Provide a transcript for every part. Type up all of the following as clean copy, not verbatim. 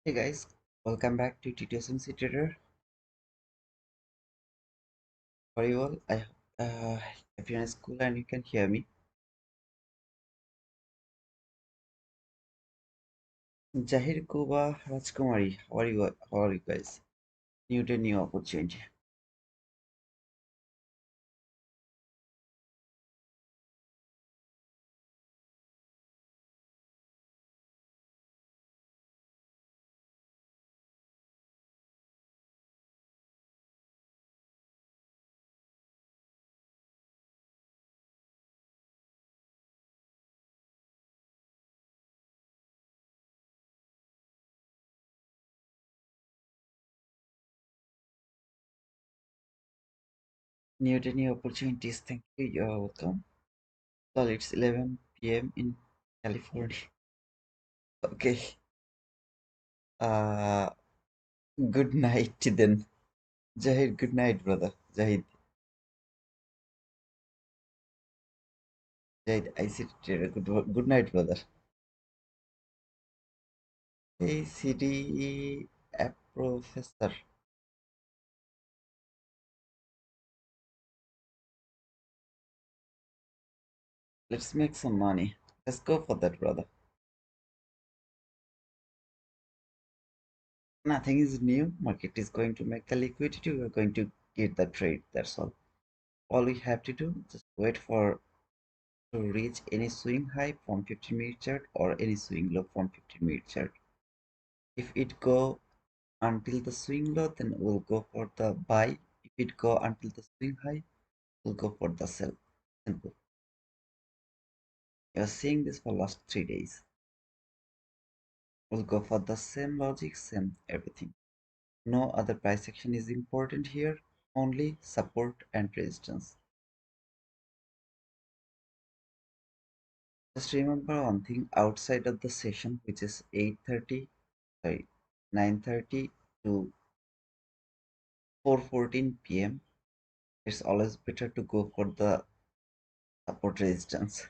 Hey guys, welcome back to TTSMC Trader. How are you all? I hope everyone is cool and you can hear me. Jahir Kuba Rajkumari, how are you guys? New day, new opportunity. New day, new opportunities. Thank you. You're welcome. Well, it's 11 p.m. in California. Okay. Uh, Good night then. Jahir, good night, brother. I said good night, brother. Hey, Siri, professor. Let's make some money. Let's go for that, brother. Nothing is new. Market is going to make the liquidity. We're going to get the trade. That's all. All we have to do just wait for to reach any swing high from 15-minute chart or any swing low from 15-minute chart. If it go until the swing low, then we'll go for the buy. If it go until the swing high, we'll go for the sell. Simple. You're seeing this for last 3 days. We'll go for the same logic, same everything. No other price action is important here, only support and resistance. Just remember one thing outside of the session, which is 8:30, sorry, 9:30 to 4:14 p.m. It's always better to go for the support resistance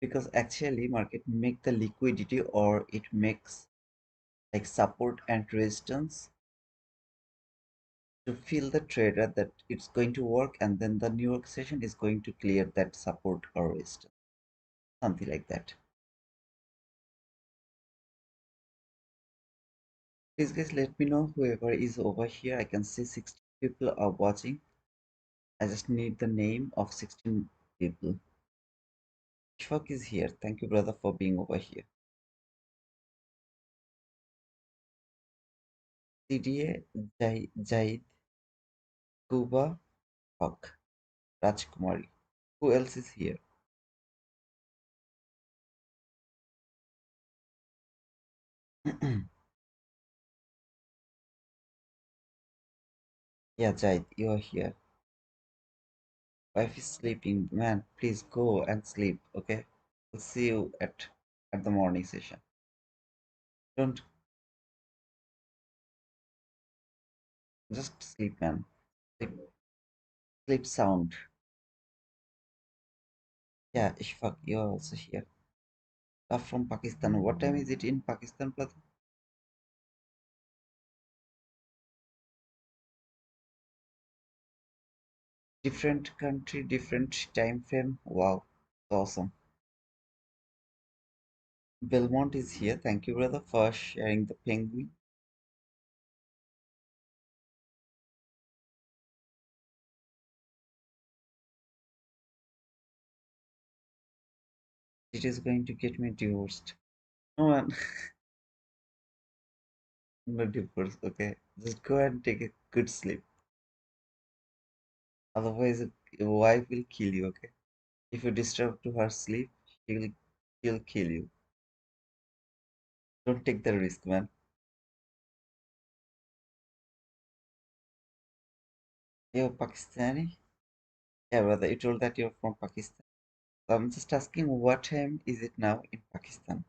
because actually market make the liquidity or it makes like support and resistance to feel the trader that it's going to work, and then the New York session is going to clear that support or resistance, something like that. Please guys let me know whoever is over here. I can see 60 people are watching. I just need the name of 16 people. Ishfaq is here. Thank you brother for being over here. CDA, Jaid, Kuba, Haq, Rajkumari. Who else is here? Yeah, Jaid, you are here. Wife is sleeping. Man, please go and sleep, okay? We'll see you at the morning session. Don't just sleep, man. Sleep, sleep sound. Yeah, Ishfaq, you are also here. Are from Pakistan. What time is it in Pakistan, brother? Different country, different time frame. Wow, awesome. Belmont is here. Thank you, brother, for sharing the penguin. It is going to get me divorced. No man, not divorced. Okay, just go and take a good sleep. Otherwise, your wife will kill you. Okay, if you disturb to her sleep, she'll kill you. Don't take the risk, man. You're Pakistani? Yeah, brother. You told that you're from Pakistan. So I'm just asking, what time is it now in Pakistan?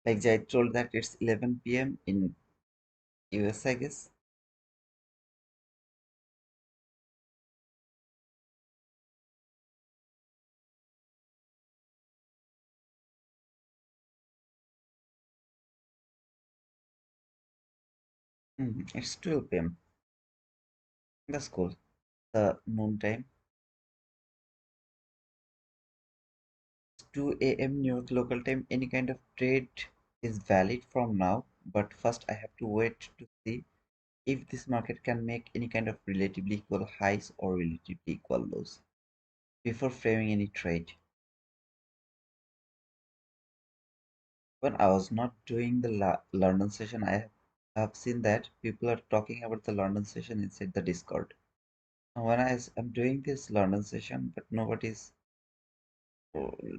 Like I told that it's 11 p.m. in US, I guess. It's 12 p.m. That's cool. The noon time. 2 a.m. New York local time. Any kind of trade is valid from now, but first I have to wait to see if this market can make any kind of relatively equal highs or relatively equal lows before framing any trade. When I was not doing the London session, I have seen that people are talking about the London session inside the Discord. And when am doing this London session, but nobody's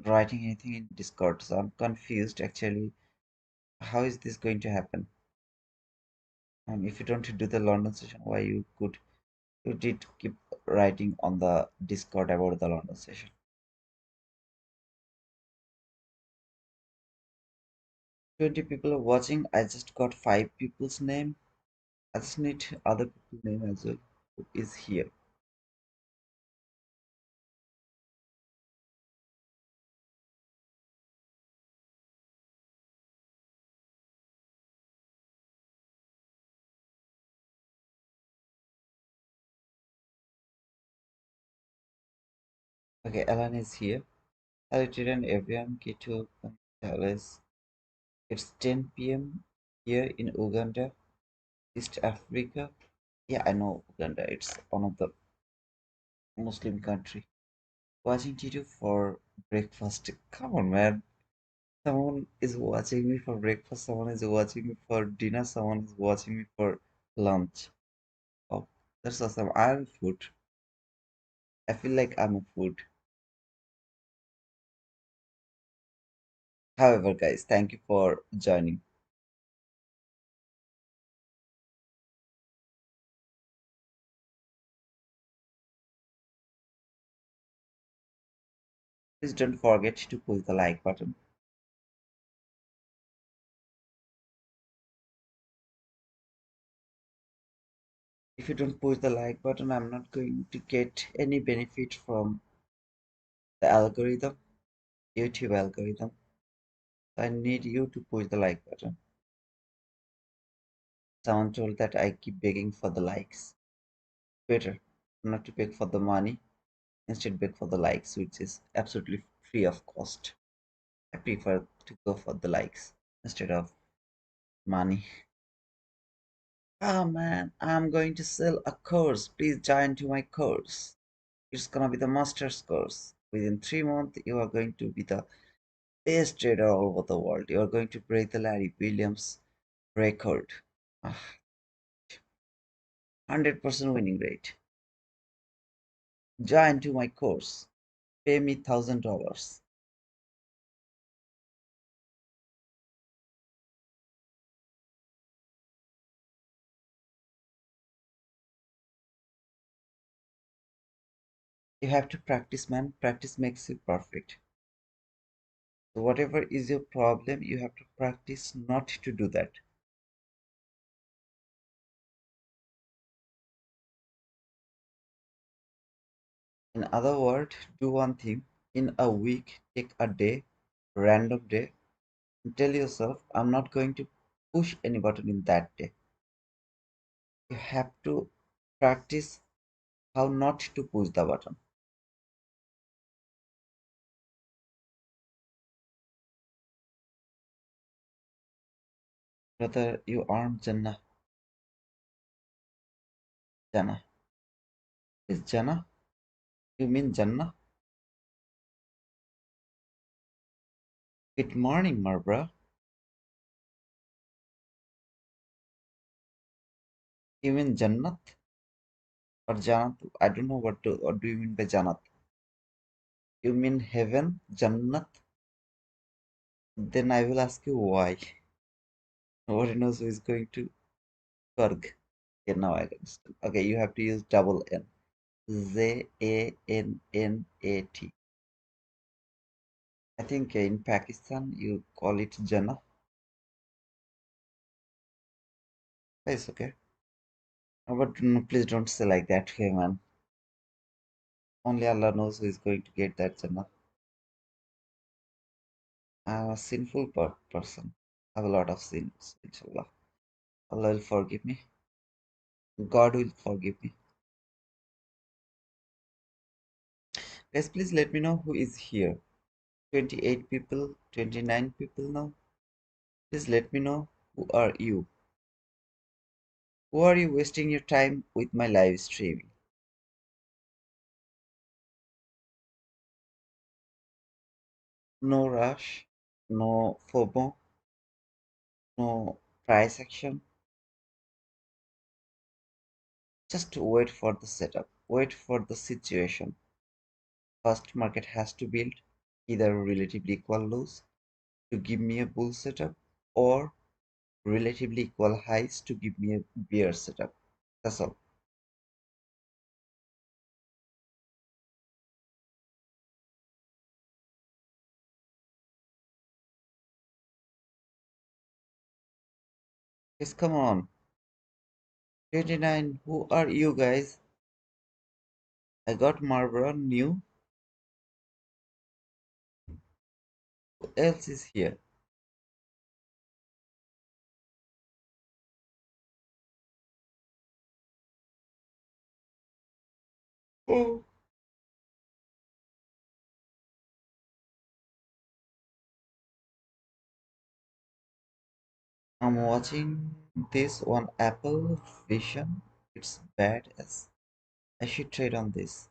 writing anything in Discord, so I'm confused actually. How is this going to happen? If you don't do the London session, why you did keep writing on the Discord about the London session? 20 people are watching. I just got 5 people's name. I just need other people's name as well. Who is here? Okay, Alan is here. Hello, children, everyone. Kitu, Alice. It's 10 p.m. here in Uganda, East Africa. Yeah, I know Uganda. It's one of the Muslim country. Watching Titu for breakfast. Come on, man. Someone is watching me for breakfast. Someone is watching me for dinner. Someone is watching me for lunch. Oh, that's awesome. I'm food. I feel like I'm a food. However, guys, thank you for joining. Please don't forget to push the like button. If you don't push the like button, I'm not going to get any benefit from the algorithm, YouTube algorithm. I need you to push the like button. Someone told that I keep begging for the likes. Better not to beg for the money, instead beg for the likes, which is absolutely free of cost. I prefer to go for the likes instead of money. Ah man, I'm going to sell a course. Please join to my course. It's gonna be the master's course. Within 3 months, you are going to be the best trader all over the world. You are going to break the Larry Williams record. Ah, 100% winning rate. Join to my course. Pay me $1,000. You have to practice, man. Practice makes you perfect. So whatever is your problem, you have to practice not to do that. In other words, do one thing in a week, take a day, random day, and tell yourself, I'm not going to push any button in that day. You have to practice how not to push the button. Brother, you aren't Jannah. Jannah. Is Jannah? You mean Jannah? Good morning, Marbra. You mean Jannat or Jannat? I don't know what do you mean by Jannat? You mean heaven, Jannat? Then I will ask you why. Nobody knows who is going to Kurg. Okay, now I understand. Okay, you have to use double N. Jannat. I think in Pakistan you call it Jannah. It's okay. But no, please don't say like that, okay, man. Only Allah knows who is going to get that Jannah. I'm a sinful person. I have a lot of sins, inshallah. Allah will forgive me. God will forgive me. Guys, please let me know who is here. 28 people, 29 people now. Please let me know who are you. Who are you wasting your time with my live streaming? No rush, no FOMO, no price action. Just wait for the setup. Wait for the situation. First market has to build either relatively equal lows to give me a bull setup or relatively equal highs to give me a bear setup. That's all. Yes, come on. 29, who are you guys? I got Marlboro new. Who else is here? Oh. I'm watching this on Apple Vision. It's bad as I should trade on this.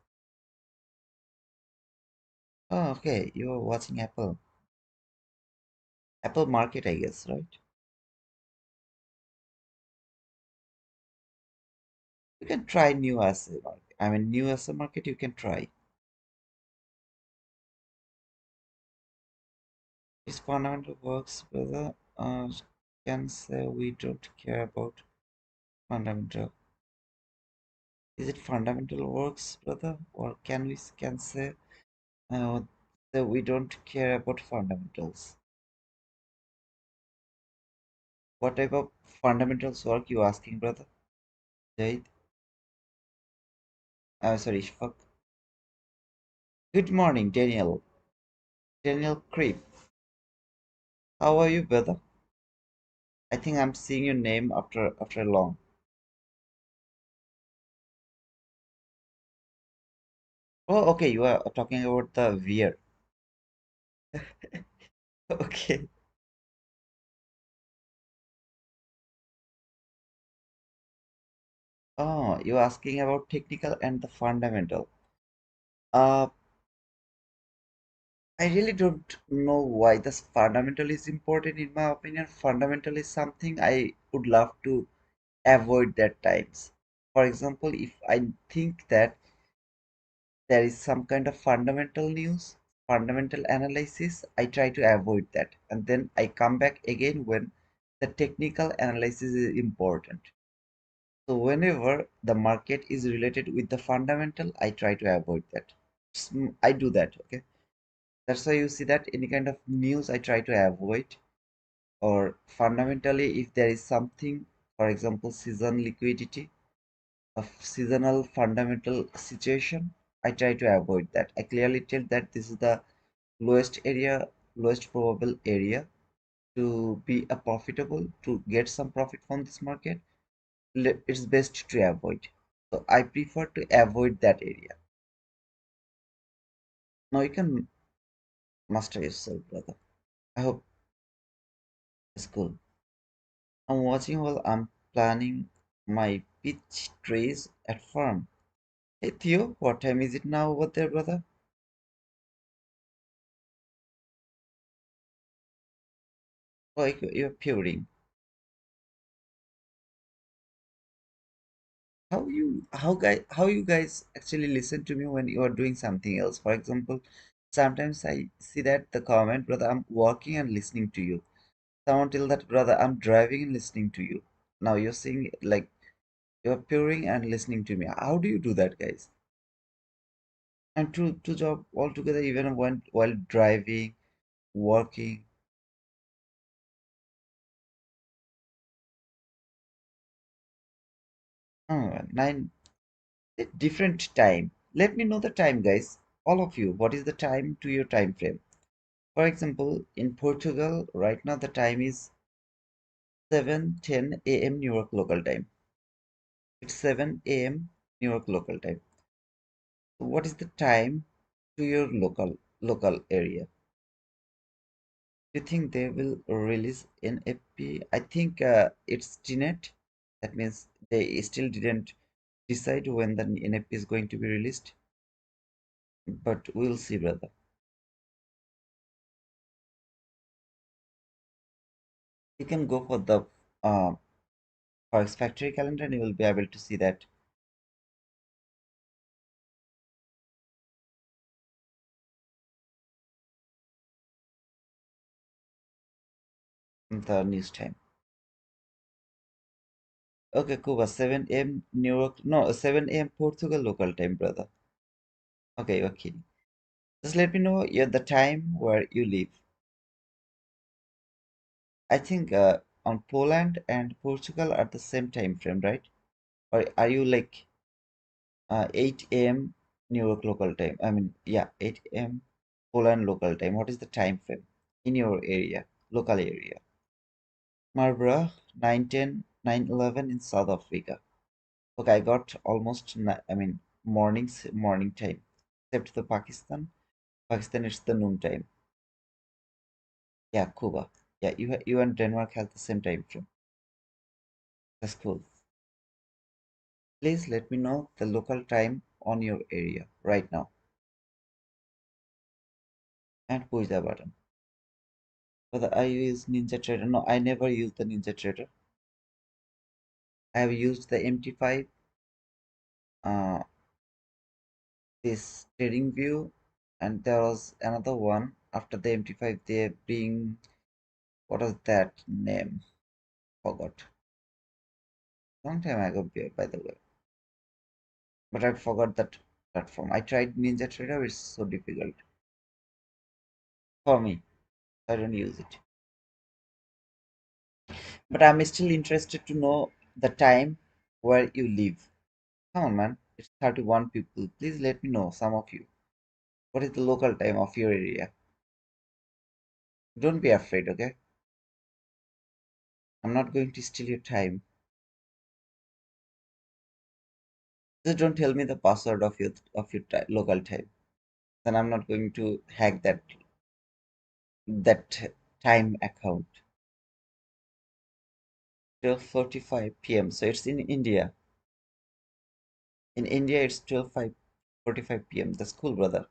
Oh, okay. You are watching Apple Market, I guess, right? You can try new asset market. I mean, new asset market. You can try. This fundamental works, brother. Can say we don't care about fundamental. Is it fundamental works, brother, or can say uh, that we don't care about fundamentals? What type of fundamentals work you asking, brother? Jade? Sorry, Shfaq. Good morning, Daniel. Daniel Creep. How are you, brother? I think I'm seeing your name after long. Oh, okay. You are talking about the weird. Okay. Oh, you're asking about technical and the fundamental. Uh, I really don't know why this fundamental is important. In my opinion, fundamental is something I would love to avoid at times. For example, if I think that there is some kind of fundamental news, fundamental analysis, I try to avoid that. And then I come back again when the technical analysis is important. So whenever the market is related with the fundamental, I try to avoid that. I do that, okay? That's why you see that any kind of news I try to avoid, or fundamentally if there is something, for example, season liquidity, a seasonal fundamental situation, I try to avoid that. I clearly tell that this is the lowest area, lowest probable area to be a profitable, to get some profit from this market. It's best to avoid. So I prefer to avoid that area. Now you can master yourself, brother. I hope it's cool. I'm watching while I'm planning my pitch trays at farm. Hey Theo, what time is it now over there, brother? Oh, you're puring. How you guys actually listen to me when you are doing something else? For example, sometimes I see that the comment, brother, I'm working and listening to you. Someone tell that, brother, I'm driving and listening to you. Now you're saying like you're puring and listening to me. How do you do that, guys? And to job altogether, even when while driving, working. Oh, nine different time. Let me know the time, guys. All of you, what is the time to your time frame? For example, in Portugal, right now the time is 7:10 a.m. New York local time. It's 7 a.m. New York local time. So what is the time to your local area? Do you think they will release NFP? I think it's TNET. That means they still didn't decide when the NFP is going to be released, but we'll see, brother. You can go for the Forex Factory calendar and you will be able to see that in the news time. Okay, Cuba, 7 a.m. New York, no, 7 a.m. Portugal local time, brother. Okay, you're kidding. Just let me know the time where you live. I think on Poland and Portugal are the same time frame, right? Or are you like 8 a.m. New York local time? I mean, yeah, 8 a.m. Poland local time. What is the time frame in your area, local area? Marlborough, 9:10, 9:11 in South Africa. Okay, I got almost, I mean, morning time. Except the Pakistan. Pakistan, it's the noon time. Yeah, Cuba. Yeah, you and Denmark have the same time frame. That's cool. Please let me know the local time on your area right now and push the button. Whether I use Ninja Trader? No, I never use the Ninja Trader. I have used the MT5, uh, this trading view, and there was another one after the MT5. They bring, what was that name? Forgot. Long time ago, by the way. But I forgot that platform. I tried Ninja Trader. It's so difficult for me. I don't use it. But I'm still interested to know the time where you live. Come on, man. It's 31 people. Please let me know, some of you. What is the local time of your area? Don't be afraid, okay? I'm not going to steal your time. Just don't tell me the password of your local time. Then I'm not going to hack that time account. 12:45 p.m. So it's in India. In India, it's 12:45 p.m. That's cool, brother.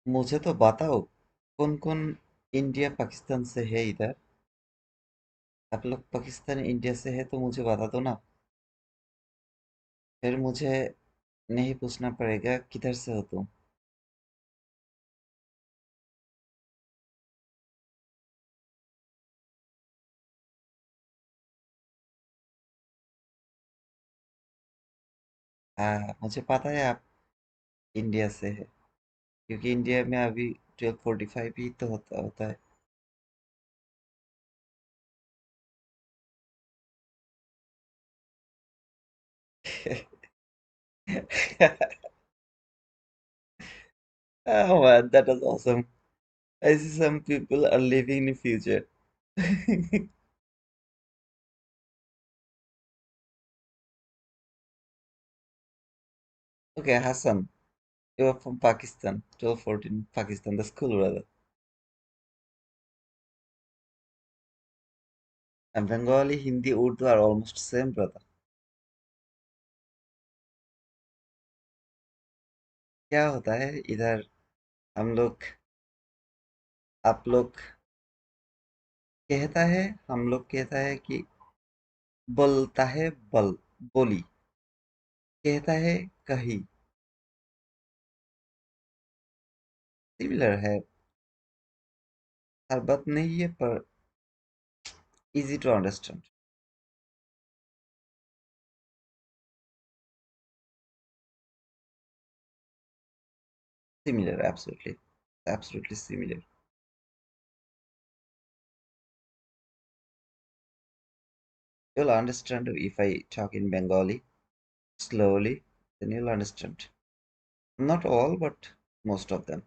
मुझे तो बताओ कौन कौन India Pakistan से है इधर। आप लोग पाकिस्तान इंडिया से है तो मुझे बता दो ना। फिर मुझे नहीं पूछना पड़ेगा किधर से हो तुम। हाँ, मुझे पता है आप इंडिया से है, क्योंकि इंडिया में अभी 12:45 ही तो होता होता है। Oh man, that was awesome. I see some people are living in the future. Okay, Hassan, you are from Pakistan, 1214 Pakistan. That's cool, brother. And Bengali, Hindi, Urdu are almost same, brother. क्या होता है इधर, हम लोग, आप लोग कहता है, हम लोग कहता है कि बोलता है बल, बोली, कहता है कही, सिमिलर है। हर बात नहीं है पर easy to understand. Similar, absolutely. Absolutely similar. You'll understand if I talk in Bengali slowly, then you'll understand. Not all, but most of them.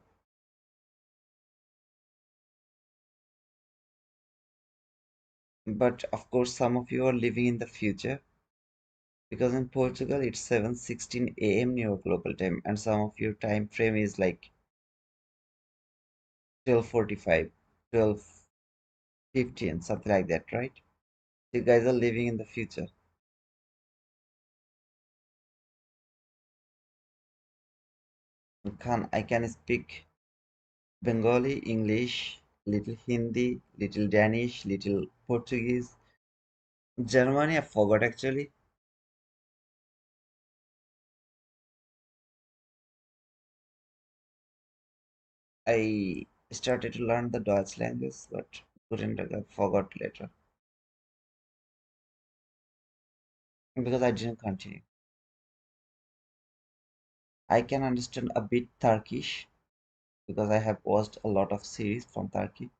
But of course, some of you are living in the future because in Portugal it's 7:16 a.m. near global time, and some of your time frame is like 12:45, 12:15, something like that, right? You guys are living in the future. I can speak Bengali, English, little Hindi, little Danish, little Portuguese. Germany, I forgot actually. I started to learn the Dutch language, but couldn't forgot later because I didn't continue. I can understand a bit Turkish because I have watched a lot of series from Turkey.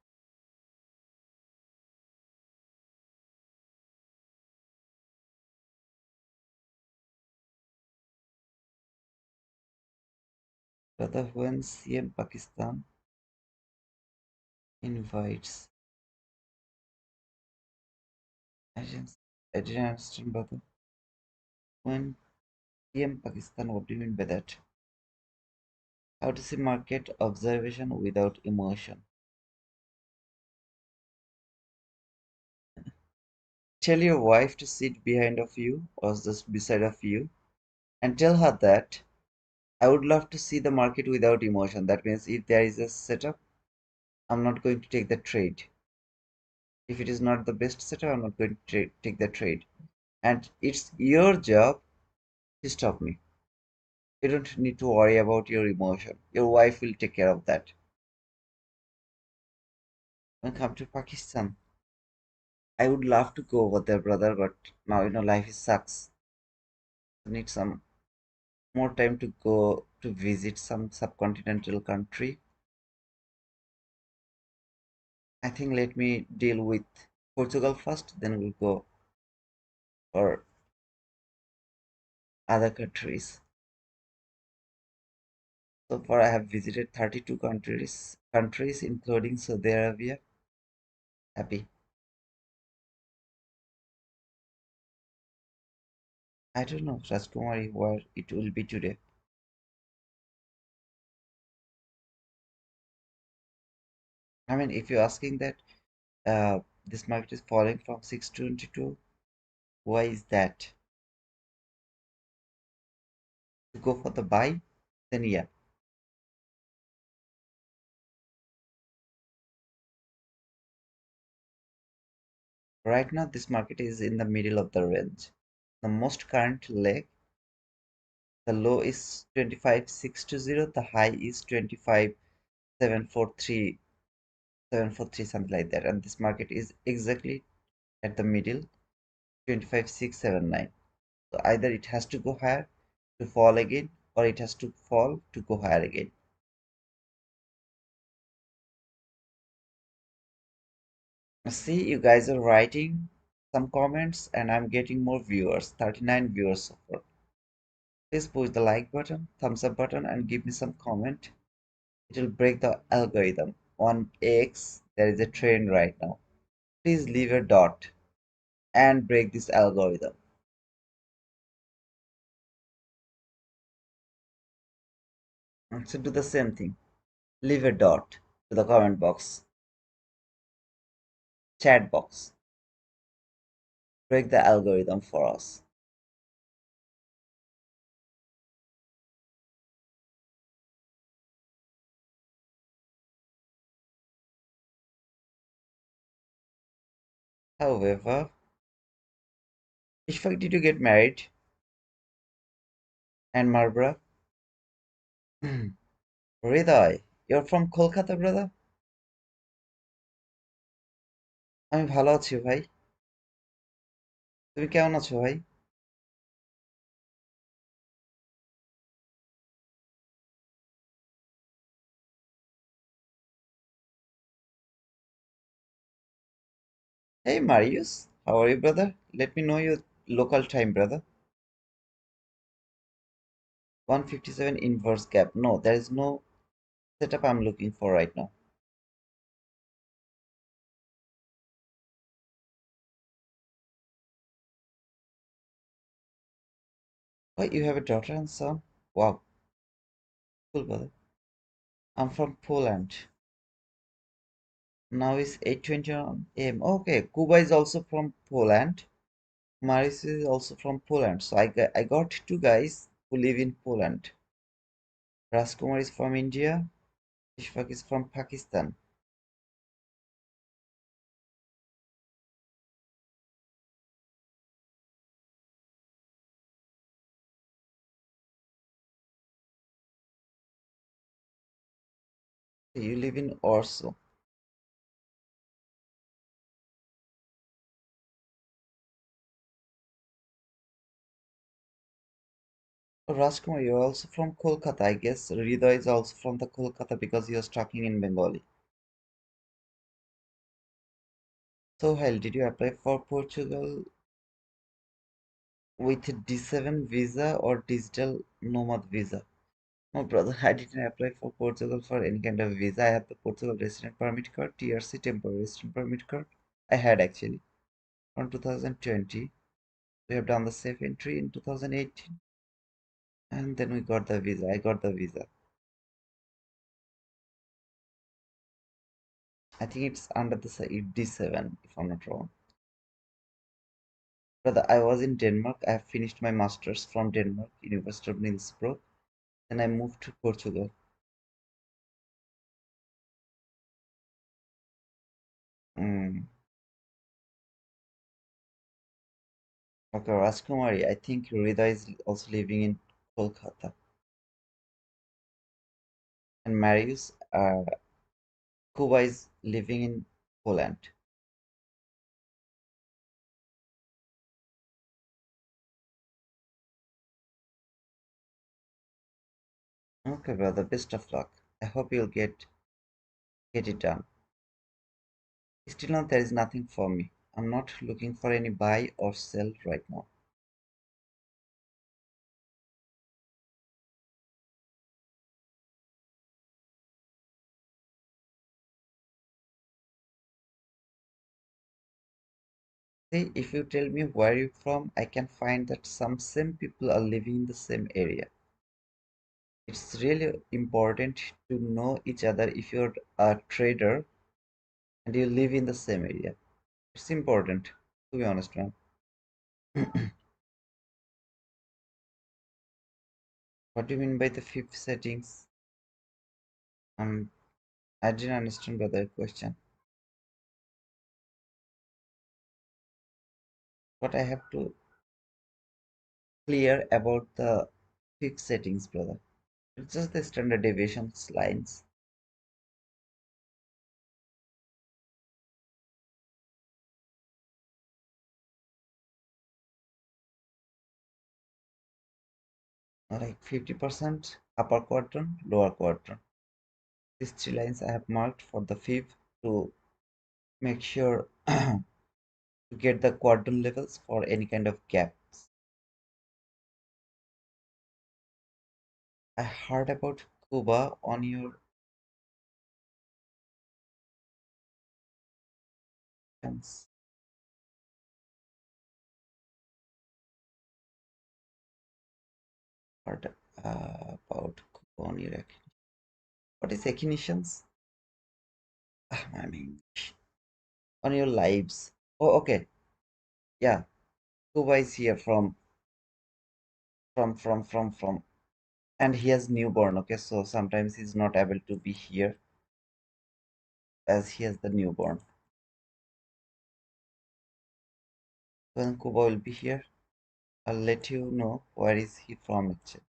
Brother, when CM Pakistan invites, I didn't, I didn't understand, brother. When CM Pakistan, what do you mean by that? How to see market observation without emotion? Tell your wife to sit behind of you or just beside of you and tell her that I would love to see the market without emotion. That means if there is a setup, I'm not going to take the trade. If it is not the best setup, I'm not going to take the trade. And it's your job to stop me. You don't need to worry about your emotion. Your wife will take care of that. When come to Pakistan, I would love to go over there, brother, but now life is sucks. I need some more time to go to visit some subcontinental country. I think let me deal with Portugal first, then we'll go for other countries. So far, I have visited 32 countries including Saudi Arabia. Happy. I don't know, Rajkumari, where it will be today. I mean, if you're asking that this market is falling from 622, why is that? To go for the buy, then yeah. Right now, this market is in the middle of the range. The most current leg, the low is 25,620, the high is 25,743, 743, something like that. And this market is exactly at the middle, 25,679. So either it has to go higher to fall again, or it has to fall to go higher again. See, you guys are writing some comments, and I'm getting more viewers, 39 viewers so far. Please push the like button, thumbs up button, and give me some comment. It will break the algorithm. On X, there is a trend right now. Please leave a dot and break this algorithm. So do the same thing. Leave a dot to the comment box, chat box. Break the algorithm for us. However, Ishfaq, did you get married? And Marbra? Hridoy, you're from Kolkata, brother? আমি ভালো আছি ভাই। তুমি কেমন আছো ভাই? Hey Marius, How are you, brother? Let me know your local time, brother. 157 inverse gap. No, there is no setup I'm looking for right now. Oh, you have a daughter and son? Wow, cool, brother. I'm from Poland. Now it's 8:20 a.m. Okay, Kuba is also from Poland. Maris is also from Poland. So I got two guys who live in Poland. Rajkumar is from India. Ishfaq is from Pakistan. You live in Warsaw. Oh, Rajkumar, you're also from Kolkata. I guess Rida is also from the Kolkata because he was talking in Bengali. So, Hal, did you apply for Portugal with a D7 visa or digital nomad visa? No, brother, I didn't apply for Portugal for any kind of visa. I have the Portugal resident permit card, TRC temporary resident permit card. I had actually from 2020. We have done the safe entry in 2018, and then we got the visa. I got the visa. I think it's under the D7, if I'm not wrong. Brother, I was in Denmark. I have finished my master's from Denmark, University of Nielsbro. Then I moved to Portugal. Mm. Okay, Rajkumari, I think Rida is also living in Kolkata. And Marius, Kuba is living in Poland. Okay, brother, best of luck. I hope you'll get it done. Still now there is nothing for me. I'm not looking for any buy or sell right now. See, if you tell me where you're from, I can find that some same people are living in the same area. It's really important to know each other if you're a trader and you live in the same area. It's important, to be honest, man. What do you mean by the fifth settings? Um, I didn't understand the other question. What I have to clear about the fifth settings, brother. It's just the standard deviations lines. Like 50% upper quadrant, lower quadrant. These three lines I have marked for the fifth to make sure to get the quadrant levels for any kind of gaps. I heard about Cuba on your fence. Heard about Cuba on your what is echinations? I mean on your lives. Oh, okay. Yeah, Cuba is here from, and he has newborn. Okay, so sometimes he's not able to be here as he has the newborn. When Cuba will be here, I'll let you know where is he from actually.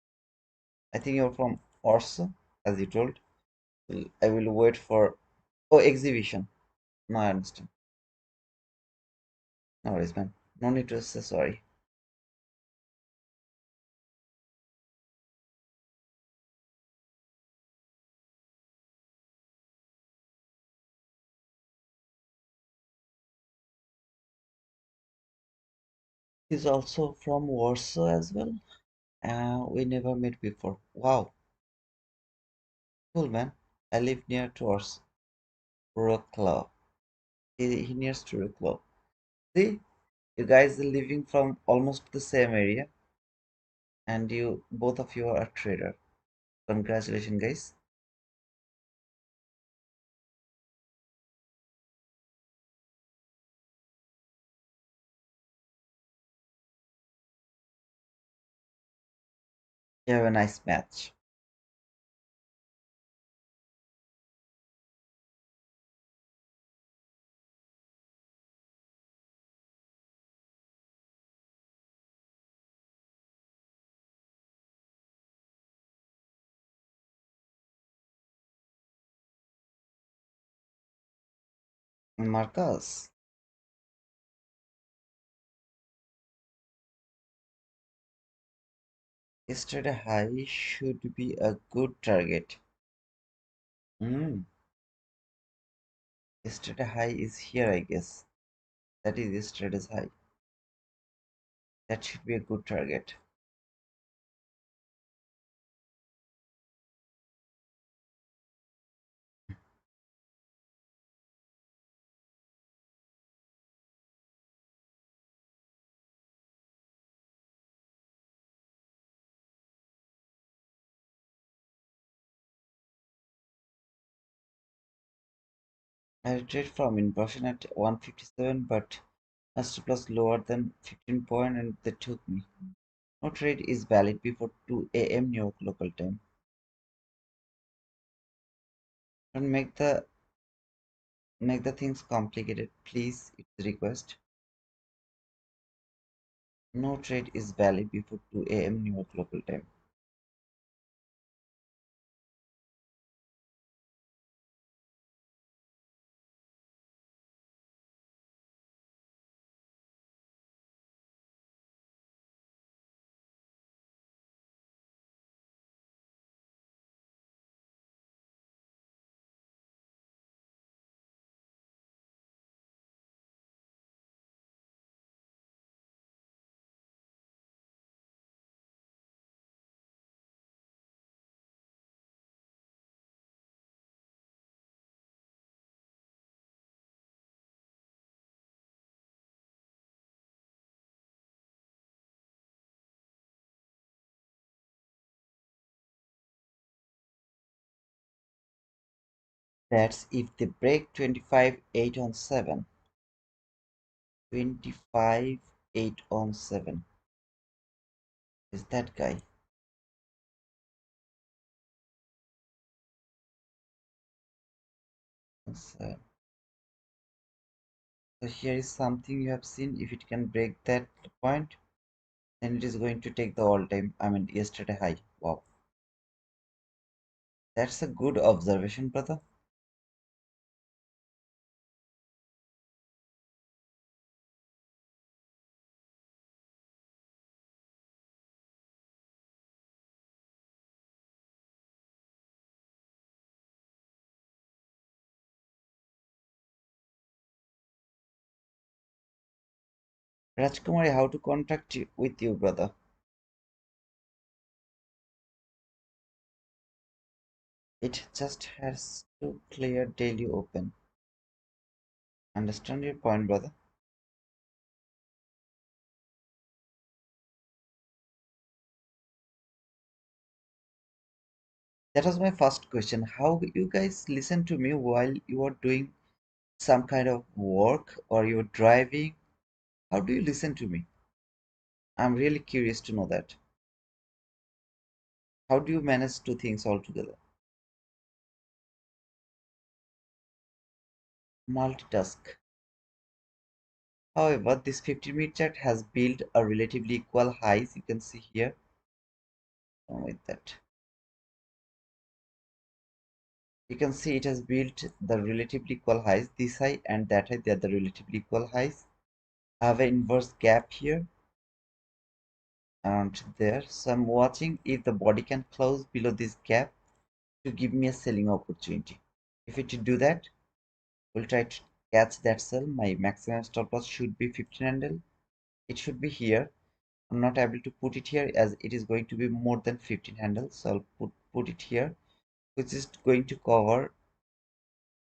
I think you're from Warsaw, as you told. I will wait for exhibition. No, I understand. No worries, man. No need to say sorry. He's also from Warsaw as well. We never met before. Wow, cool man. I live near towards Wrocław. He nears to Wrocław. See, you guys are living from almost the same area, and you both of you are a trader. Congratulations, guys. You have a nice match. Marcus, yesterday high should be a good target. Hmm. Yesterday high is here, I guess. That is yesterday's high. That should be a good target. I trade from in person at 157, but a stop loss lower than 15 point and they took me. No trade is valid before 2 a.m. New York local time. Don't make the things complicated, please. It's a request. No trade is valid before 2 a.m. New York local time. That's if they break 25 8 on 7. 25 8 on 7. Is that guy? So, so here is something you have seen. If it can break that point, then it is going to take the all time, I mean, yesterday high. Wow. That's a good observation, brother. Rajkumari, how to contact you, with you, brother? It just has to clear daily open. Understand your point, brother? That was my first question. How you guys listen to me while you are doing some kind of work or you're driving? How do you listen to me? I'm really curious to know that. How do you manage two things all together? Multitask. However, this 50-minute chart has built a relatively equal highs. You can see here. With that, you can see it has built the relatively equal highs. This high and that high, they are the relatively equal highs. I have an inverse gap here and there. So I'm watching if the body can close below this gap to give me a selling opportunity. If it do that, we'll try to catch that sell. My maximum stop loss should be 15 handle. it should be here. I'm not able to put it here as it is going to be more than 15 handles, so I'll put it here, which is going to cover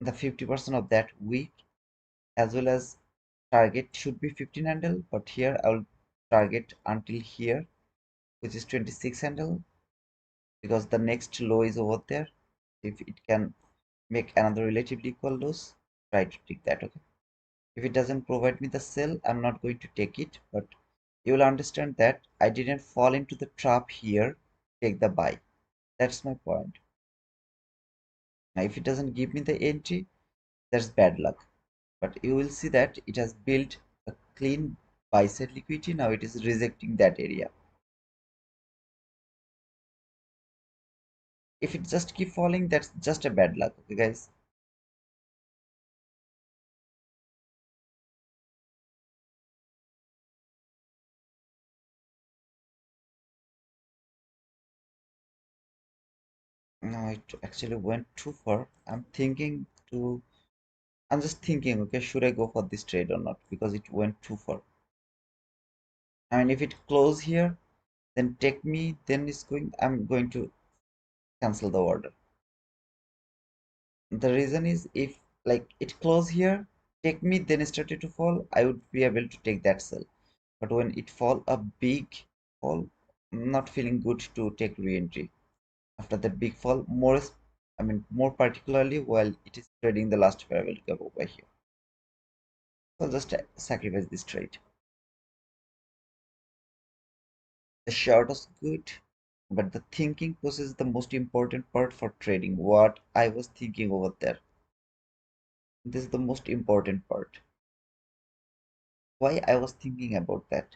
the 50% of that week, as well as target should be 15 handle, but here I'll target until here, which is 26 handle, because the next low is over there. If it can make another relatively equal lows, try to take that. Okay, if it doesn't provide me the sell, I'm not going to take it, but you will understand that I didn't fall into the trap here. Take the buy. That's my point. Now if it doesn't give me the entry, that's bad luck, but you will see that it has built a clean buy side liquidity. Now it is rejecting that area. If it just keep falling, that's just a bad luck. Okay guys, no, it actually went too far. I'm just thinking, okay, should I go for this trade or not, because it went too far. I mean, if it close here, then take me, then it's going, I'm going to cancel the order. The reason is, if like it close here, take me, then it started to fall, I would be able to take that sell. But when it fall a big fall, I'm not feeling good to take re-entry after the big fall, more particularly while it is trading the last parallel gap over here. So I'll just sacrifice this trade. The short was good, but the thinking process is the most important part for trading. What I was thinking over there, this is the most important part. Why I was thinking about that?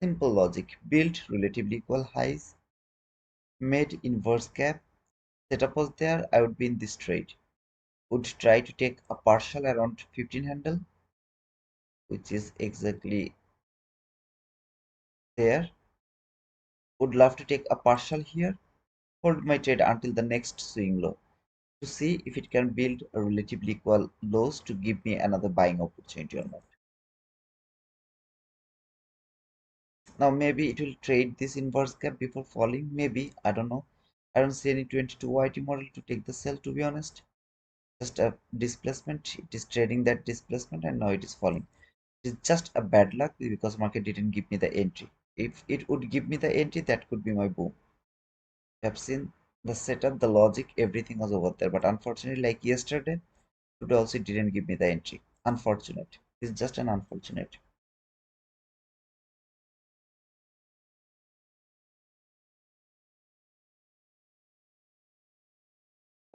Simple logic: build relatively equal highs, made inverse gap, setup was there, I would be in this trade. Would try to take a partial around 15 handle, which is exactly there. Would love to take a partial here, hold my trade until the next swing low to see if it can build a relatively equal lows to give me another buying opportunity or not. Now maybe it will trade this inverse gap before falling, maybe, I don't know. I don't see any 22 YT model to take the sell, to be honest. Just a displacement, it is trading that displacement and now it is falling. It is just a bad luck because market didn't give me the entry. If it would give me the entry, that could be my boom. You have seen the setup, the logic, everything was over there, but unfortunately, like yesterday, today also it didn't give me the entry. Unfortunate. It's just an unfortunate.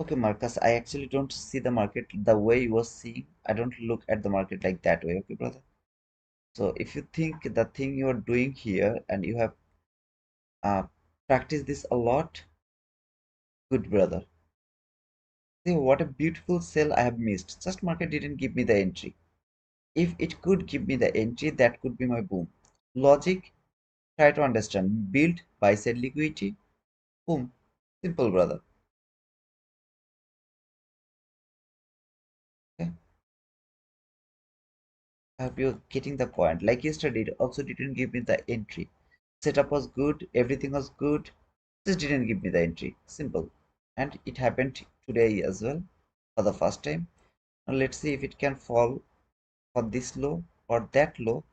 Okay, Marcus, I actually don't see the market the way you were seeing. I don't look at the market like that way, okay, brother? So if you think the thing you are doing here and you have uh, practiced this a lot, good brother. See what a beautiful sell I have missed. Just market didn't give me the entry. If it could give me the entry, that could be my boom. Logic, try to understand. Build, buy side liquidity, boom. Simple, brother. Okay. I hope you're getting the point. Like yesterday, it also didn't give me the entry. Setup was good, everything was good, just didn't give me the entry. Simple. And it happened today as well for the first time. Now let's see if it can fall for this low or that low.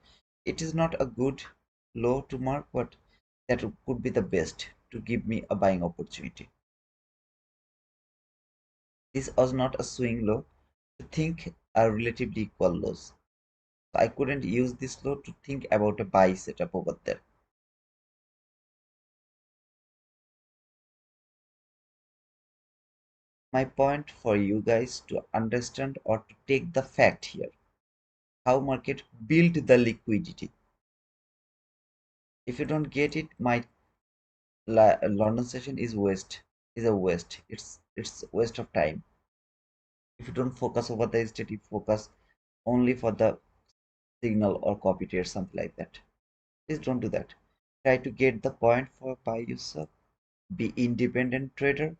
It is not a good low to mark, but that could be the best to give me a buying opportunity. This was not a swing low to think are relatively equal lows. So I couldn't use this low to think about a buy setup over there. My point for you guys to understand or to take the fact here, how market build the liquidity. If you don't get it, my London session is a waste. It's waste of time. If you don't focus over the static, focus only for the signal or copy trade, something like that. Please don't do that. Try to get the point for by yourself. Be independent trader.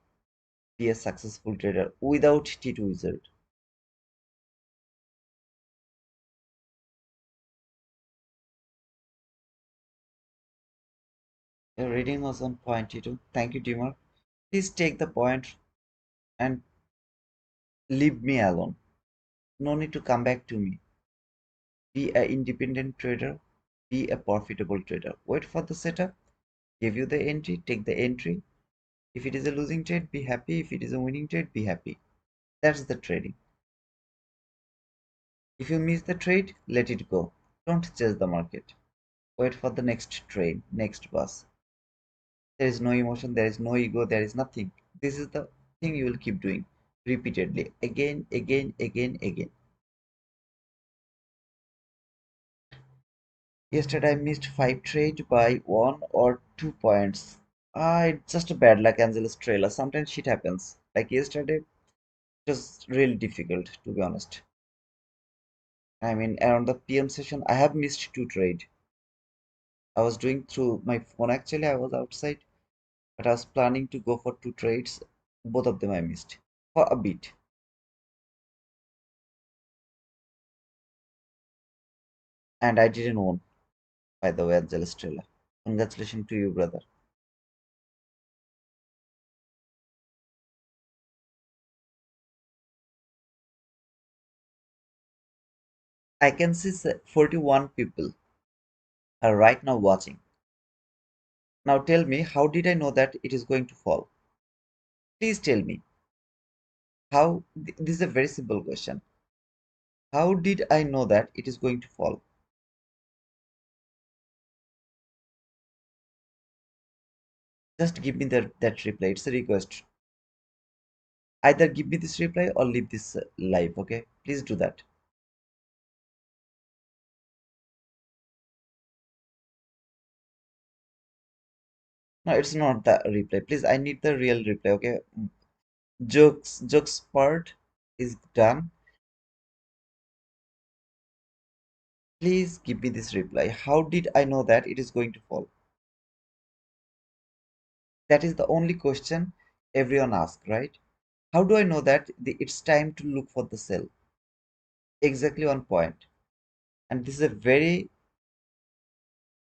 Be a successful trader without T2 wizard. Your reading was on point, you too. Thank you, Dimmer. Please take the point and leave me alone. No need to come back to me. Be an independent trader. Be a profitable trader. Wait for the setup. Give you the entry. Take the entry. If it is a losing trade, be happy. If it is a winning trade, be happy. That's the trading. If you miss the trade, let it go. Don't chase the market. Wait for the next train, next bus. There is no emotion, there is no ego, there is nothing. This is the thing you will keep doing repeatedly, again, again, again, again. Yesterday I missed 5 trade by 1 or 2 points. It's just a bad luck, Angelus trailer. Sometimes shit happens. Like yesterday, it was really difficult to be honest. I mean, around the PM session, I have missed 2 trade. I was doing through my phone actually. I was outside, but I was planning to go for 2 trades. Both of them I missed for a bit. And I didn't win, by the way, Angelus trailer. Congratulations to you, brother. I can see 41 people are right now watching. Now tell me, how did I know that it is going to fall? Please tell me. This is a very simple question. How did I know that it is going to fall? Just give me that reply. It's a request. Either give me this reply or leave this live, okay? Please do that. No, it's not the reply. Please, I need the real reply, okay? Jokes part is done. Please give me this reply. How did I know that it is going to fall? That is the only question everyone asks, right? How do I know that it's time to look for the sell? Exactly on point. And this is a very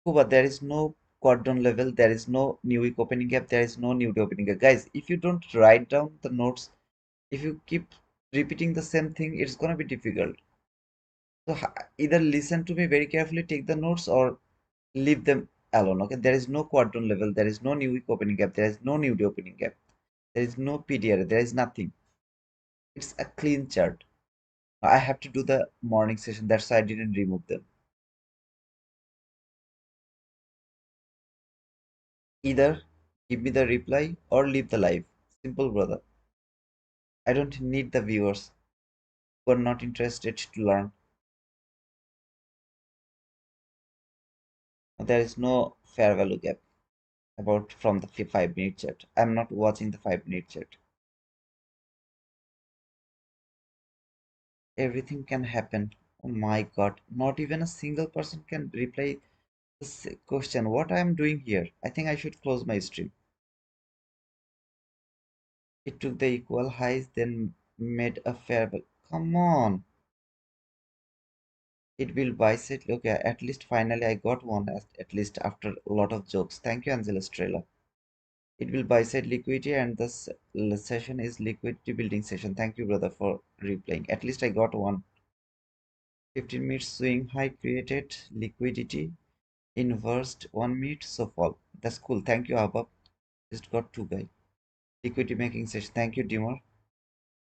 Kuba, there is no quadrant level, there is no new week opening gap, there is no new day opening gap. Guys, if you don't write down the notes, if you keep repeating the same thing, it's gonna be difficult. So either listen to me very carefully, take the notes, or leave them alone. Okay, there is no quadrant level, there is no new week opening gap, there is no new day opening gap, there is no PDR, there is nothing. It's a clean chart. I have to do the morning session, that's why I didn't remove them. Either give me the reply or leave the live. Simple, brother. I don't need the viewers who are not interested to learn. There is no fair value gap about from the 5 minute chat. I'm not watching the 5 minute chat. Everything can happen. Oh my god, not even a single person can reply this question. What I am doing here? I think I should close my stream. It took the equal highs, then made a fair value. Come on. It will bisect. Okay, at least finally I got one at least after a lot of jokes. Thank you, Angela Strela. It will bisect liquidity and this session is liquidity building session. Thank you, brother, for replaying. At least I got one. 15 minutes swing high created liquidity inversed 1 minute so fall. That's cool. Thank you, Abab. Just got 2 guys. Liquidity making session. Thank you, Dimmer.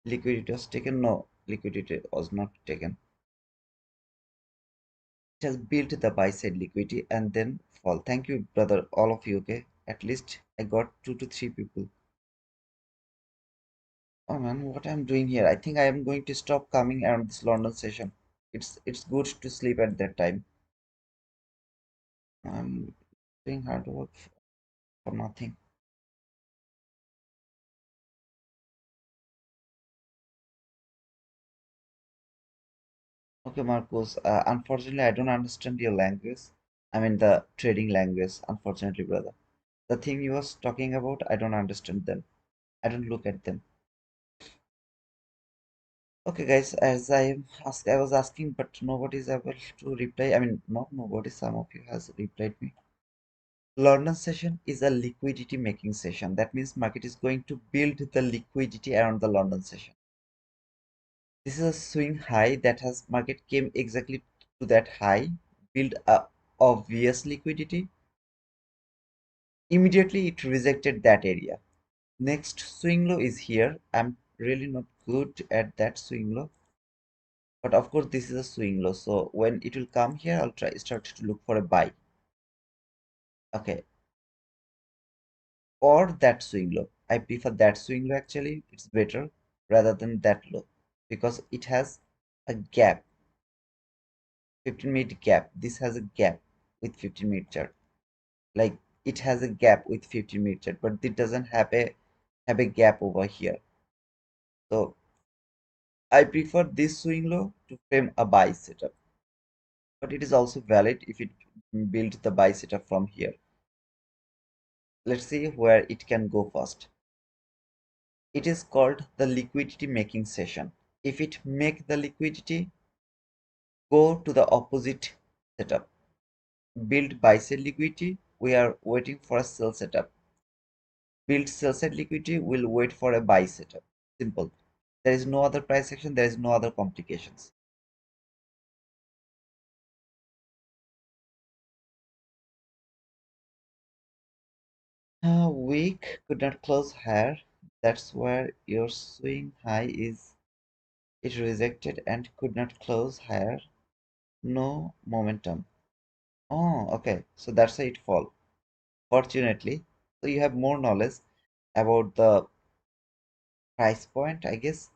Liquidity was taken. No, liquidity was not taken. It has built the buy side liquidity and then fall. Thank you, brother, all of you. Okay, at least I got 2 to 3 people. Oh man, what I'm doing here? I think I am going to stop coming around this London session. It's good to sleep at that time. I'm doing hard work for nothing. Okay, Marcos. Unfortunately, I don't understand your language. I mean the trading language. Unfortunately, brother. The thing you was talking about, I don't understand them. I don't look at them. Okay, guys. I was asking, but nobody is able to reply. I mean, not nobody. Some of you has replied me. London session is a liquidity making session. That means market is going to build the liquidity around the London session. This is a swing high that has market came exactly to that high, build a obvious liquidity. Immediately it rejected that area. Next swing low is here. I'm really not good at that swing low, but of course this is a swing low. So when it will come here, I'll try start to look for a buy. Okay, or that swing low. I prefer that swing low actually. It's better rather than that low because it has a gap, 15-minute gap. This has a gap with 15-minute chart. Like it has a gap with 15-minute chart, but it doesn't have a gap over here. So I prefer this swing low to frame a buy setup, but it is also valid if it builds the buy setup from here. Let's see where it can go first. It is called the liquidity making session. If it make the liquidity, go to the opposite setup. Build buy side liquidity, we are waiting for a sell setup. Build sell side liquidity, we'll wait for a buy setup. Simple. There is no other price action, there is no other complications. Weak could not close higher. That's where your swing high is. It rejected and could not close higher. No momentum. Oh, okay. So that's why it fall. Fortunately, so you have more knowledge about the price point, I guess.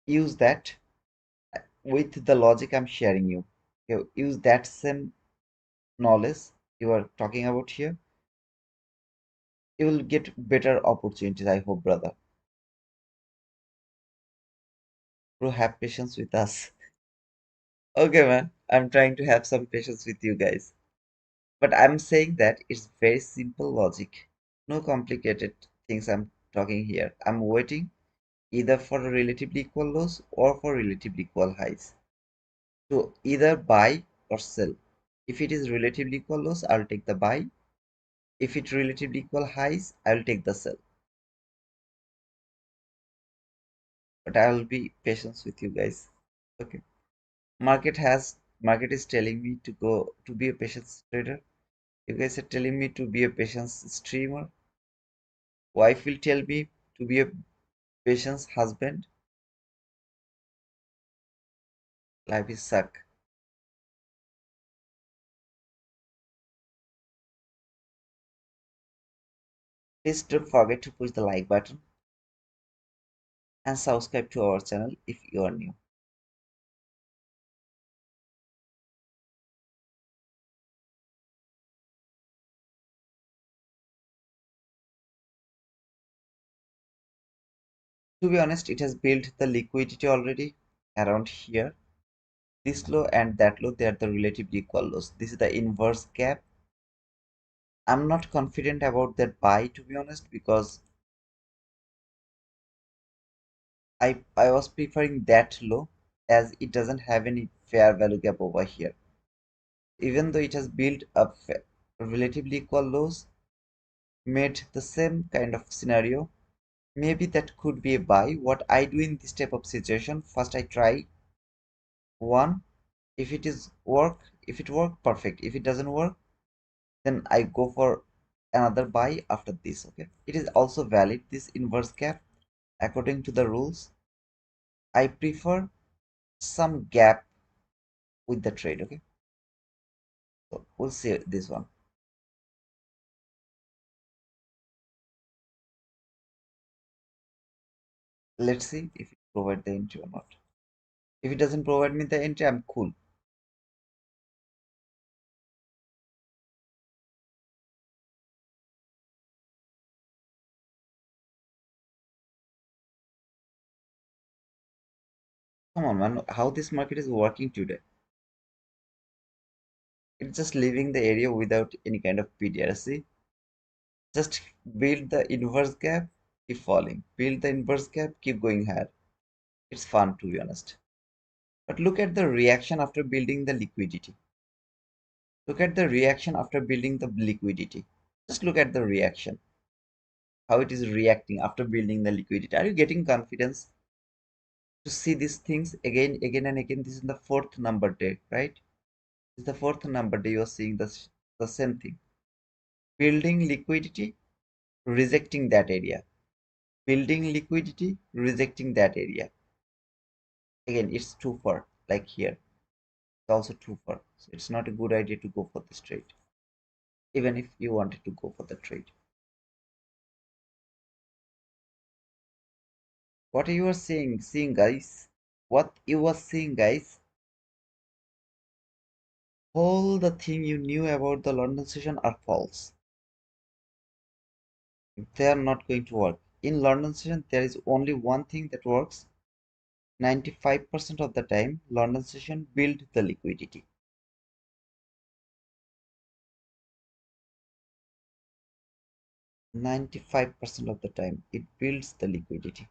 Use that with the logic I'm sharing you. Use that same knowledge you are talking about here. You will get better opportunities, I hope, brother. Bro, have patience with us. Okay, man. I'm trying to have some patience with you guys. But I'm saying that it's very simple logic. No complicated things I'm talking here. I'm waiting either for relatively equal lows or for relatively equal highs. To either buy or sell. If it is relatively equal lows, I'll take the buy. If it relatively equal highs, I'll take the sell. But I'll be patient with you guys. Okay. Market is telling me to go to be a patience trader. You guys are telling me to be a patience streamer. Wife will tell me to be a patience husband. Life is suck. Please don't forget to push the like button and subscribe to our channel if you are new. To be honest, it has built the liquidity already around here. This low and that low, they are the relatively equal lows. This is the inverse gap. I'm not confident about that buy to be honest because I was preferring that low as it doesn't have any fair value gap over here. Even though it has built up relatively equal lows, made the same kind of scenario, maybe that could be a buy. What I do in this type of situation, first I try one. If it is work, if it work, perfect. If it doesn't work, then I go for another buy after this. Okay, it is also valid, this inverse gap. According to the rules, I prefer some gap with the trade. Okay, so we'll see this one. Let's see if it provide the entry or not. If it doesn't provide me the entry, I'm cool. Come on, man, how this market is working today? It's just leaving the area without any kind of PDR. See, just build the inverse gap, keep falling. Build the inverse gap, keep going higher. It's fun to be honest. But look at the reaction after building the liquidity. Look at the reaction after building the liquidity. Just look at the reaction, how it is reacting after building the liquidity. Are you getting confidence to see these things again and again? This is the fourth number day, right? This is the fourth number day you are seeing the same thing. Building liquidity, rejecting that area. Building liquidity, rejecting that area. Again, it's too far, like here. It's also too far. So it's not a good idea to go for this trade, even if you wanted to go for the trade. What you are seeing guys, what you are seeing guys, all the thing you knew about the London session are false. They are not going to work. In London session, there is only one thing that works. 95% of the time, London session build the liquidity. 95% of the time, it builds the liquidity.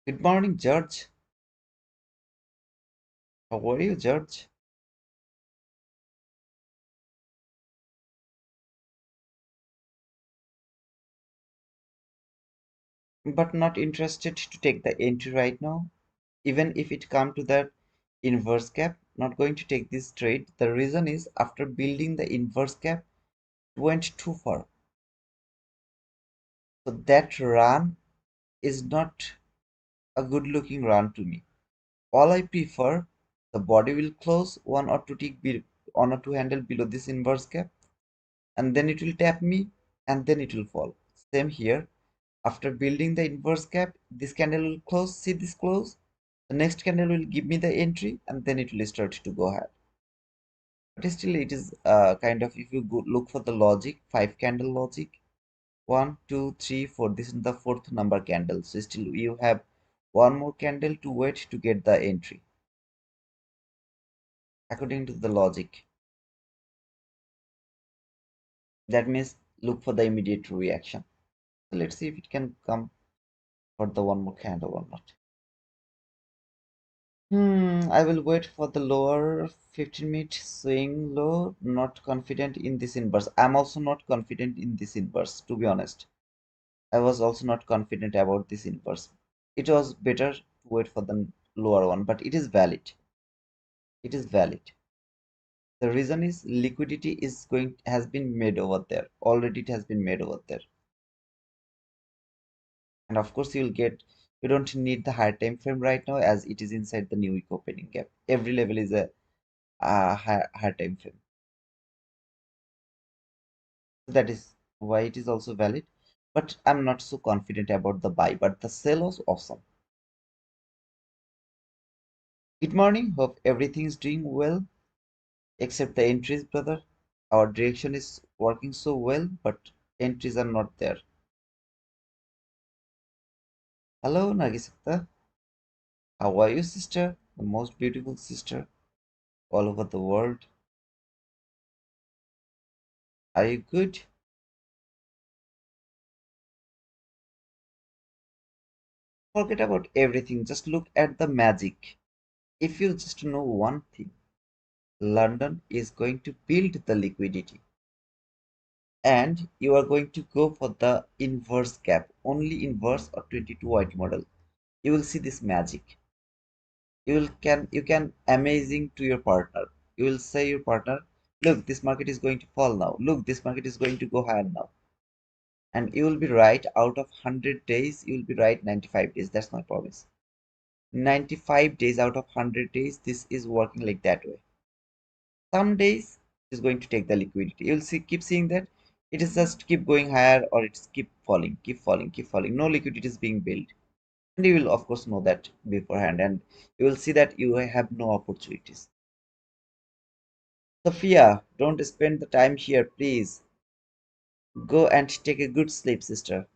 Good morning, George. How are you, George? But not interested to take the entry right now. Even if it come to that inverse gap, not going to take this trade. The reason is after building the inverse gap, it went too far. So that run is not a good looking run to me. All I prefer, the body will close one or two handle below this inverse gap, and then it will tap me, and then it will fall. Same here. After building the inverse gap, this candle will close. See this close? The next candle will give me the entry, and then it will start to go ahead. But still, it is kind of, if you look for the logic, 5 candle logic, 1 2 3 4, this is the fourth number candle. So still you have one more candle to wait to get the entry according to the logic. That means look for the immediate reaction. So let's see if it can come for the one more candle or not. I will wait for the lower 15-minute swing low. Not confident in this inverse. I'm also not confident in this inverse, to be honest. I was also not confident about this inverse. It was better to wait for the lower one, but it is valid. It is valid. The reason is liquidity has been made over there. Already it has been made over there. And of course you don't need the higher time frame right now, as it is inside the new week opening gap. Every level is a higher time frame. So that is why it is also valid. But I'm not so confident about the buy, but the sell was awesome. Good morning. Hope everything is doing well except the entries, brother. Our direction is working so well, but entries are not there. Hello, Nagisata. How are you, sister? The most beautiful sister all over the world. Are you good? Forget about everything. Just look at the magic. If you just know one thing, London is going to build the liquidity. And you are going to go for the inverse gap, only inverse or 22 white model. You will see this magic. You can amazing to your partner. You will say your partner, look, this market is going to fall now. Look, this market is going to go higher now. And you will be right. Out of 100 days, you will be right 95 days. That's my promise. 95 days out of 100 days, this is working like that way. Some days it is going to take the liquidity. You'll see, keep seeing that It is just keep going higher or it's keep falling, keep falling, keep falling. No liquidity is being built. And you will of course know that beforehand, and you will see that you have no opportunities. Sophia, don't spend the time here, please. Go and take a good sleep, sister.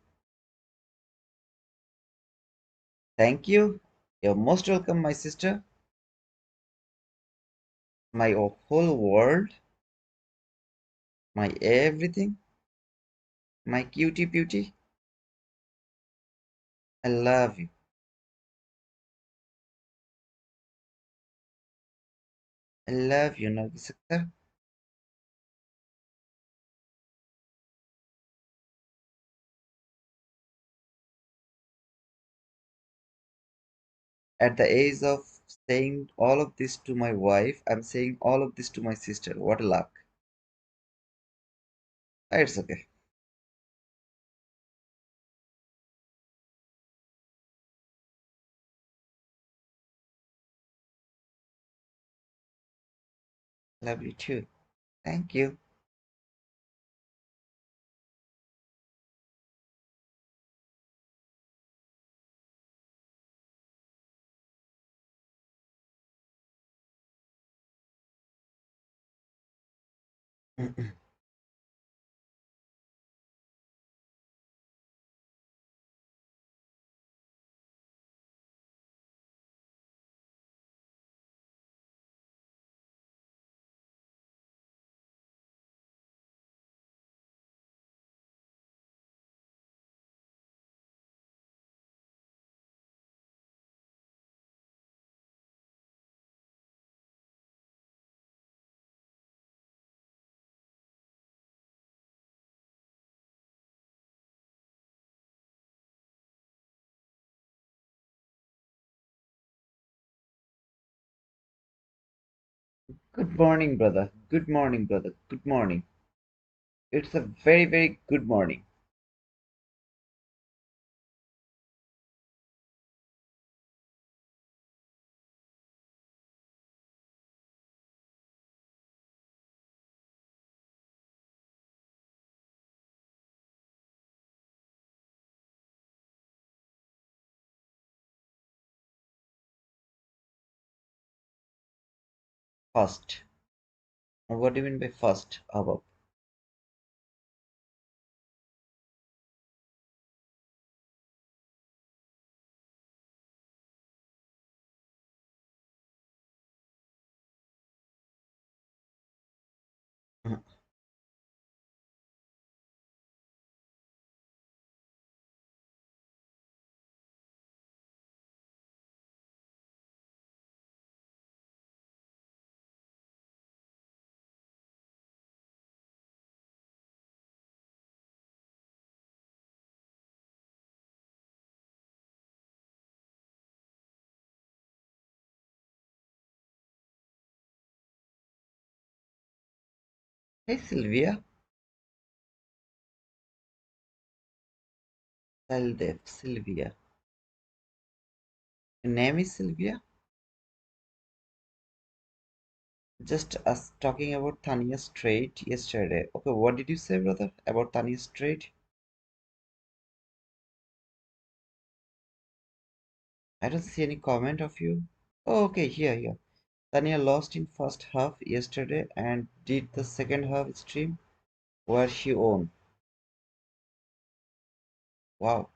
Thank you. You're most welcome, my sister. My whole world, my everything, my cutie beauty. I love you. I love you, Nagisakta. At the age of saying all of this to my wife, I'm saying all of this to my sister. What a luck. It's okay. Love you too. Thank you. Good morning, brother. Good morning, brother. Good morning. It's a very, very good morning. First. What do you mean by first, above? Hey, Sylvia. Saldev, Sylvia. Your name is Sylvia? Just us talking about Tania's trade yesterday. Okay, what did you say, brother, about Tania's trade? I don't see any comment of you. Oh, okay, here. Tania lost in first half yesterday and did the second half stream where she won. Wow,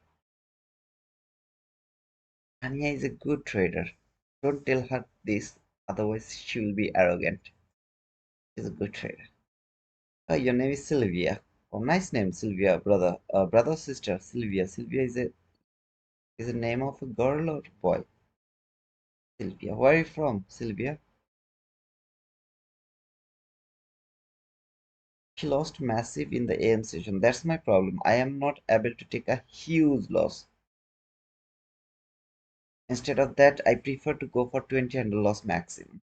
Tania is a good trader. Don't tell her this, otherwise she will be arrogant. She's a good trader. Your name is Sylvia. Oh, nice name, Sylvia, brother. Brother, sister, Sylvia. Sylvia is a name of a girl or boy? Sylvia. Where are you from, Sylvia? She lost massive in the AM session. That's my problem. I am not able to take a huge loss. Instead of that, I prefer to go for 20 and loss maximum.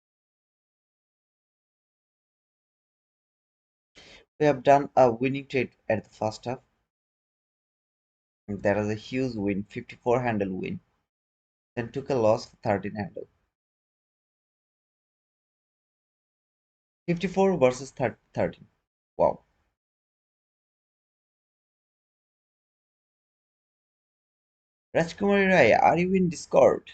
We have done a winning trade at the first half. That was a huge win, 54 handle win. Then took a loss for 13 handle. 54 versus 13. Wow. Rajkumari Rai, are you in Discord?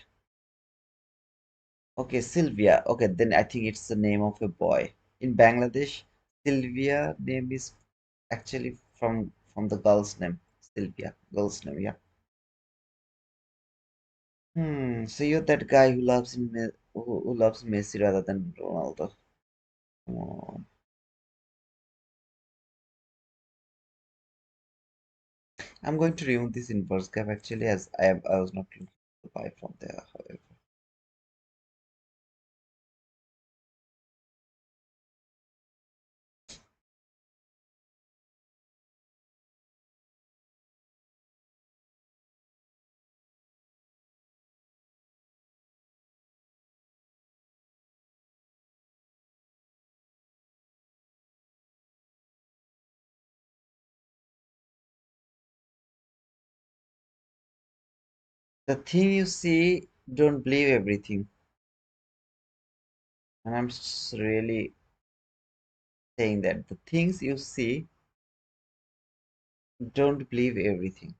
Okay, Sylvia. Okay, then I think it's the name of a boy. In Bangladesh, Sylvia name is actually from the girl's name. Sylvia, girl's name, yeah. So you're that guy who who loves Messi rather than Ronaldo. Come on. I'm going to remove this inverse gap actually as I was not looking to buy from there, however. The thing you see, don't believe everything. And really saying that the things you see, don't believe everything.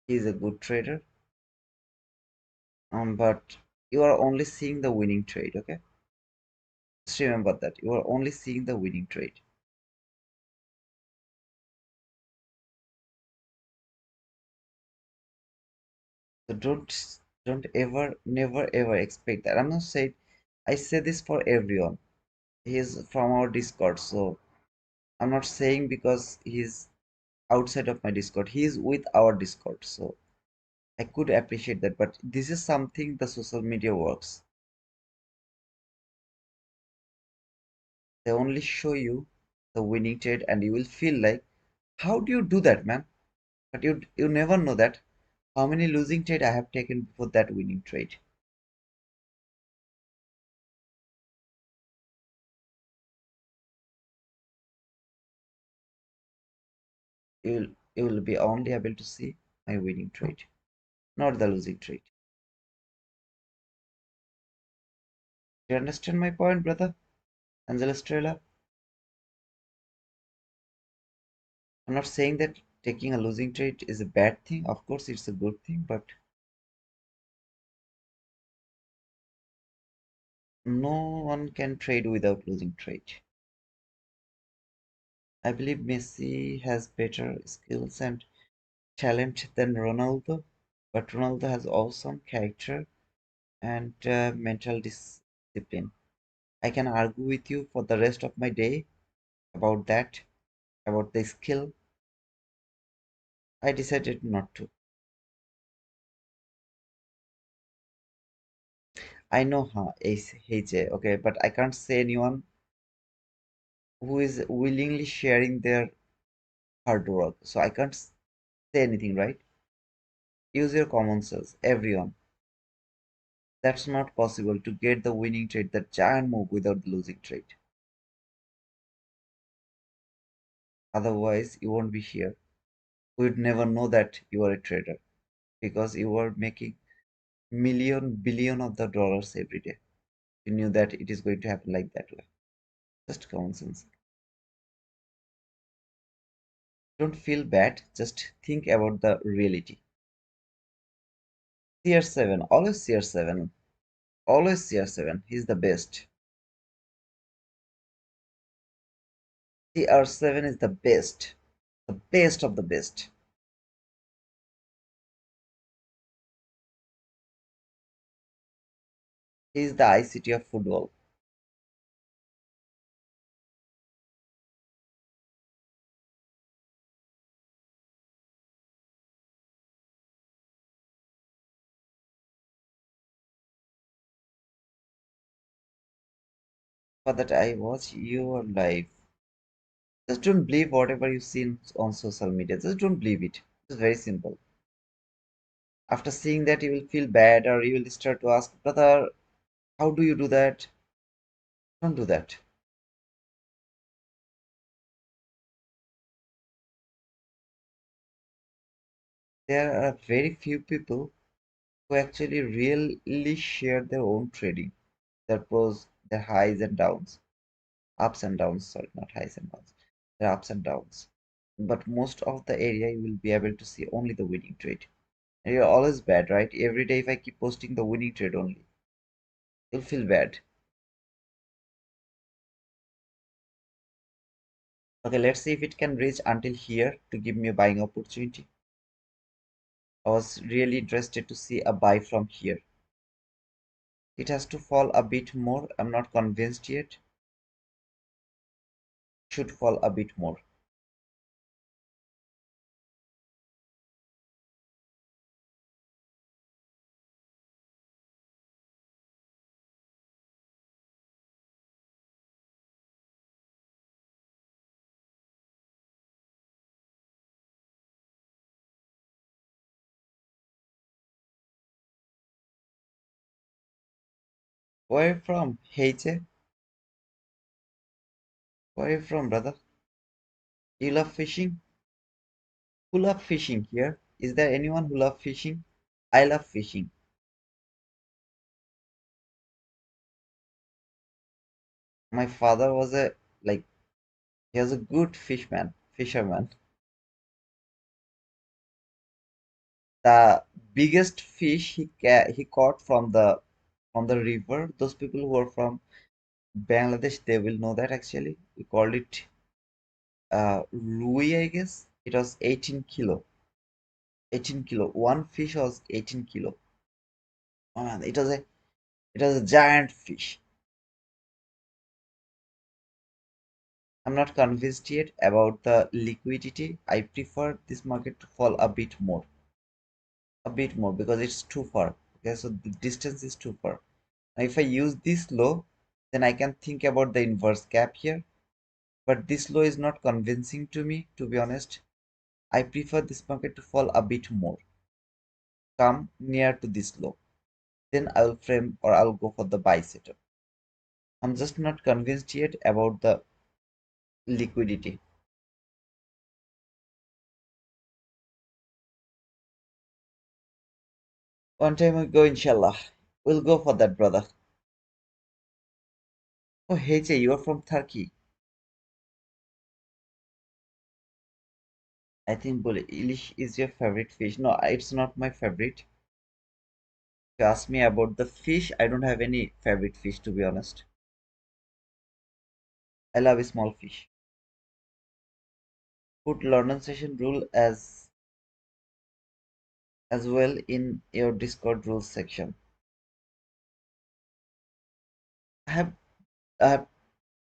He's a good trader, but you are only seeing the winning trade, okay? Just remember that you are only seeing the winning trade. So don't ever, never ever expect that. I'm not saying I say this for everyone. He's from our Discord, so I'm not saying because he's outside of my Discord. He's with our Discord, so I could appreciate that. But this is something the social media works. They only show you the winning trade, and you will feel like, how do you do that, man? But you never know that how many losing trade I have taken before that winning trade. You will be only able to see my winning trade, not the losing trade. Do you understand my point, brother? Angela Estrella? I'm not saying that taking a losing trade is a bad thing. Of course, it's a good thing, but no one can trade without losing trade. I believe Messi has better skills and talent than Ronaldo, but Ronaldo has awesome character and mental discipline. I can argue with you for the rest of my day about that, about the skill. I decided not to. I know how Ace HJ, okay, but I can't say anyone who is willingly sharing their hard work. So I can't say anything, right? Use your common sense, everyone. That's not possible to get the winning trade, that giant move without the losing trade. Otherwise, you won't be here. We'd never know that you are a trader because you are making million, billion of the dollars every day. You knew that it is going to happen like that way. Just common sense. Don't feel bad. Just think about the reality. CR7, always CR7, always CR7. He's the best. CR7 is the best of the best. He's the ICT of football. For that, I watch your live. Just don't believe whatever you see on social media. Just don't believe it. It's very simple. After seeing that, you will feel bad or you will start to ask, brother, how do you do that? Don't do that. There are very few people who actually really share their own trading, their pros, their highs and downs, ups and downs, sorry, not highs and downs, their ups and downs. but most of the area you will be able to see only the winning trade. And you're always bad, right? Every day if I keep posting the winning trade only, you'll feel bad. Okay, let's see if it can reach until here to give me a buying opportunity. I was really interested to see a buy from here. It has to fall a bit more. I'm not convinced yet. Should fall a bit more. Where from? Hey, where you from, brother? You love fishing? Who love fishing here? Is there anyone who love fishing? I love fishing. My father was a like he was a good fisherman. The biggest fish he caught from the river. Those people who are from Bangladesh, they will know that actually. We called it Rui, I guess. It was 18 kilo. 18 kilo. One fish was 18 kilo. Oh man, it was a giant fish. I'm not convinced yet about the liquidity. I prefer this market to fall a bit more because it's too far. Okay, so the distance is too far. Now, if I use this low, then I can think about the inverse gap here. But this low is not convincing to me, to be honest. I prefer this market to fall a bit more, come near to this low. Then I'll frame or I'll go for the buy setup. I'm just not convinced yet about the liquidity. One time we go, inshallah. We'll go for that, brother. Oh, hey, Jay, you're from Turkey. I think bull Ilish is your favorite fish. No, it's not my favorite. If you ask me about the fish, I don't have any favorite fish, to be honest. I love a small fish. Put London session rule as well in your Discord rules section. I have uh,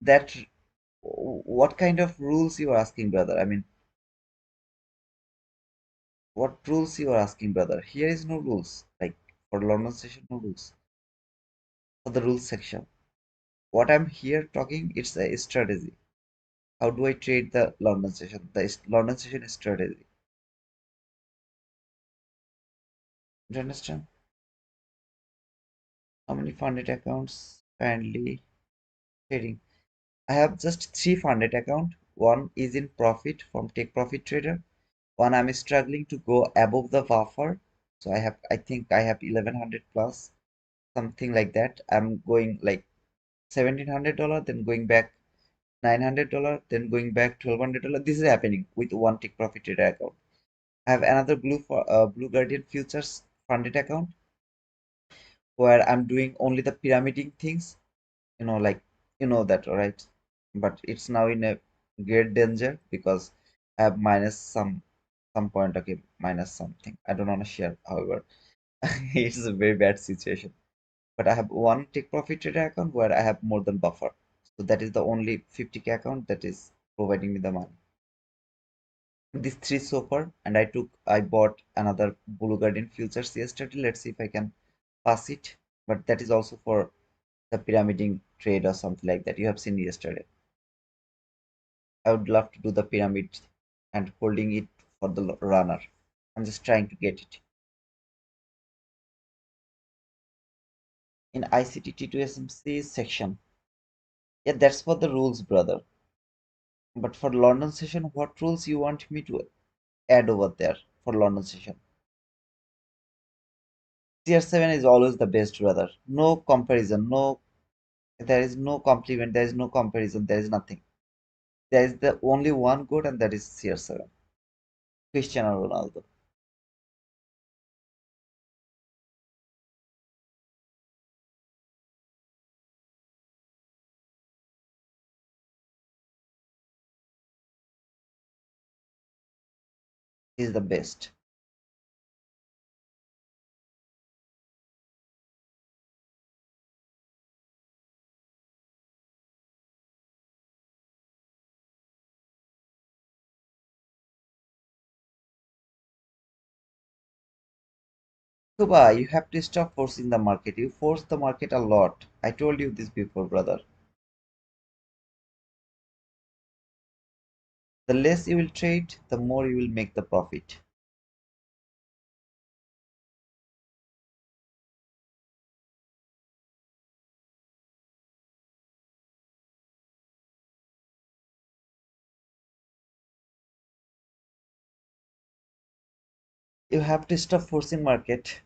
that. What kind of rules you are asking, brother? I mean, what rules you are asking, brother? Here is no rules. Like for London session, no rules. For the rules section, what I'm here talking, it's a strategy. How do I trade the London session? The London session strategy. Do you understand? How many funded accounts currently trading? I have just three funded account. One is in profit from Take Profit Trader. One I'm struggling to go above the buffer. So I think I have 1100 plus, something like that. I'm going like $1,700, then going back $900, then going back $1,200. This is happening with one Take Profit Trader account. I have another Blue Guardian Futures funded account where I'm doing only the pyramiding things, like that, right? But it's now in a great danger because I have minus some point, okay, minus something. I don't want to share, however. It's a very bad situation. But I have one take profit trader account where I have more than buffer. So that is the only 50K account that is providing me the money. These three so far, and I bought another Blue Guardian futures yesterday. Let's see if I can pass it. But that is also for the pyramiding trade or something like that. You have seen yesterday. I would love to do the pyramid and holding it for the runner. I'm just trying to get it. In ICT T2SMC section. Yeah, that's for the rules, brother. But for London session, what rules you want me to add over there for London session? CR7 is always the best, brother. No comparison. No, there is no compliment. There is no comparison. There is nothing. There is the only one good, and that is CR7, Cristiano Ronaldo. He's the best. Kuba, you have to stop forcing the market. You force the market a lot. I told you this before, brother. The less you will trade, the more you will make the profit. You have to stop forcing market.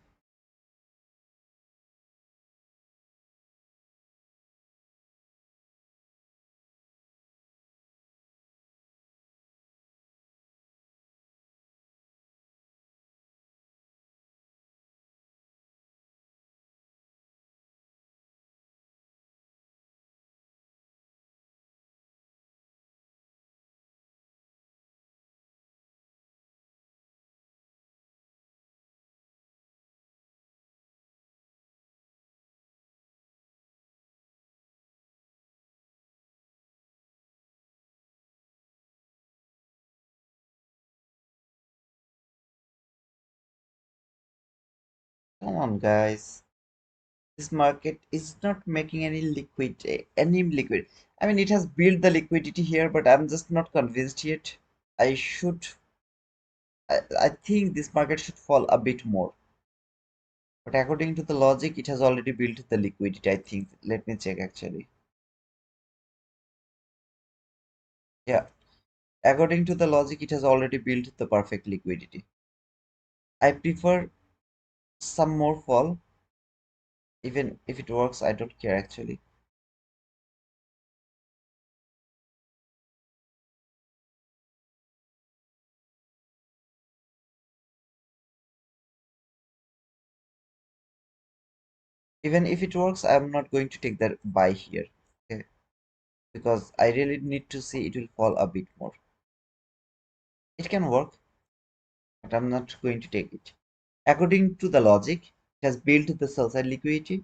Come on, guys. This market is not making any liquid. I mean, it has built the liquidity here, but I'm just not convinced yet. I should, I think this market should fall a bit more. But according to the logic, it has already built the liquidity, I think. Let me check actually. Yeah, according to the logic, it has already built the perfect liquidity. I prefer some more fall, even if it works, I don't care actually. Even if it works, I'm not going to take that buy here. Okay, because I really need to see it will fall a bit more. It can work, but I'm not going to take it. According to the logic, it has built the sell side liquidity,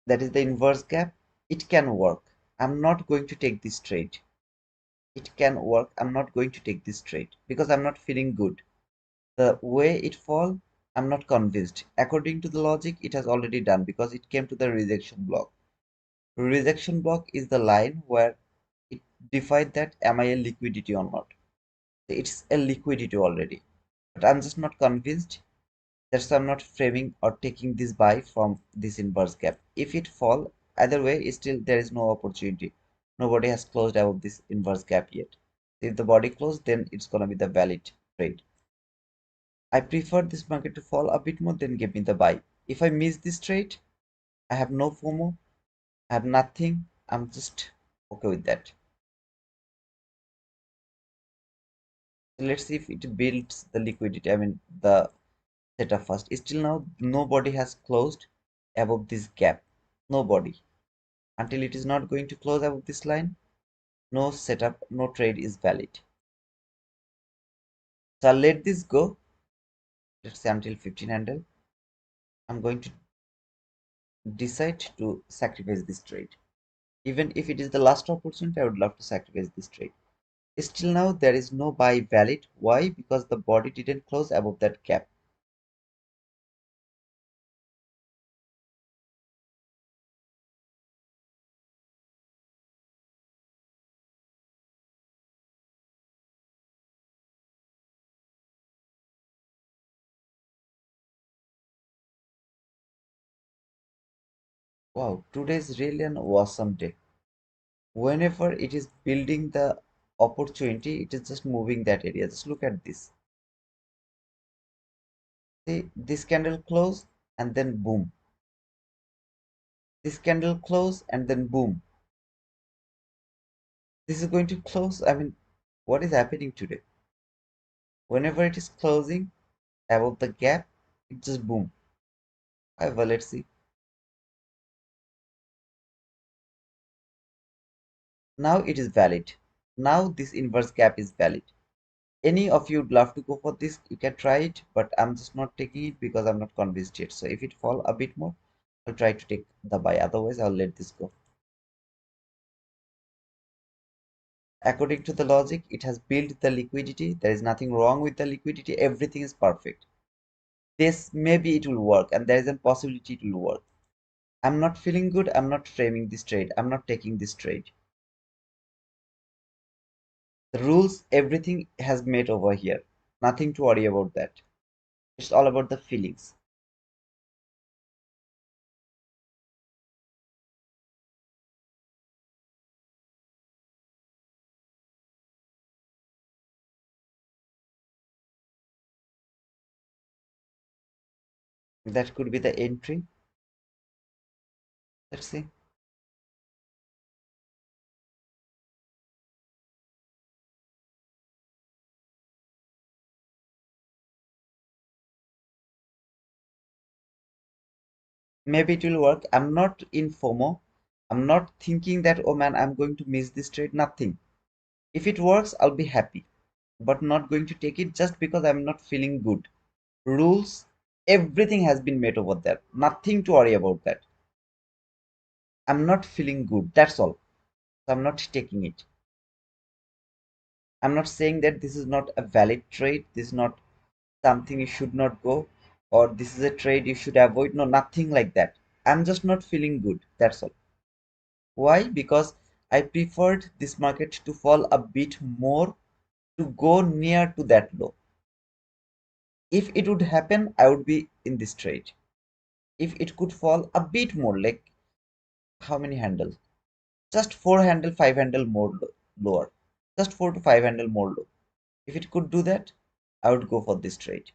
that is the inverse gap. It can work. I'm not going to take this trade. It can work. I'm not going to take this trade because I'm not feeling good. The way it fall, I'm not convinced. According to the logic, it has already done because it came to the rejection block. Rejection block is the line where it defined that am I a liquidity or not. It's a liquidity already, but I'm just not convinced. That's why I'm not framing or taking this buy from this inverse gap. If it fall, either way, still there is no opportunity. Nobody has closed above this inverse gap yet. If the body closed, then it's gonna be the valid trade. I prefer this market to fall a bit more than give me the buy. If I miss this trade, I have no FOMO, I have nothing. I'm just okay with that. So let's see if it builds the liquidity. I mean the setup first. Still now nobody has closed above this gap. Nobody. Until it is not going to close above this line, no setup, no trade is valid. So I'll let this go. Let's say until 1500. I'm going to decide to sacrifice this trade. Even if it is the last opportunity, I would love to sacrifice this trade. Still now there is no buy valid. Why? Because the body didn't close above that gap. Wow, today is really an awesome day. Whenever it is building the opportunity, it is just moving that area. Just look at this. See, this candle close and then boom. This candle close and then boom. This is going to close. I mean, what is happening today? Whenever it is closing above the gap, it just boom. Well, let's see. Now it is valid. Now this inverse gap is valid. Any of you would love to go for this, you can try it, but I'm just not taking it because I'm not convinced yet. So if it fall a bit more, I'll try to take the buy. Otherwise, I'll let this go. According to the logic, it has built the liquidity. There is nothing wrong with the liquidity. Everything is perfect. This maybe it will work, and there is a possibility it will work. I'm not feeling good. I'm not framing this trade. I'm not taking this trade. The rules, everything has made over here. Nothing to worry about that. It's all about the feelings. That could be the entry. Let's see. Maybe it will work. I'm not in FOMO. I'm not thinking that, oh man, I'm going to miss this trade. Nothing. If it works, I'll be happy, but not going to take it just because I'm not feeling good. Rules, everything has been made over there. Nothing to worry about that. I'm not feeling good. That's all. So I'm not taking it. I'm not saying that this is not a valid trade. This is not something you should not go, or this is a trade you should avoid. No, nothing like that. I'm just not feeling good. That's all. Why? Because I preferred this market to fall a bit more to go near to that low. If it would happen, I would be in this trade. If it could fall a bit more, like how many handles? Just 4 handle, 5 handle more lower. Just 4 to 5 handle more low. If it could do that, I would go for this trade.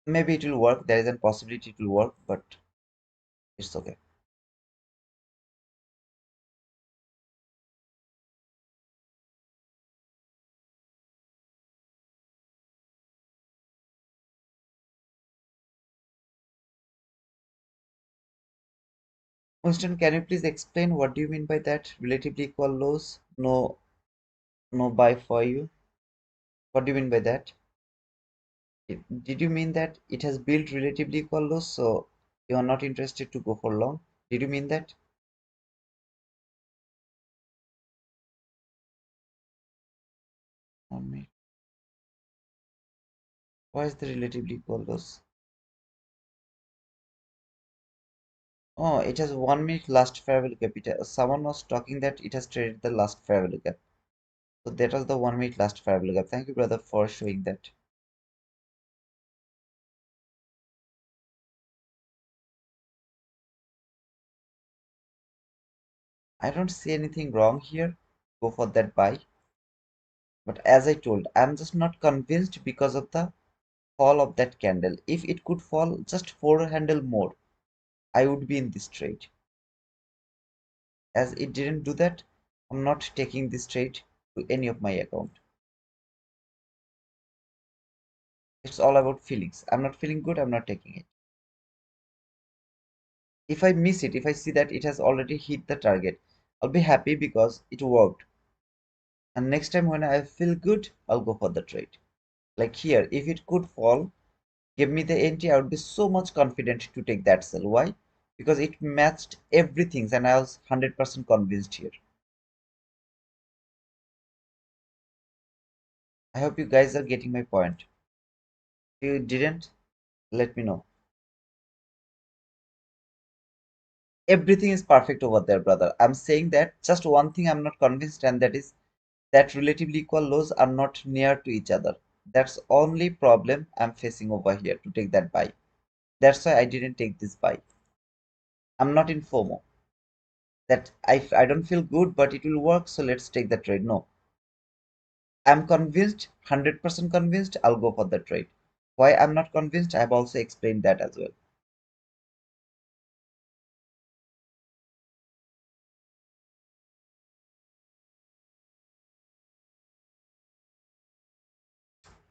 Maybe it will work. There is a possibility it will work, but it's okay. Winston, can you please explain what do you mean by that? Relatively equal lows? No, no buy for you. What do you mean by that? Did you mean that it has built relatively equal lows, so you are not interested to go for long? Did you mean that? Um, Why is the relatively equal lows? Oh, it has 1 minute last fair value gap. Someone was talking that it has traded the last fair value gap. So that was the 1 minute last fair value gap. Thank you, brother, for showing that. I don't see anything wrong here. Go for that buy. But as I told, I'm just not convinced because of the fall of that candle. If it could fall just 4 handle more, I would be in this trade. As it didn't do that, I'm not taking this trade to any of my account. It's all about feelings. I'm not feeling good, I'm not taking it. If I miss it, if I see that it has already hit the target, I'll be happy because it worked. And next time when I feel good, I'll go for the trade. Like here, if it could fall, give me the entry, I would be so much confident to take that sell. Why? Because it matched everything and I was 100% convinced here. I hope you guys are getting my point. If you didn't, let me know. Everything is perfect over there, brother. I'm saying that just one thing I'm not convinced, and that is that relatively equal lows are not near to each other. That's only problem I'm facing over here to take that buy. That's why I didn't take this buy. I'm not in FOMO. That I don't feel good, but it will work, so let's take the trade. No, I'm convinced, 100% convinced, I'll go for the trade. Why I'm not convinced, I've also explained that as well.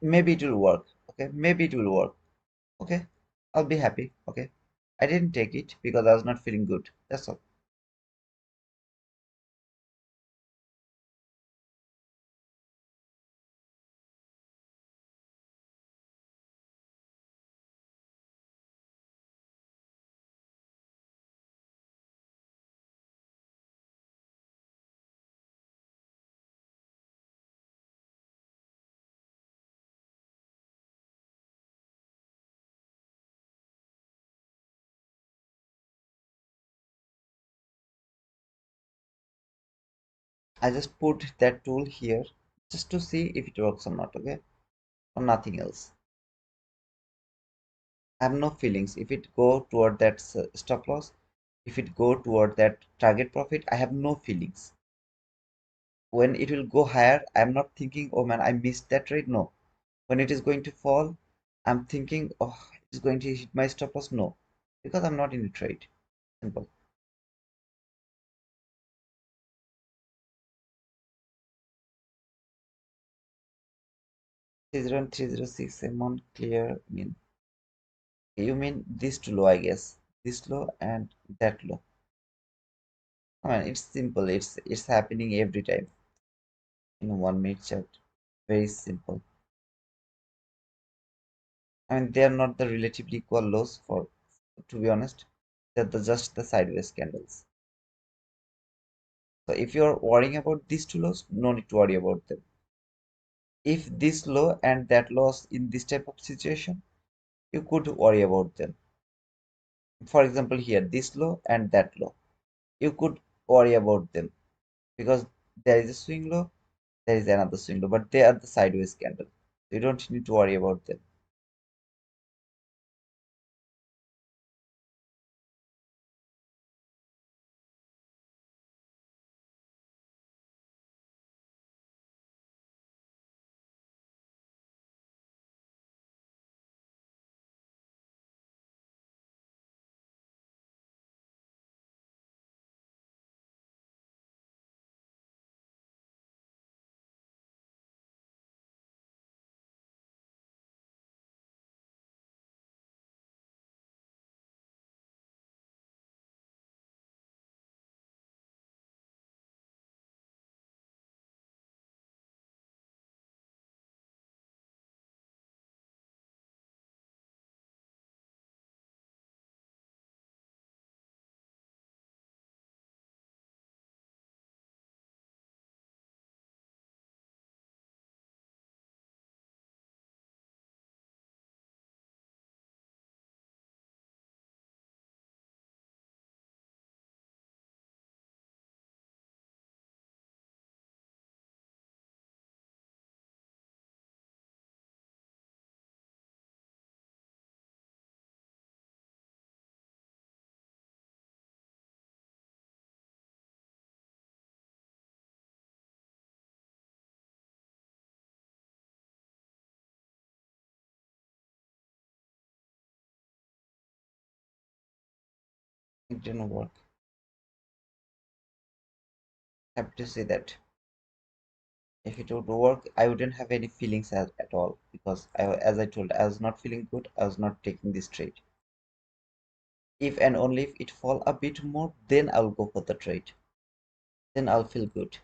maybe it will work. Okay, maybe it will work. Okay, I'll be happy. Okay, I didn't take it because I was not feeling good. That's all. I just put that tool here just to see if it works or not. Okay, or nothing else. I have no feelings. If it go toward that stop loss, if it go toward that target profit, I have no feelings. When it will go higher, I'm not thinking, oh man, I missed that trade. No. When it is going to fall, I'm thinking, oh, it's going to hit my stop loss. No, because I'm not in the trade. Simple. 30306 amount clear mean. You mean this too low, I guess. This low and that low. I mean, it's simple. It's happening every time in 1 minute chart. Very simple. I mean, they are not the relatively equal lows for, to be honest. They're just the sideways candles. So if you're worrying about these two lows, no need to worry about them. If this low and that loss in this type of situation, you could worry about them. For example, here, this low and that low, you could worry about them because there is a swing low, there is another swing low, but they are the sideways candle. You don't need to worry about them. It didn't work. Happy to see that. If it would work, I wouldn't have any feelings at all because as I told, I was not feeling good. I was not taking this trade. If and only if it fall a bit more, then I'll go for the trade. Then I'll feel good.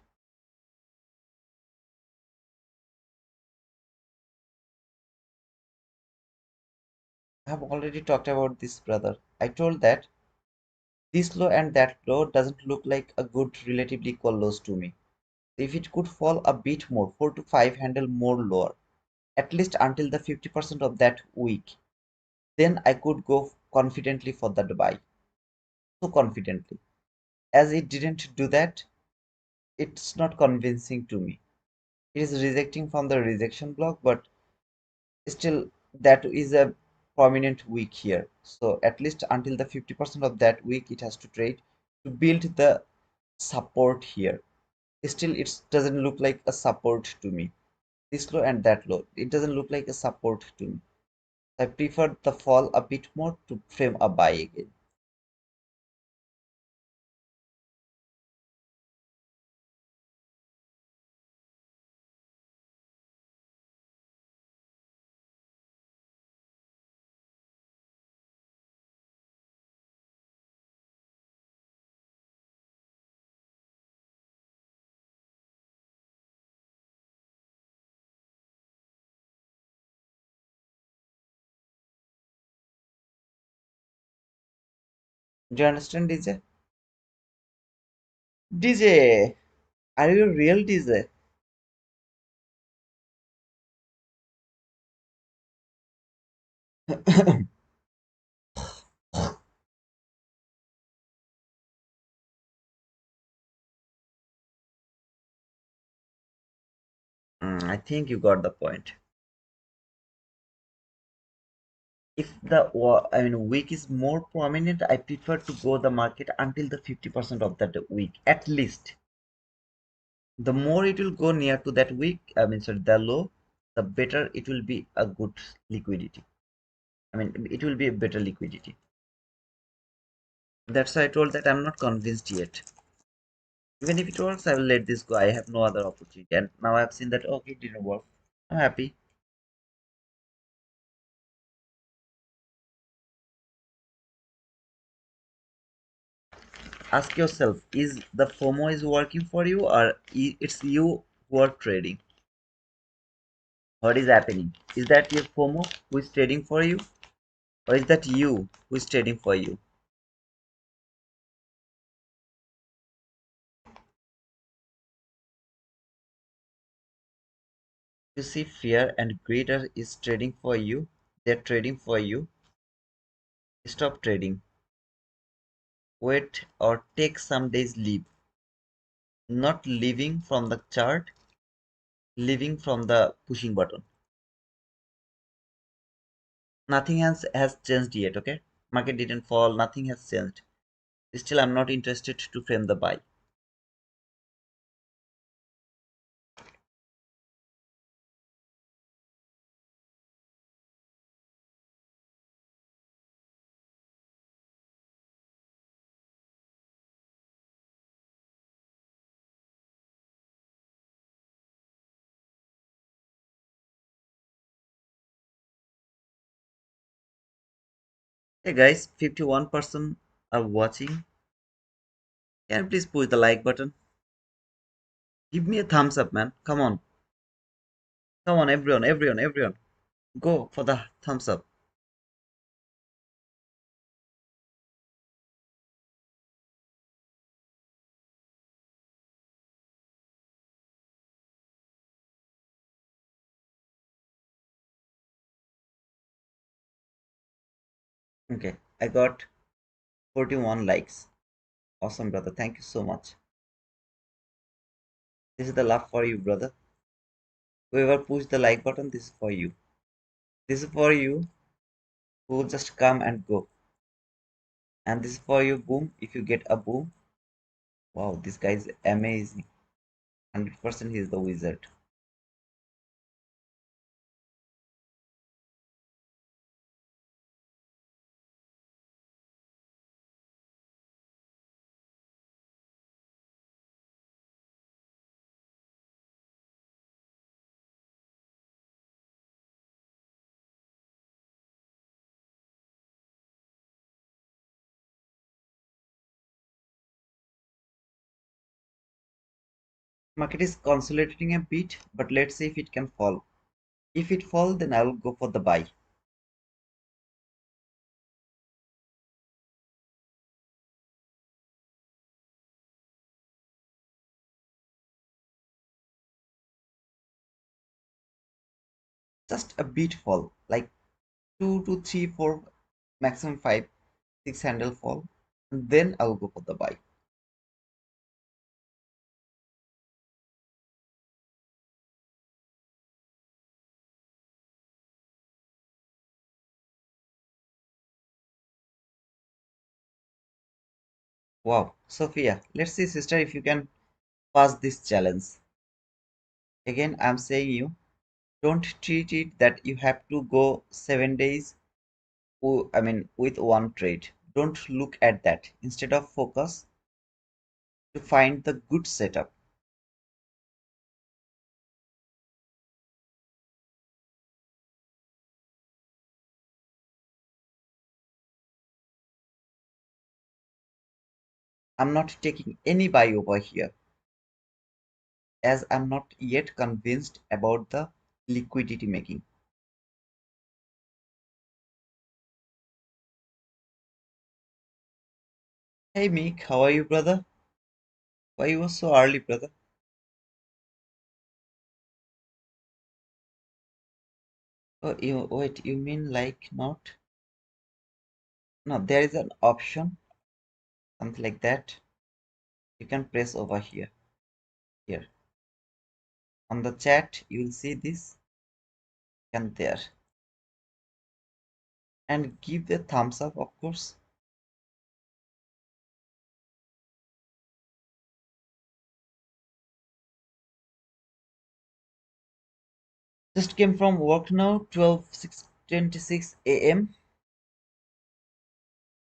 I have already talked about this, brother. I told that this low and that low doesn't look like a good relatively equal lows to me. If it could fall a bit more, 4 to 5 handle more lower, at least until the 50% of that week, then I could go confidently for that buy. So confidently. As it didn't do that, it's not convincing to me. It is rejecting from the rejection block, but still that is a prominent week here. So at least until the 50% of that week, it has to trade to build the support here. Still, it doesn't look like a support to me. This low and that low, it doesn't look like a support to me. I prefer the fall a bit more to frame a buy again. Do you understand, DJ? DJ, are you a real DJ? I think you got the point. If the week is more prominent, I prefer to go the market until the 50% of that week at least. The more it will go near to that week, sorry, the low, the better it will be a good liquidity. It will be a better liquidity. That's why I told that I'm not convinced yet. Even if it works, I will let this go. I have no other opportunity. And now I've seen that, okay, it didn't work. I'm happy. Ask yourself, is the FOMO is working for you, or it's you who are trading? What is happening? Is that your FOMO who is trading for you, or is that you who is trading for you? You see fear and greed is trading for you. They're trading for you. Stop trading. Wait or take some days leave. Not leaving from the chart, leaving from the pushing button. Nothing has changed yet, okay? Market didn't fall, nothing has changed. Still, I'm not interested to frame the buy. Hey guys, 51% are watching. Can you please push the like button? Give me a thumbs up, man. Come on. Come on, everyone. Go for the thumbs up. Okay, I got 41 likes. Awesome, brother. Thank you so much. This is the love for you, brother. Whoever pushed the like button, this is for you. This is for you who just come and go. And this is for you, boom. If you get a boom, wow, this guy is amazing. 100% he is the wizard. Market is consolidating a bit, but let's see if it can fall. If it falls, then I will go for the buy. Just a bit fall, like 2 to 3, 4, maximum 5, 6 handle fall. And then I'll go for the buy. Wow, Sophia, let's see, sister, if you can pass this challenge. Again, I'm saying you don't treat it that you have to go 7 days. With one trade. Don't look at that. Instead of focus to find the good setup. I'm not taking any buy over here as I'm not yet convinced about the liquidity making. Hey Meek, how are you, brother? Why you were so early, brother? Oh, you wait, you mean like not? No, there is an option, something like that. You can press over here. Here. On the chat, you will see this and there. And give the thumbs up, of course. Just came from work now, 12:26 a.m.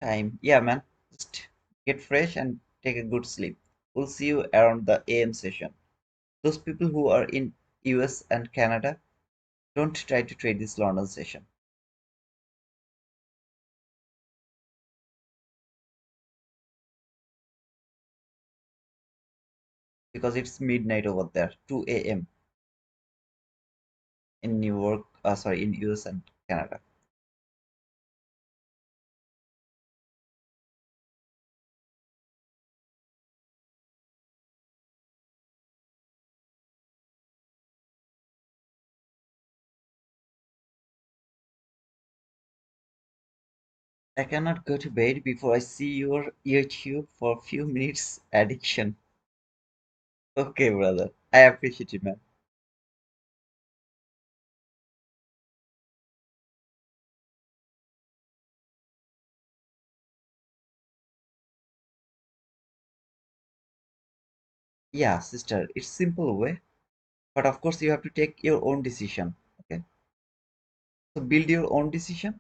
time. Yeah, man. Just get fresh and take a good sleep. We'll see you around the AM session. Those people who are in US and Canada, don't try to trade this London session because it's midnight over there, 2 a.m. in New York, sorry, in US and Canada. I cannot go to bed before I see your YouTube for a few minutes addiction. Okay, brother. I appreciate it, man. Yeah, sister, it's simple way, but of course you have to take your own decision. Okay, so build your own decision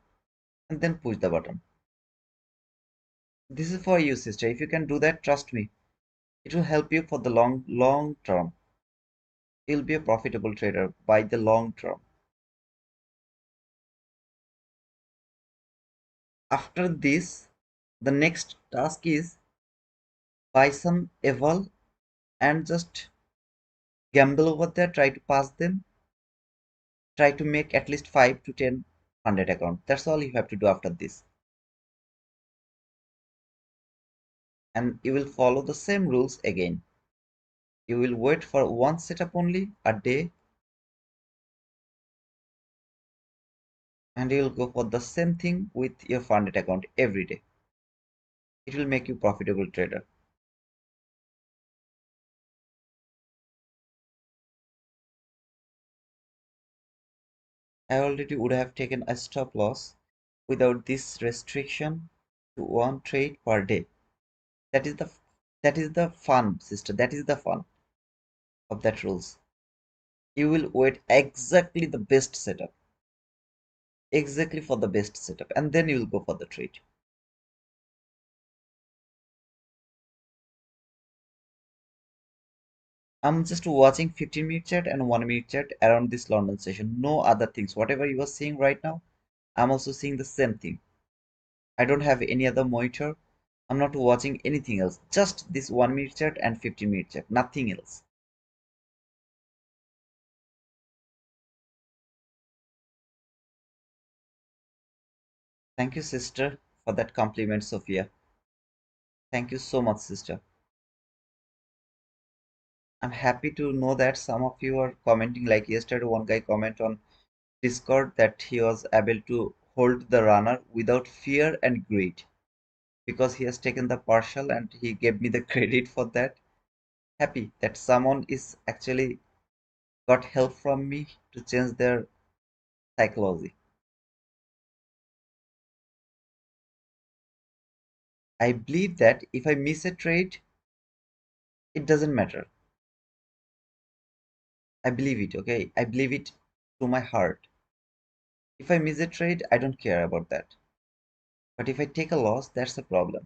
and then push the button. This is for you, sister. If you can do that, trust me, it will help you for the long term. You'll be a profitable trader by the long term. After this, the next task is buy some eval and just gamble over there, try to pass them, try to make at least 5 to 10 100 account. That's all you have to do after this. And you will follow the same rules again. You will wait for one setup only a day and you will go for the same thing with your funded account every day. It will make you profitable trader. I already would have taken a stop loss without this restriction to one trade per day. That is the fun, sister. That is the fun of that rules. You will wait exactly the best setup, exactly for the best setup, and then you will go for the trade. I'm just watching 15-minute chat and 1 minute chat around this London session. No other things. Whatever you are seeing right now, I'm also seeing the same thing. I don't have any other monitor. I'm not watching anything else. Just this 1 minute chat and 15-minute chat. Nothing else. Thank you, sister, for that compliment, Sophia. Thank you so much, sister. I'm happy to know that some of you are commenting. Like yesterday, one guy comment on Discord that he was able to hold the runner without fear and greed because he has taken the partial and he gave me the credit for that. Happy that someone is actually got help from me to change their psychology. I believe that if I miss a trade, it doesn't matter. I believe it, okay? I believe it to my heart. If I miss a trade, I don't care about that. But if I take a loss, that's a problem.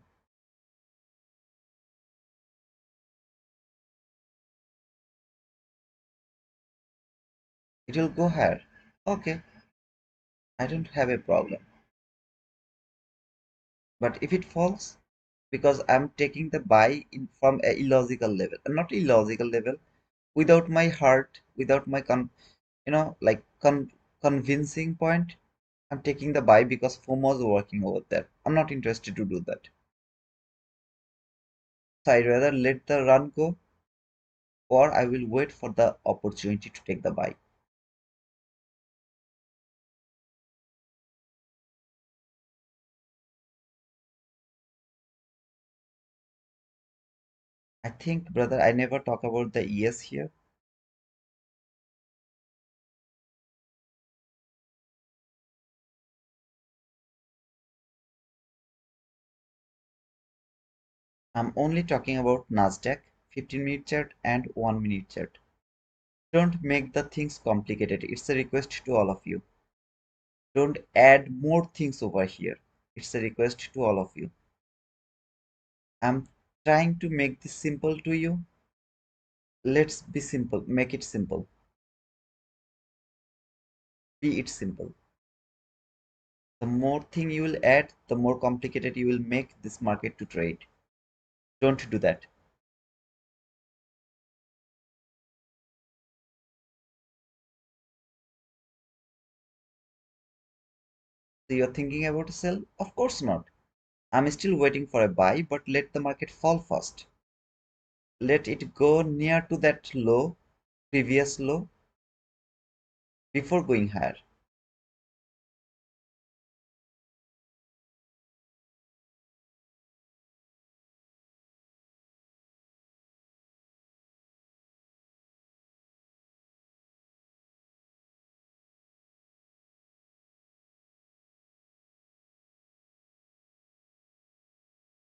It will go higher. Okay, I don't have a problem. But if it falls, because I'm taking the buy in from a illogical level, not illogical level, without my heart, without my convincing point, I'm taking the buy because FOMO is working over there. I'm not interested to do that. So I rather let the run go, or I will wait for the opportunity to take the buy. I think, brother, I never talk about the ES here. I'm only talking about Nasdaq, 15-minute chart and 1-minute chart. Don't make the things complicated. It's a request to all of you. Don't add more things over here. It's a request to all of you. I'm trying to make this simple to you. Let's be simple. Make it simple. Be it simple. The more thing you will add, the more complicated you will make this market to trade. Don't do that. So you're thinking about a sell? Of course not. I'm still waiting for a buy, but let the market fall first. Let it go near to that low, previous low, before going higher.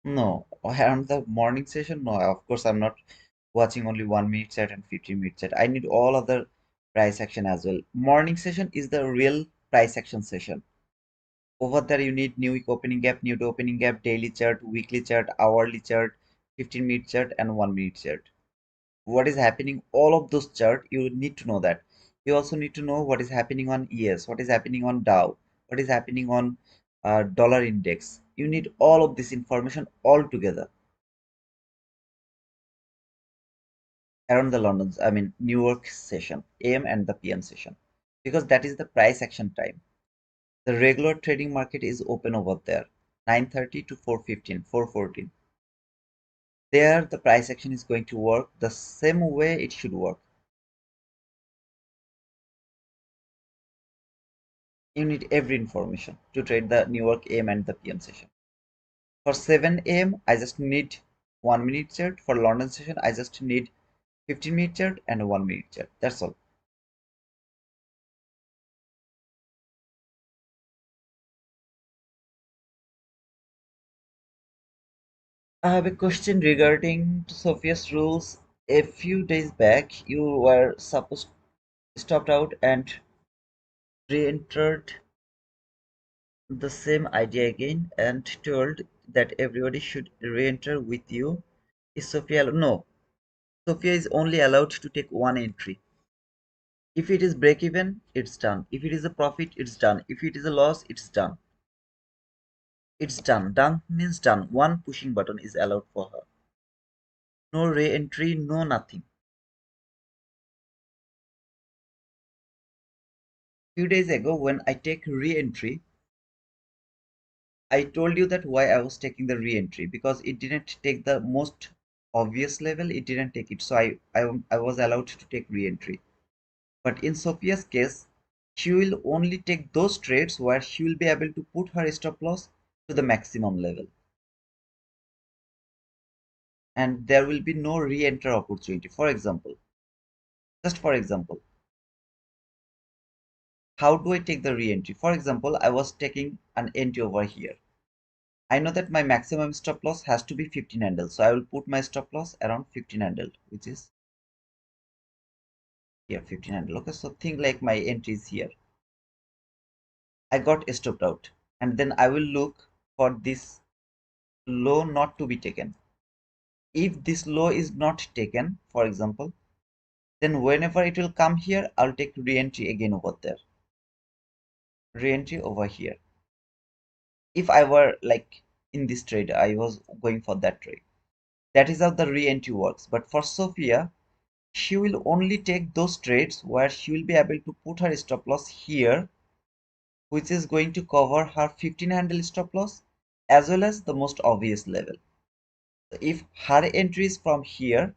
No, around the morning session, no, of course I'm not watching only 1 minute set and 15-minute set. I need all other price action as well. Morning session is the real price action session. Over there, you need new opening gap, new opening gap, daily chart, weekly chart, hourly chart, 15-minute chart, and 1 minute chart. What is happening, all of those chart, you need to know that. You also need to know what is happening on ES, what is happening on Dow, what is happening on dollar index. You need all of this information all together around the London's, I mean, New York session, AM and the PM session, because that is the price action time. The regular trading market is open over there, 9:30 to 4:15, 4:14. There, the price action is going to work the same way it should work. You need every information to trade the New York AM and the PM session. For 7 AM, I just need 1 minute chart. For London session, I just need 15-minute chart and a 1 minute chart. That's all. I have a question regarding to Sophia's rules. A few days back, you were supposed stopped out and re-entered the same idea again and told that everybody should re-enter with you. Is Sophia? No, Sophia is only allowed to take one entry. If it is break even, it's done. If it is a profit, it's done. If it is a loss, it's done. It's done. Done means done. One pushing button is allowed for her. No re-entry, no nothing. Few days ago, when I take re-entry, I told you that why I was taking the re-entry, because it didn't take the most obvious level. It didn't take it, so I was allowed to take re-entry. But in Sophia's case, she will only take those trades where she will be able to put her stop loss to the maximum level, and there will be no re-enter opportunity. For example, just for example, how do I take the re-entry? For example, I was taking an entry over here. I know that my maximum stop loss has to be 15 handle, so I will put my stop loss around 15 handle, which is here, 15 handle. Okay, so think like my entry is here. I got stopped out, and then I will look for this low not to be taken. If this low is not taken, for example, then whenever it will come here, I'll take re-entry again over there, re-entry over here. If I were like in this trade, I was going for that trade. That is how the re-entry works. But for Sophia, she will only take those trades where she will be able to put her stop loss here, which is going to cover her 15 handle stop loss as well as the most obvious level. So if her entry is from here,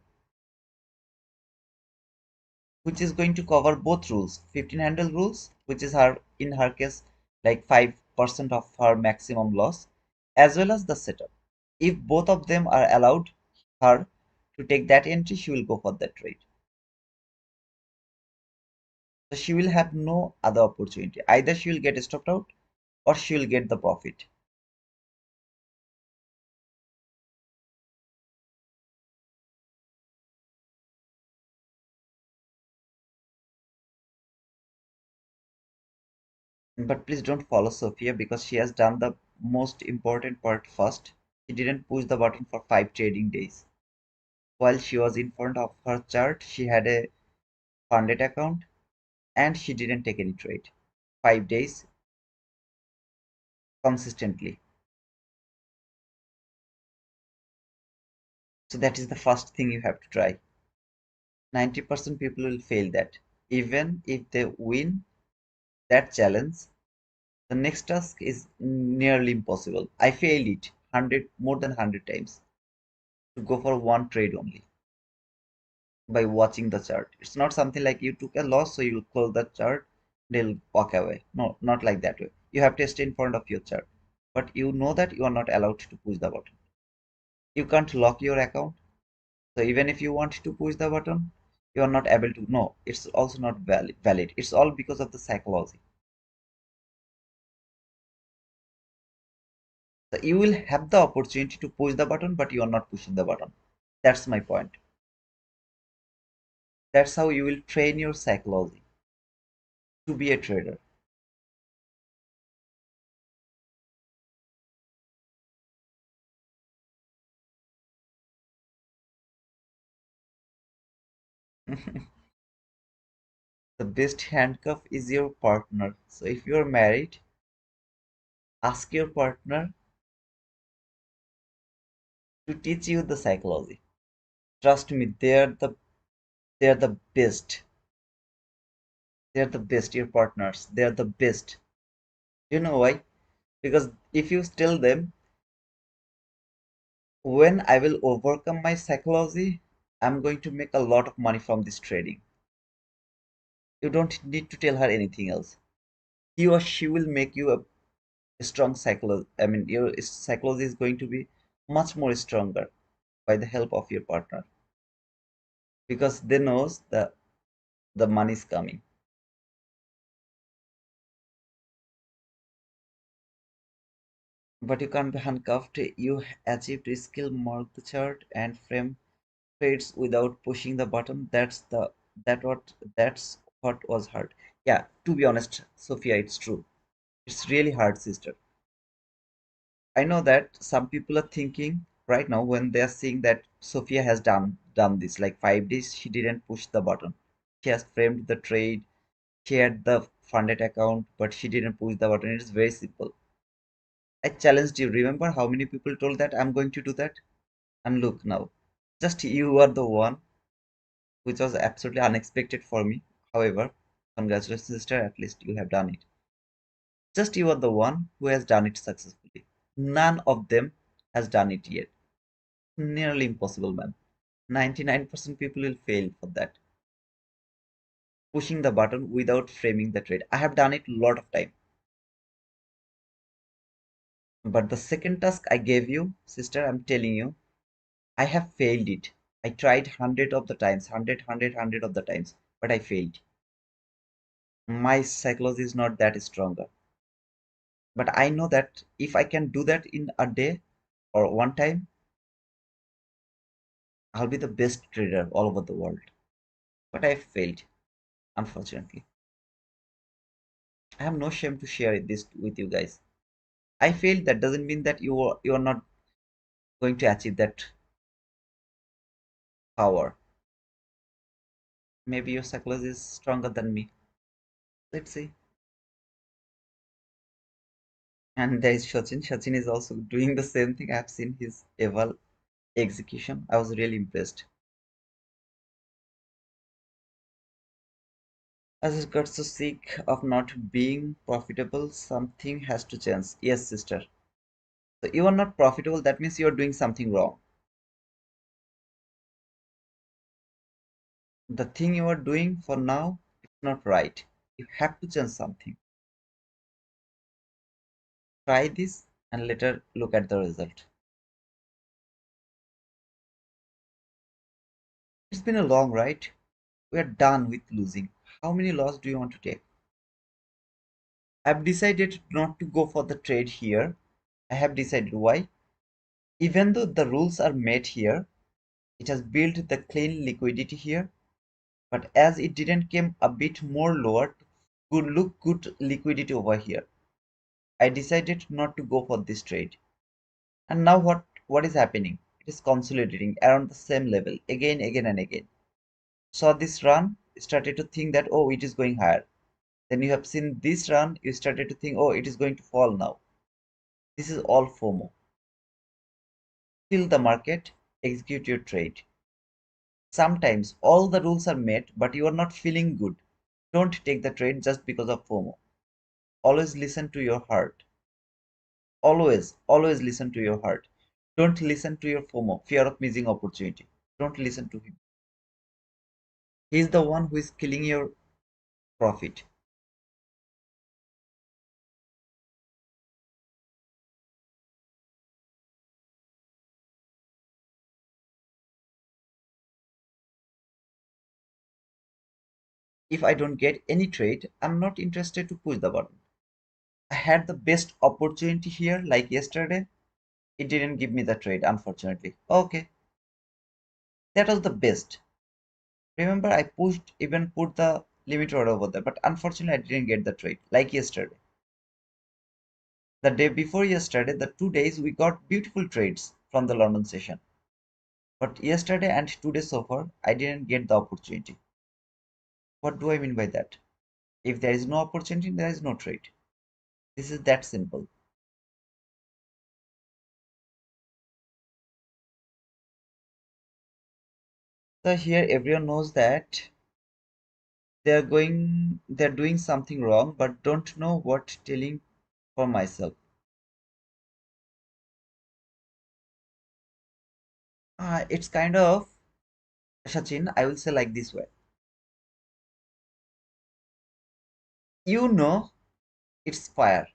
which is going to cover both rules, 15 handle rules, which is her, in her case, like 5% of her maximum loss, as well as the setup. If both of them are allowed her to take that entry, she will go for that trade. So she will have no other opportunity. Either she will get stopped out or she will get the profit. But please don't follow Sophia because she has done the most important part first. She didn't push the button for 5 trading days. While she was in front of her chart, she had a funded account and she didn't take any trade. 5 days consistently. So that is the first thing you have to try. 90% people will fail that. Even if they win that challenge, the next task is nearly impossible. I failed it 100 more than 100 times to go for one trade only by watching the chart. It's not something like you took a loss, so you'll close the chart, they'll walk away. No, not like that way. You have to stay in front of your chart. But you know that you are not allowed to push the button. You can't lock your account. So even if you want to push the button, you are not able to. No, it's also not valid. It's all because of the psychology. So you will have the opportunity to push the button, but you are not pushing the button. That's my point. That's how you will train your psychology to be a trader. The best handcuff is your partner. So if you're married, ask your partner to teach you the psychology. Trust me, they're the best. They're the best, your partners. They're the best. You know why? Because if you tell them when I will overcome my psychology, I'm going to make a lot of money from this trading. You don't need to tell her anything else. He or she will make you a strong psychology. I mean, your psychology is going to be much more stronger by the help of your partner because they knows that the money is coming. But you can't be handcuffed. You achieved skill, mark the chart, and frame trades without pushing the button. That's what was hard. Yeah, to be honest, Sophia, it's true. It's really hard, sister. I know that some people are thinking right now when they are seeing that Sophia has done this like 5 days, she didn't push the button. She has framed the trade, she had the funded account, but she didn't push the button. It's very simple. I challenged you. Remember how many people told that I'm going to do that? And look now, just you are the one, which was absolutely unexpected for me. However, congratulations, sister, at least you have done it. Just you are the one who has done it successfully. None of them has done it yet. Nearly impossible, man. 99% people will fail for that. Pushing the button without framing the trade. I have done it a lot of time. But the second task I gave you, sister, I'm telling you, I have failed it. I tried 100 of the times, 100 of the times, but I failed. My psychology is not that stronger. But I know that if I can do that in a day or one time, I'll be the best trader all over the world. But I failed, unfortunately. I have no shame to share this with you guys. I failed. That doesn't mean that you're not going to achieve that power. Maybe your psychology is stronger than me. Let's see. And there is Sachin. Sachin is also doing the same thing. I've seen his eval execution. I was really impressed. As it got so sick of not being profitable, something has to change. Yes, sister. So you are not profitable, that means you are doing something wrong. The thing you are doing for now is not right. You have to change something. Try this and later look at the result. It's been a long ride. We are done with losing. How many losses do you want to take? I've decided not to go for the trade here. I have decided why. Even though the rules are made here, it has built the clean liquidity here. But as it didn't came a bit more lower, good look good liquidity over here. I decided not to go for this trade. And now what is happening? It is consolidating around the same level again and again. Saw this run, started to think that oh it is going higher. Then you have seen this run, you started to think oh it is going to fall now. This is all FOMO. Fill the market, execute your trade. Sometimes all the rules are met, but you are not feeling good. Don't take the trade just because of FOMO. Always listen to your heart. Always listen to your heart. Don't listen to your FOMO, fear of missing opportunity. Don't listen to him. He is the one who is killing your profit. If I don't get any trade, I'm not interested to push the button. I had the best opportunity here, like yesterday. It didn't give me the trade, unfortunately. Okay, that was the best. Remember, I even put the limit order over there, but unfortunately, I didn't get the trade, like yesterday. The day before yesterday, the 2 days, we got beautiful trades from the London session. But yesterday and today so far, I didn't get the opportunity. What do I mean by that? If there is no opportunity, there is no trade. This is that simple. So here everyone knows that they're doing something wrong, but don't know what telling for myself. It's kind of Sachin, I will say like this way. You know it's fire.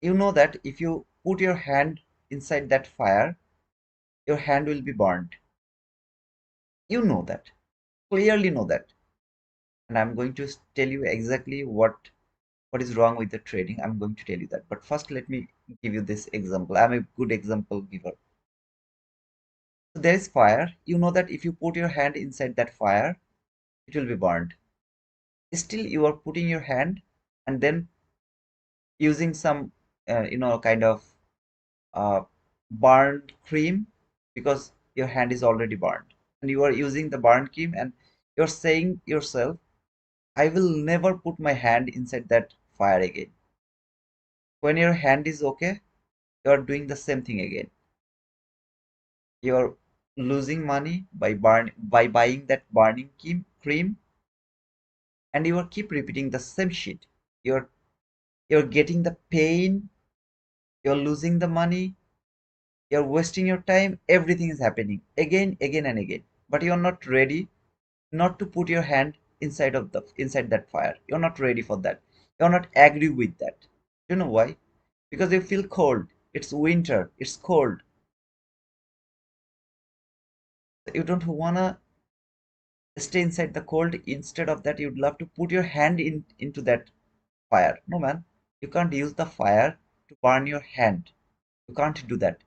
You know that if you put your hand inside that fire, your hand will be burned. You know that. Clearly know that. And I'm going to tell you exactly what is wrong with the trading. I'm going to tell you that. But first let me give you this example. I'm a good example giver. So there is fire. You know that if you put your hand inside that fire, it will be burned. Still you are putting your hand and then using some kind of uh, burned cream because your hand is already burned and you are using the burned cream and you're saying yourself, I will never put my hand inside that fire again. When your hand is okay, you are doing the same thing again. You're losing money by buying that burning cream, and you will keep repeating the same shit. You're getting the pain, you're losing the money, you're wasting your time, everything is happening again and again. But you're not ready not to put your hand inside that fire. You're not ready for that. You're not agree with that. You know why? Because you feel cold. It's winter, it's cold. You don't wanna stay inside the cold. Instead of that, you'd love to put your hand into that fire. No man, you can't use the fire to burn your hand. You can't do that.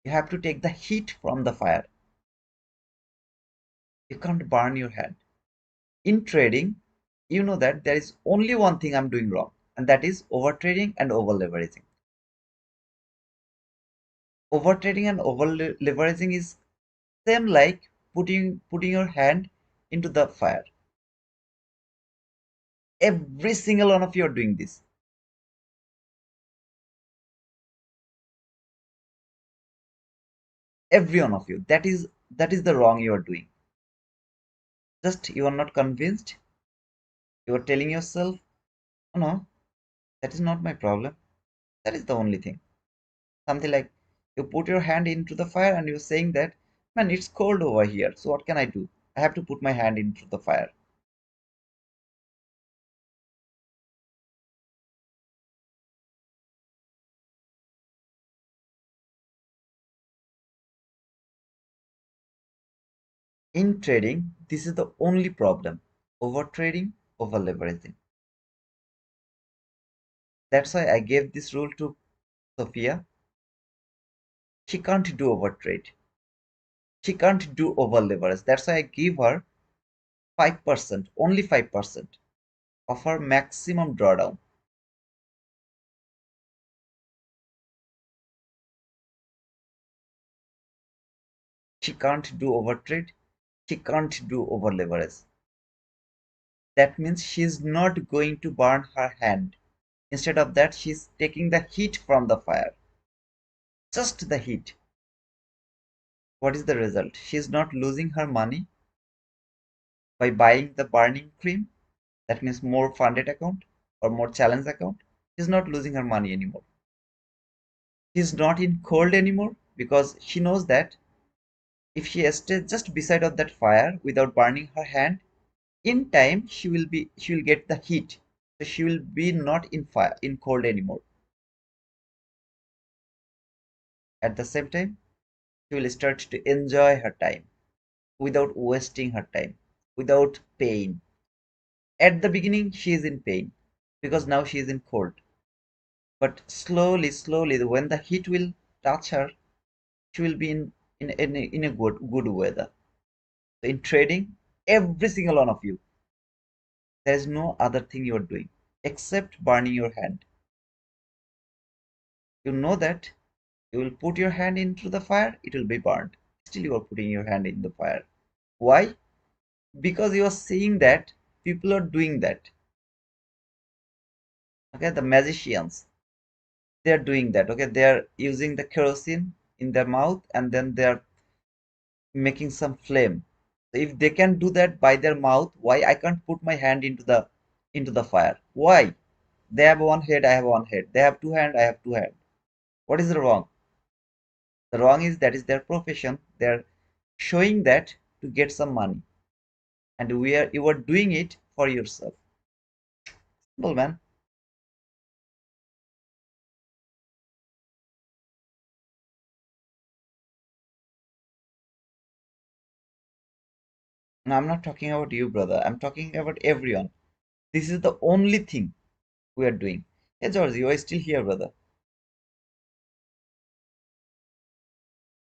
You have to take the heat from the fire. You can't burn your hand. In trading, you know that there is only one thing I'm doing wrong, and that is overtrading and over leveraging. Overtrading and over leveraging is same like putting your hand into the fire. Every single one of you are doing this. Every one of you. That is the wrong you are doing. Just you are not convinced. You are telling yourself, oh no, that is not my problem. That is the only thing. Something like you put your hand into the fire and you're saying that Man, it's cold over here. So what can I do? I have to put my hand into the fire. In trading, this is the only problem. Over trading, over leveraging. That's why I gave this rule to Sophia. She can't do over trade. She can't do over leverage. That's why I give her 5%, only 5% of her maximum drawdown. She can't do over trade. She can't do over leverage. That means she's not going to burn her hand. Instead of that, she's taking the heat from the fire. Just the heat. What is the result? She's not losing her money by buying the burning cream. That means more funded account or more challenge account. She's not losing her money anymore. She's not in cold anymore because she knows that if she stays just beside of that fire without burning her hand, in time she will get the heat. So she will be not in fire in cold anymore. At the same time, she will start to enjoy her time without wasting her time, without pain. At the beginning, she is in pain because now she is in cold. But slowly, slowly, when the heat will touch her, she will be in a good weather. So in trading, every single one of you, there is no other thing you are doing except burning your hand. You know that you will put your hand into the fire, it will be burned. Still, you are putting your hand in the fire. Why? Because you are seeing that people are doing that. Okay, the magicians, they are doing that. Okay, they are using the kerosene in their mouth and then they are making some flame. So if they can do that by their mouth, why I can't put my hand into the fire? Why? They have one head, I have one head. They have two hands, I have two hands. What is the wrong? The wrong is that is their profession. They're showing that to get some money. And you are doing it for yourself. Simple man. No, I'm not talking about you, brother. I'm talking about everyone. This is the only thing we are doing. Hey George, you are still here, brother.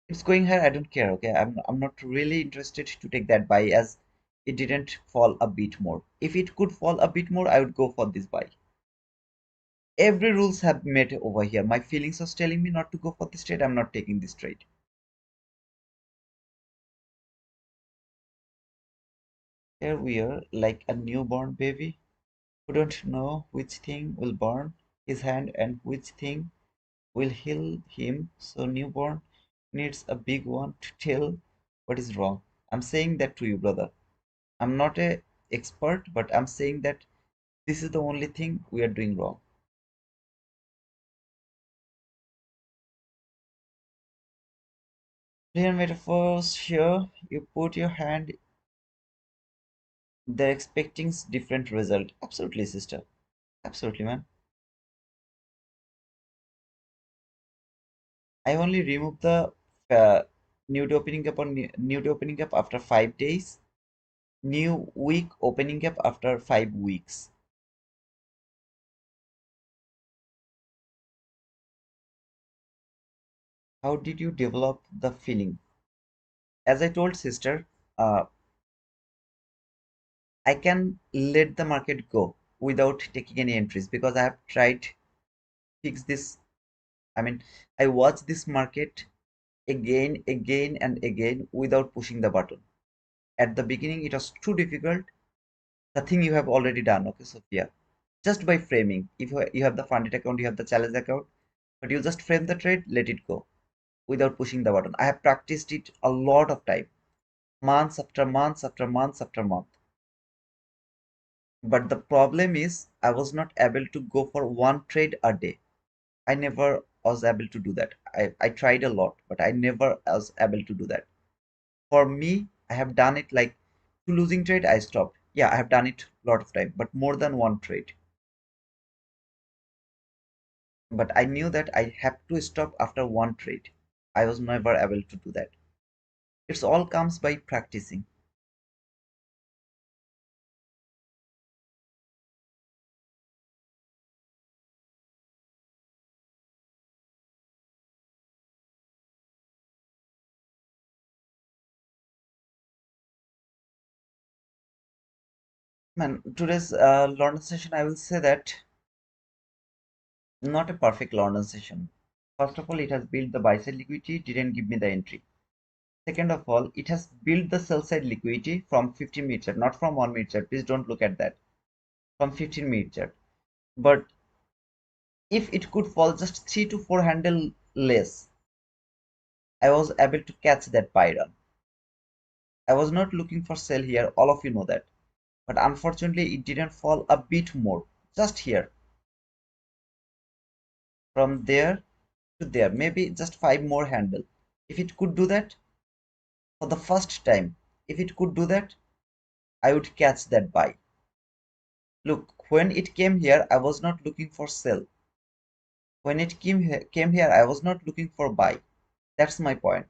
It's going higher, I don't care. Okay, I'm not really interested to take that buy as it didn't fall a bit more. If it could fall a bit more, I would go for this buy. Every rules have made over here. My feelings are telling me not to go for this trade. I'm not taking this trade. Here we are like a newborn baby who don't know which thing will burn his hand and which thing will heal him. So newborn needs a big one to tell what is wrong. I'm saying that to you, brother. I'm not a expert, but I'm saying that this is the only thing we are doing wrong. Clear metaphors here. You put your hand, they're expecting different result. Absolutely, sister. Absolutely, man. I only remove the new to opening up on new to opening up after 5 days. New week opening up after 5 weeks. How did you develop the feeling? As I told sister, uh, I can let the market go without taking any entries because I have tried fix this. I mean, I watch this market again, again, and again without pushing the button. At the beginning, it was too difficult. The thing you have already done, okay, Sophia, just by framing. If you have the funded account, you have the challenge account, but you just frame the trade, let it go without pushing the button. I have practiced it a lot of time, months after months after months after month. But the problem is, I was not able to go for one trade a day. I never was able to do that. I tried a lot, but I never was able to do that. For me, I have done it like to losing trade, I stopped. Yeah, I have done it a lot of time, but more than one trade. But I knew that I have to stop after one trade. I was never able to do that. It's all comes by practicing. Man, today's London session, I will say that not a perfect London session. First of all, it has built the buy side liquidity, didn't give me the entry. Second of all, it has built the sell side liquidity from 15 minute chart, not from 1 minute chart. Please don't look at that. From 15 minute chart. But if it could fall just 3 to 4 handle less, I was able to catch that buy run. I was not looking for sell here, all of you know that. But unfortunately, it didn't fall a bit more, just here. From there to there, maybe just 5 more handle. If it could do that for the first time, if it could do that, I would catch that buy. Look, when it came here, I was not looking for sell. When it came here, I was not looking for buy. That's my point.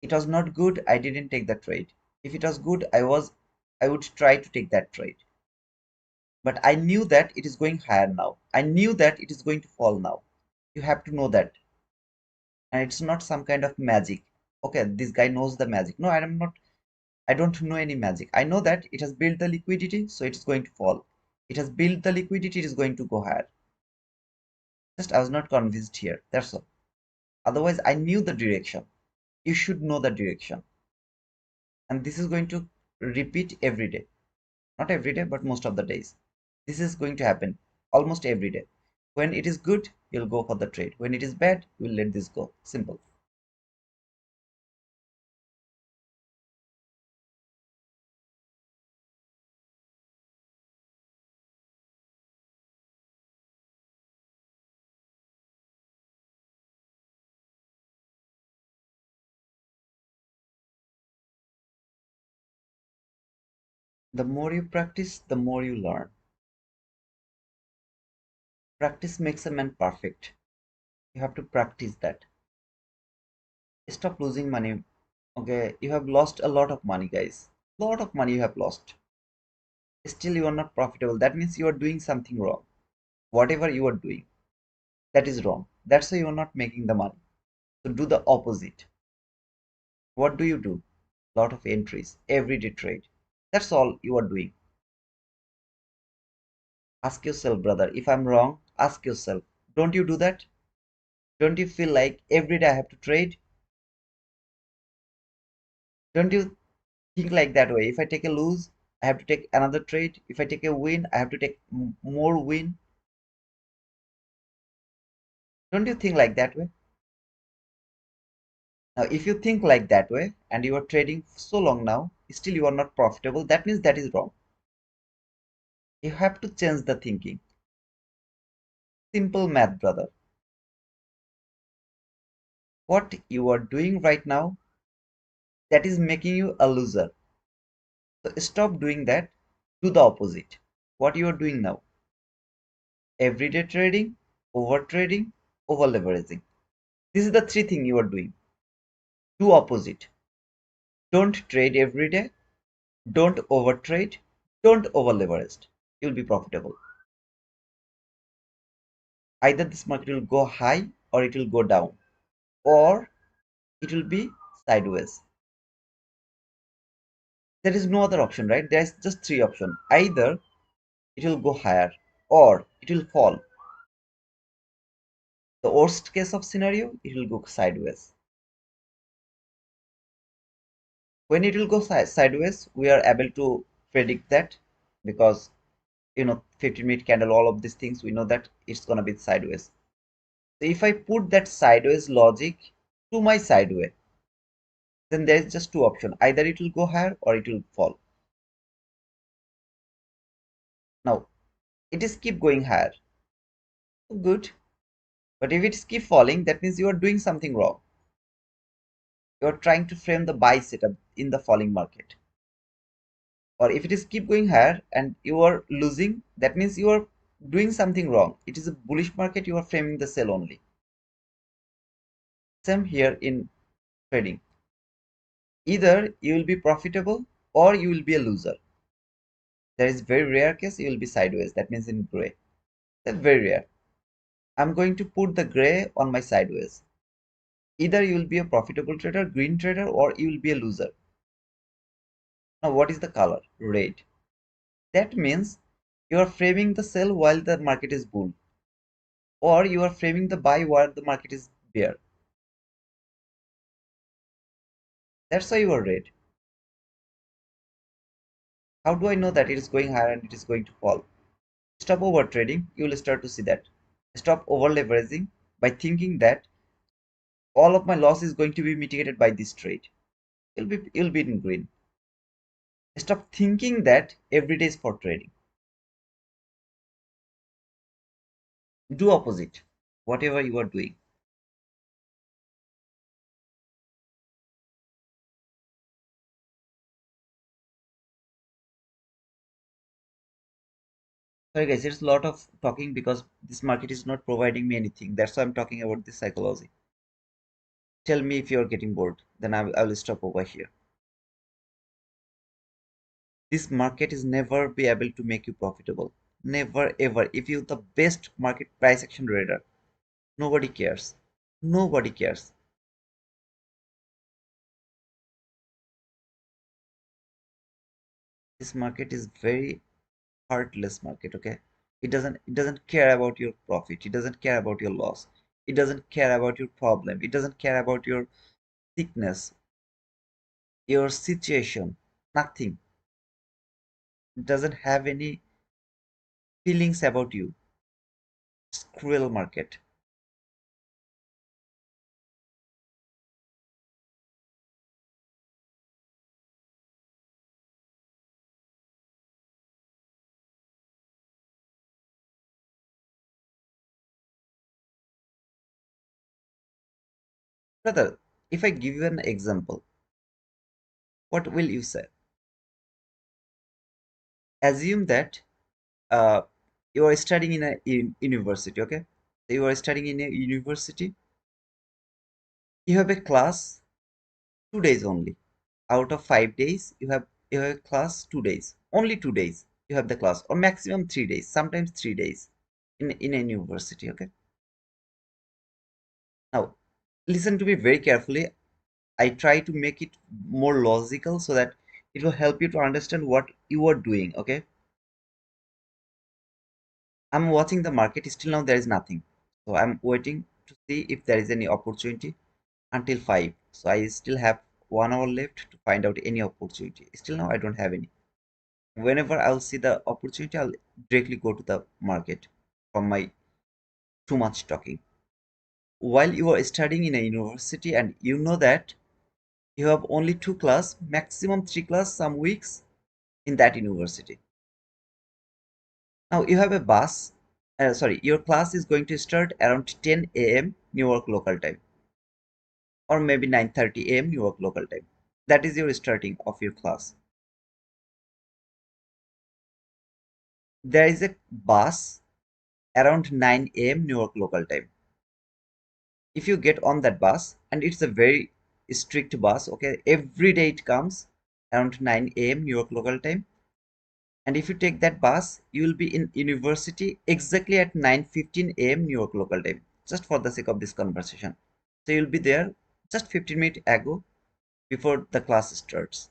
It was not good, I didn't take the trade. If it was good, I would try to take that trade. But I knew that it is going higher now. I knew that it is going to fall now. You have to know that. And it's not some kind of magic. Okay, this guy knows the magic. No, I don't know any magic. I know that it has built the liquidity, so it's going to fall. It has built the liquidity, it is going to go higher. Just I was not convinced here. That's all. Otherwise, I knew the direction. You should know the direction. And this is going to repeat every day. Not every day, but most of the days. This is going to happen almost every day. When it is good, you'll go for the trade. When it is bad, you'll let this go. Simple. The more you practice, the more you learn. Practice makes a man perfect. You have to practice that. Stop losing money. Okay, you have lost a lot of money, guys. Lot of money you have lost. Still, you are not profitable. That means you are doing something wrong. Whatever you are doing, that is wrong. That's why you are not making the money. So do the opposite. What do you do? Lot of entries, everyday trade. That's all you are doing. Ask yourself, brother, if I'm wrong, ask yourself. Don't you do that? Don't you feel like every day I have to trade? Don't you think like that way? If I take a lose, I have to take another trade. If I take a win, I have to take more win. Don't you think like that way? Now, if you think like that way and you are trading so long now, still you are not profitable, that means that is wrong. You have to change the thinking. Simple math, brother. What you are doing right now, that is making you a loser. So stop doing that. Do the opposite. What you are doing now? Everyday trading, over trading, over leveraging. This is the three things you are doing. Do opposite. Don't trade every day. Don't over trade. Don't over leverage. You'll be profitable. Either this market will go high or it will go down, or it will be sideways. There is no other option, right? There is just three options. Either it will go higher or it will fall. The worst case of scenario, it will go sideways. When it will go sideways, we are able to predict that, because 15-minute candle, all of these things, we know that it's gonna be sideways. So if I put that sideways logic to my sideway, then there is just two options. Either it will go higher or it will fall. Now it is keep going higher. Good. But if it keep falling, that means you are doing something wrong. You're trying to frame the buy setup in the falling market. Or if it is keep going higher and you are losing, that means you are doing something wrong. It is a bullish market, you are framing the sell only. Same here in trading. Either you will be profitable or you will be a loser. There is very rare case you will be sideways, that means in gray. That's very rare. I'm going to put the gray on my sideways. Either you will be a profitable trader, green trader, or you will be a loser. Now what is the color? Red. That means you are framing the sell while the market is bull, or you are framing the buy while the market is bear. That's why you are red. How do I know that it is going higher and it is going to fall? Stop over trading, you will start to see that. Stop over leveraging by thinking that all of my loss is going to be mitigated by this trade. You'll be in green. Stop thinking that every day is for trading. Do opposite, whatever you are doing. Sorry guys, it's a lot of talking because this market is not providing me anything. That's why I'm talking about this psychology. Tell me if you're getting bored, then I will stop over here. This market is never be able to make you profitable. Never ever. If you're the best market price action trader, nobody cares. Nobody cares. This market is very heartless market, okay? It doesn't care about your profit. It doesn't care about your loss. It doesn't care about your problem. It doesn't care about your sickness, your situation, nothing. It doesn't have any feelings about you. It's cruel market. Brother, if I give you an example, what will you say? Assume that uh, you are studying in a university, okay? So you are studying in a university. You have a class 2 days only. Out of 5 days, you have a class 2 days. Only 2 days you have the class, or maximum 3 days, sometimes 3 days in a university, okay? Now, listen to me very carefully. I try to make it more logical so that it will help you to understand what you are doing, okay? I'm watching the market. Still now there is nothing. So I'm waiting to see if there is any opportunity until 5. So I still have 1 hour left to find out any opportunity. Still now I don't have any. Whenever I'll see the opportunity, I'll directly go to the market from my too much talking. While you are studying in a university and you know that you have only 2 class, maximum 3 class some weeks in that university. Now you have a bus. Sorry, your class is going to start around 10 a.m. New York local time, or maybe 9:30 a.m. New York local time. That is your starting of your class. There is a bus around 9 a.m. New York local time. If you get on that bus, and it's a very strict bus, okay, every day it comes around 9 a.m. New York local time. And if you take that bus, you will be in university exactly at 9:15 a.m. New York local time, just for the sake of this conversation. So you'll be there just 15 minutes ago before the class starts.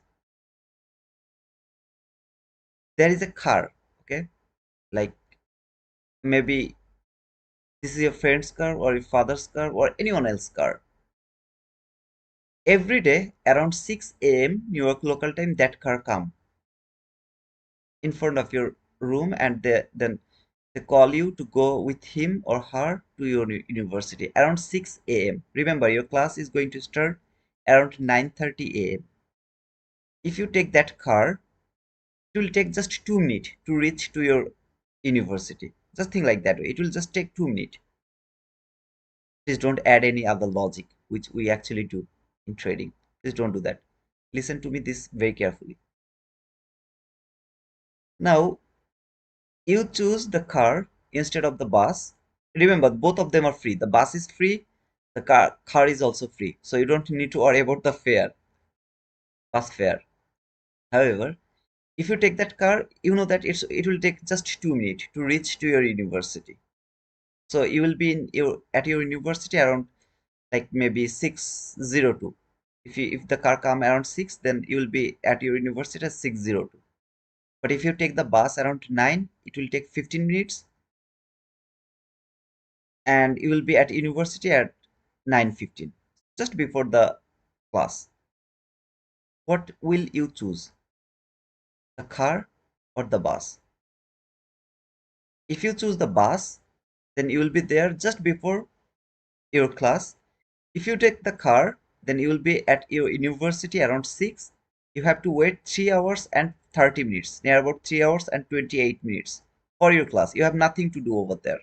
There is a car, okay, like maybe this is your friend's car or your father's car or anyone else's car. Every day around 6 a.m. New York local time, that car come in front of your room, and then they call you to go with him or her to your university around 6 a.m. Remember, your class is going to start around 9:30 a.m. If you take that car, it will take just 2 minutes to reach to your university. Just think like that way. It will just take 2 minutes. Please don't add any other logic, which we actually do in trading. Please don't do that. Listen to me this very carefully. Now, you choose the car instead of the bus. Remember, both of them are free. The bus is free, the car is also free. So you don't need to worry about the fare, bus fare. However, if you take that car, you know that it will take just 2 minutes to reach to your university. So you will be in your at your university around like maybe 6:02. If the car come around 6, then you will be at your university at 6:02. But if you take the bus around 9, it will take 15 minutes, and you will be at university at 9:15, just before the class. What will you choose, the car or the bus? If you choose the bus, then you will be there just before your class. If you take the car, then you will be at your university around 6. You have to wait 3 hours and 30 minutes, near about 3 hours and 28 minutes for your class. You have nothing to do over there.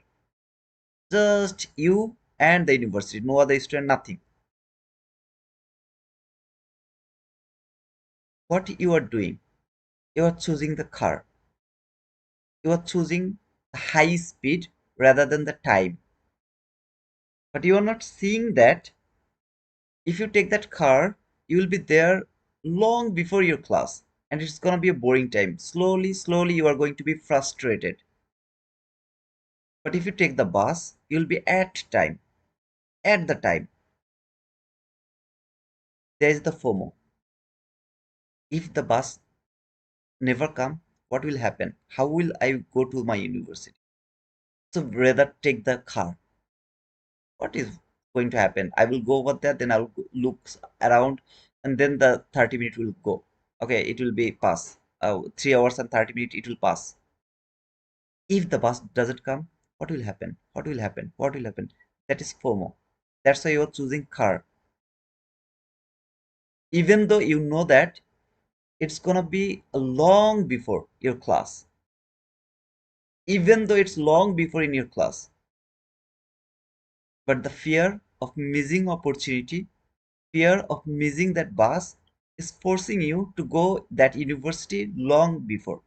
Just you and the university, no other student, nothing. What you are doing? You are choosing the car. You are choosing the high speed rather than the time. But you are not seeing that if you take that car, you will be there long before your class, and it's going to be a boring time. Slowly, slowly, you are going to be frustrated. But if you take the bus, you'll be at time, at the time. There is the FOMO. If the bus never come, what will happen? How will I go to my university? So rather take the car. What is going to happen? I will go over there, then I will look around, and then the 30 minutes will go. Okay, it will be pass. 3 hours and 30 minutes it will pass. If the bus doesn't come, what will happen? What will happen? What will happen? That is FOMO. That's why you're choosing car. Even though you know that it's gonna be long before your class. Even though it's long before in your class. But the fear of missing opportunity, fear of missing that bus is forcing you to go that university long before.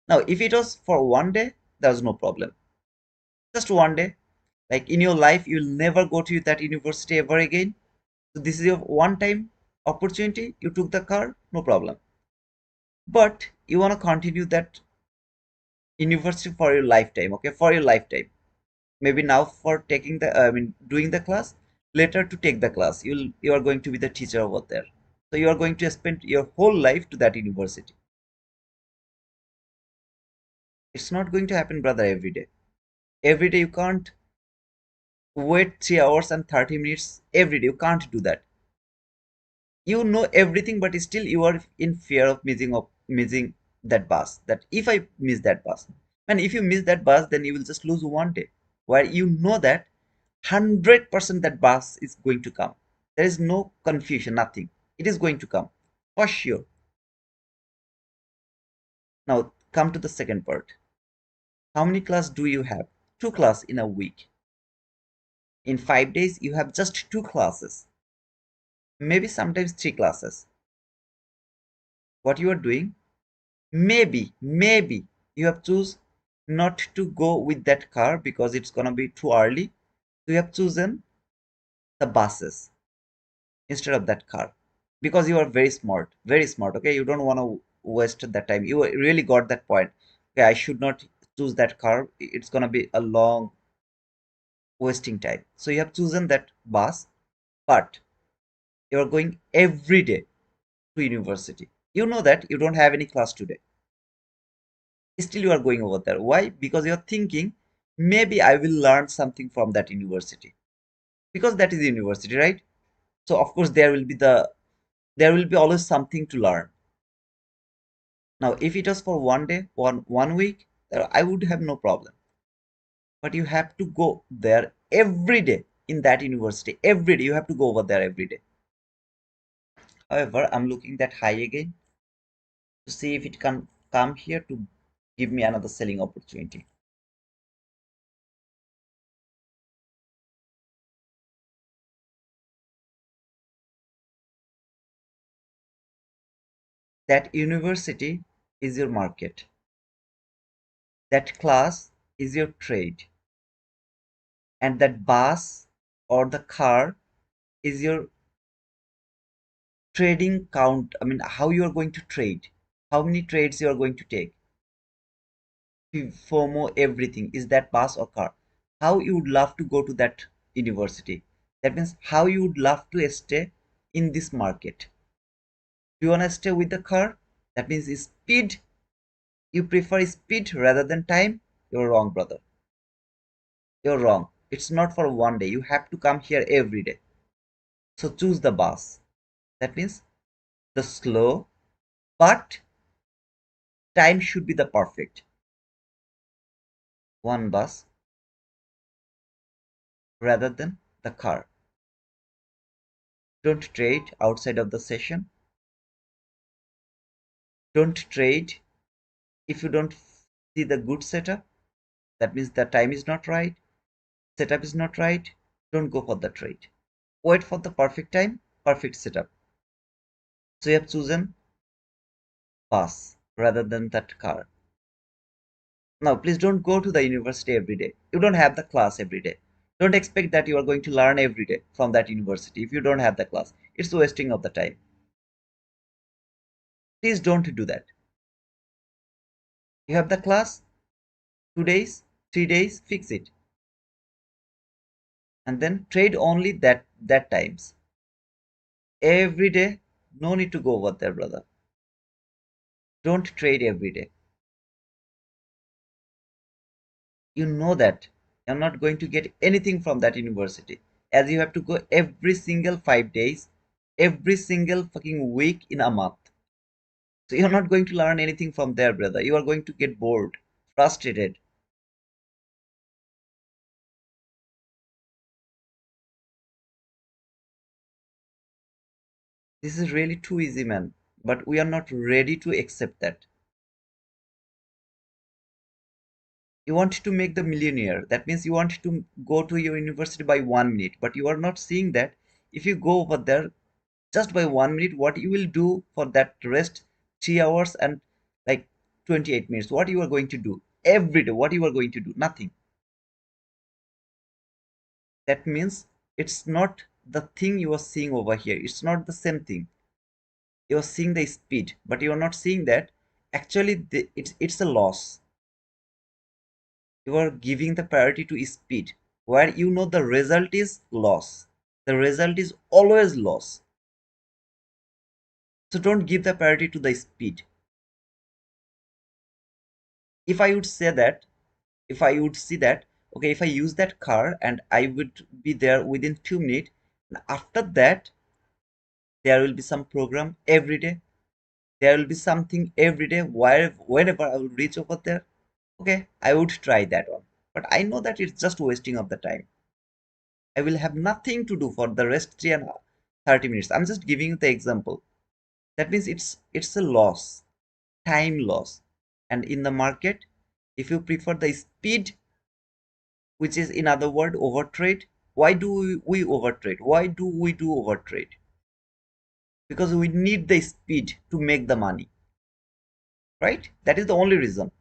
Now, if it was for one day, there's no problem. Just one day. Like in your life, you'll never go to that university ever again. So this is your one time opportunity. You took the car, no problem. But you want to continue that university for your lifetime, okay? For your lifetime. Maybe now for taking the, doing the class, later to take the class. You are going to be the teacher over there. So you are going to spend your whole life to that university. It's not going to happen, brother, every day. Every day you can't wait 3 hours and 30 minutes every day. You can't do that. You know everything, but still you are in fear of missing that bus. That if I miss that bus, and if you miss that bus, then you will just lose one day, where you know that 100% that bus is going to come. There is no confusion, nothing. It is going to come for sure. Now come to the second part. How many class do you have? Two class in a week. In 5 days you have just two classes, maybe sometimes three classes. What you are doing, maybe you have choose not to go with that car because it's gonna be too early. So you have chosen the buses instead of that car because you are very smart. Okay, you don't want to waste that time. You really got that point. Okay, I should not choose that car. It's gonna be a long wasting time. So you have chosen that bus, but you are going every day to university. You know that you don't have any class today. Still you are going over there. Why? Because you are thinking maybe I will learn something from that university, because that is university, right? So of course there will be always something to learn. Now if it was for one day, one week, I would have no problem. But you have to go there every day in that university. Every day you have to go over there every day. However, I'm looking that high again to see if it can come here to give me another selling opportunity. That university is your market. That class is your trade. And that bus or the car is your trading count. I mean, how you are going to trade, how many trades you are going to take, FOMO, everything is that bus or car. How you would love to go to that university. That means how you would love to stay in this market. Do you want to stay with the car? That means speed. You prefer speed rather than time? You're wrong, brother. You're wrong. It's not for one day. You have to come here every day. So choose the bus. That means the slow, but time should be the perfect. One bus rather than the car. Don't trade outside of the session. Don't trade if you don't see the good setup. That means the time is not right, setup is not right. Don't go for the trade. Wait for the perfect time, perfect setup. So you have chosen bus rather than that car. Now, please don't go to the university every day. You don't have the class every day. Don't expect that you are going to learn every day from that university if you don't have the class. It's wasting of the time. Please don't do that. You have the class, 2 days, 3 days, fix it. And then trade only that times. Every day, no need to go over there, brother. Don't trade every day. You know that you're not going to get anything from that university, as you have to go every single 5 days, every single fucking week in a month. So you're not going to learn anything from there, brother. You are going to get bored, frustrated. This is really too easy, man. But we are not ready to accept that. You want to make the millionaire. That means you want to go to your university by 1 minute, but you are not seeing that if you go over there just by 1 minute, what you will do for that rest 3 hours and like 28 minutes, what you are going to do every day, what you are going to do, nothing. That means it's not the thing you are seeing over here, it's not the same thing. You are seeing the speed, but you are not seeing that actually it's a loss. You are giving the priority to speed where you know the result is loss. The result is always loss. So don't give the priority to the speed. If I would say that, if I would see that, okay, if I use that car and I would be there within 2 minutes, after that, there will be some program every day. There will be something every day whenever I will reach over there. Okay, I would try that one. But I know that it's just wasting of the time. I will have nothing to do for the rest 3 and 30 minutes. I'm just giving you the example. That means it's a loss, time loss. And in the market, if you prefer the speed, which is in other word overtrade. Why do we overtrade? Why do we do overtrade? Because we need the speed to make the money, right? That is the only reason.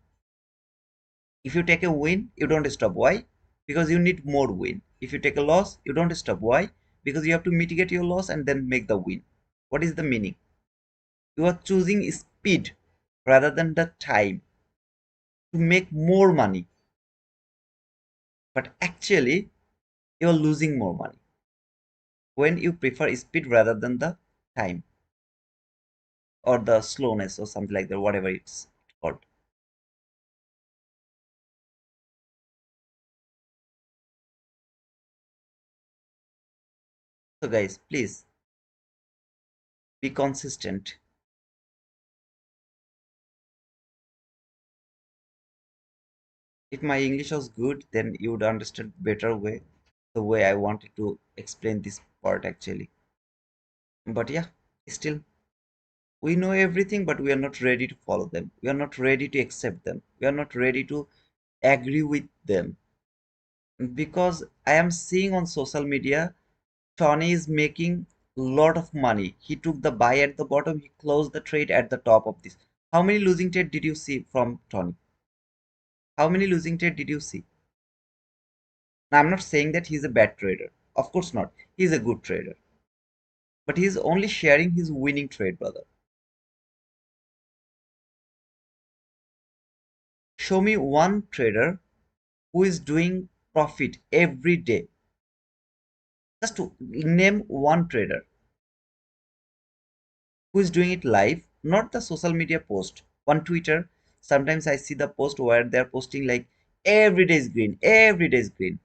If you take a win, you don't stop. Why? Because you need more win. If you take a loss, you don't stop. Why? Because you have to mitigate your loss and then make the win. What is the meaning? You are choosing speed rather than the time to make more money, but actually you are losing more money when you prefer speed rather than the time or the slowness or something like that, whatever it's called. So guys, please be consistent. If my English was good, then you would understand better way the way I wanted to explain this part actually. But yeah, still we know everything, but we are not ready to follow them. We are not ready to accept them. We are not ready to agree with them. Because I am seeing on social media, Tony is making Lot of money. He took the buy at the bottom, he closed the trade at the top of this. How many losing trade did you see from Tony? How many losing trade did you see? Now, I'm not saying that he's a bad trader. Of course not. He's a good trader. But he's only sharing his winning trade, brother. Show me one trader who is doing profit every day. Just to name one trader who is doing it live, not the social media post. On Twitter, sometimes I see the post where they're posting like every day is green, every day is green.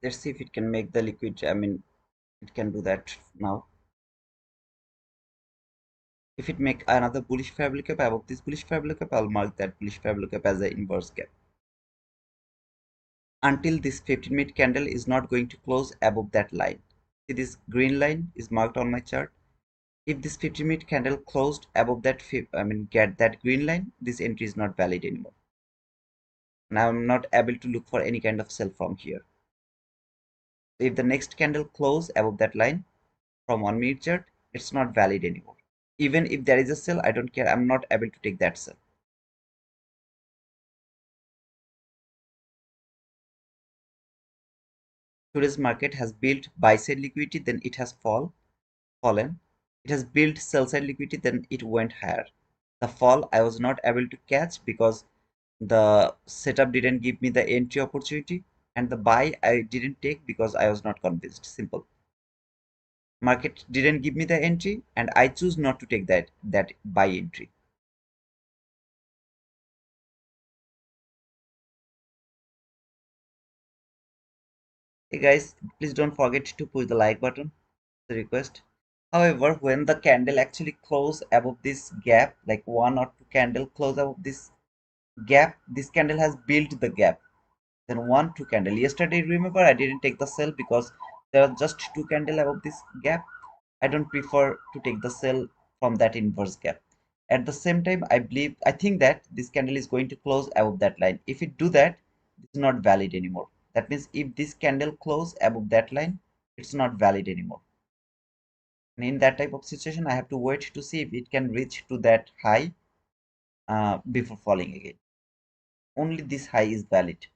Let's see if it can make the liquid. I mean, it can do that now. If it make another bullish fair cap above this bullish fair cap, I'll mark that bullish fair cap as an inverse gap. Until this 15-minute candle is not going to close above that line. See, this green line is marked on my chart. If this 15-minute candle closed above that, get that green line, this entry is not valid anymore. Now I'm not able to look for any kind of sell from here. So if the next candle close above that line from 1 minute chart, it's not valid anymore. Even if there is a sell, I don't care. I'm not able to take that sell. Today's market has built buy side liquidity, then it has fallen. It has built sell side liquidity, then it went higher. The fall I was not able to catch because the setup didn't give me the entry opportunity, and the buy I didn't take because I was not convinced. Simple. Market didn't give me the entry, and I choose not to take that buy entry. Hey guys, please don't forget to push the like button. The request. However, when the candle actually close above this gap, like one or two candle close above this gap, this candle has built the gap. Then one, two candle. Yesterday, remember, I didn't take the sell because there are just two candle above this gap. I don't prefer to take the sell from that inverse gap. At the same time, I think that this candle is going to close above that line. If it do that, it's not valid anymore. That means if this candle close above that line, it's not valid anymore. And in that type of situation, I have to wait to see if it can reach to that high before falling again. Only this high is valid,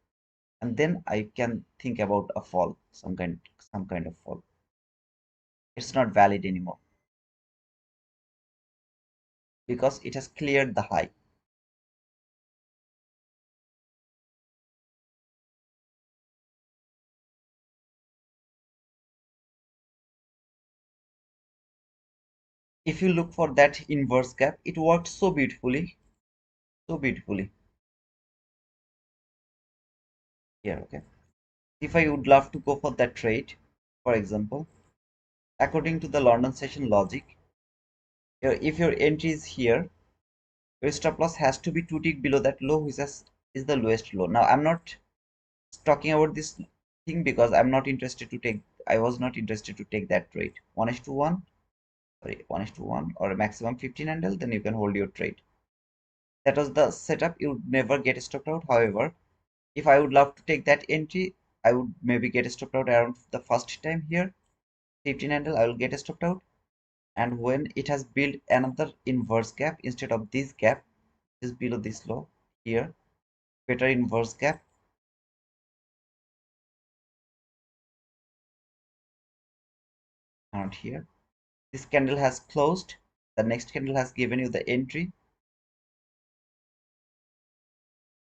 and then I can think about a fall, some kind of fall. It's not valid anymore because it has cleared the high. If you look for that inverse gap, it worked so beautifully, so beautifully here. Okay, if I would love to go for that trade, for example, according to the London session logic, if your entry is here, your stop loss has to be 2 tick below that low, which is the lowest low. Now I'm not talking about this thing because I was not interested to take that trade. 1:1, sorry, 1:1 or a maximum 15 handle, then you can hold your trade. That was the setup. You would never get stopped out. However, if I would love to take that entry, I would maybe get stopped out around the first time here. 15 handle, I will get stopped out. And when it has built another inverse gap instead of this gap, is below this low here, better inverse gap around here. This candle has closed. The next candle has given you the entry.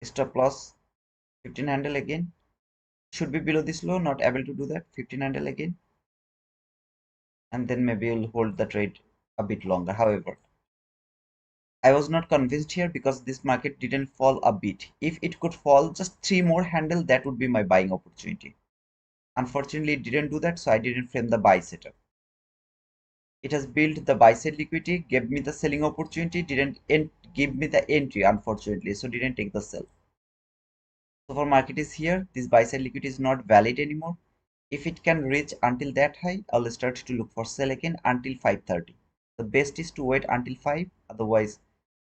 Stop loss 15 handle again. Should be below this low, not able to do that. 15 handle again, and then maybe you'll hold the trade a bit longer. However, I was not convinced here because this market didn't fall a bit. If it could fall just three more handle, that would be my buying opportunity. Unfortunately, it didn't do that, so I didn't frame the buy setup. It has built the buy side liquidity, gave me the selling opportunity, didn't give me the entry, unfortunately, so didn't take the sell. So for market is here, this buy side liquidity is not valid anymore. If it can reach until that high, I'll start to look for sell again until 5:30. The best is to wait until 5, otherwise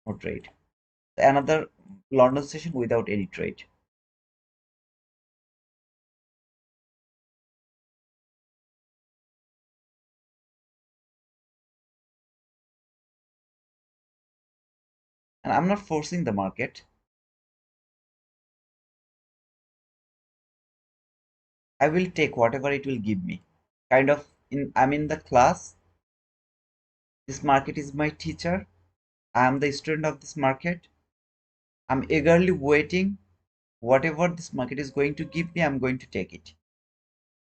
no trade. Another London session without any trade. And I'm not forcing the market. I will take whatever it will give me. Kind of I'm in the class. This market is my teacher. I am the student of this market. I'm eagerly waiting. Whatever this market is going to give me, I'm going to take it.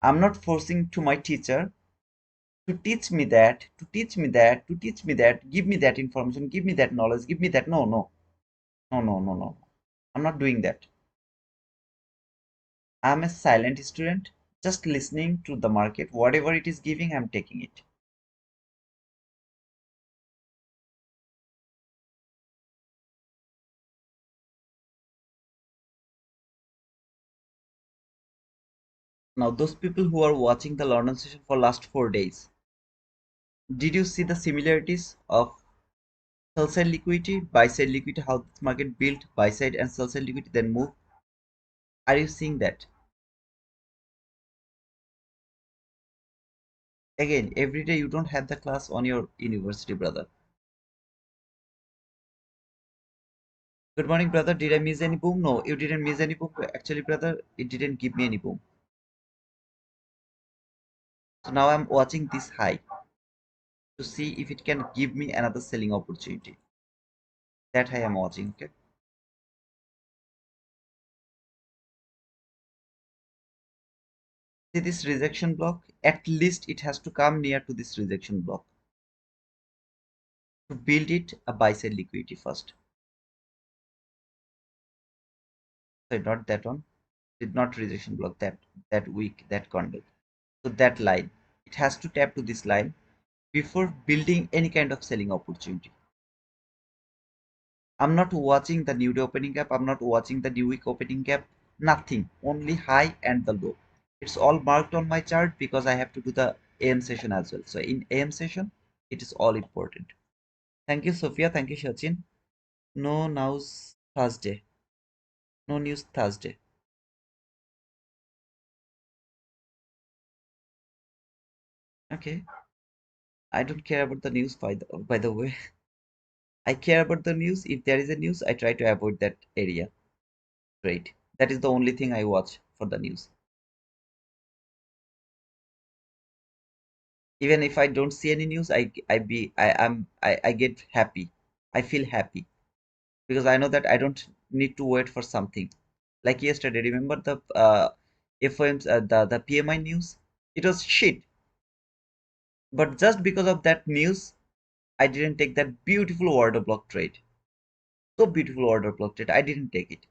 I'm not forcing to my teacher to teach me that, to teach me that, to teach me that, give me that information, give me that knowledge, give me that. No, no, no, no, no, no. I'm not doing that. I'm a silent student, just listening to the market. Whatever it is giving, I'm taking it. Now, those people who are watching the London session for last 4 days, did you see the similarities of sell side liquidity, buy side liquidity, how this market built buy side and sell side liquidity, then move? Are you seeing that? Again, every day you don't have the class on your university, brother. Good morning, brother. Did I miss any boom? No, you didn't miss any boom. Actually, brother, it didn't give me any boom. So now I'm watching this high to see if it can give me another selling opportunity. That high I'm watching, okay? See this rejection block? At least it has to come near to this rejection block to build it a buy side liquidity first. Sorry, not that one. Did not rejection block that weak, that candle. So that line, it has to tap to this line before building any kind of selling opportunity. I'm not watching the new day opening gap. I'm not watching the new week opening gap. Nothing. Only high and the low. It's all marked on my chart because I have to do the AM session as well. So in AM session, it is all important. Thank you, Sophia. Thank you, Sachin. No news Thursday. No news Thursday. Okay. I don't care about the news by the way. I care about the news. If there is a news, I try to avoid that area. Great. That is the only thing I watch for the news. Even if I don't see any news, I get happy. I feel happy because I know that I don't need to wait for something. Like yesterday, remember the FOM's the PMI news? It was shit. But just because of that news, I didn't take that beautiful order block trade. So beautiful order block trade. I didn't take it.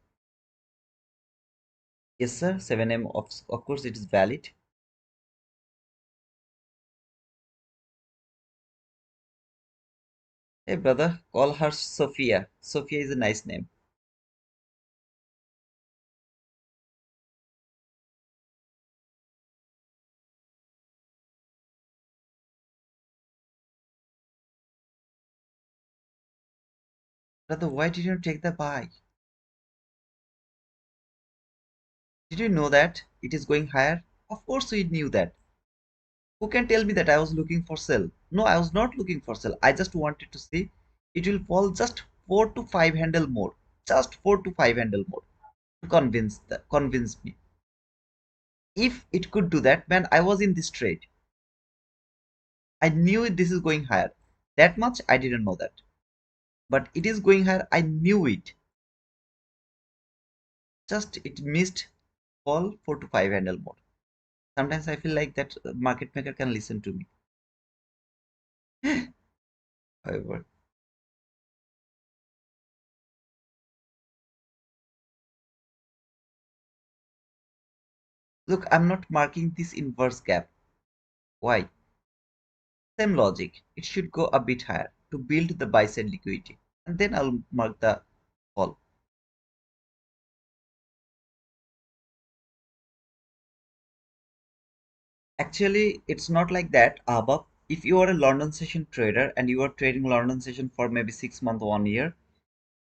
Yes, sir. 7 a.m. Of course, it is valid. Hey, brother, call her Sophia. Sophia is a nice name. Brother, why did you take the buy? Did you know that it is going higher? Of course, we knew that. Who can tell me that I was looking for sell? No, I was not looking for sell. I just wanted to see it will fall just 4 to 5 handle more. Just 4 to 5 handle more to convince me. If it could do that, man, I was in this trade. I knew this is going higher. That much I didn't know that. But it is going higher. I knew it. Just it missed call 4 to 5 handle more. Sometimes I feel like that market maker can listen to me. However, look, I'm not marking this inverse gap. Why? Same logic. It should go a bit higher to build the buy side liquidity. And then I'll mark the call. Actually, it's not like that, Abab. If you are a London session trader and you are trading London session for maybe 6 months, 1 year,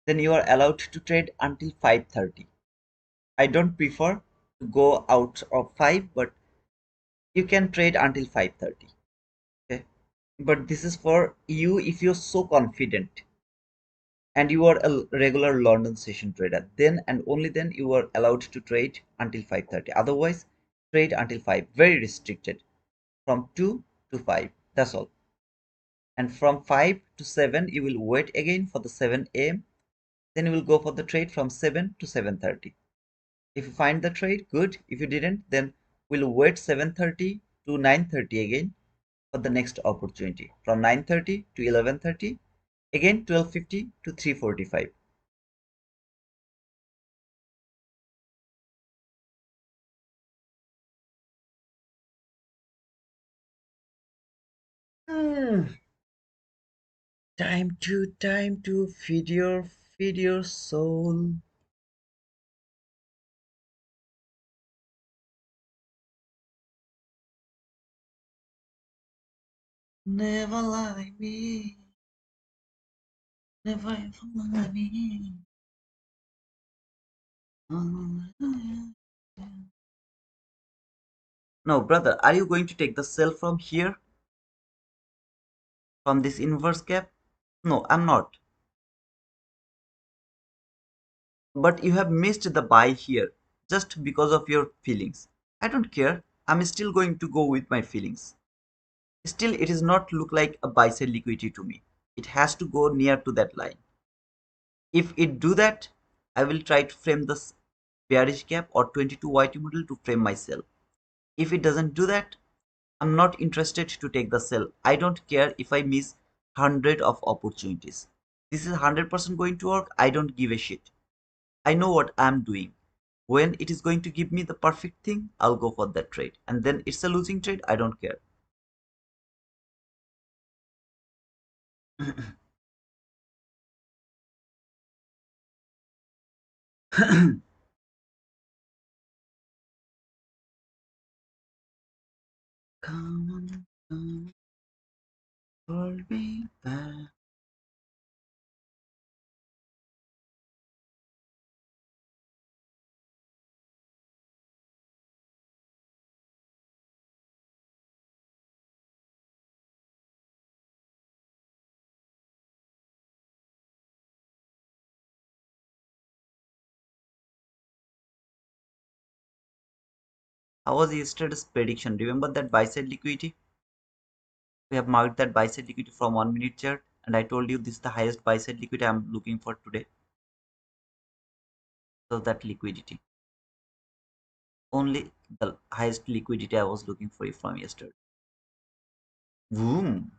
then you are allowed to trade until 5:30. I don't prefer to go out of 5, but you can trade until 5:30. Okay. But this is for you if you're so confident and you are a regular London session trader. Then and only then you are allowed to trade until 5:30. Otherwise, trade until 5. Very restricted. From 2 to 5. That's all. And from 5 to 7 you will wait again for the 7 a.m. Then you will go for the trade from 7 to 7:30. If you find the trade, good. If you didn't, then we'll wait 7:30 to 9:30 again for the next opportunity. From 9:30 to 11:30, again 12:50 to 3:45. Hmm. Time to feed your soul. Never lie me. Never ever lie me. No, brother, are you going to take the sell from here? From this inverse gap? No, I'm not. But you have missed the buy here just because of your feelings. I don't care. I'm still going to go with my feelings. Still, it is not look like a buy side liquidity to me. It has to go near to that line. If it do that, I will try to frame the bearish gap or 22 YT model to frame my sell. If it doesn't do that, I'm not interested to take the sell. I don't care if I miss 100 of opportunities. This is 100% going to work. I don't give a shit. I know what I'm doing. When it is going to give me the perfect thing, I'll go for that trade. And then it's a losing trade. I don't care. Come on, hold me back. How was yesterday's prediction? Remember that buy side liquidity? We have marked that buy side liquidity from 1 minute chart, and I told you this is the highest buy side liquidity I'm looking for today. So that liquidity. Only the highest liquidity I was looking for from yesterday. Boom.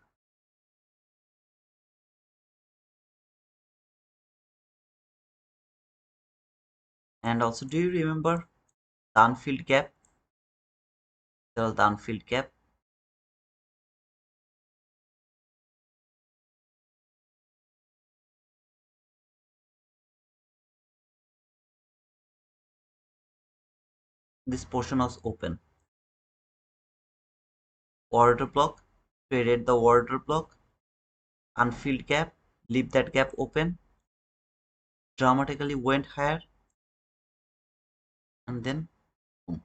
And also, do you remember the unfilled gap? There was the unfilled gap. This portion was open. Order block, traded the order block, unfilled gap, leave that gap open, dramatically went higher, and then boom.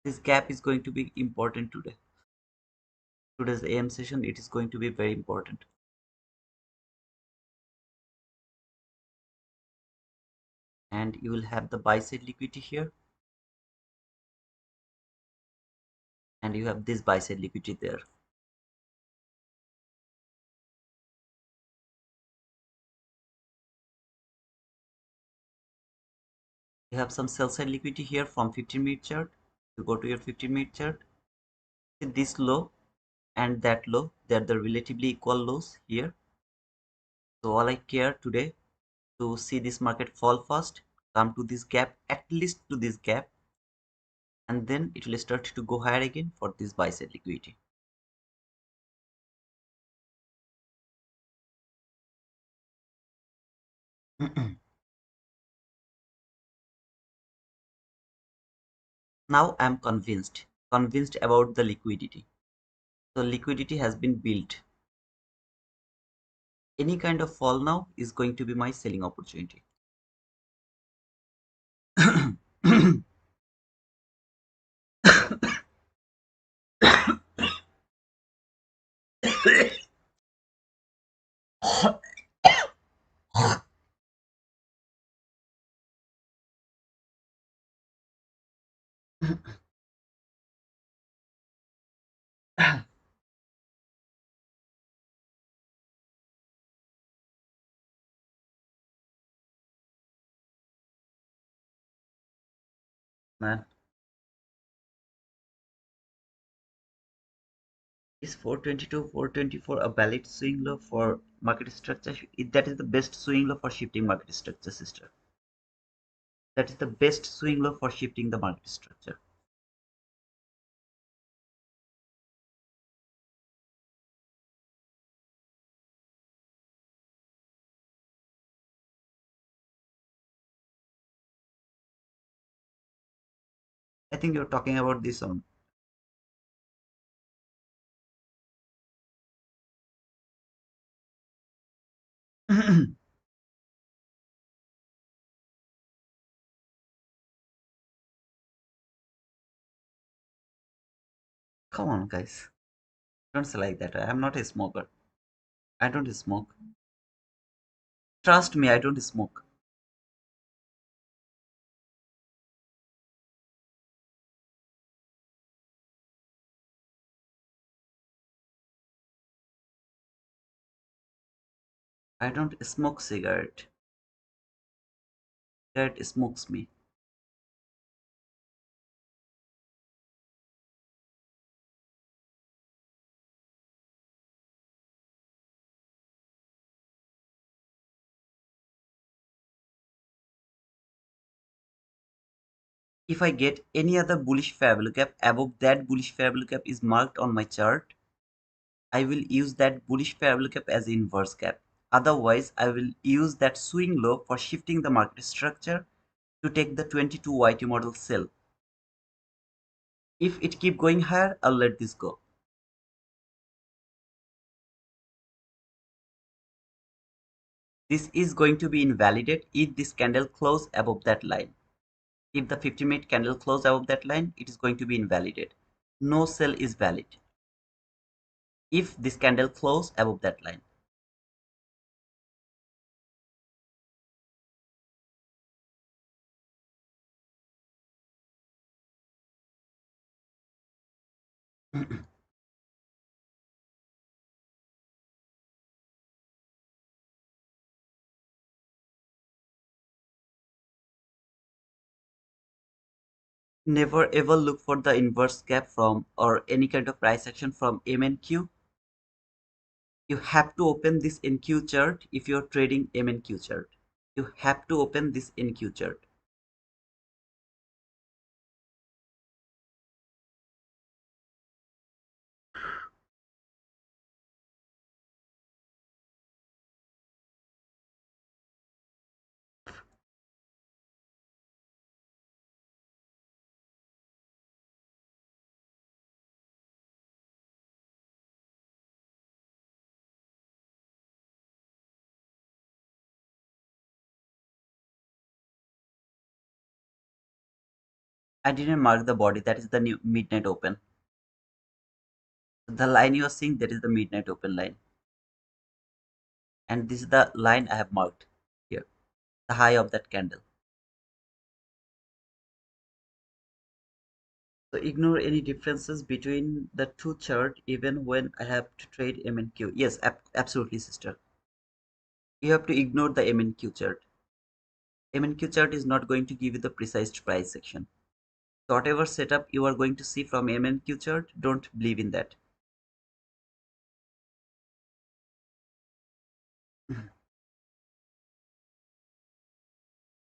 This gap is going to be important today. Today's AM session, it is going to be very important. And you will have the buy side liquidity here. and you have this buy side liquidity there. You have some sell side liquidity here from 15-minute chart. You go to your 15-minute chart, see this low and that low, they're the relatively equal lows here. So all I care today to see this market fall first, come to this gap, at least to this gap, and then it will start to go higher again for this buy side liquidity. Now I'm convinced about the liquidity. So liquidity has been built. Any kind of fall now is going to be my selling opportunity. Man, is 422, 424 a valid swing low for market structure? That is the best swing low for shifting market structure, sister. That is the best swing low for shifting the market structure. I think you're talking about this one. Come on, guys. Don't say like that. I'm not a smoker. I don't smoke. Trust me, I don't smoke. I don't smoke cigarette. Cigarette smokes me. If I get any other bullish fair value gap above that bullish fair value gap is marked on my chart, I will use that bullish fair value gap as inverse gap. Otherwise, I will use that swing low for shifting the market structure to take the 22 YT model sell. If it keep going higher, I'll let this go. This is going to be invalidated if this candle close above that line. If the 50-minute candle close above that line, it is going to be invalidated. No sell is valid if this candle close above that line. Never ever look for the inverse gap from or any kind of price action from MNQ. You have to open this NQ chart if you're trading MNQ chart. You have to open this NQ chart. I didn't mark the body, that is the new midnight open. The line you are seeing, that is the midnight open line. And this is the line I have marked here, the high of that candle. So ignore any differences between the two chart even when I have to trade M and Q. Yes, absolutely, sister. You have to ignore the M and Q chart. M and Q chart is not going to give you the precise price section. So whatever setup you are going to see from M and Q chart, don't believe in that.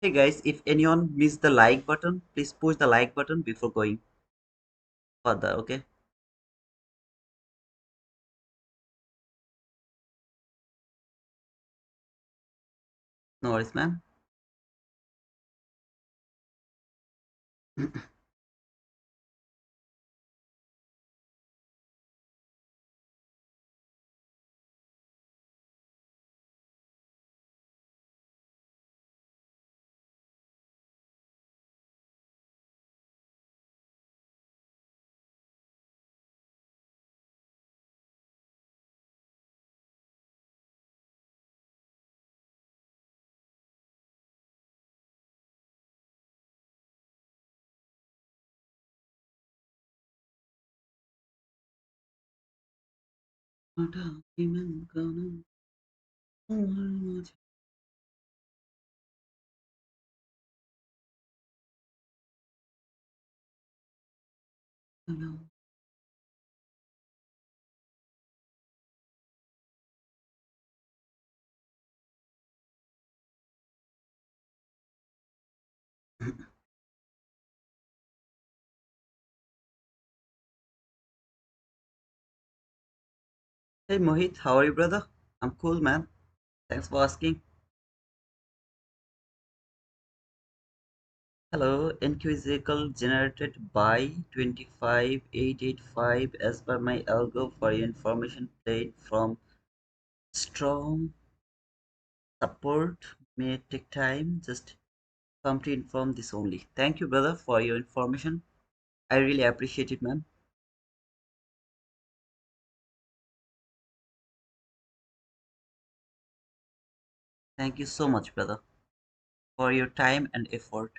Hey guys, if anyone missed the like button, please push the like button before going further, okay? No worries, man. Hey Mohit, how are you, brother? I'm cool, man. Thanks for asking. Hello, NQ is equal generated by 25885 as per my algo for your information played from strong support may take time. Just come to inform this only. Thank you, brother, for your information. I really appreciate it, man. Thank you so much, brother, for your time and effort.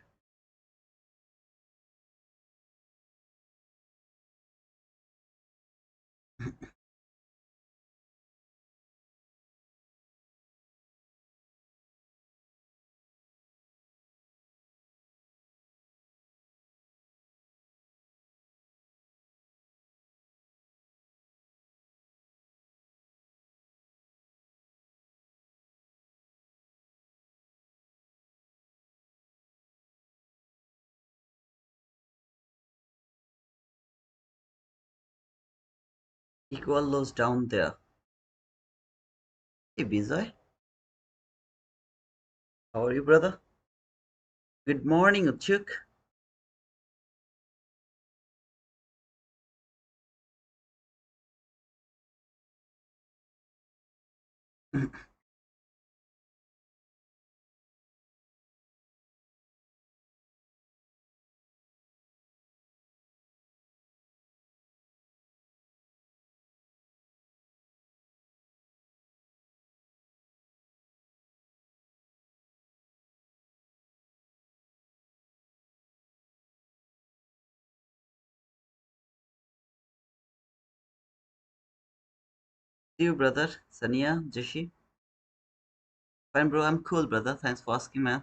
Equal lows down there. Hey, Bijoy, how are you, brother? Good morning, Uchuk. See you, brother. Sania, Jeshi. Fine, bro. I'm cool, brother. Thanks for asking, man.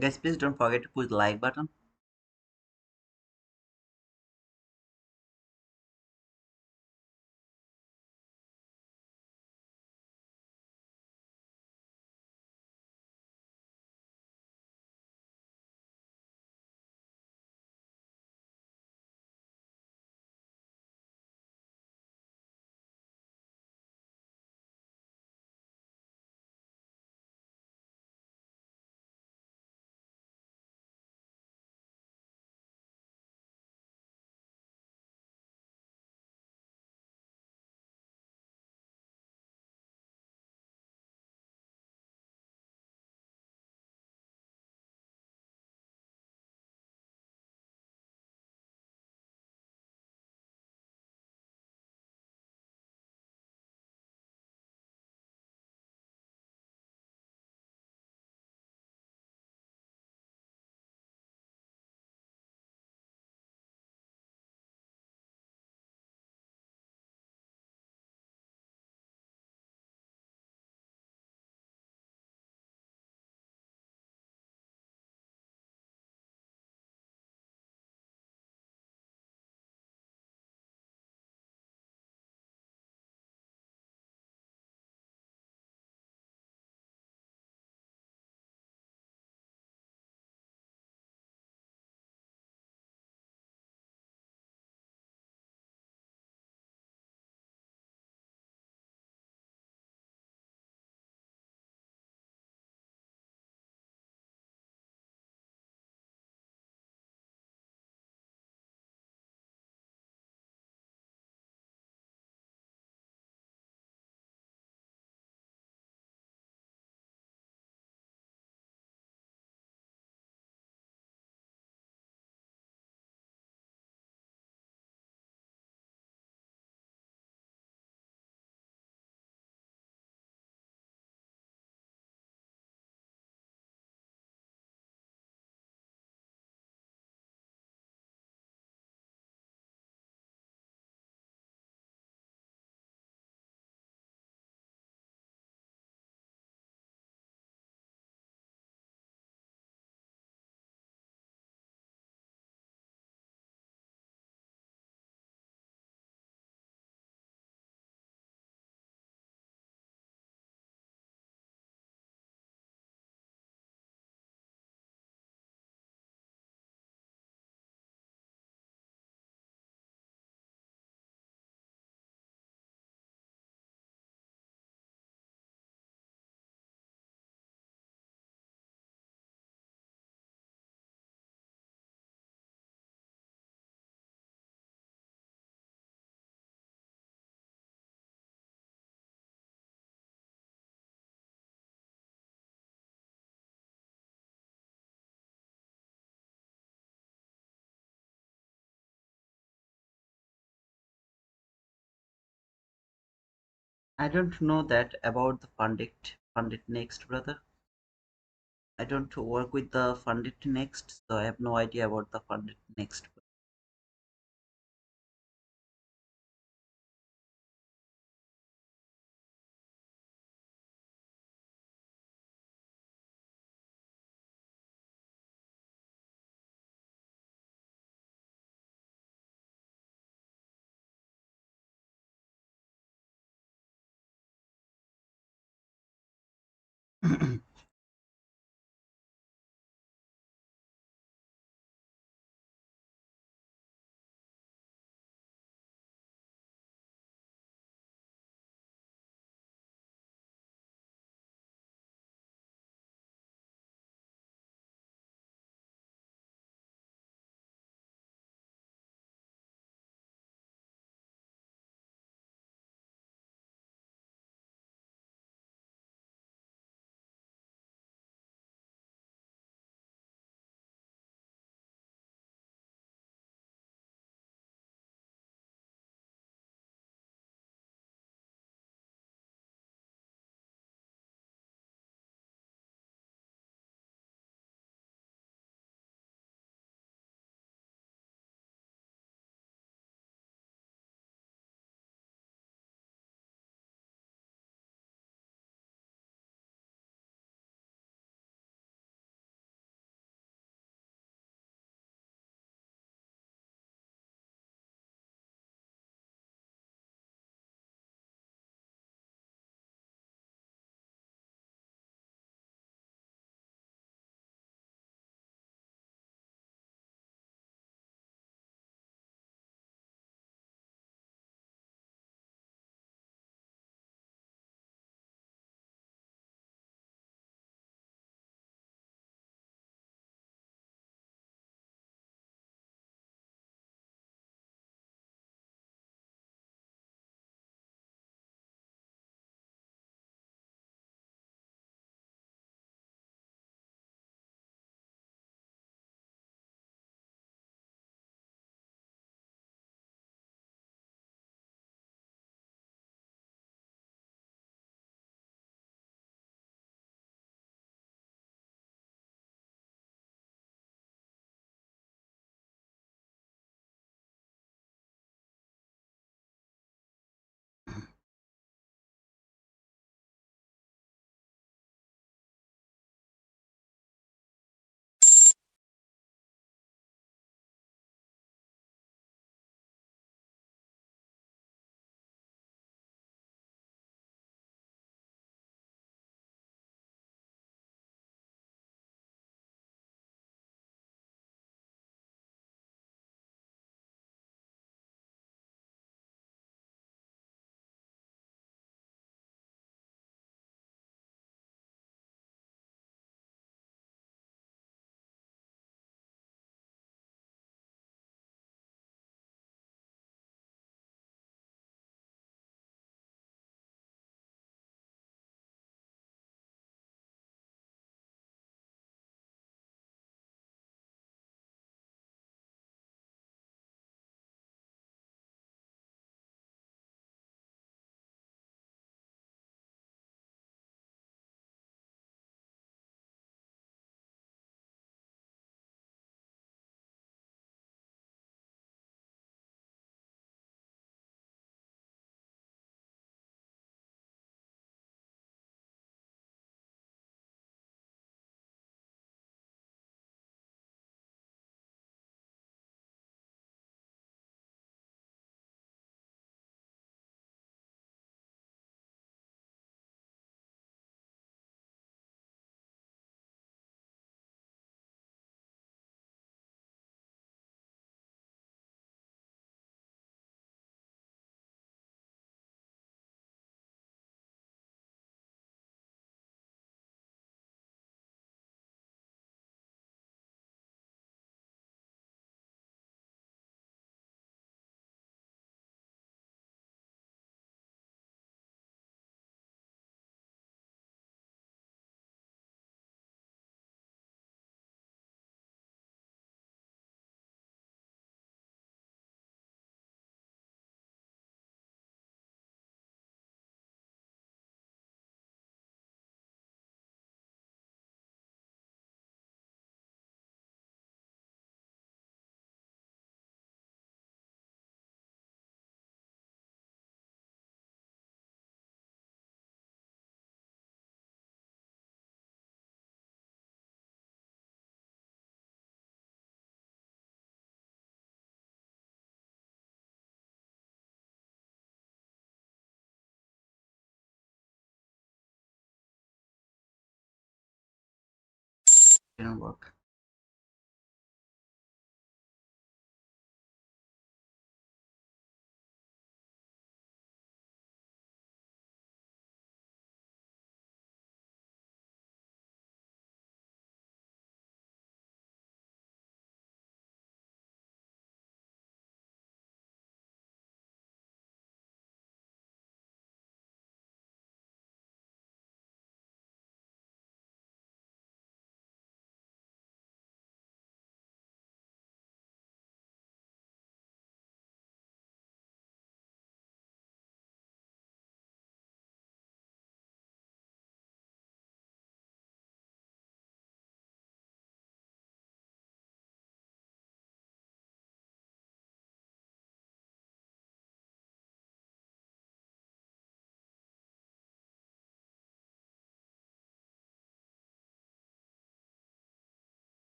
Guys, please don't forget to push the like button. I don't know that about the Fundit Next, brother. I don't work with the Fundit Next, so I have no idea about the Fundit Next. didn't work.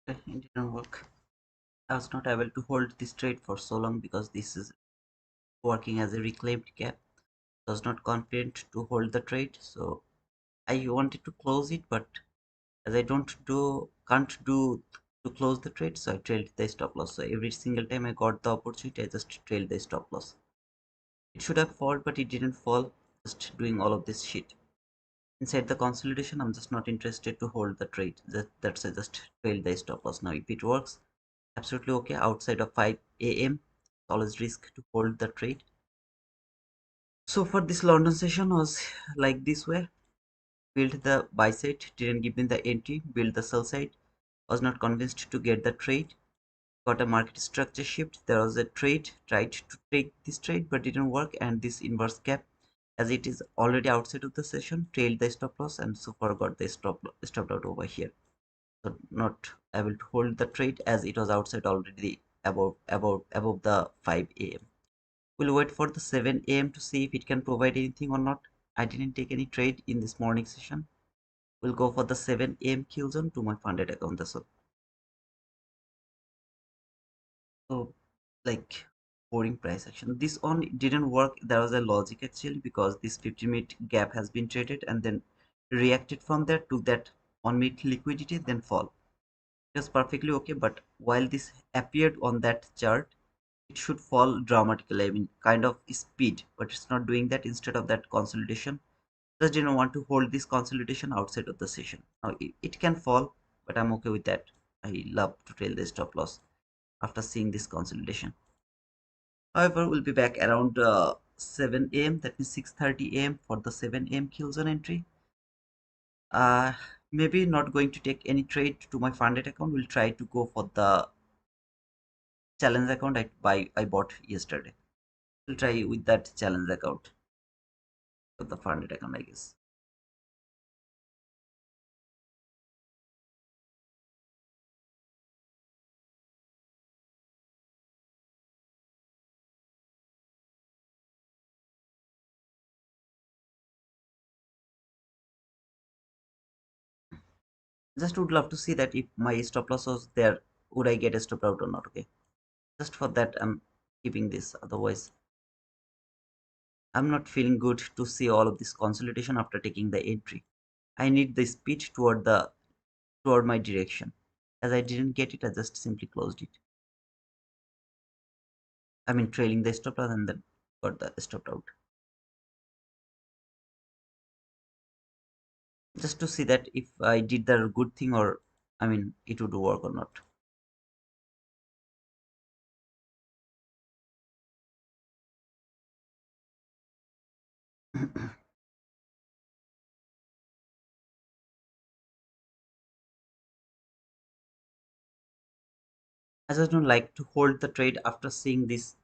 Okay, it didn't work. I was not able to hold this trade for so long because this is working as a reclaimed gap. I was not confident to hold the trade, so I wanted to close it, but as I can't do to close the trade, so I trailed the stop loss. So every single time I got the opportunity, I just trailed the stop loss. It should have fallen, but it didn't fall. Just doing all of this shit. Inside the consolidation, I'm just not interested to hold the trade. That's I just trailed the stop loss. Now, if it works, absolutely okay. Outside of 5 a.m., always risk to hold the trade. So for this London session was like this way. Built the buy side, didn't give me the entry. Built the sell side, was not convinced to get the trade. Got a market structure shift. There was a trade, tried to take this trade but didn't work, and this inverse gap, as it is already outside of the session, trailed the stop loss, and so far got the stopped out over here. So not able to hold the trade as it was outside already above the 5 a.m. We'll wait for the 7 a.m. to see if it can provide anything or not. I didn't take any trade in this morning session. We'll go for the 7 a.m. kill zone to my funded account as well. So like boring price action. This one didn't work. There was a logic actually because this 50-minute gap has been traded and then reacted from there to that 1 minute liquidity, then fall. It was perfectly okay, but while this appeared on that chart, it should fall dramatically. I mean, kind of speed, but it's not doing that. Instead of that consolidation, just didn't want to hold this consolidation outside of the session. Now it can fall, but I'm okay with that. I love to trail the stop loss after seeing this consolidation. However, we'll be back around 7 a.m. That means 6:30 a.m. for the 7 a.m. kill zone entry. Uh, Maybe not going to take any trade to my funded account. We'll try to go for the challenge account I bought yesterday. We'll try with that challenge account for the funded account, I guess. Just would love to see that if my stop loss was there, would I get a stop out or not? Okay, just for that I'm keeping this. Otherwise, I'm not feeling good to see all of this consolidation after taking the entry. I need the speed toward my direction. As I didn't get it, I just simply closed it. I mean, trailing the stop loss and then got the stop out. Just to see that if I did the good thing or, I mean, it would work or not. I just don't like to hold the trade after seeing this.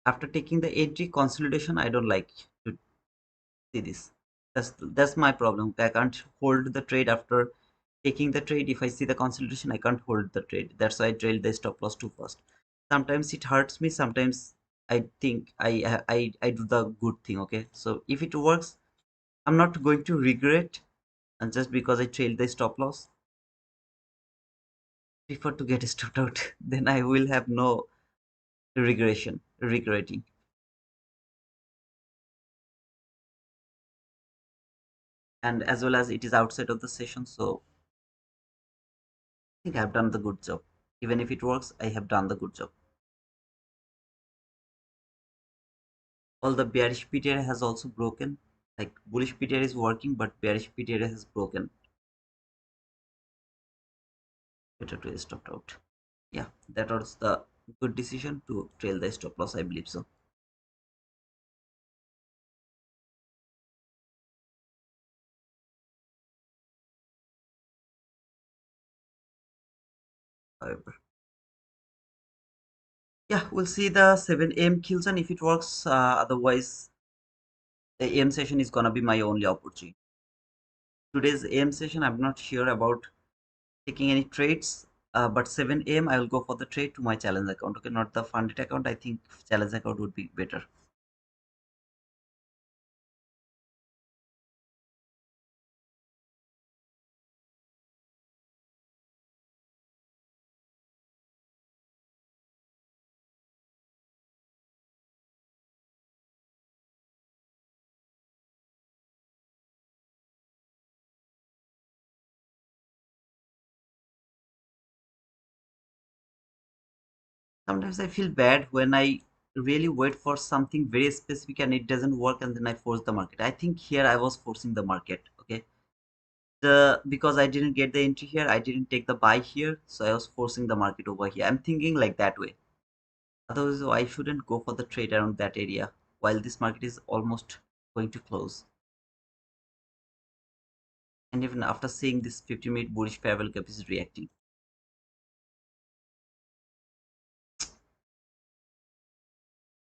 After taking the entry consolidation, I don't like to see this. That's my problem. I can't hold the trade after taking the trade. If I see the consolidation, I can't hold the trade. That's why I trailed the stop loss too fast. Sometimes it hurts me. Sometimes I think I do the good thing. Okay, so if it works, I'm not going to regret. And just because I trailed the stop loss, prefer to get stopped out. Then I will have no regretting. And as well as it is outside of the session, so I think I've done the good job. Even if it works, I have done the good job. All the bearish pit area has also broken. Like bullish pit area is working, but bearish pit area has broken. Better to stop out. Yeah, that was the good decision to trail the stop loss. I believe so. However, yeah, we'll see the 7 a.m. kills and if it works. Otherwise, the AM session is gonna be my only opportunity. Today's AM session, I'm not sure about taking any trades. But 7 a.m. I will go for the trade to my challenge account. Okay, not the funded account. I think challenge account would be better. Sometimes I feel bad when I really wait for something very specific and it doesn't work, and then I force the market. I think here I was forcing the market. Okay, the because I didn't get the entry here, I didn't take the buy here, so I was forcing the market over here. I'm thinking like that way. Otherwise, I shouldn't go for the trade around that area while this market is almost going to close. And even after seeing this 50-minute bullish fair value gap is reacting,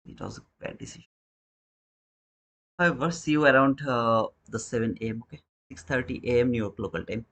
it was a bad decision. However, see you around the 7 a.m. Okay, 6:30 a.m. New York local time.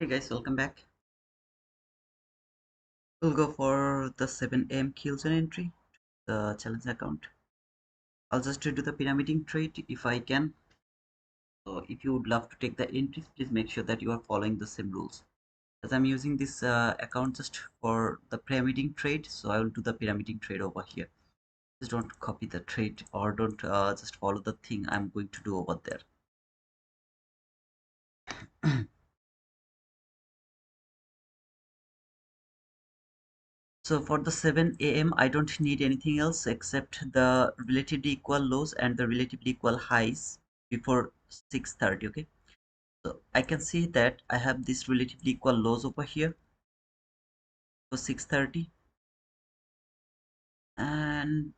Hey guys, welcome back. We'll go for the 7 a.m. kill zone entry, the challenge account. I'll just do the pyramiding trade if I can. So if you would love to take the entries, please make sure that you are following the same rules. As I'm using this account just for the pyramiding trade, so I will do the pyramiding trade over here. Just don't copy the trade or don't just follow the thing I'm going to do over there. So for the 7 a.m. I don't need anything else except the relatively equal lows and the relatively equal highs before 6:30. Okay, so I can see that I have this relatively equal lows over here for 6:30, and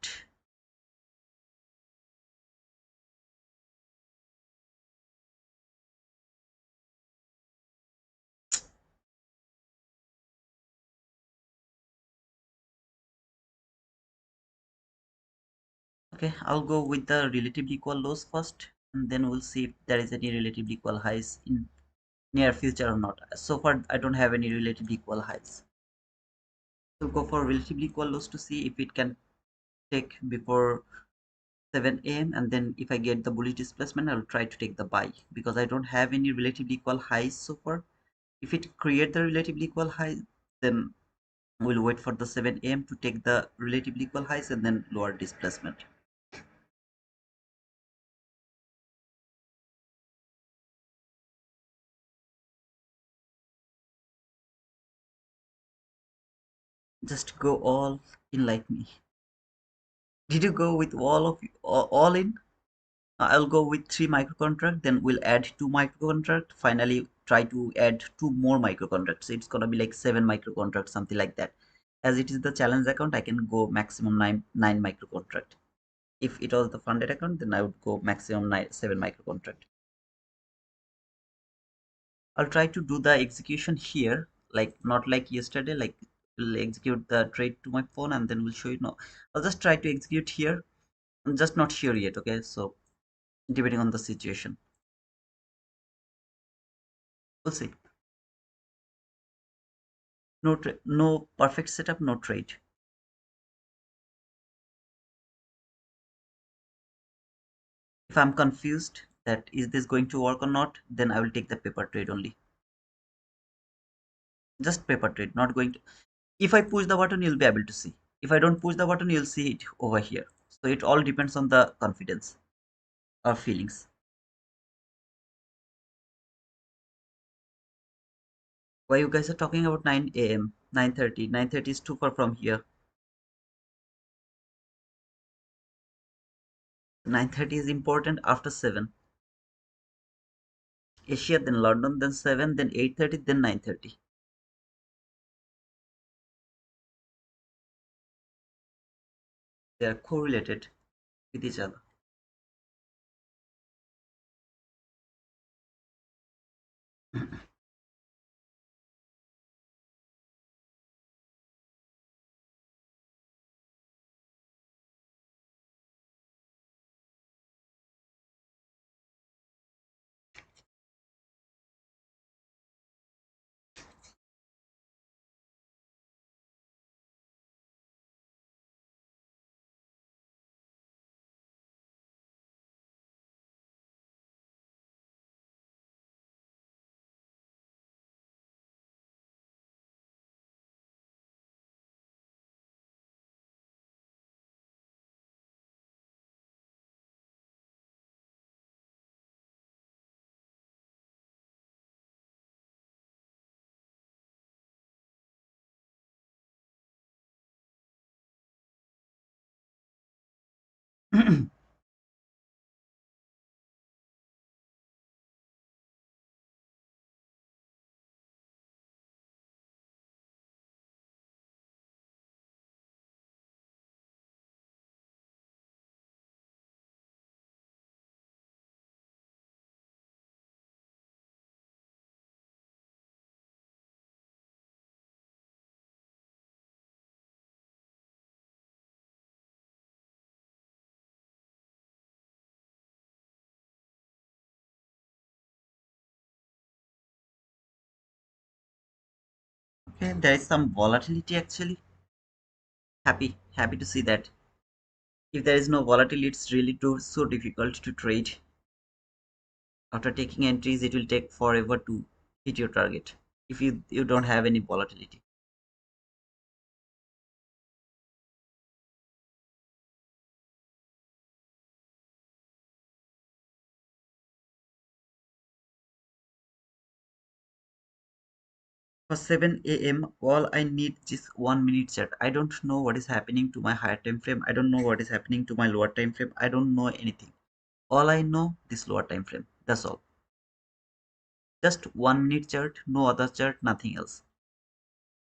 okay, I'll go with the relatively equal lows first, and then we'll see if there is any relatively equal highs in near future or not. So far I don't have any relatively equal highs. So go for relatively equal lows to see if it can take before 7 a.m. and then if I get the bullish displacement I'll try to take the buy because I don't have any relatively equal highs so far. If it create the relatively equal high, then we'll wait for the 7 a.m. to take the relatively equal highs and then lower displacement. Just go all in like me. Did you go with all of you all in? I'll go with 3 micro contract, then we'll add 2 micro contract, finally try to add 2 more micro contracts. So it's gonna be like 7 micro contracts, something like that. As it is the challenge account, I can go maximum nine micro contract. If it was the funded account, then I would go maximum 7 micro contract. I'll try to do the execution here, like not like yesterday, like we'll execute the trade to my phone and then we'll show you. No, I'll just try to execute here. I'm just not sure yet. Okay, so depending on the situation, we'll see. No perfect setup, no trade. If I'm confused that is this going to work or not, then I will take the paper trade only. Just paper trade, not going to. If I push the button, you'll be able to see. If I don't push the button, you'll see it over here. So it all depends on the confidence or feelings. Why you guys are talking about 9 a.m., 9:30? 9:30 is too far from here. 9:30 is important after 7. Asia, then London, then 7, then 8:30, then 9:30. They are correlated with each other. Okay, there is some volatility actually. Happy to see that. If there is no volatility, it's really so difficult to trade. After taking entries, it will take forever to hit your target if you don't have any volatility. For 7 a.m., all I need is 1 minute chart. I don't know what is happening to my higher time frame. I don't know what is happening to my lower time frame. I don't know anything. All I know this lower time frame. That's all. Just 1 minute chart, no other chart, nothing else.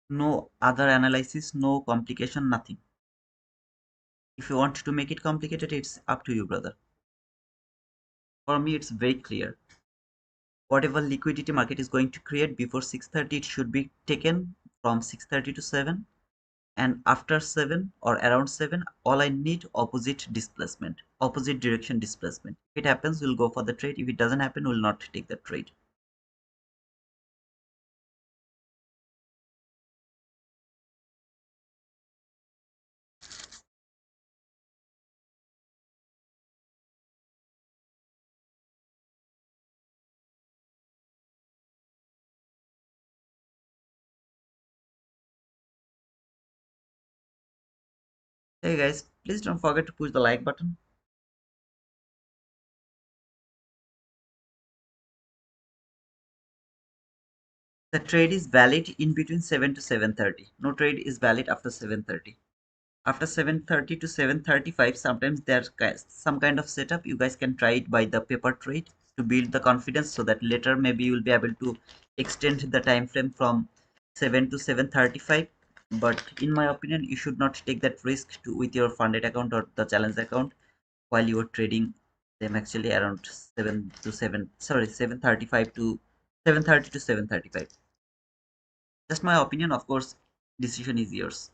No other analysis, no complication, nothing. If you want to make it complicated, it's up to you, brother. For me, it's very clear. Whatever liquidity market is going to create before 6:30, it should be taken from 6:30 to 7, and after 7 or around 7, all I need opposite displacement, opposite direction displacement. If it happens, we'll go for the trade. If it doesn't happen, we'll not take the trade. Hey guys, please don't forget to push the like button. The trade is valid in between 7 to 7:30. No trade is valid after 7:30. After 7:30 to 7:35, sometimes there's some kind of setup. You guys can try it by the paper trade to build the confidence, so that later maybe you will be able to extend the time frame from 7 to 7:35. But in my opinion, you should not take that risk with your funded account or the challenge account while you are trading them actually around 7 to 7, sorry, 7:35 to 7:30 to 7:35. Just my opinion, of course, decision is yours.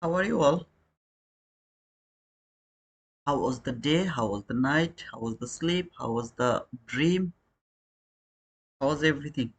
How are you all? How was the day? How was the night? How was the sleep? How was the dream? How was everything?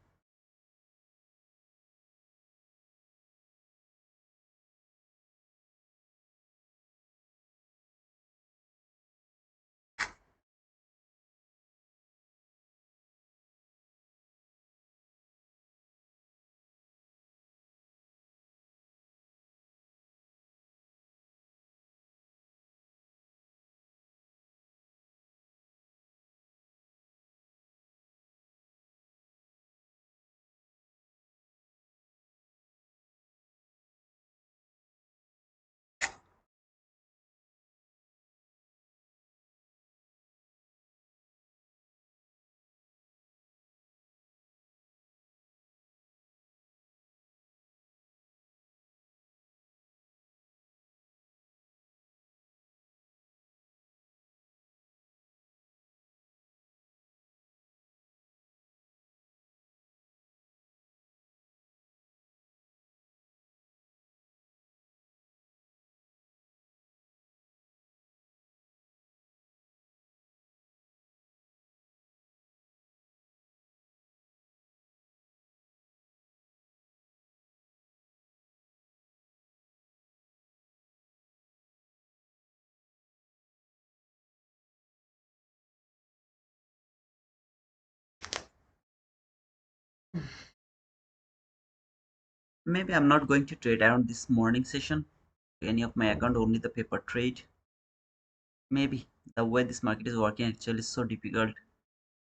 Maybe I'm not going to trade around this morning session. Any of my account, only the paper trade. Maybe the way this market is working actually is so difficult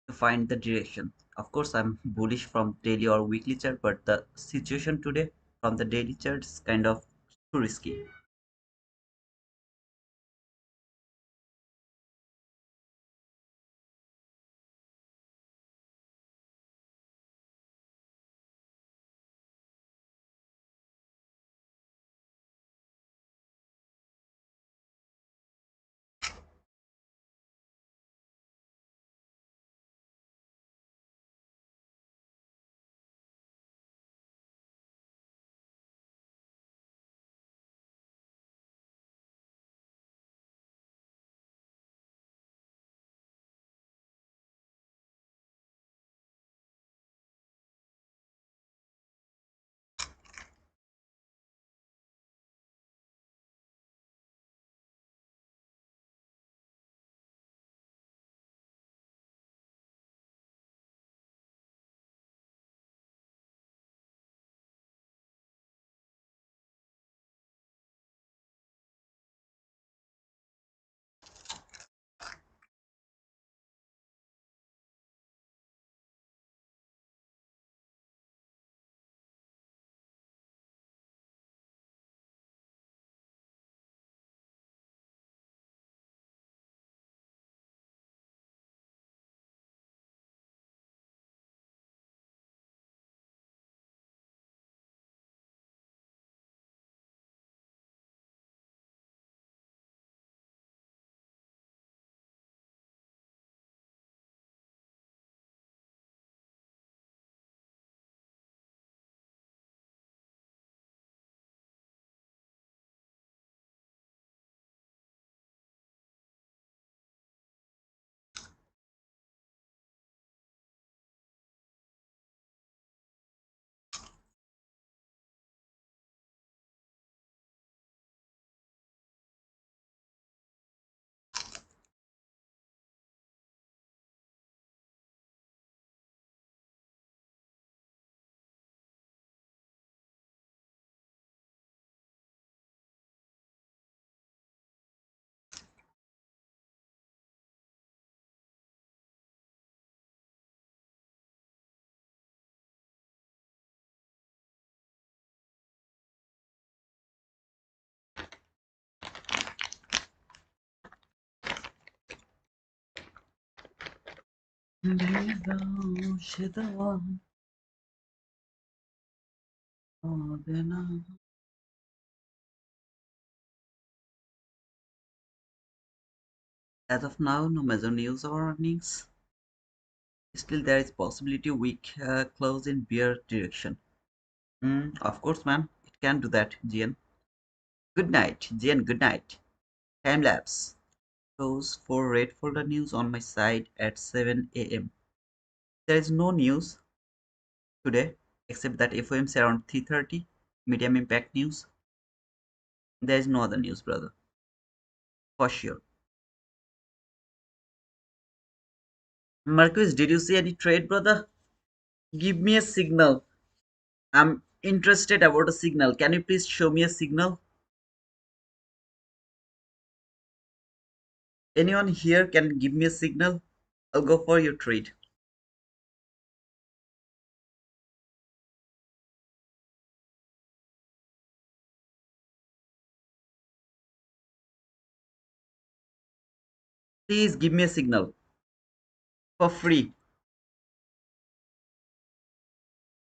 to find the direction. Of course, I'm bullish from daily or weekly chart, but the situation today from the daily chart is kind of too risky. As of now, no major news or earnings. Still, there is possibility we close in bear direction. Of course, man. It can do that, GN. Good night, GN. Good night. Time lapse. Shows for red folder news on my side at 7 a.m. There is no news today except that FOMC around 3:30. Medium impact news. There is no other news, brother. For sure. Marcus, did you see any trade, brother? Give me a signal. I'm interested about a signal. Can you please show me a signal? Anyone here can give me a signal? I'll go for your trade. Please give me a signal for free.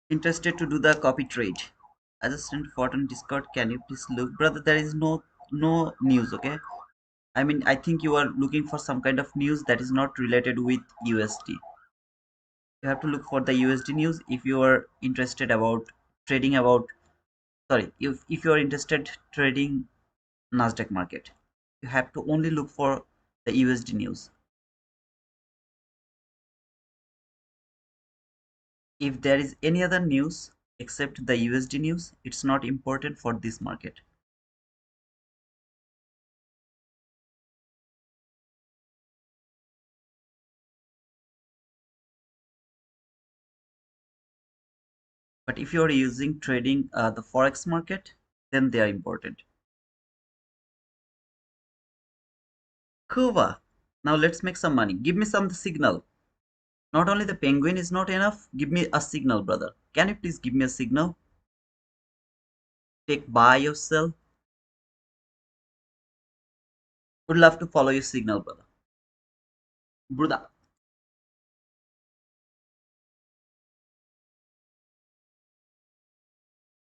Interested to do the copy trade. I just sent photo on Discord. Can you please look, brother? There is no news. Okay. I mean, I think you are looking for some kind of news that is not related with USD. You have to look for the USD news if you are interested about trading about. Sorry, if you are interested trading Nasdaq market, you have to only look for the USD news. If there is any other news except the USD news, it's not important for this market. But if you are using trading the forex market, then they are important. Kuva. Now let's make some money. Give me some signal. Not only the penguin is not enough, give me a signal, brother. Can you please give me a signal? Take buy or sell. Would love to follow your signal, brother. Brother.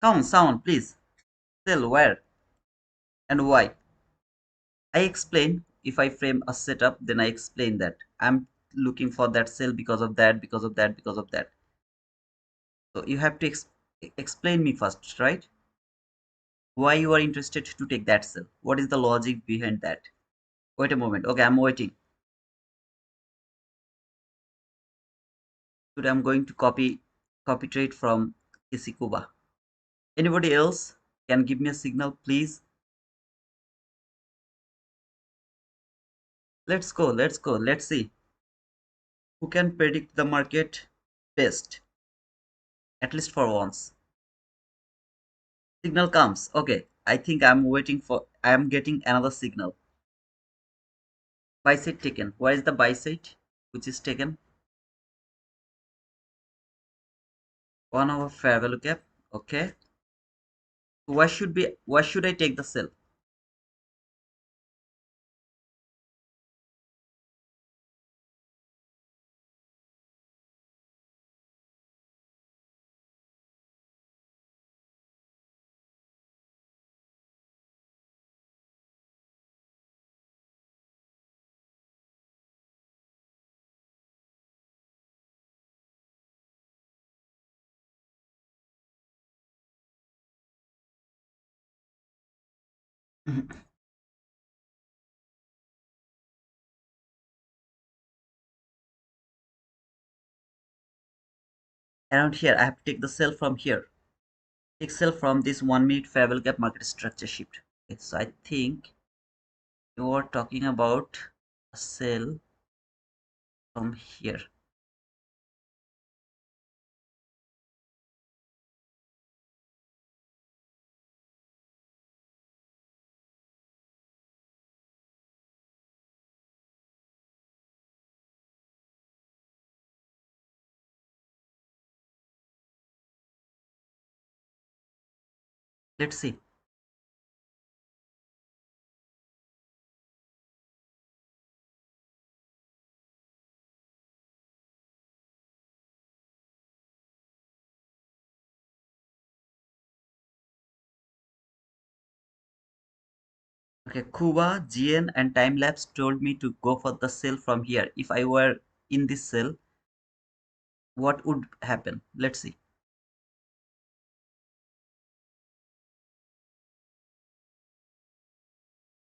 Come on, someone, please. Sell where and why? I explain if I frame a setup, then I explain that I'm looking for that sell because of that, because of that, because of that. So you have to explain me first, right? Why you are interested to take that sell? What is the logic behind that? Wait a moment. Okay, I'm waiting. Today I'm going to copy trade from Isikuba. Anybody else can give me a signal, please? Let's go. Let's go. Let's see who can predict the market best, at least for once. Signal comes. Okay, I think I'm getting another signal. Buy side taken. Where is the buy side which is taken? 1 hour fair value gap. Okay. Why should I take the sell? Around here, I have to take the sell from here. Take sell from this 1 minute fair value gap market structure shift. It's I think you are talking about a sell from here. Let's see. Okay, Kuba, GN, and Timelapse told me to go for the sell from here. If I were in this sell, what would happen? Let's see.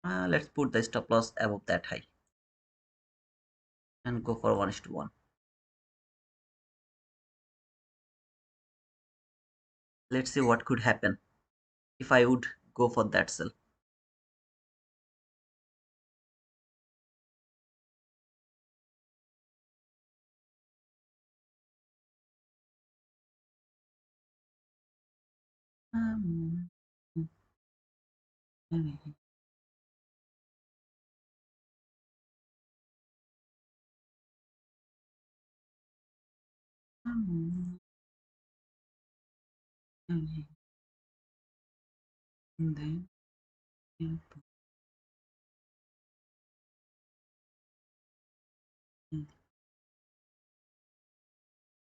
Let's put the stop loss above that high and go for 1:1. Let's see what could happen if I would go for that sell.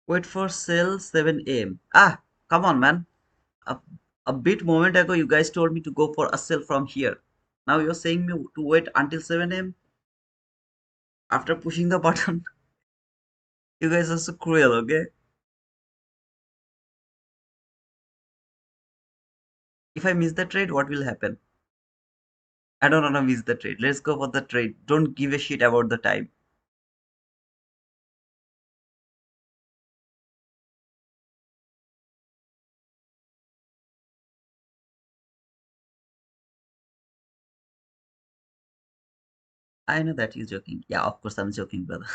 Wait for sale 7 a.m. Come on, man. A, a bit moment ago, you guys told me to go for a sell from here. Now you're saying me to wait until 7 a.m. after pushing the button. You guys are so cruel, okay? If I miss the trade, what will happen? I don't want to miss the trade. Let's go for the trade. Don't give a shit about the time. I know that you're joking. Yeah, of course I'm joking, brother.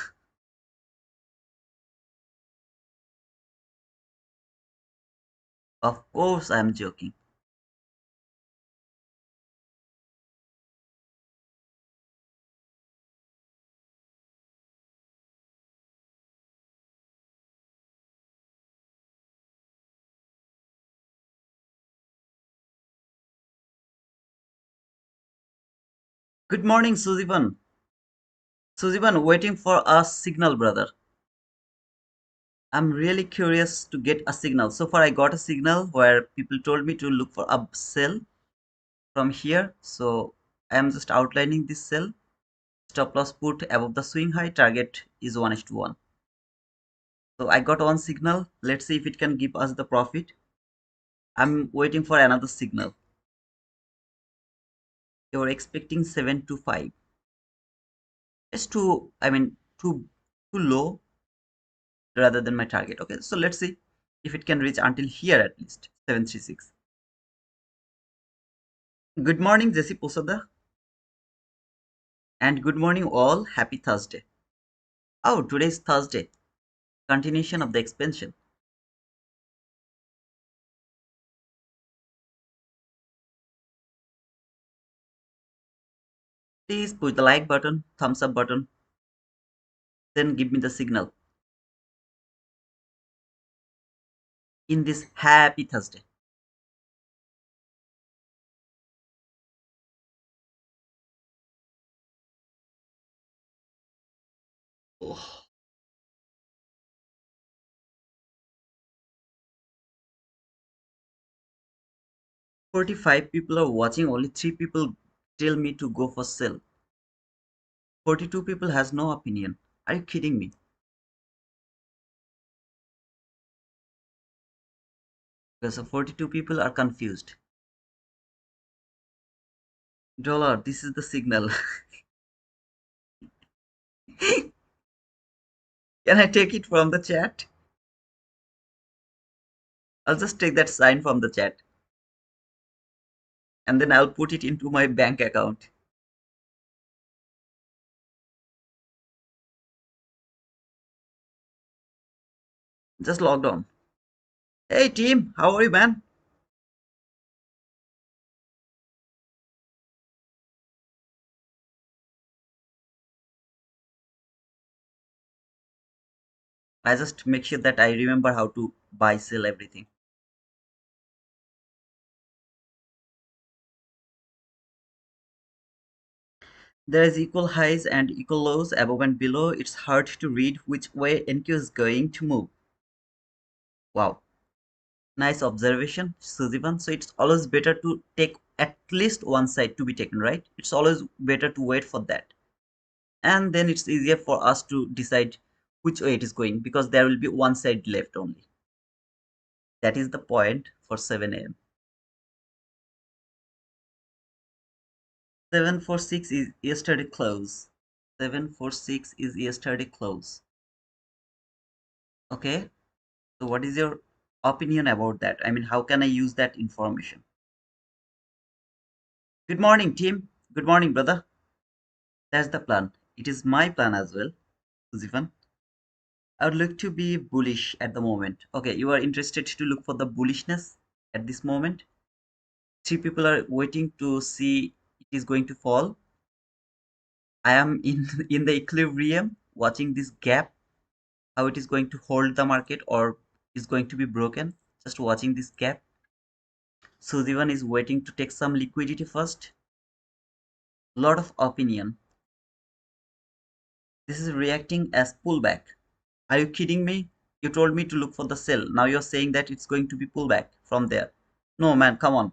Of course I'm joking. Good morning, Suzivan. Suzivan, waiting for a signal, brother. I'm really curious to get a signal. So far, I got a signal where people told me to look for a sell from here. So I am just outlining this sell. Stop loss put above the swing high. Target is 1:1. So I got one signal. Let's see if it can give us the profit. I'm waiting for another signal. You're expecting 7 to 5. It's too, I mean, too low rather than my target. Okay, so let's see if it can reach until here at least 736. Good morning, Jesse Posada, and good morning, all. Happy Thursday. Oh, today is Thursday. Continuation of the expansion. Please push the like button, thumbs up button, then give me the signal in this happy Thursday. Oh, 45 people are watching, only 3 people tell me to go for sell. 42 people has no opinion. Are you kidding me? Because 42 people are confused. Dollar, this is the signal. Can I take it from the chat? I'll just take that sign from the chat and then I'll put it into my bank account. Just logged on. Hey team, how are you, man? I just make sure that I remember how to buy, sell everything. There is equal highs and equal lows above and below. It's hard to read which way NQ is going to move. Wow, nice observation, Suzivan. So it's always better to take at least one side to be taken, right? It's always better to wait for that, and then it's easier for us to decide which way it is going, because there will be one side left only. That is the point for 7 a.m. 746 is yesterday close. 746 is yesterday close. Okay, so what is your opinion about that? I mean, how can I use that information? Good morning, team. Good morning, brother. That's the plan. It is my plan as well, Suzivan. I would look to be bullish at the moment. Okay, you are interested to look for the bullishness at this moment. Three people are waiting to see it is going to fall. I am in in the equilibrium, watching this gap, how it is going to hold the market or is going to be broken. Just watching this gap. Suzivan is waiting to take some liquidity first. Lot of opinion. This is reacting as pullback. Are you kidding me? You told me to look for the sell. Now you're saying that it's going to be pullback from there. No, man, come on.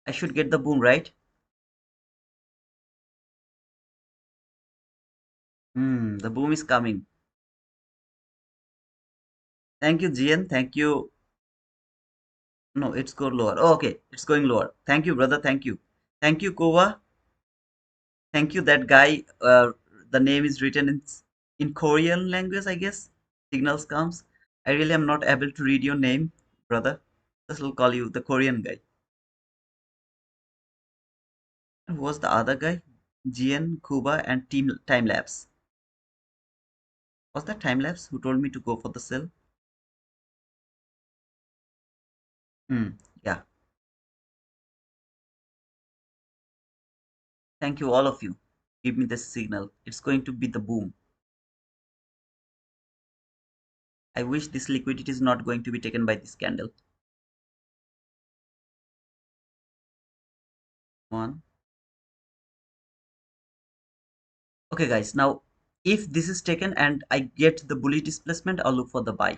I should get the boom, right? The boom is coming. Thank you, GN. Thank you. No, it's go lower. Oh, okay, it's going lower. Thank you, brother. Thank you. Thank you, Kova. Thank you, that guy. The name is written in Korean language, I guess. Signals comes. I really am not able to read your name, brother. Just will call you the Korean guy. Who was the other guy? GN, Kuba, and Team Time Lapse. Was that Time Lapse who told me to go for the sell? Yeah. Thank you, all of you. Give me the signal. It's going to be the boom. I wish this liquidity is not going to be taken by this candle. One. Okay, guys. Now, if this is taken and I get the bullish displacement, I'll look for the buy.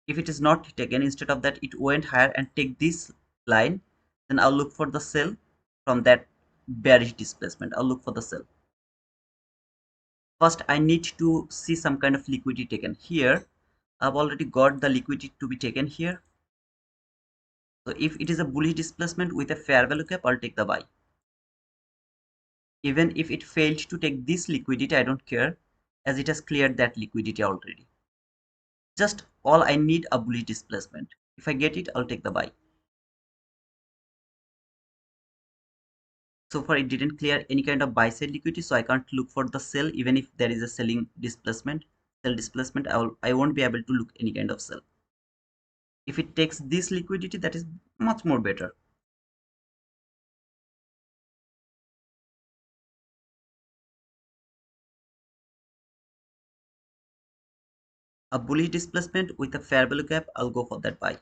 If it is not taken, instead of that, it went higher and take this line, then I'll look for the sell from that bearish displacement. I'll look for the sell. First, I need to see some kind of liquidity taken here. I've already got the liquidity to be taken here. So if it is a bullish displacement with a fair value cap, I'll take the buy. Even if it failed to take this liquidity, I don't care, as it has cleared that liquidity already. Just all I need a bullish displacement. If I get it, I'll take the buy. So far it didn't clear any kind of buy side liquidity, so I can't look for the sell. Even if there is a selling displacement, sell displacement, I won't be able to look any kind of sell. If it takes this liquidity, that is much more better. A bullish displacement with a fair value cap, I'll go for that buy.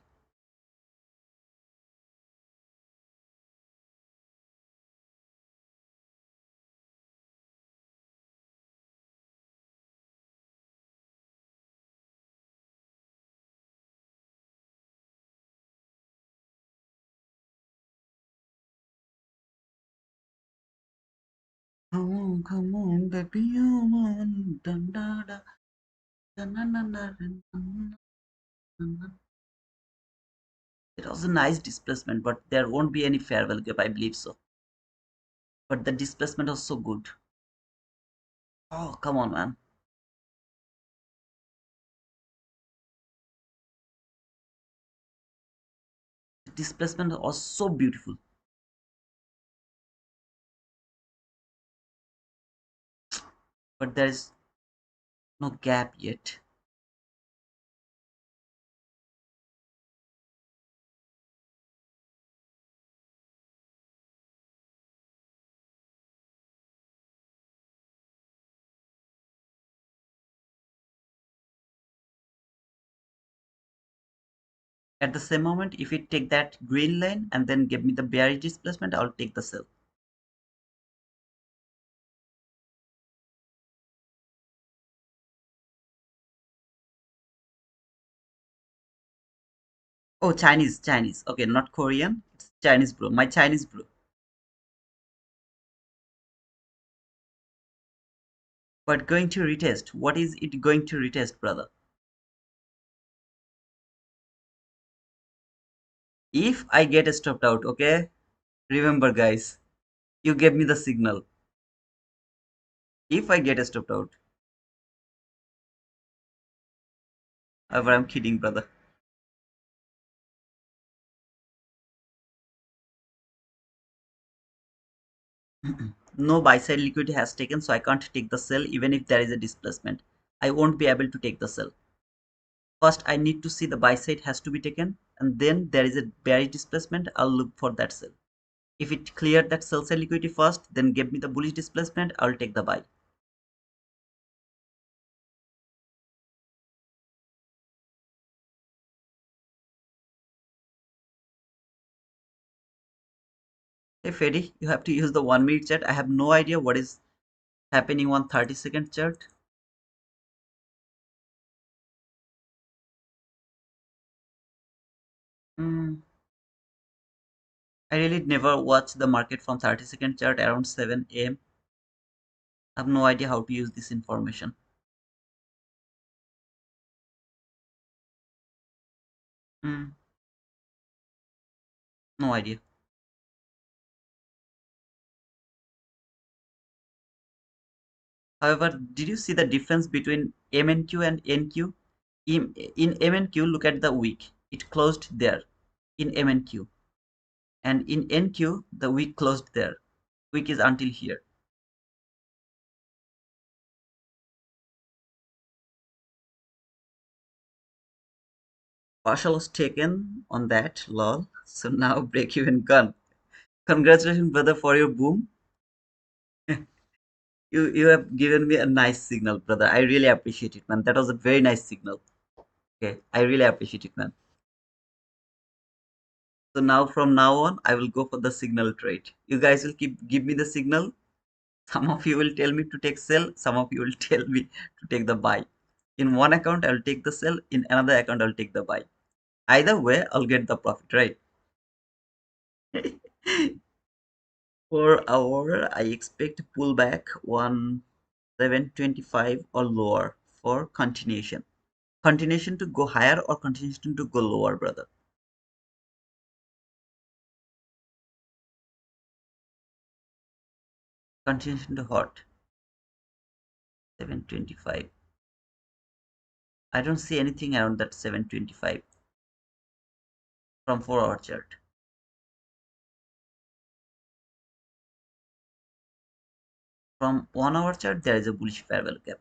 Come on, baby, come on. Dun, da, da, dun, dun, dun, dun, dun, dun, dun, dun. It was a nice displacement, but there won't be any fair value gap, I believe so. But the displacement was so good. Oh, come on, man. The displacement was so beautiful. But there is no gap yet. At the same moment, if it take that green line and then give me the bearish displacement, I'll take the sell. Oh, Chinese, Chinese. Okay, not Korean. It's Chinese, bro. My Chinese, bro. But going to retest. What is it going to retest, brother? If I get stopped out, okay? Remember, guys, you gave me the signal. If I get stopped out. However, I'm kidding, brother. No buy side liquidity has taken, so I can't take the sell even if there is a displacement. I won't be able to take the sell. First, I need to see the buy side has to be taken, and then there is a bearish displacement. I'll look for that sell. If it cleared that sell side liquidity first, then give me the bullish displacement, I'll take the buy. Hey Freddy, you have to use the 1 minute chart. I have no idea what is happening on 30-second chart. Hmm. I really never watch the market from 30-second chart around 7 a.m. I have no idea how to use this information. Hmm. No idea. However, did you see the difference between MNQ and NQ? In MNQ, look at the wick. It closed there in MNQ. And in NQ, the wick closed there. Wick is until here. Partial was taken on that, lol. So now break even gone. Congratulations, brother, for your boom. You have given me a nice signal, brother. I really appreciate it, man. That was a very nice signal. Okay, I really appreciate it, man. So now from now on, I will go for the signal trade. You guys will keep give me the signal. Some of you will tell me to take sell. Some of you will tell me to take the buy. In one account, I'll take the sell. In another account, I'll take the buy. Either way, I'll get the profit, right? For our, I expect pullback 1725 or lower for continuation. Continuation to go higher or continuation to go lower, brother? Continuation to hot 725. I don't see anything around that 725 from 4 hour chart. From 1 hour chart, there is a bullish fair value gap.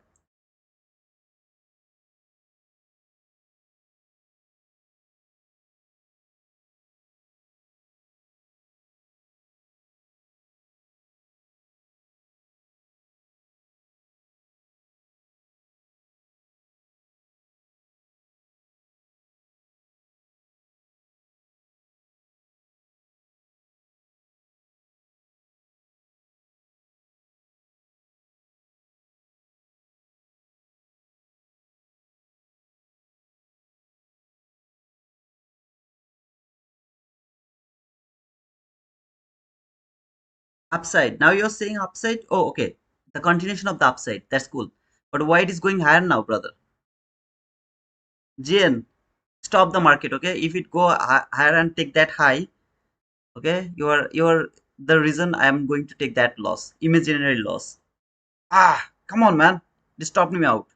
Upside. Now you're saying upside. Oh, okay. The continuation of the upside. That's cool. But why it is going higher now, brother? GN, stop the market. Okay. If it go higher and take that high, okay, you're the reason I am going to take that loss, imaginary loss. Ah, come on, man. Just stop me out.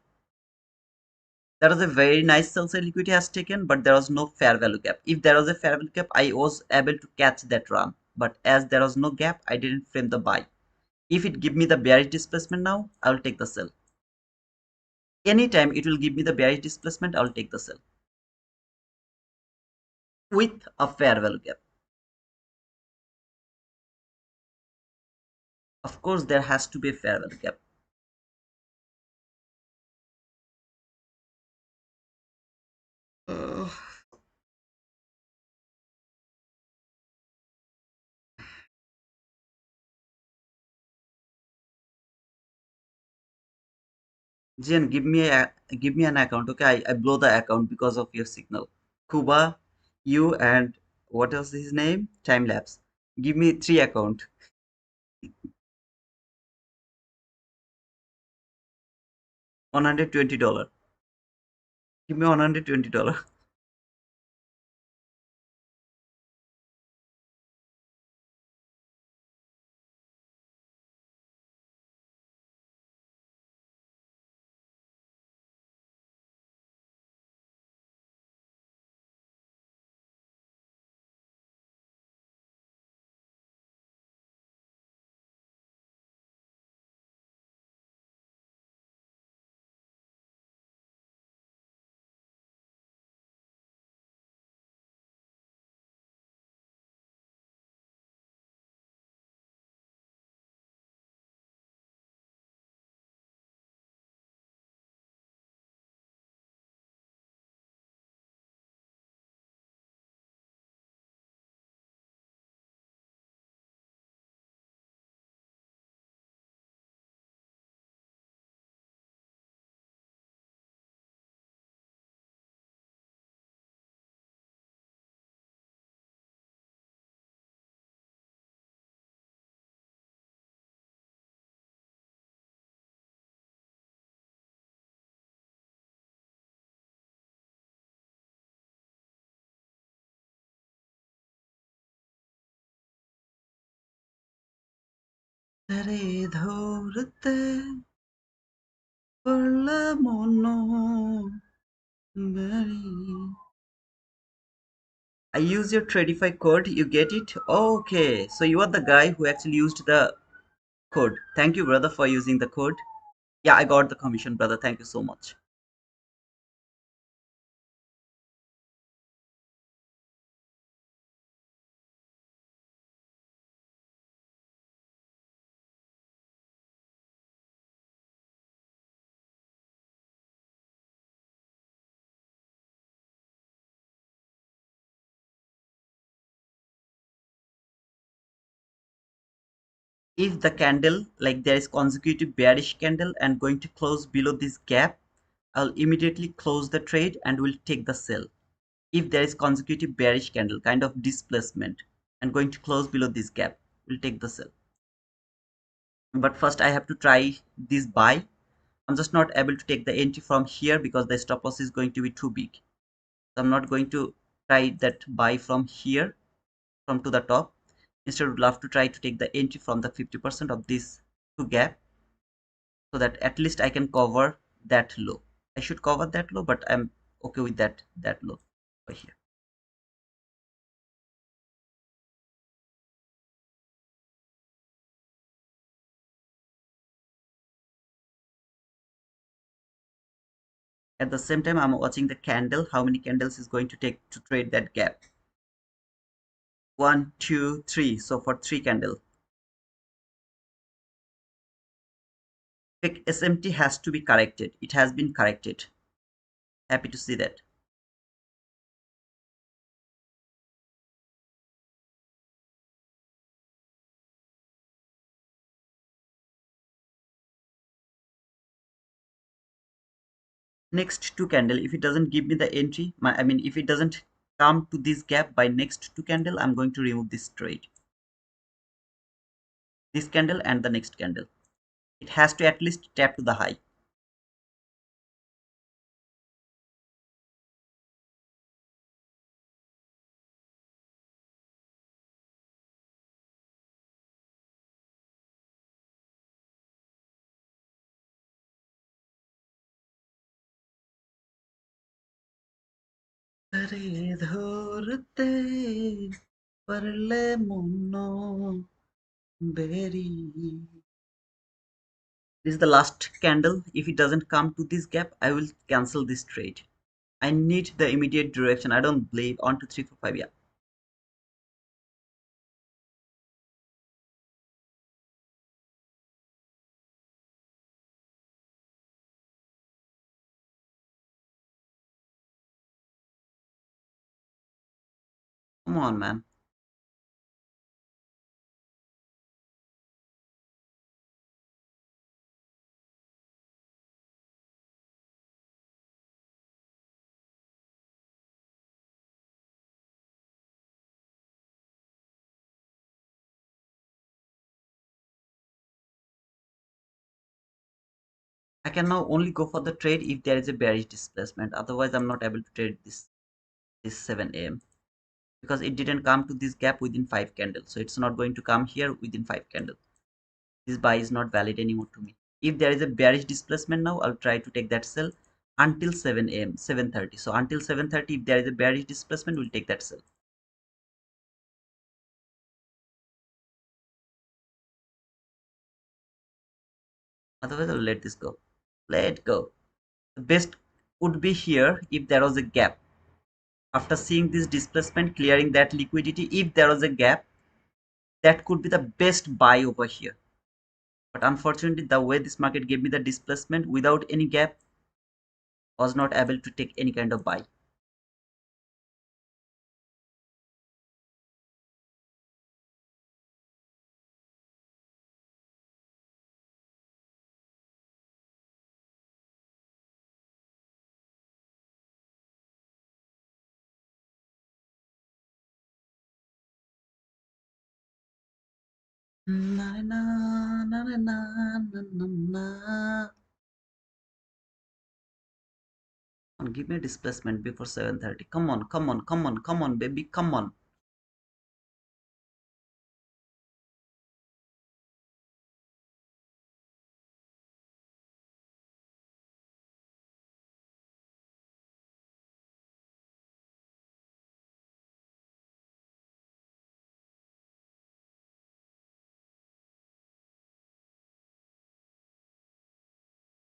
That was a very nice sell side liquidity has taken, but there was no fair value gap. If there was a fair value gap, I was able to catch that run. But as there was no gap, I didn't frame the buy. If it give me the bearish displacement now, I'll take the sell. Anytime it will give me the bearish displacement, I'll take the sell with a fair value gap. Of course, there has to be a fair value gap. Uh, Jen, give me an account. Okay, I blow the account because of your signal. Kuba, You and what else is his name? Time lapse. Give me three account. $120. Give me $120. আরে ধরতে পারলে মন বেরি I use your Tradify code. You get it? Okay. So you are the guy who actually used the code. Thank you, brother, for using the code. Yeah, I got the commission, brother. Thank you so much. If the candle, like there is consecutive bearish candle and going to close below this gap, I'll immediately close the trade and will take the sell. If there is consecutive bearish candle, kind of displacement, and going to close below this gap, we'll take the sell. But first I have to try this buy. I'm just not able to take the entry from here because the stop loss is going to be too big. So I'm not going to try that buy from here, from to the top. Instead, would love to try to take the entry from the 50% of this two gap, so that at least I can cover that low. I should cover that low, but I'm okay with that low over here. At the same time, I'm watching the candle, how many candles is going to take to trade that gap. One, two, three. So for three candle, SMT has to be corrected. It has been corrected. Happy to see that. Next two candle, if it doesn't give me the entry, if it doesn't come to this gap by next two candle, I'm going to remove this trade. This candle and the next candle. It has to at least tap to the high. আরে ধরতে পারলে মন বেরি This is the last candle. If it doesn't come to this gap, I will cancel this trade. I need the immediate direction. I don't believe 1 2 3 4 5. Yeah. Come on, man. I can now only go for the trade if there is a bearish displacement. Otherwise, I'm not able to trade this 7 a.m. because it didn't come to this gap within 5 candles. So it's not going to come here within 5 candles. This buy is not valid anymore to me. If there is a bearish displacement now, I'll try to take that sell until 7 a.m. 7:30. So until 7:30, if there is a bearish displacement, we'll take that sell. Otherwise, I'll let this go. Let go. The best would be here if there was a gap. After seeing this displacement, clearing that liquidity, if there was a gap, that could be the best buy over here. But unfortunately, the way this market gave me the displacement without any gap, I was not able to take any kind of buy. Na, na, na, na, na, na, na, na. Give me a displacement before 7:30. Come on, come on, come on, come on, baby, come on.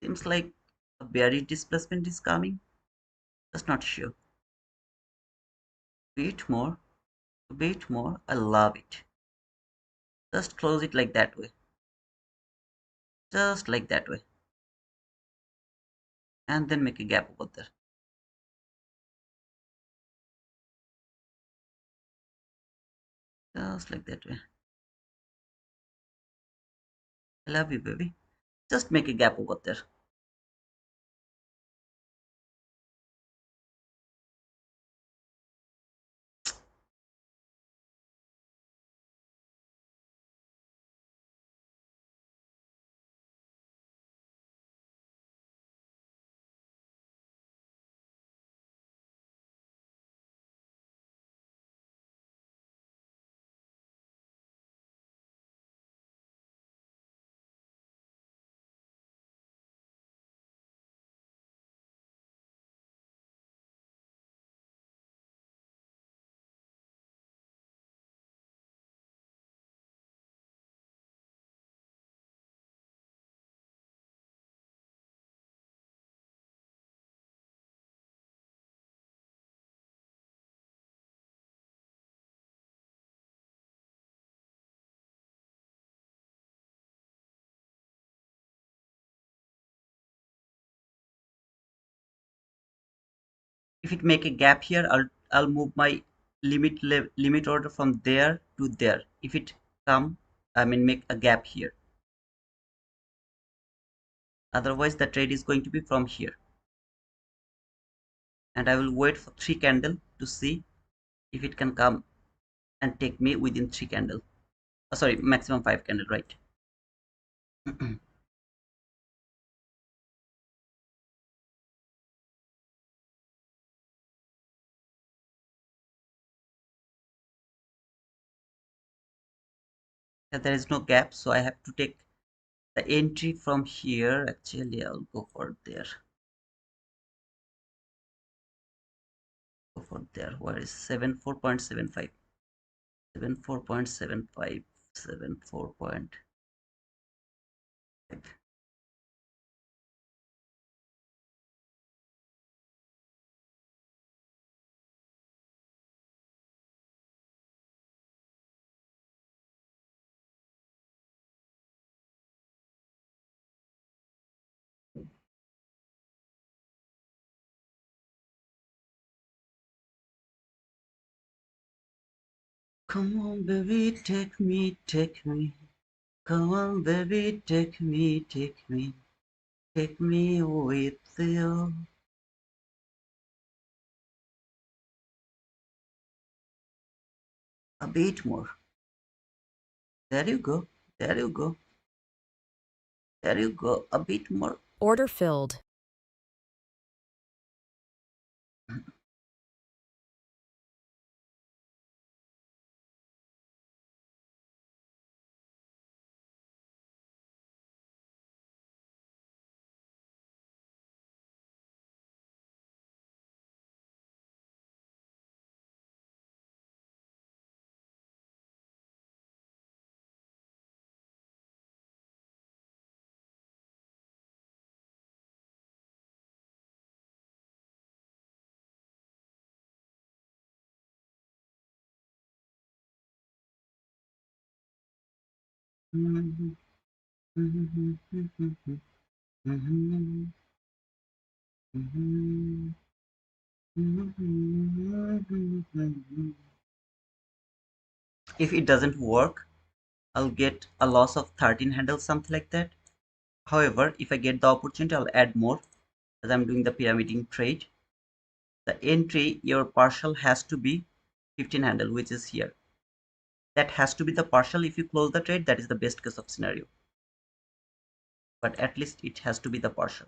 Seems like a bearish displacement is coming. Just not sure. Bit more, a bit more. I love it. Just close it like that way. Just like that way. And then make a gap over there. Just like that way. I love you, baby. Just make a gap over there. If it make a gap here, I'll move my limit order from there to there. If it come, I mean make a gap here. Otherwise, the trade is going to be from here. And I will wait for 3 candle to see if it can come and take me within 3 candle. Sorry, maximum 5 candle, right? There is no gap, so I have to take the entry from here. Actually, I'll go for there. Go for there. Where is 74.75? 74.75. 74.5. Come on, baby, take me, take me. Come on, baby, take me, take me. Take me with you. A bit more. There you go. There you go. There you go. A bit more. Order filled. If it doesn't work, I'll get a loss of 13 handles, something like that. However, if I get the opportunity, I'll add more as I'm doing the pyramiding trade. The entry, your partial has to be 15 handle, which is here. That has to be the partial. If you close the trade, that is the best case of scenario. But at least it has to be the partial.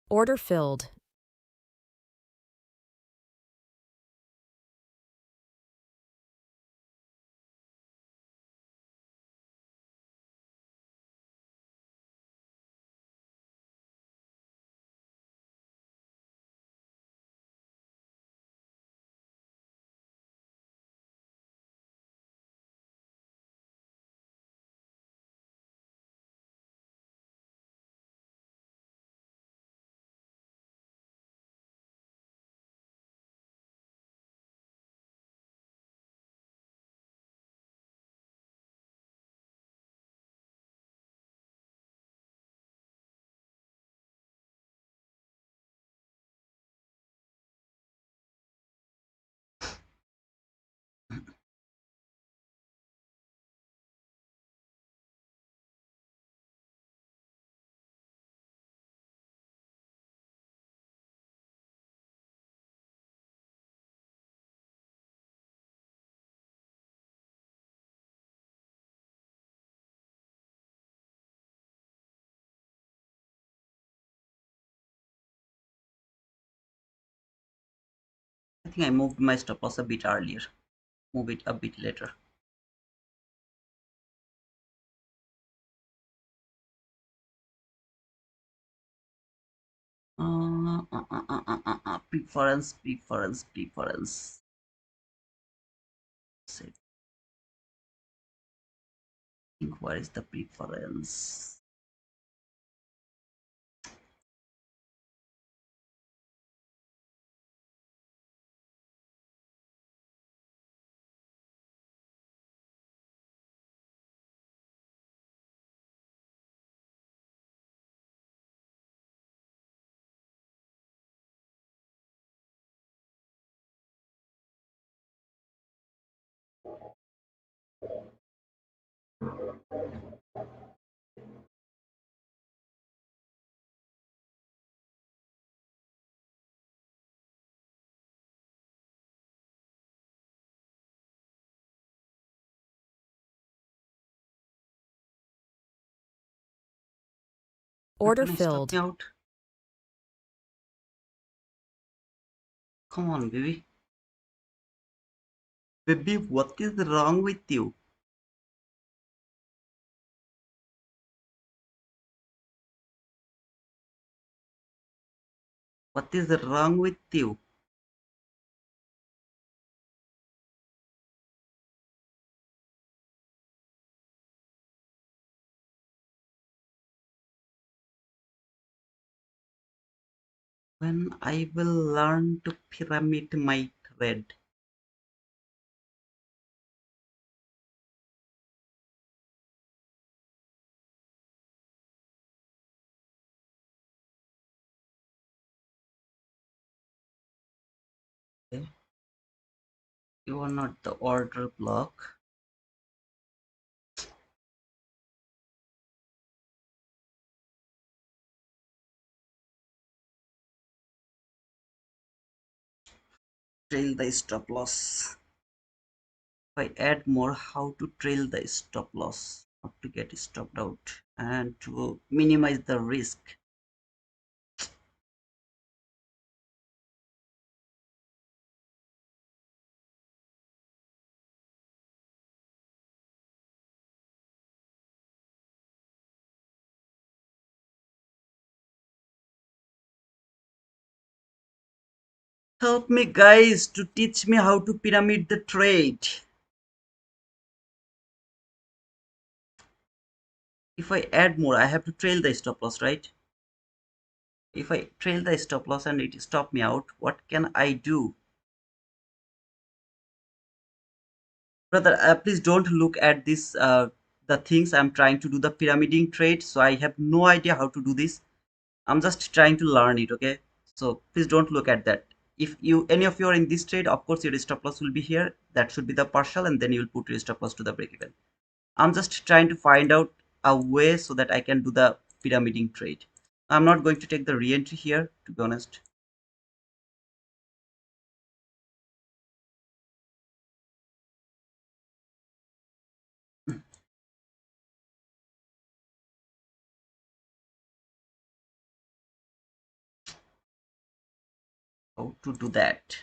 Order filled. I think I moved my stop loss a bit earlier. Move it a bit later. Preference. Save. think where is the preference? Not Order gonna stop me filled. out. Come on, baby. Baby, what is wrong with you? What is wrong with you? When I will learn to pyramid my thread. Okay? You are not the order block. Trail the stop loss. If I add more, how to trail the stop loss, not to get stopped out, and to minimize the risk. Help me, guys, to teach me how to pyramid the trade. If I add more, I have to trail the stop loss, right? If I trail the stop loss and it stop me out, what can I do? Brother, please don't look at this, the things I'm trying to do the pyramiding trade. So I have no idea how to do this. I'm just trying to learn it, okay? So please don't look at that. If you any of you are in this trade, of course your stop loss will be here. That should be the partial, and then you'll put your stop loss to the break even. I'm just trying to find out a way so that I can do the pyramiding trade. I'm not going to take the re-entry here, to be honest. How to do that?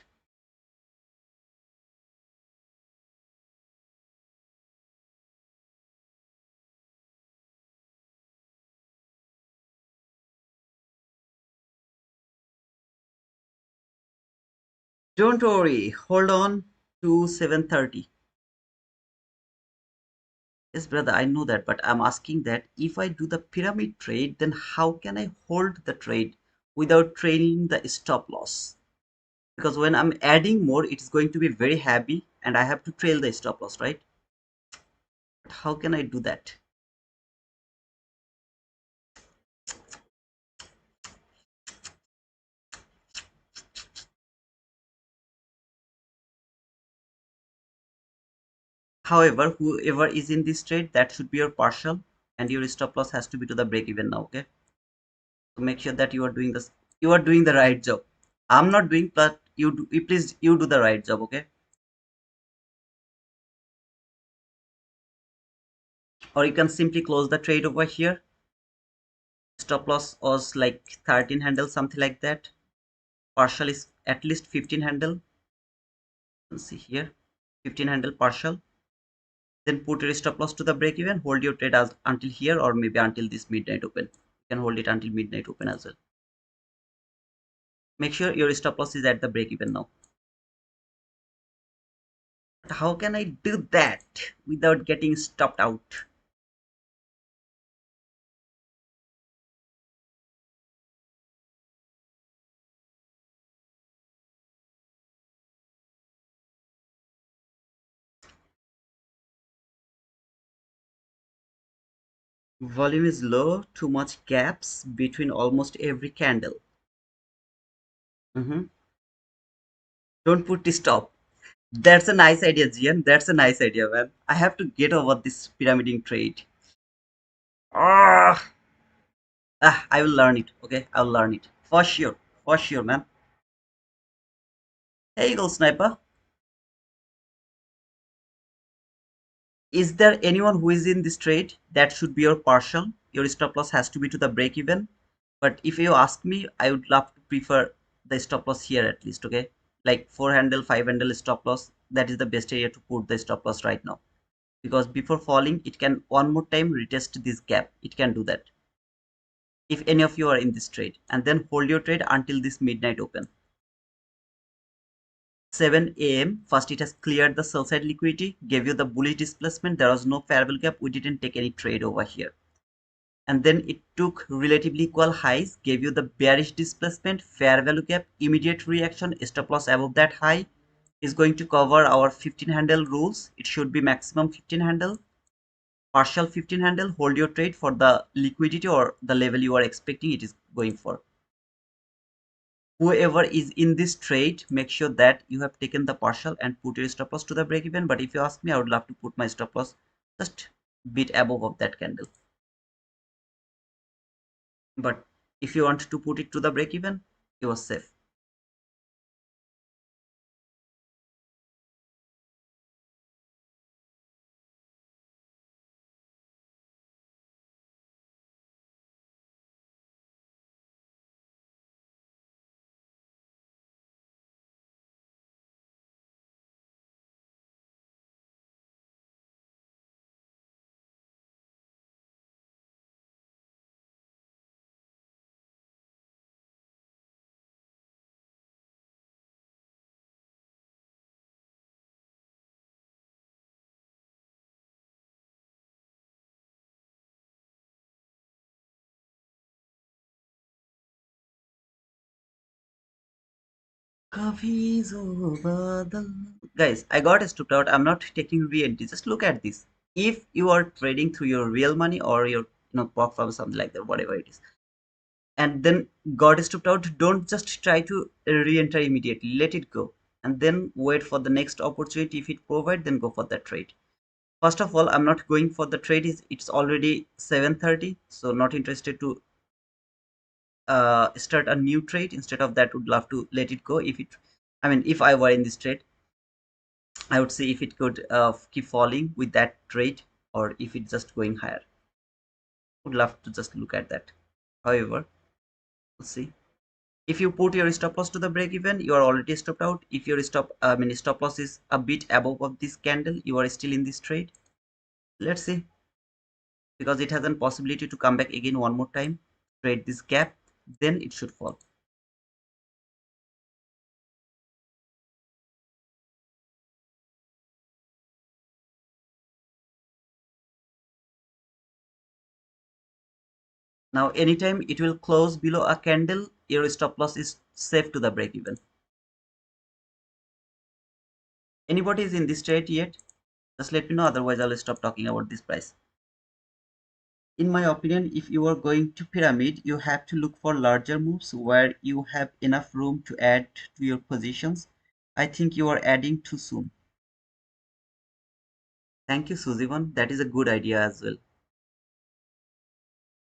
Don't worry, hold on to 7:30. Yes, brother, I know that, but I'm asking that if I do the pyramid trade, then how can I hold the trade without trailing the stop loss? Because when I'm adding more, it's going to be very heavy and I have to trail the stop loss, right? But how can I do that? However, whoever is in this trade, that should be your partial, and your stop loss has to be to the break even now, okay? So make sure that you are doing the right job. I'm not doing, but please you do the right job, okay? Or you can simply close the trade over here. Stop loss was like 13 handle, something like that. Partial is at least 15 handle. You can see here, 15 handle partial. Then put your stop loss to the break even. Hold your trade as until here, or maybe until this midnight open. You can hold it until midnight open as well. Make sure your stop loss is at the break even now. But how can I do that without getting stopped out? Volume is low, too much gaps between almost every candle. Mhm. Don't put the stop. That's a nice idea, Jian. That's a nice idea, man. I have to get over this pyramiding trade. Ah, I will learn it. Okay, I'll learn it for sure, man. Hey, Eagle Sniper. Is there anyone who is in this trade? That should be your partial. Your stop loss has to be to the break even. But if you ask me, I would love to prefer the stop loss here at least. Okay, like 4 handle, 5 handle stop loss. That is the best area to put the stop loss right now, because before falling, it can one more time retest this gap. It can do that if any of you are in this trade, and then hold your trade until this midnight open. 7 a.m. First, it has cleared the sell side liquidity, gave you the bullish displacement. There was no fair value gap. We didn't take any trade over here. And then it took relatively equal highs, gave you the bearish displacement, fair value gap, immediate reaction, stop loss above that high is going to cover our 15 handle rules. It should be maximum 15 handle, partial 15 handle. Hold your trade for the liquidity or the level you are expecting it is going for. Whoever is in this trade, make sure that you have taken the partial and put your stop loss to the break even. But if you ask me, I would love to put my stop loss just bit above of that candle. But if you want to put it to the break even, you are safe. Guys, I got stopped out. I'm not taking re-entry. Just look at this. If you are trading through your real money or your prop firm or something like that, whatever it is, and then got stopped out, don't just try to re-enter immediately. Let it go. And then wait for the next opportunity. If it provides, then go for that trade. First of all, I'm not going for the trade. It's already 7:30, so not interested to start a new trade. Instead of that, would love to let it go. If I were in this trade, I would see if it could keep falling with that trade, or if it's just going higher. Would love to just look at that. However, we'll see. If you put your stop loss to the break even, you are already stopped out. If your stop loss is a bit above of this candle, you are still in this trade. Let's see, because it has a possibility to come back again one more time, trade this gap, then it should fall. Now, anytime it will close below a candle, your stop loss is safe to the break even. Anybody is in this trade yet? Just let me know, otherwise I'll stop talking about this price. In my opinion, if you are going to pyramid, you have to look for larger moves where you have enough room to add to your positions. I think you are adding too soon. Thank you, Suzivan. That is a good idea as well.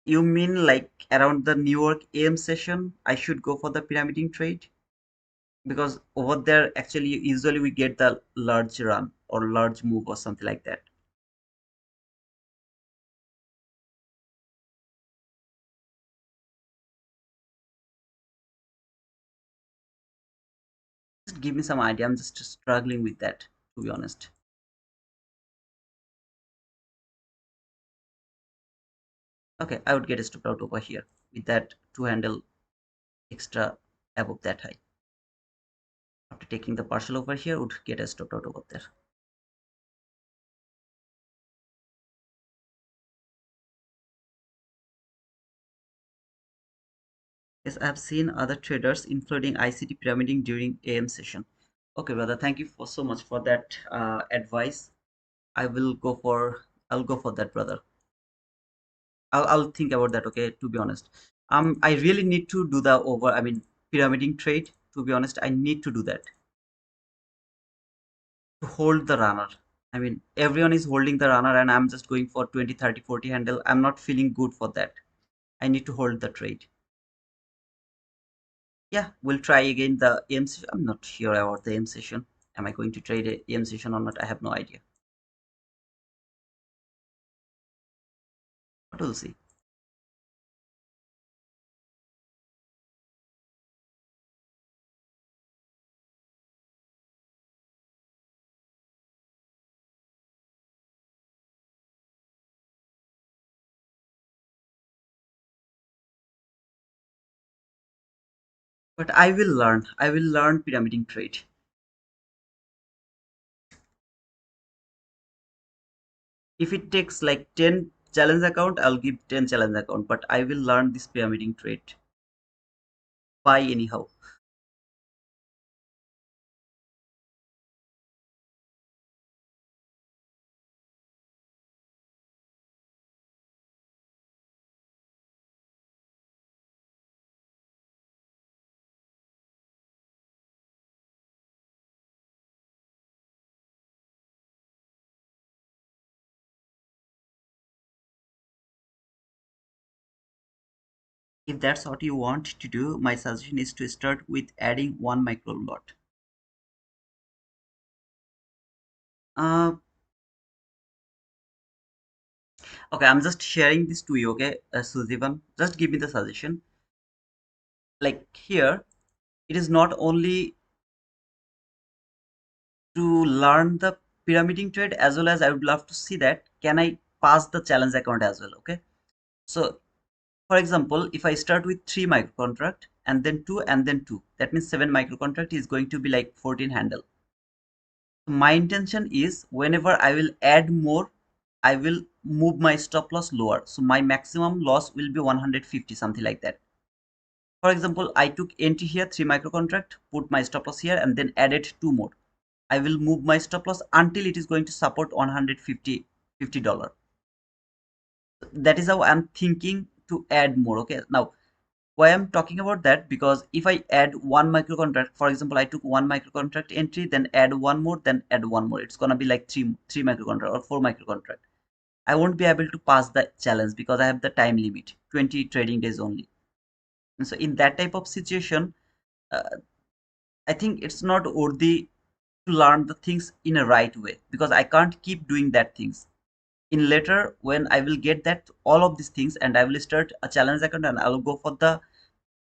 You mean like around the New York AM session, I should go for the pyramiding trade? Because over there, actually, usually we get the large run or large move or something like that. Just give me some idea. I'm just struggling with that, to be honest. Okay, I would get stopped out over here with that two handle extra above that high. After taking the partial over here, would get a stopped out over there. Yes, I have seen other traders, including ICT pyramiding during AM session. Okay, brother, thank you for so much for that advice. I'll go for that, brother. I'll think about that. Okay, to be honest, I really need to do the pyramiding trade. To be honest, I need to do that to hold the runner. I mean, everyone is holding the runner, and I'm just going for 20, 30, 40 handle. I'm not feeling good for that. I need to hold the trade. Yeah, we'll try again the AM session. I'm not sure about the AM session. Am I going to trade a AM session or not? I have no idea. But we'll see. But I will learn. I will learn pyramiding trade. If it takes like 10 challenge account, I'll give 10 challenge account. But I will learn this pyramiding trade by anyhow. If that's what you want to do, my suggestion is to start with adding one micro lot. Uh, okay, I'm just sharing this to you. Okay, Suzivan, just give me the suggestion. Like here, it is not only to learn the pyramiding trade, as well as I would love to see that can I pass the challenge account as well. Okay, so for example, if I start with 3 micro contract and then 2 and then 2, that means 7 micro contract is going to be like 14 handle. My intention is whenever I will add more, I will move my stop loss lower, so my maximum loss will be 150, something like that. For example, I took entry here 3 micro contract, put my stop loss here, and then added 2 more. I will move my stop loss until it is going to support 150 $50. That is how I'm thinking to add more. Okay, now why I'm talking about that, because if I add one micro contract, for example, I took one micro contract entry, then add one more, then add one more, it's gonna be like three micro contract or four micro contract. I won't be able to pass the challenge because I have the time limit, 20 trading days only. And so in that type of situation, uh, I think it's not worthy to learn the things in a right way, because I can't keep doing that things. In later, when I will get that all of these things and I will start a challenge account and I will go for the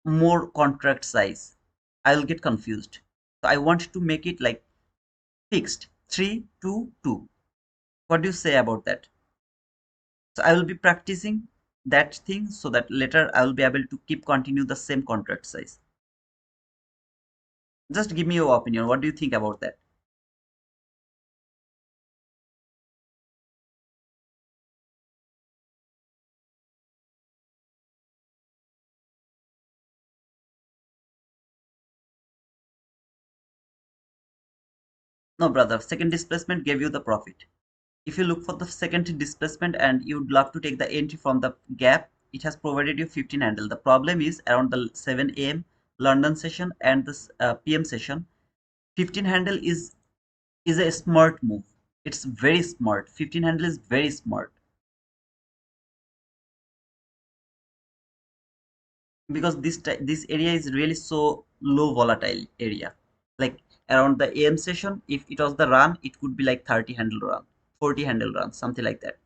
more contract size, I'll get confused. So I want to make it like fixed 3 2 2. What do you say about that? So I will be practicing that thing so that later I will be able to keep continue the same contract size. Just give me your opinion. What do you think about that? No, brother. Second displacement gave you the profit. If you look for the second displacement and you'd love to take the entry from the gap, it has provided you 15 handle. The problem is around the 7 a.m. London session and the PM session, 15 handle is a smart move. It's very smart. 15 handle is very smart because this area is really so low volatile area. Like around the AM session, if it was the run, it could be like 30 handle run, 40 handle run, something like that.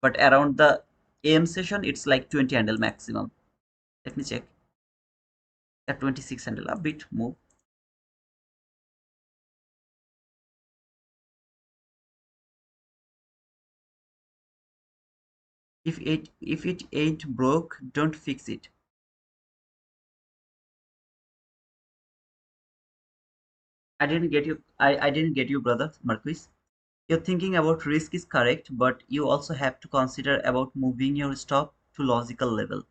But around the AM session, it's like 20 handle maximum. Let me check. At 26 handle, a bit move. If it ain't broke, don't fix it. I didn't get you, brother Marquis. Your thinking about risk is correct, but you also have to consider about moving your stop to logical level.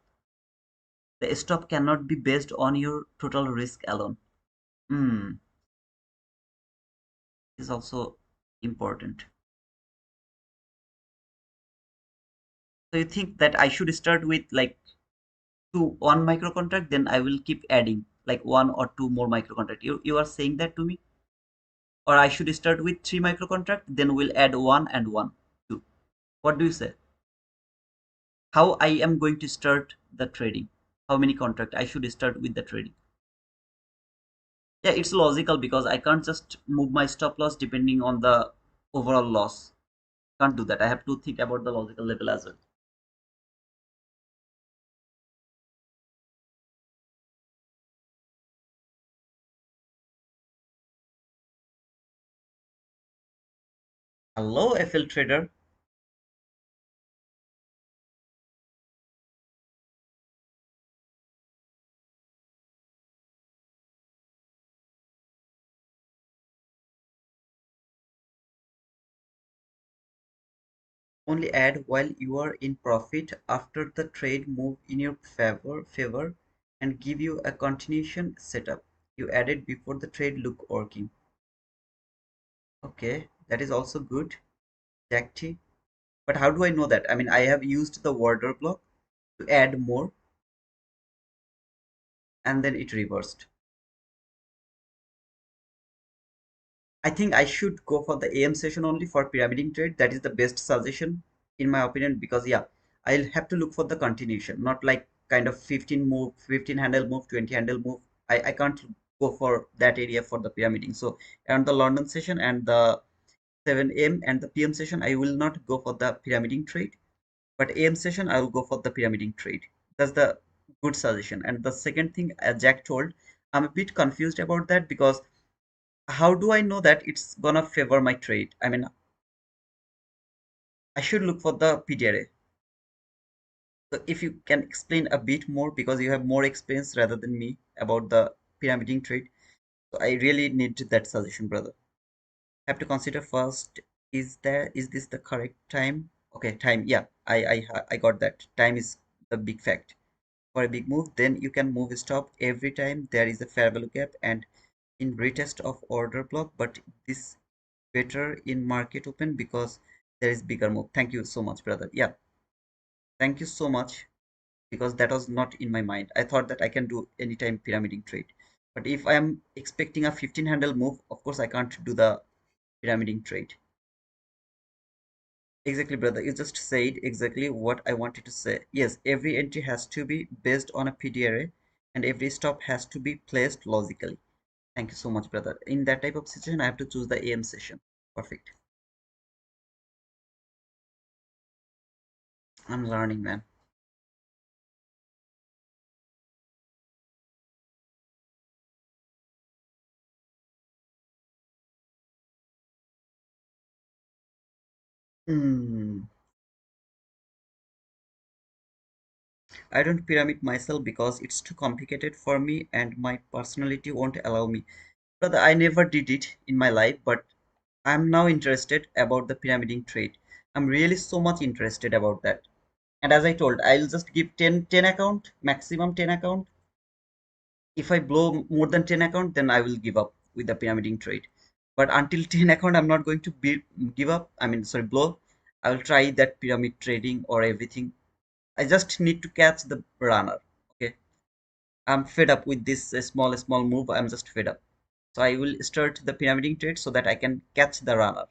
The stop cannot be based on your total risk alone. Hmm, is also important. So you think that I should start with like one micro contract, then I will keep adding like one or two more micro contract. You are saying that to me? Or I should start with three micro contract, then we'll add one and one, two. What do you say? How I am going to start the trading? How many contract I should start with the trading? Yeah, it's logical because I can't just move my stop loss depending on the overall loss. Can't do that. I have to think about the logical level as well. Hello, FL trader. Only add while you are in profit after the trade move in your favor and give you a continuation setup. You added before the trade look working. Okay, that is also good. Jack T. But how do I know that? I mean, I have used the order block to add more and then it reversed. I think I should go for the AM session only for pyramiding trade. That is the best suggestion in my opinion because yeah, I'll have to look for the continuation, not like kind of 15 move, 15 handle move, 20 handle move. I can't go for that area for the pyramiding. So around the London session and the 7 a.m. and the PM session, I will not go for the pyramiding trade. But AM session, I will go for the pyramiding trade. That's the good suggestion. And the second thing, as Jack told, I'm a bit confused about that because how do I know that it's gonna favor my trade? I mean, I should look for the PDRA. So if you can explain a bit more because you have more experience rather than me about the pyramiding trade. So I really need that suggestion, brother. Have to consider first, is this the correct time? Okay, time. Yeah, I got that. Time is the big fact. For a big move, then you can move stop every time there is a fair value gap and in retest of order block, but this better in market open because there is bigger move. Thank you so much, brother. Yeah, thank you so much because that was not in my mind. I thought that I can do anytime pyramiding trade. But if I am expecting a 15 handle move, of course I can't do the pyramiding trade. Exactly, brother. You just said exactly what I wanted to say. Yes, every entry has to be based on a PDRA and every stop has to be placed logically. Thank you so much, brother. In that type of situation, I have to choose the AM session. Perfect. I'm learning, man. Hmm. I don't pyramid myself because it's too complicated for me and my personality won't allow me. Brother, I never did it in my life, but I'm now interested about the pyramiding trade. I'm really so much interested about that. And as I told, I'll just give 10 account, maximum 10 account. If I blow more than 10 account, then I will give up with the pyramiding trade. But until 10 account, I'm not going to give up. I mean, sorry, blow. I will try that pyramid trading or everything. I just need to catch the runner. Okay. I'm fed up with this small move. I'm just fed up. So I will start the pyramiding trade so that I can catch the runner.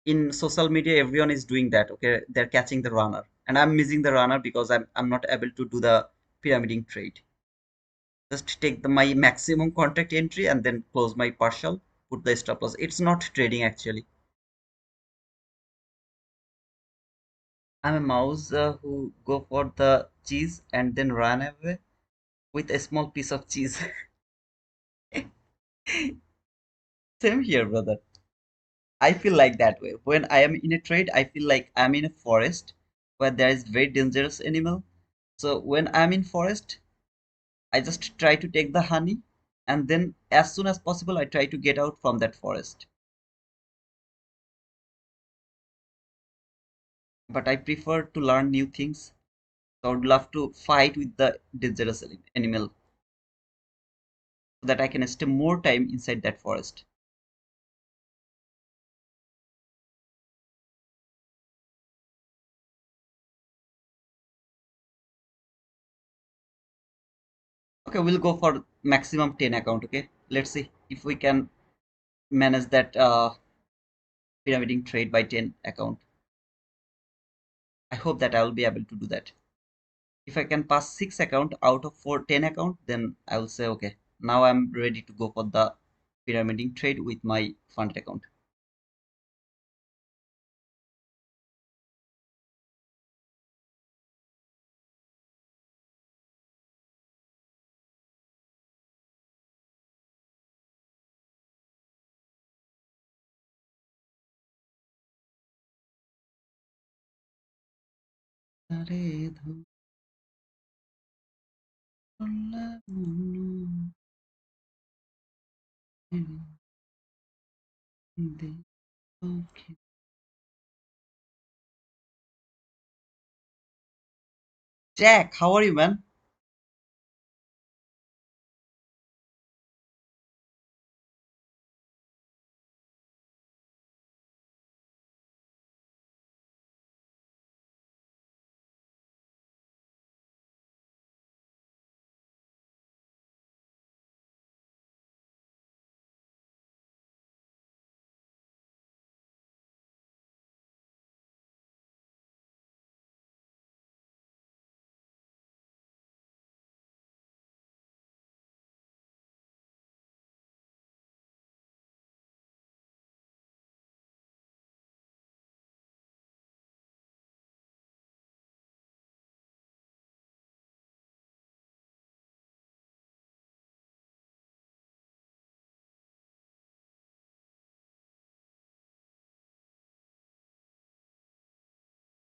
In social media, everyone is doing that. Okay. They're catching the runner. And I'm missing the runner because I'm not able to do the pyramiding trade. Just take my maximum contract entry and then close my partial, put the stop loss. It's not trading actually. I'm a mouse who go for the cheese and then run away with a small piece of cheese. Same here, brother. I feel like that way. When I am in a trade, I feel like I'm in a forest where there is very dangerous animal. So when I'm in forest, I just try to take the honey and then as soon as possible I try to get out from that forest. But I prefer to learn new things. So I would love to fight with the dangerous animal so that I can stay more time inside that forest. Okay, we'll go for maximum 10 account. Okay, let's see if we can manage that pyramiding trade by 10 account. I hope that I will be able to do that. If I can pass 6 account out of 10 account, then I will say okay, now I'm ready to go for the pyramiding trade with my funded account. Jack, how are you, man?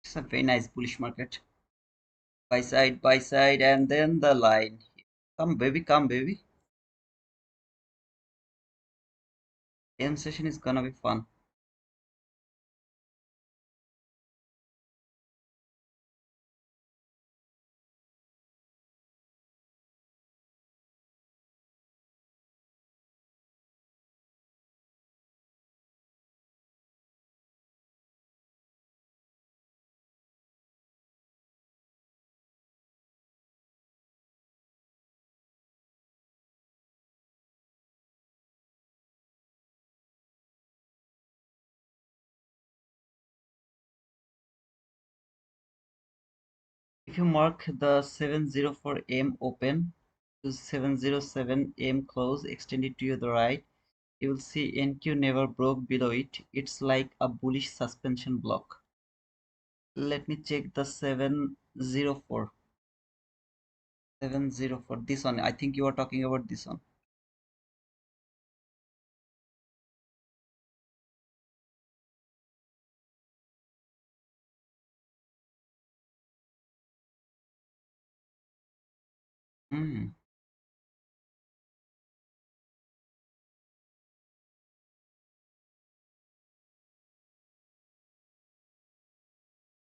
It's a very nice bullish market. Buy side, and then the line. Come, baby. AM session is gonna be fun. If you mark the 704 M open to 707 M close extended to the right, you will see NQ never broke below it. It's like a bullish suspension block. Let me check the 704. 704. This one. I think you are talking about this one. Hmm.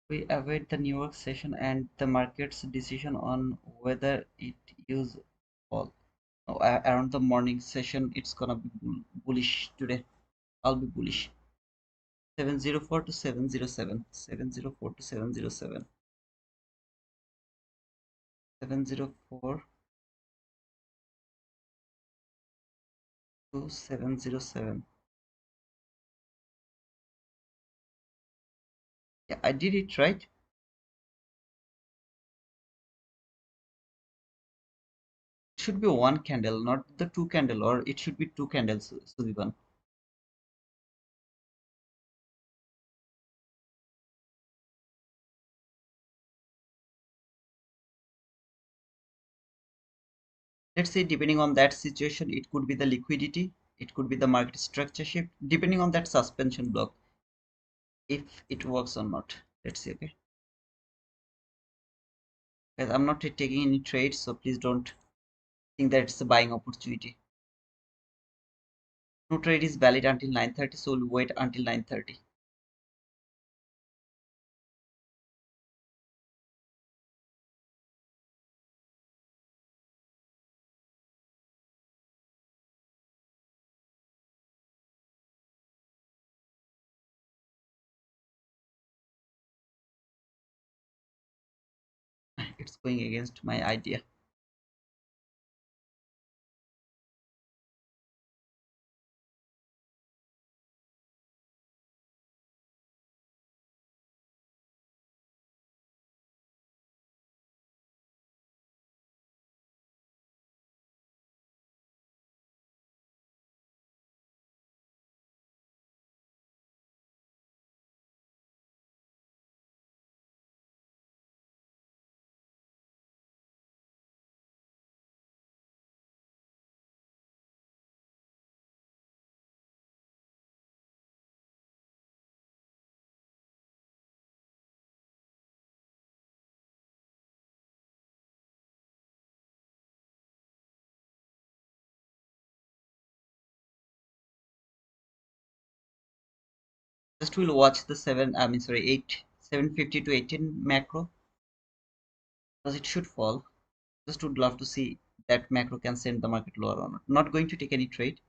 We await the New York session and the market's decision on whether it use fall. Around the morning session, it's gonna be bullish today. I'll be bullish. 704 to 707. 704 to 707. 704 to 707. Yeah, I did it right. It should be one candle, not the two candle, or it should be two candles, Sudivan. Let's say depending on that situation, it could be the liquidity, it could be the market structure shift, depending on that suspension block, if it works or not. Let's see, okay. Guys, I'm not taking any trades, so please don't think that it's a buying opportunity. No trade is valid until 9:30, so we'll wait until 9:30. It's going against my idea. Just will watch the 8 750 to 18 macro because it should fall. Just would love to see that macro can send the market lower or not. Not going to take any trade,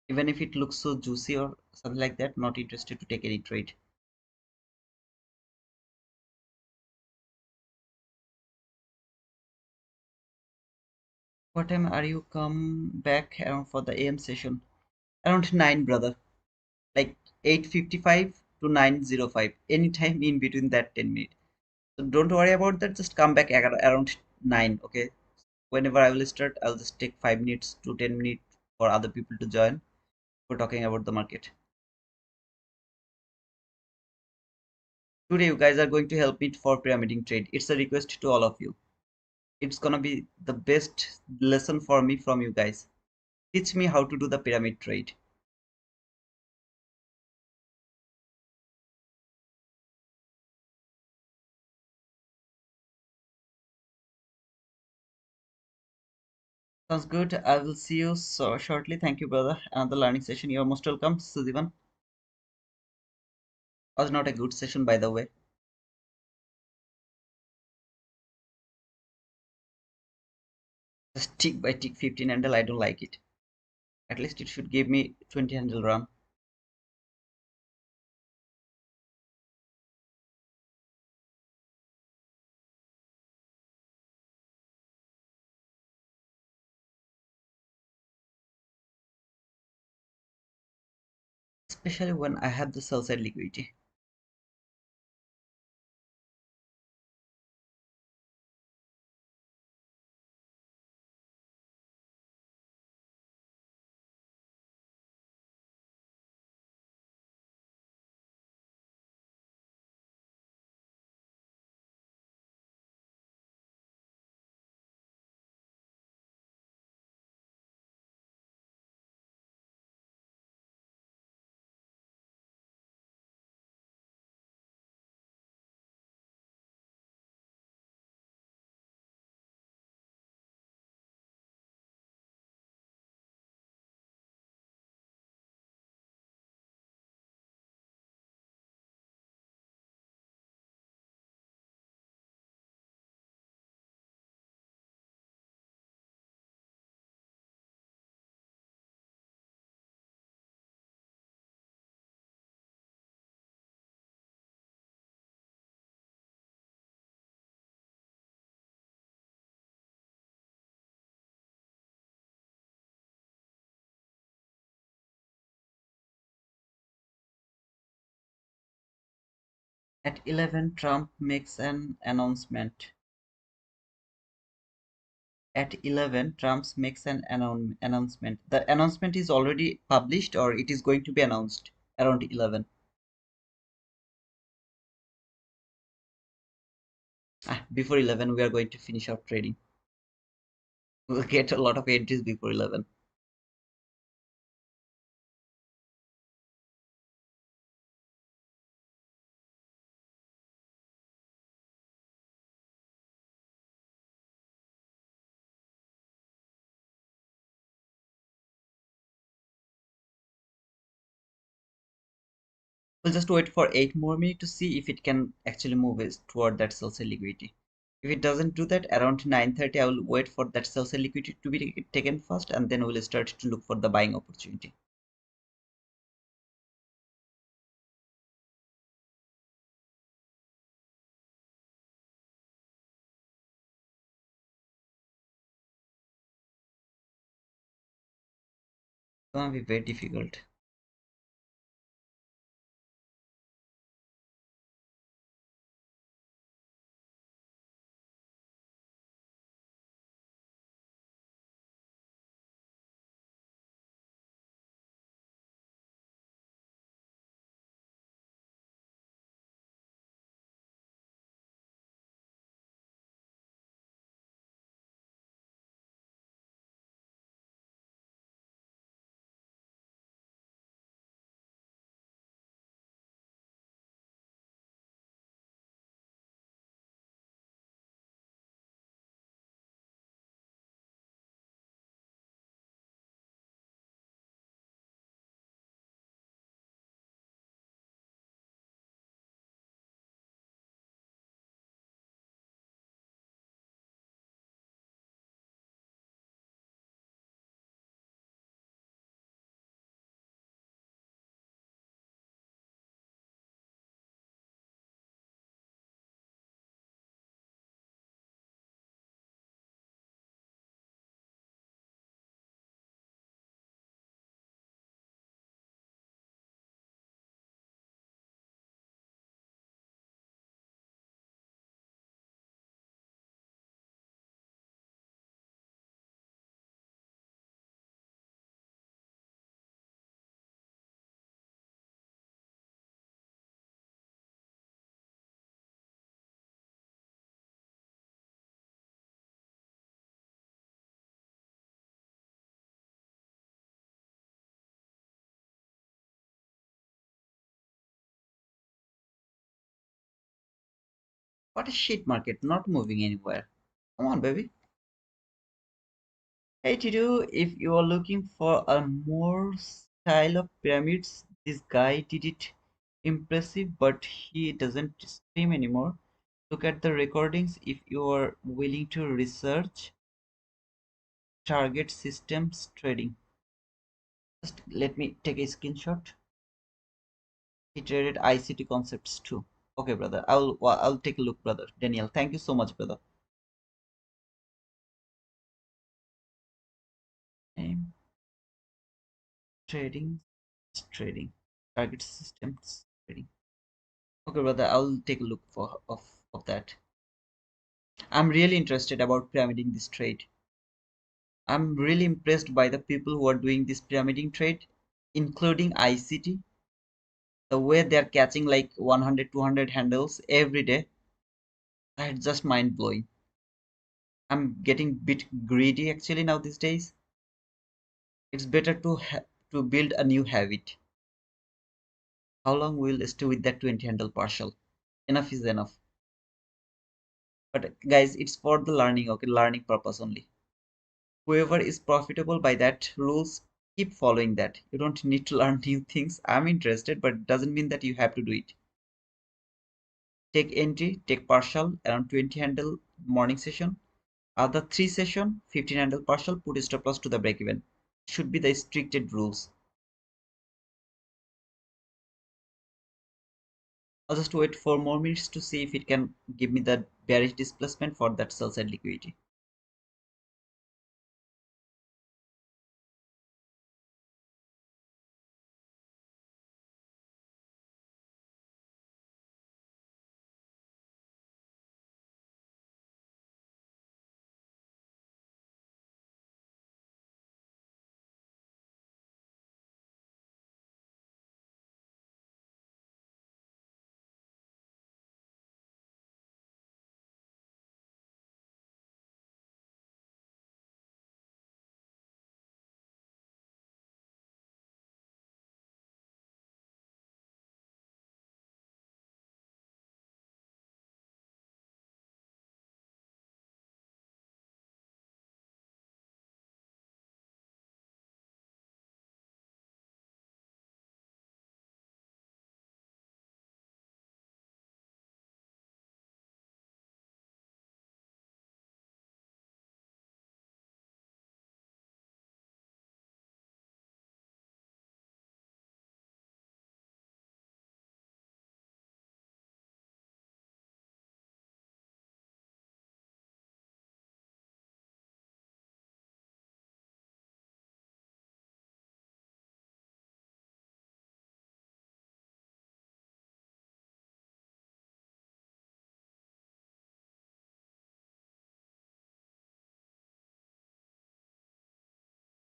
even if it looks so juicy or something like that. Not interested to take any trade. What time are you come back around for the AM session? Around 9, brother. Like 8:55 to 9:05. Anytime in between that 10 minutes. So don't worry about that. Just come back around 9. Okay. Whenever I will start, I'll just take 5 minutes to 10 minutes for other people to join for talking about the market. Today, you guys are going to help me for pyramiding trade. It's a request to all of you. It's gonna be the best lesson for me from you guys. Teach me how to do the pyramid trade. Sounds good. I will see you so shortly. Thank you, brother. Another learning session. You're most welcome, Suzivan. Was not a good session, by the way. Just tick by tick 15 handle. I don't like it. At least it should give me 20 handle run. Especially when I have the sell side liquidity. At 11, Trump makes an announcement. At 11, Trump makes an announcement. The announcement is already published or it is going to be announced around 11. Before 11, we are going to finish our trading. We'll get a lot of entries before 11. We'll just wait for 8 more minutes to see if it can actually move toward that sell side liquidity. If it doesn't do that, around 9:30, I will wait for that sell side liquidity to be taken first, and then we'll start to look for the buying opportunity. It's gonna be very difficult. What a shit market, not moving anywhere. Come on, baby. Hey Tidu, if you are looking for a more style of pyramids, this guy did it impressive, but he doesn't stream anymore. Look at the recordings if you are willing to research target systems trading. Just let me take a screenshot. He traded ICT concepts too. Okay, brother. I'll take a look, brother. Daniel, thank you so much, brother. Name trading, trading, target systems trading. Okay, brother. I'll take a look of that. I'm really interested about pyramiding this trade. I'm really impressed by the people who are doing this pyramiding trade, including ICT. The way they're catching like 100, 200 handles every day, that's just mind blowing. I'm getting a bit greedy actually now these days. It's better to build a new habit. How long will stay with that 20 handle partial? Enough is enough. But guys, it's for the learning, okay, learning purpose only. Whoever is profitable by that rules, keep following that. You don't need to learn new things. I'm interested, but it doesn't mean that you have to do it. Take entry, take partial around 20 handle morning session. Other 3 session, 15 handle partial, put stop loss to the break even. Should be the stricted rules. I'll just wait 4 more minutes to see if it can give me the bearish displacement for that sell side liquidity.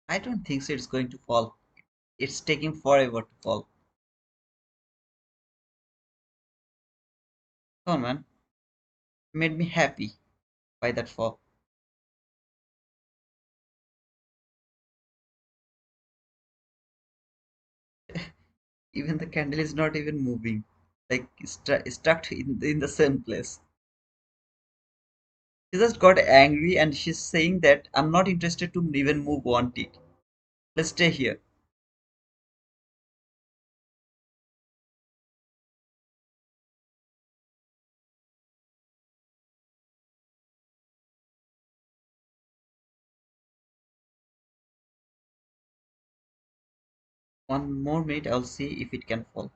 I don't think so it's going to fall. It's taking forever to fall. Come on, man. Made me happy by that fall. Even the candle is not even moving. Like stuck in the same place. She just got angry and she's saying that I'm not interested to even move one tick. Let's stay here. One more minute, I'll see if it can fall.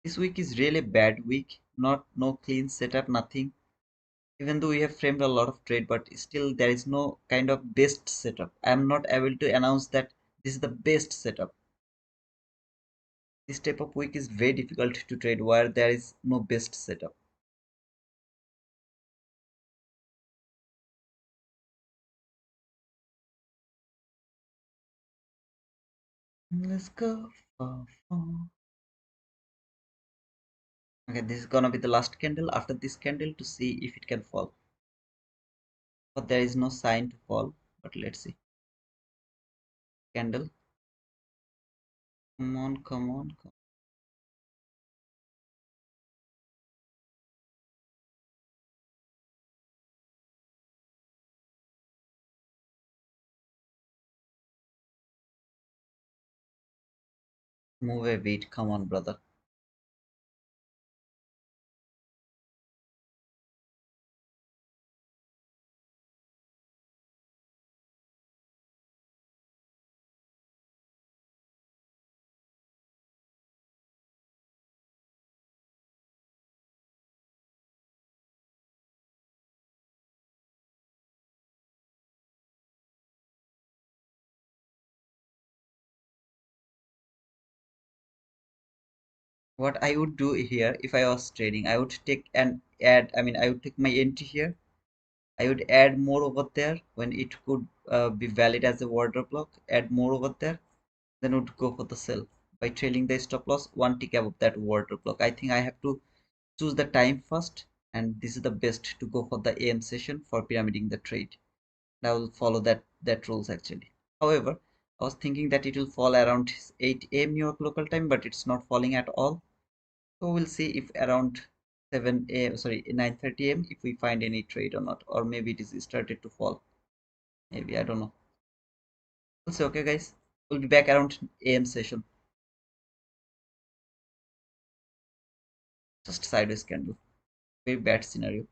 This week is really a bad week. Not no clean setup, nothing. Even though we have framed a lot of trade, but still there is no kind of best setup. I am not able to announce that this is the best setup. This type of week is very difficult to trade where there is no best setup. Let's go for fun. Okay, this is gonna be the last candle after this candle to see if it can fall. But there is no sign to fall. But let's see. Candle. Come on, come on, come move a bit. Come on, brother. What I would do here if I was trading, I would take and add, I would take my entry here. I would add more over there when it could be valid as a order block, add more over there, then would go for the sell by trailing the stop loss one tick above that order block. I think I have to choose the time first, and this is the best to go for the AM session for pyramiding the trade. I will follow that rules actually. However, I was thinking that it will fall around 8 a.m. New York local time, but it's not falling at all. So we'll see if around 7 a.m. sorry 9:30 a.m. if we find any trade or not, or maybe it is started to fall. Maybe I don't know. We'll see. Okay, guys, we'll be back around AM session. Just sideways candle. Very bad scenario.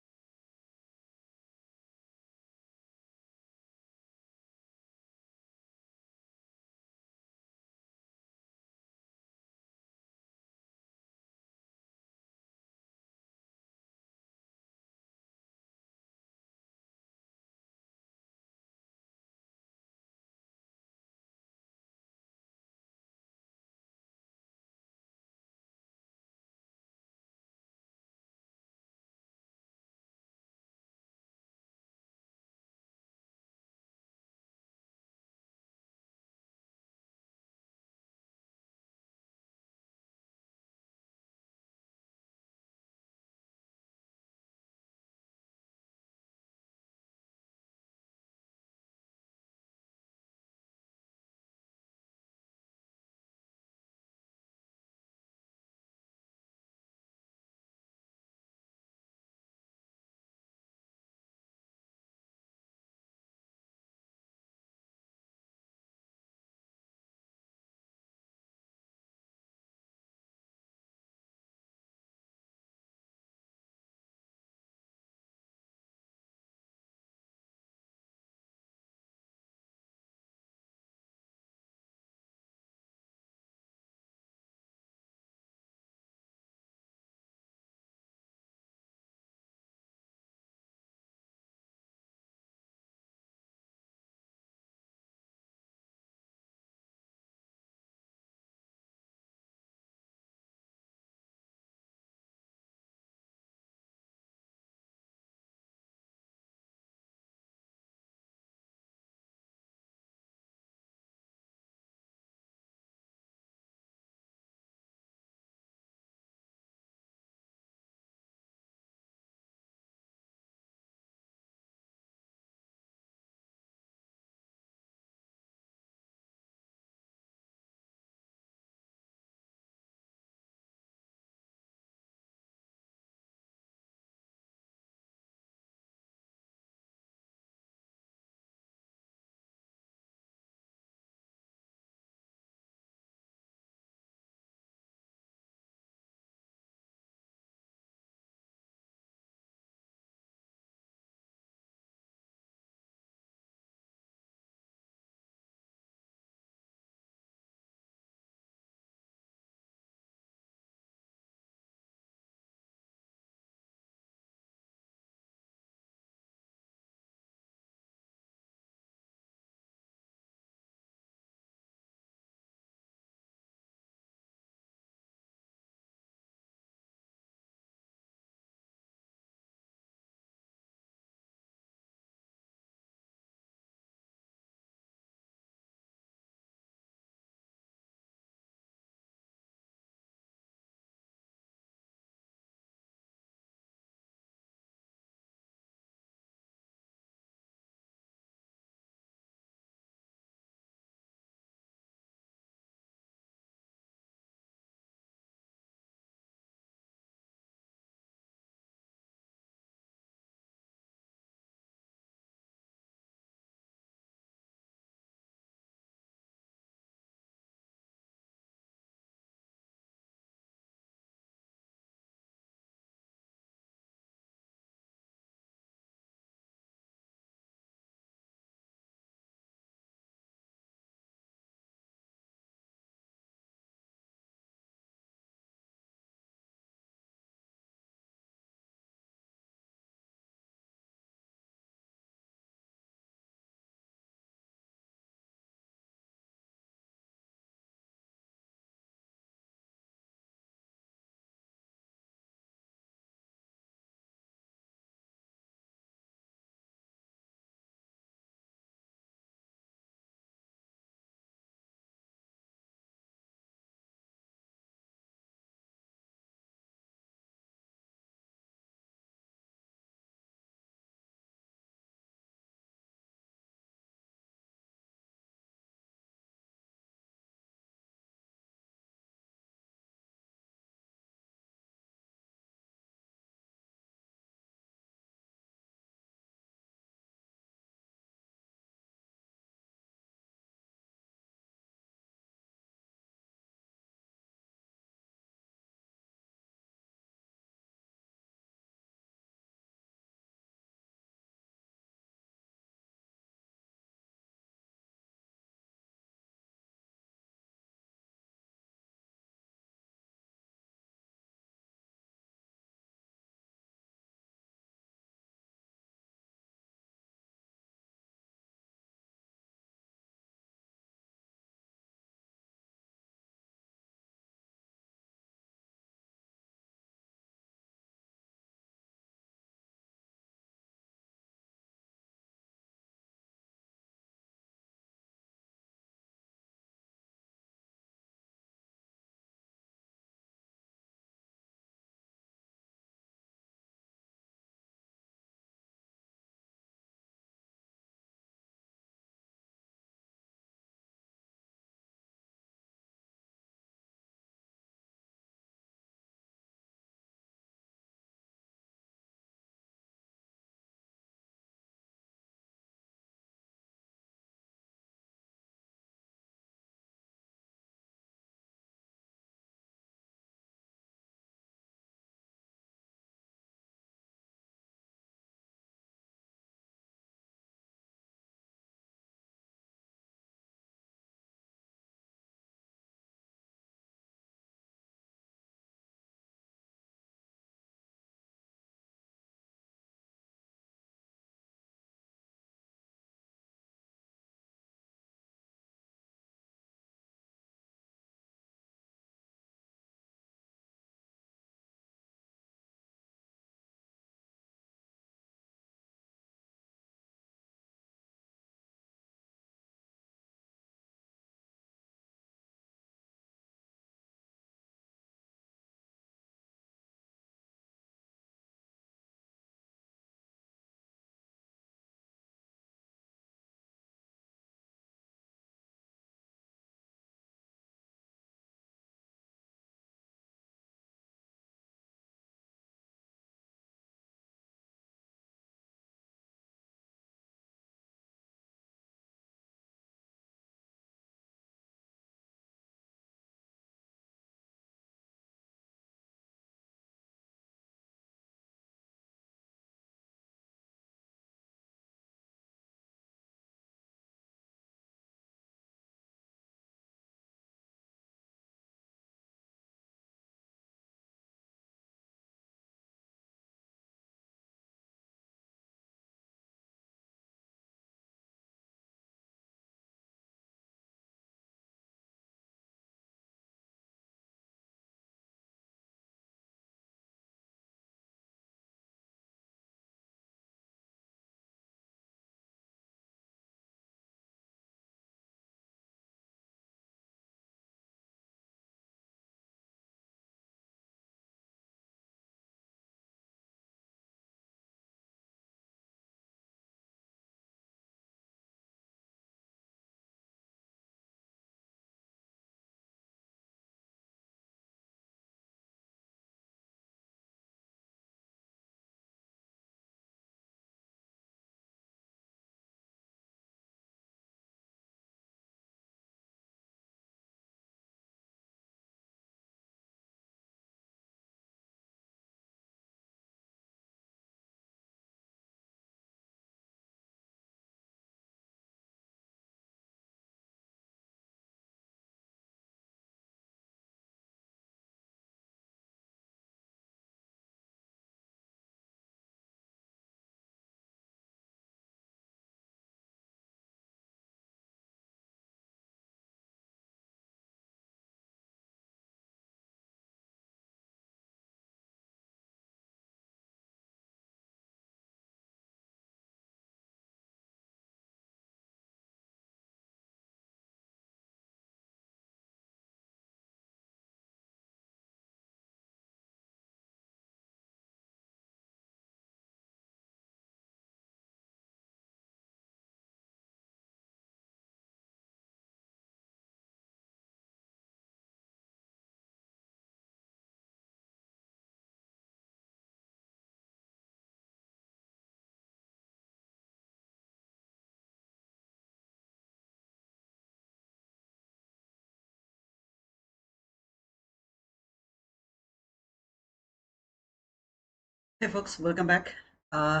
Hey folks, welcome back. Uh,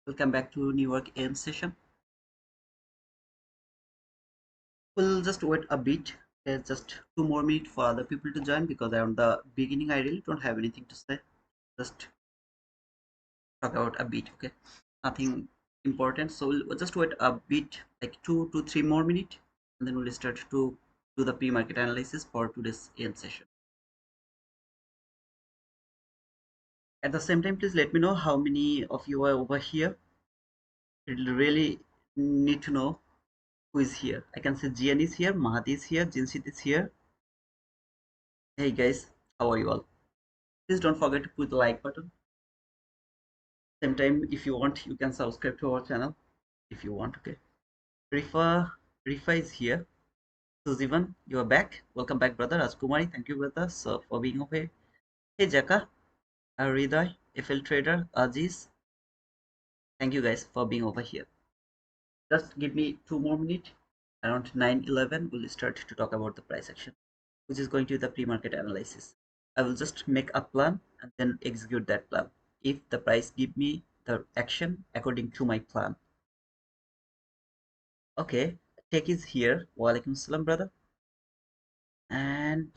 welcome back to New York AM session. We'll just wait a bit. There's just 2 more minutes for other people to join because on the beginning I really don't have anything to say. Just talk about a bit, okay? Nothing important. So we'll just wait a bit, like 2 to 3 more minutes, and then we'll start to do the pre-market analysis for today's AM session. At the same time, please let me know how many of you are over here. We'll really need to know who is here. I can say Jian is here, Mahati is here, Jinsit is here. Hey guys, how are you all? Please don't forget to put the like button. Same time, if you want, you can subscribe to our channel if you want. Okay. Rifa is here. Suzivan, you are back. Welcome back, brother. Rajkumari, thank you, brother, so for being over. Hey Jaka, Hriday, FL Trader, Aziz, thank you guys for being over here. Just give me 2 more minutes. Around 9:11, we'll start to talk about the price action, which is going to be the pre-market analysis. I will just make a plan and then execute that plan if the price give me the action according to my plan. Okay, Tech is here. Walaikum salam, brother. And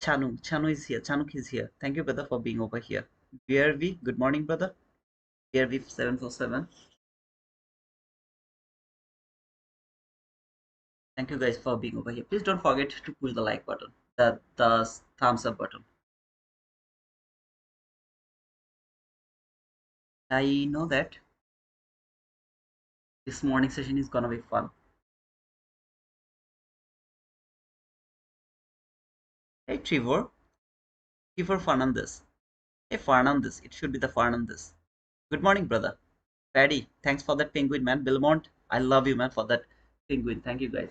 Chanu is here. Chanuk is here. Thank you, brother, for being over here. BRV, good morning, brother. BRV 747. Thank you guys for being over here. Please don't forget to pull the like button, the thumbs up button. I know that this morning session is gonna be fun. Hey Trevor, Fernandez. Hey Fernandez, it should be the Fernandez. Good morning, brother. Paddy, thanks for that penguin, man. Belmont, I love you, man, for that penguin. Thank you, guys.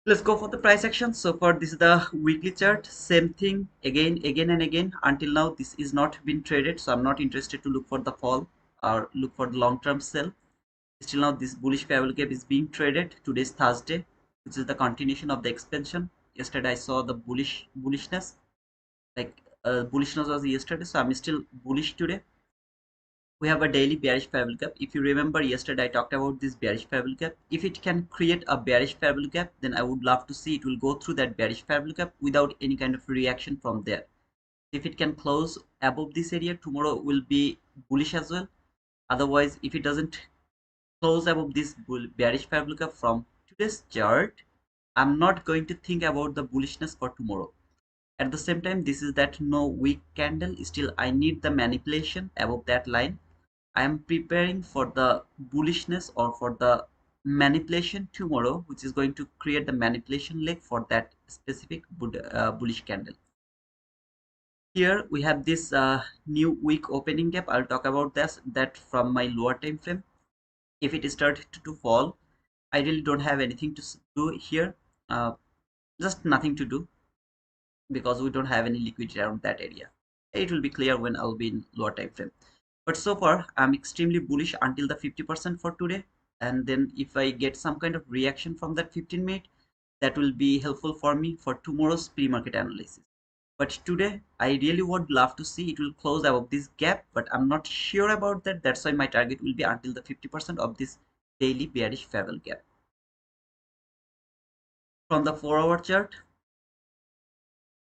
Let's go for the price action. So far, this is the weekly chart. Same thing again and again. Until now, this is not been traded. So I'm not interested to look for the fall or look for the long-term sell. Still now, this bullish parallel gap is being traded. Today's Thursday, which is the continuation of the expansion. Yesterday, I saw the bullishness. Like bullishness was yesterday, so I'm still bullish today. We have a daily bearish parallel gap. If you remember yesterday I talked about this bearish parallel gap. If it can create a bearish parallel gap, then I would love to see it will go through that bearish parallel gap without any kind of reaction from there. If it can close above this area, tomorrow will be bullish as well. Otherwise, if it doesn't close above this bearish parallel gap from today's chart, I'm not going to think about the bullishness for tomorrow. At the same time, this is that no weak candle. Still, I need the manipulation above that line. I am preparing for the bullishness or for the manipulation tomorrow, which is going to create the manipulation leg for that specific bullish candle. Here we have this new week opening gap. I'll talk about that from my lower time frame. If it started to fall, I really don't have anything to do here. Just nothing to do because we don't have any liquidity around that area. It will be clear when I'll be in lower time frame. But so far I'm extremely bullish until the 50% for today, and then if I get some kind of reaction from that 15-minute, that will be helpful for me for tomorrow's pre-market analysis. But today I really would love to see it will close above this gap, but I'm not sure about that. That's why my target will be until the 50% of this daily bearish favorable gap. From the 4-hour chart,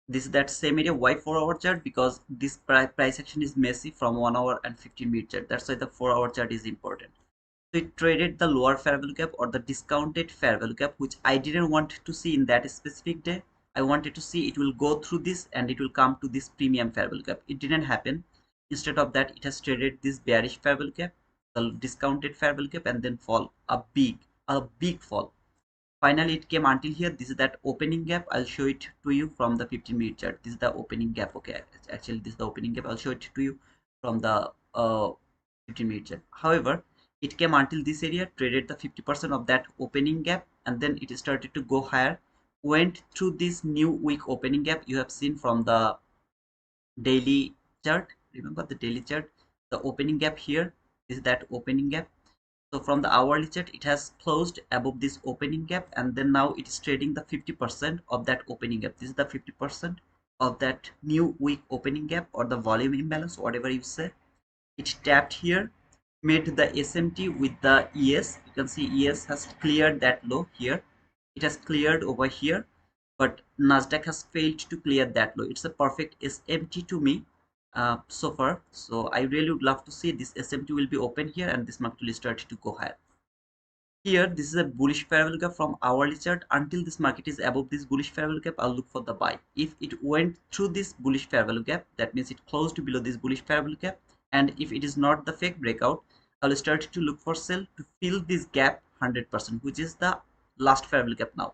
this is that same area. Why 4-hour chart? Because this price action is messy from 1 hour and 15-minute chart. That's why the 4-hour chart is important. So it traded the lower fair value gap or the discounted fair value gap, which I didn't want to see in that specific day. I wanted to see it will go through this and it will come to this premium fair value gap. It didn't happen. Instead of that, it has traded this bearish fair value gap, the discounted fair value gap, and then fall a big fall. Finally it came until here. This is that opening gap. I'll show it to you from the 15-minute chart. This is the opening gap. Okay, actually this is the opening gap. I'll show it to you from the 15-minute chart. However, it came until this area, traded the 50% of that opening gap, and then it started to go higher, went through this new week opening gap. You have seen from the daily chart. Remember the daily chart, the opening gap here is that opening gap. So from the hourly chart, it has closed above this opening gap, and then now it is trading the 50% of that opening gap. This is the 50% of that new week opening gap or the volume imbalance, whatever you say. It tapped here, made the SMT with the ES. You can see ES has cleared that low here. It has cleared over here, but Nasdaq has failed to clear that low. It's a perfect SMT to me so far. So I really would love to see this SMT will be open here and this market will start to go higher. Here, this is a bullish fair value gap from hourly chart. Until this market is above this bullish fair value gap, I'll look for the buy. If it went through this bullish fair value gap, that means it closed below this bullish fair value gap. And if it is not the fake breakout, I'll start to look for sell to fill this gap 100%, which is the last fair value gap now.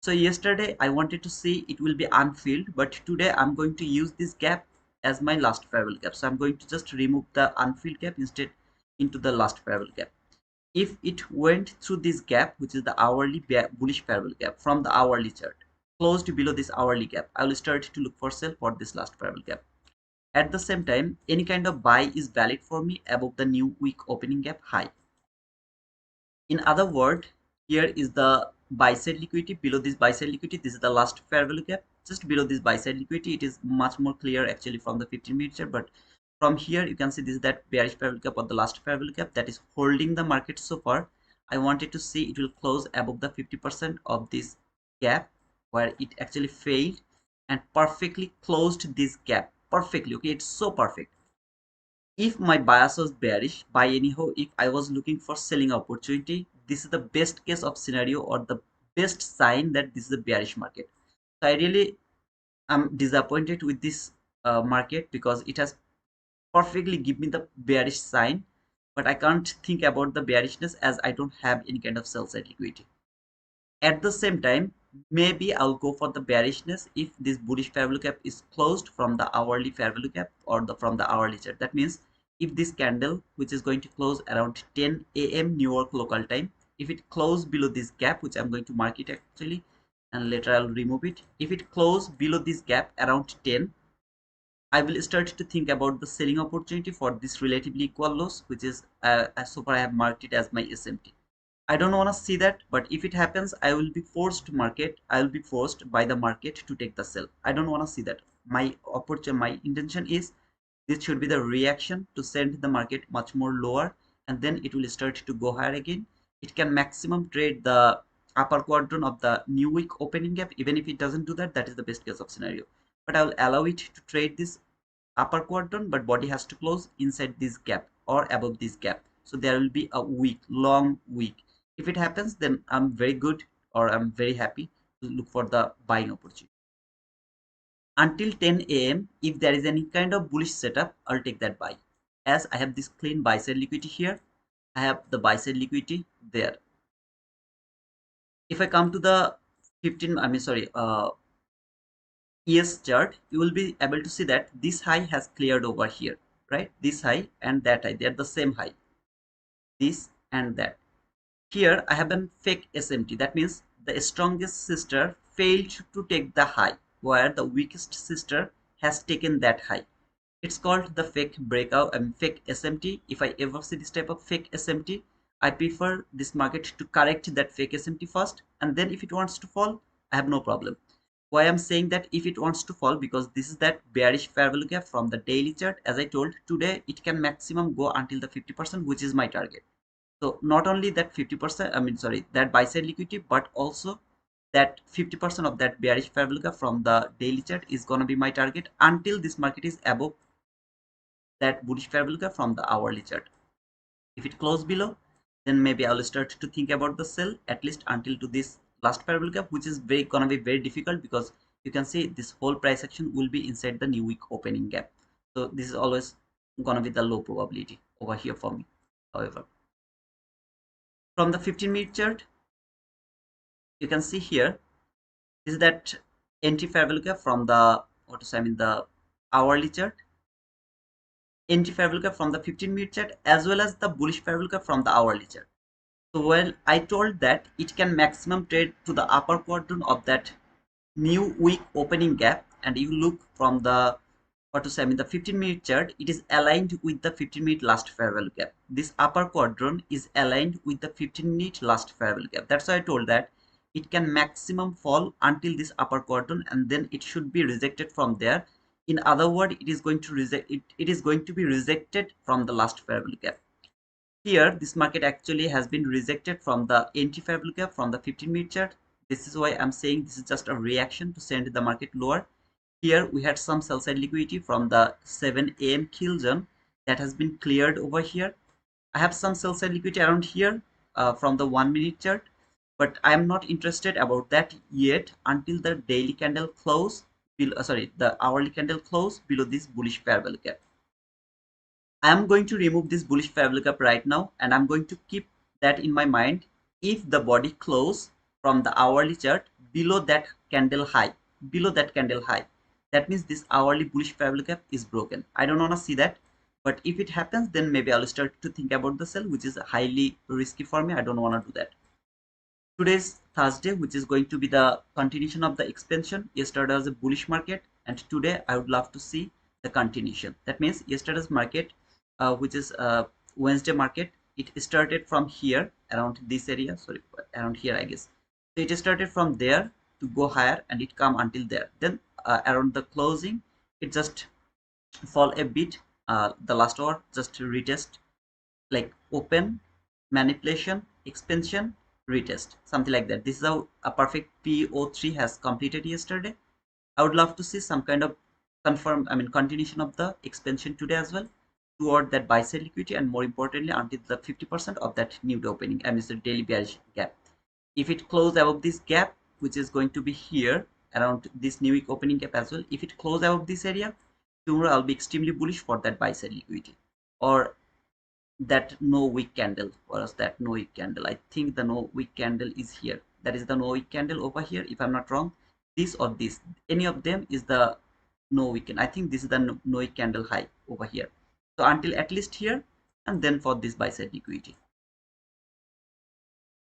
So yesterday I wanted to see it will be unfilled, but today I'm going to use this gap as my last fair value gap. So I'm going to just remove the unfilled gap instead into the last fair value gap. If it went through this gap, which is the hourly bullish fair value gap from the hourly chart, closed below this hourly gap, I will start to look for sell for this last fair value gap. At the same time, any kind of buy is valid for me above the new week opening gap high. In other words, here is the buy side liquidity. Below this buy side liquidity, this is the last fair value gap. Just below this buy side liquidity, it is much more clear actually from the 15-minute chart, but from here you can see this is that bearish fair value gap or the last fair value gap that is holding the market so far. I wanted to see it will close above the 50% of this gap where it actually failed and perfectly closed this gap perfectly. Okay, it's so perfect. If my bias was bearish, by anyhow, if I was looking for selling opportunity, this is the best case of scenario or the best sign that this is a bearish market. So I really am disappointed with this market because it has perfectly give me the bearish sign, but I can't think about the bearishness as I don't have any kind of sell side liquidity. At the same time, maybe I'll go for the bearishness if this bullish fair value gap is closed from the hourly fair value gap or from the hourly chart. That means if this candle, which is going to close around 10 a.m. New York local time, if it closes below this gap, which I'm going to mark it actually, and later I'll remove it. If it closes below this gap around 10, I will start to think about the selling opportunity for this relatively equal loss, which is so far I have marked it as my SMT. I don't want to see that, but if it happens, I will be forced to market. I will be forced by the market to take the sell. I don't want to see that. My opportunity, my intention is this should be the reaction to send the market much more lower, and then it will start to go higher again. It can maximum trade the upper quadrant of the new week opening gap. Even if it doesn't do that, that is the best case of scenario. But I will allow it to trade this upper quadrant, but body has to close inside this gap or above this gap. So there will be a week, long week. If it happens, then I'm very good or I'm very happy to look for the buying opportunity. Until 10 a.m., if there is any kind of bullish setup, I'll take that buy. As I have this clean buy side liquidity here, I have the buy side liquidity there. If I come to the 15, I mean, sorry, ES chart, you will be able to see that this high has cleared over here, right? This high and that high, they are the same high, this and that. Here I have a fake SMT. That means the strongest sister failed to take the high, where the weakest sister has taken that high. It's called the fake breakout and fake SMT. If I ever see this type of fake SMT, I prefer this market to correct that fake SMT first, and then if it wants to fall, I have no problem. Why I'm saying that if it wants to fall, because this is that bearish fair value gap from the daily chart. As I told, today it can maximum go until the 50%, which is my target. So not only that 50%, I mean, sorry, that buy side liquidity, but also that 50% of that bearish fair value gap from the daily chart is going to be my target until this market is above that bullish fair value gap from the hourly chart. If it closes below, then maybe I'll start to think about the sell at least until to this last fair value gap, which is gonna be very difficult because you can see this whole price action will be inside the new week opening gap. So this is always gonna be the low probability over here for me. However, from the 15-minute chart, you can see here is that entry fair value gap from the what to say, I mean the hourly chart, entry fair value gap from the 15-minute chart, as well as the bullish fair value gap from the hourly chart. So well, I told that it can maximum trade to the upper quadrant of that new week opening gap, and you look from the what to say, I mean the 15-minute chart, it is aligned with the 15-minute last fair value gap. This upper quadrant is aligned with the 15-minute last fair value gap. That's why I told that it can maximum fall until this upper quadrant, and then it should be rejected from there. In other words, it is going to reject it, it is going to be rejected from the last parabolic gap. Here this market actually has been rejected from the entry parabolic gap from the 15-minute chart. This is why I'm saying this is just a reaction to send the market lower. Here we had some sell side liquidity from the 7 a.m. kill zone that has been cleared over here. I have some sell side liquidity around here from the 1-minute chart, but I am not interested about that yet until the daily candle close below, the hourly candle close below this bullish parabolic gap. I am going to remove this bullish parabolic gap right now, and I'm going to keep that in my mind. If the body close from the hourly chart below that candle high, that means this hourly bullish parabolic gap is broken. I don't want to see that, but if it happens, then maybe I'll start to think about the sell, which is highly risky for me. I don't want to do that. Today's Thursday, which is going to be the continuation of the expansion. Yesterday was a bullish market, and today I would love to see the continuation. That means yesterday's market, which is Wednesday market, it started from here around this area. Sorry, around here, I guess. So it started from there to go higher, and it come until there. Then around the closing, it just fall a bit. The last hour just retest, like open, manipulation, expansion, retest, something like that. This is how a perfect PO3 has completed yesterday. I would love to see some kind of continuation of the expansion today as well toward that buy side liquidity, and more importantly until the 50% of that new day opening, and it's a daily bearish gap. If it close above this gap, which is going to be here around this new week opening gap as well, if it close above this area, tomorrow I'll be extremely bullish for that buy side liquidity. Or that no wick candle, was that no wick candle, I think the no wick candle is here. That is the no wick candle over here, if I'm not wrong. This or this, any of them is the no wick candle. I think this is the no wick candle high over here. So until at least here, and then for this buy side liquidity,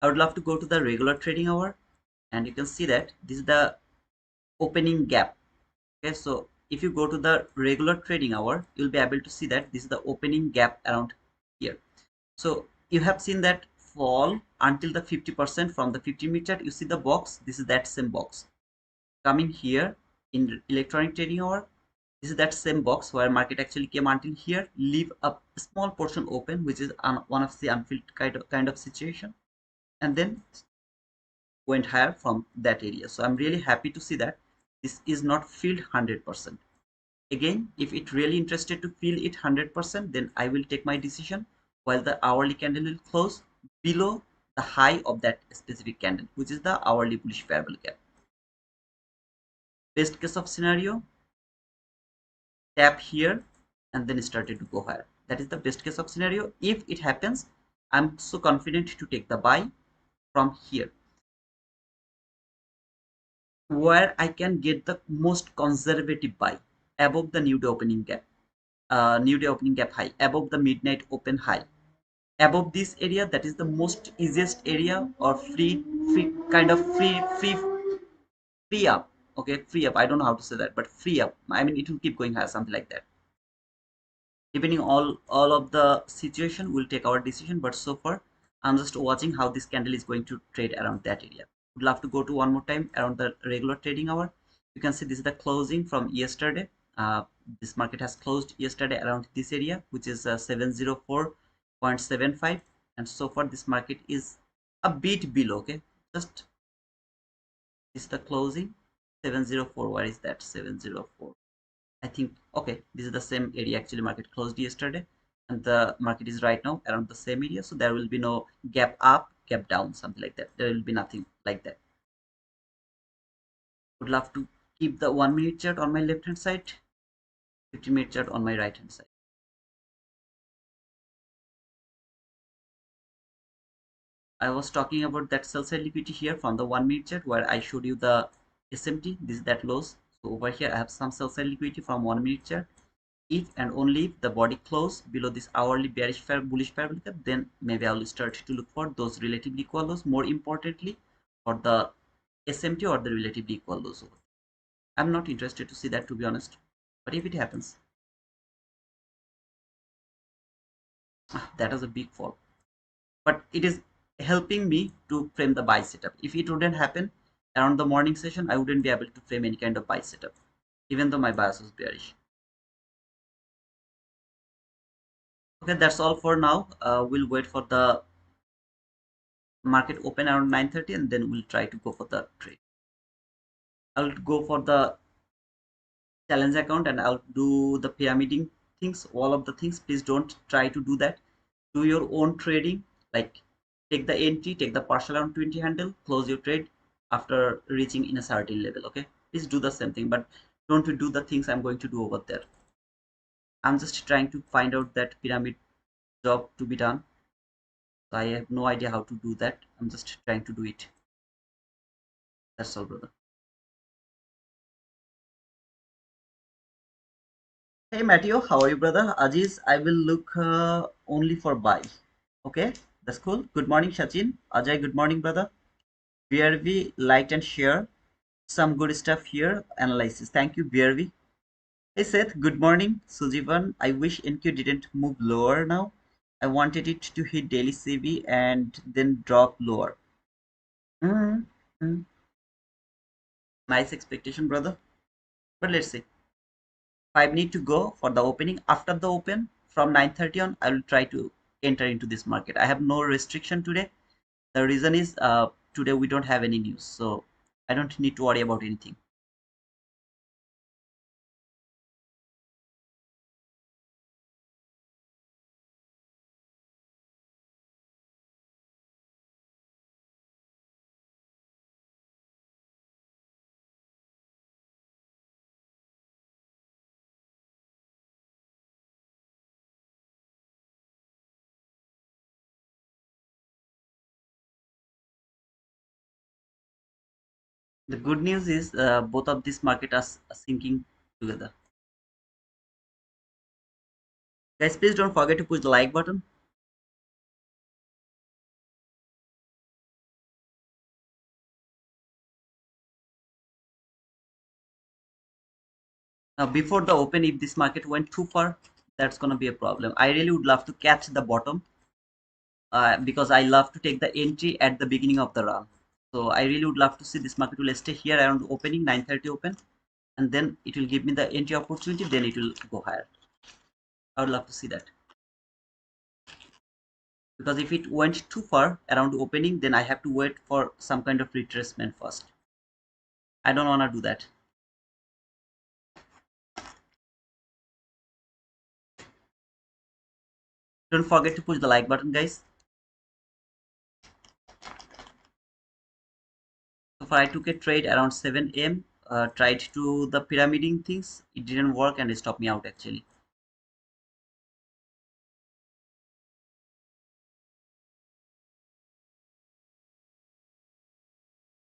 I would love to go to the regular trading hour, and you can see that this is the opening gap. Okay, so if you go to the regular trading hour, you'll be able to see that this is the opening gap around here. So you have seen that fall until the 50% from the 50-minute chart. You see the box, this is that same box coming here in electronic trading hour. This is that same box where market actually came until here, leave a small portion open, which is one of the unfilled kind of situation, and then went higher from that area. So I'm really happy to see that this is not filled 100%. Again, if it really interested to fill it 100%, then I will take my decision while the hourly candle will close below the high of that specific candle, which is the hourly bullish parabolic gap. Best case of scenario, tap here and then started to go higher. That is the best case of scenario. If it happens, I'm so confident to take the buy from here, where I can get the most conservative buy above the new day opening gap, high, above the midnight open high, above this area. That is the most easiest area, or free kind of free up. Okay, free up, I don't know how to say that, but free up, I mean it will keep going higher, something like that. Depending all of the situation, we'll take our decision, but so far I'm just watching how this candle is going to trade around that area. Would love to go to one more time around the regular trading hour. You can see this is the closing from yesterday. This market has closed yesterday around this area, which is 704.75, and so far this market is a bit below. Okay, just this is the closing 704. Where is that 704? I think, okay, this is the same area actually market closed yesterday, and the market is right now around the same area. So there will be no gap up, gap down, something like that. There will be nothing like that. Would love to keep the 1-minute chart on my left hand side, 15-minute chart on my right hand side. I was talking about that sell side liquidity here from the 1-minute chart, where I showed you the SMT. This is that lows. So over here I have some sell side liquidity from 1-minute chart. If and only if the body close below this hourly bearish bullish parabolic gap, then maybe I'll start to look for those relatively equal lows. More importantly, for the SMT or the relatively equal lows. I'm not interested to see that, to be honest. But if it happens, that was a big fall. But it is helping me to frame the buy setup. If it wouldn't happen around the morning session, I wouldn't be able to frame any kind of buy setup, even though my bias was bearish. Okay, that's all for now. We'll wait for the market open around 9:30 and then we'll try to go for the trade. I'll go for the challenge account and I'll do the pyramiding things, all of the things. Please don't try to do that. Do your own trading, like take the entry, take the partial around 20 handle, close your trade after reaching in a certain level. Okay, please do the same thing, but don't do the things I'm going to do over there. I'm just trying to find out that pyramid job to be done. So I have no idea how to do that. I'm just trying to do it. That's all, brother. Hey Matteo, how are you, brother? Aziz, I will look only for buy. Okay, that's cool. Good morning, Sachin. Ajay, good morning, brother. BRV, like and share. Some good stuff here. Analysis. Thank you, BRV. Hey Seth, good morning. Sujivan, I wish NQ didn't move lower now. I wanted it to hit daily CB and then drop lower. Mm, mm. Nice expectation, brother. But let's see. 5 need to go for the opening. After the open, from 9:30 on, I will try to enter into this market. I have no restriction today. The reason is today we don't have any news, so I don't need to worry about anything. The good news is both of these market are syncing together. Guys, please don't forget to push the like button. Now, before the open, if this market went too far, that's going to be a problem. I really would love to catch the bottom because I love to take the entry at the beginning of the run. So I really would love to see this market will stay here around opening 9:30 open, and then it will give me the entry opportunity. Then it will go higher. I would love to see that because if it went too far around opening, then I have to wait for some kind of retracement first. I don't want to do that. Don't forget to push the like button, guys. So far, I took a trade around 7 a.m. Tried to the pyramiding things. It didn't work and it stopped me out actually.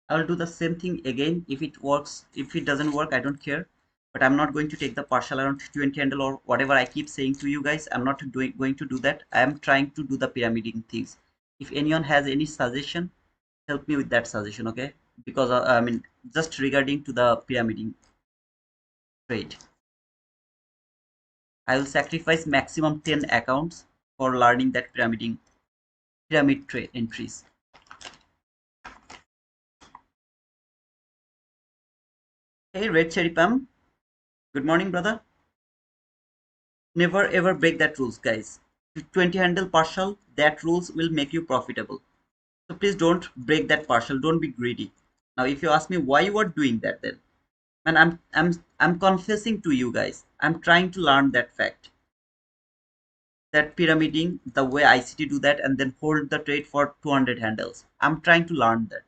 I will do the same thing again if it works. If it doesn't work, I don't care. But I'm not going to take the partial around 20 handle or whatever I keep saying to you guys. I'm not going to do that. I am trying to do the pyramiding things. If anyone has any suggestion, help me with that suggestion, okay? Because I mean, just regarding to the pyramiding trade, I will sacrifice maximum 10 accounts for learning that pyramid trade entries. Hey, Red Cherry Pam. Good morning, brother. Never ever break that rules, guys. 20 handle partial, that rules will make you profitable. So please don't break that partial. Don't be greedy. Now, if you ask me why you are doing that, then, and I'm confessing to you guys. I'm trying to learn that fact. That pyramiding, the way ICT do that, and then hold the trade for 200 handles. I'm trying to learn that.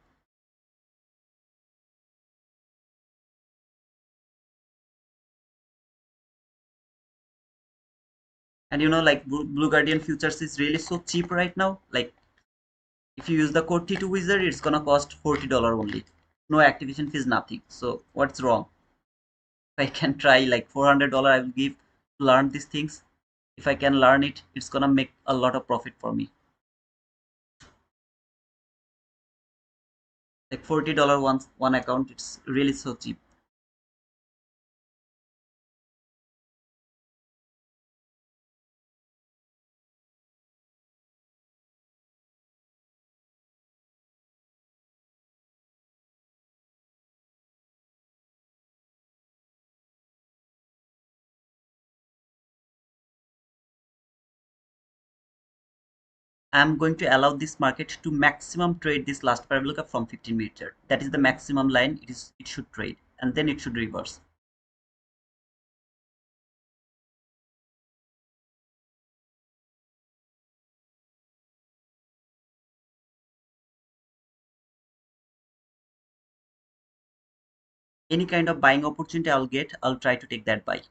And you know, like Blue Guardian futures is really so cheap right now. Like if you use the code T2 wizard, it's gonna cost $40 only. No activation fees, nothing. So what's wrong? If I can try like $400, I will give to learn these things. If I can learn it, it's gonna make a lot of profit for me. Like $40 one account, it's really so cheap. I'm going to allow this market to maximum trade this last parabolic from 15-minute chart. That is the maximum line it should trade, and then it should reverse. Any kind of buying opportunity I'll get, I'll try to take that buy.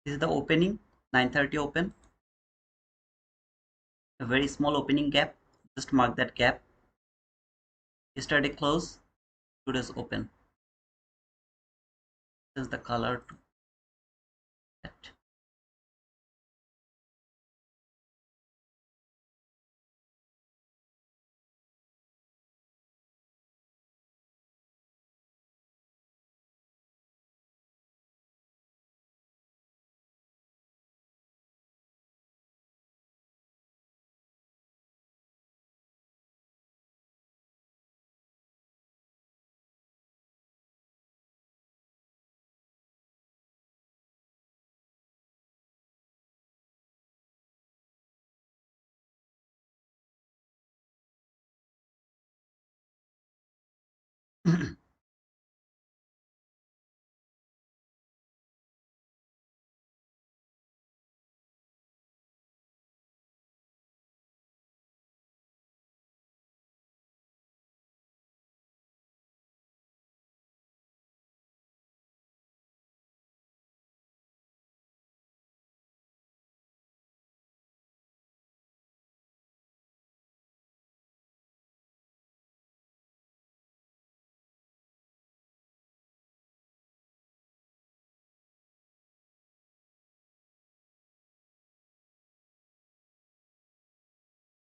This is the opening, 9:30 open, a very small opening gap. Just mark that gap. Yesterday close, today's open. This is the color to that.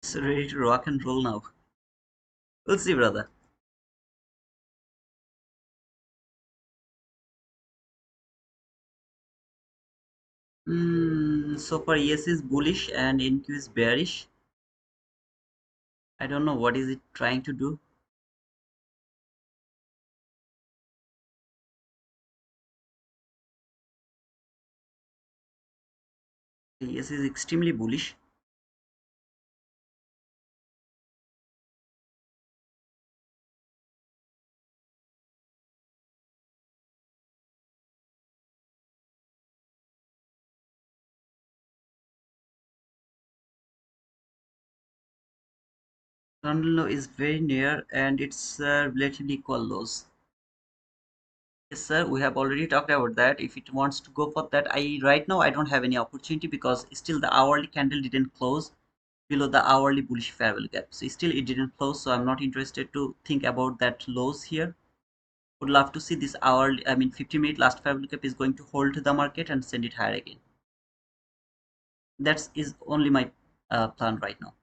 It's ready to rock and roll now. We'll see, brother. So far, ES is bullish and NQ is bearish. I don't know what is it trying to do. ES is extremely bullish. Candle low is very near and it's relatively equal lows. Yes, sir. We have already talked about that. If it wants to go for that, I right now I don't have any opportunity because still the hourly candle didn't close below the hourly bullish fair value gap. So still it didn't close. So I'm not interested to think about that lows here. Would love to see this hourly, I mean 50-minute last fair value gap is going to hold the market and send it higher again. That is only my plan right now.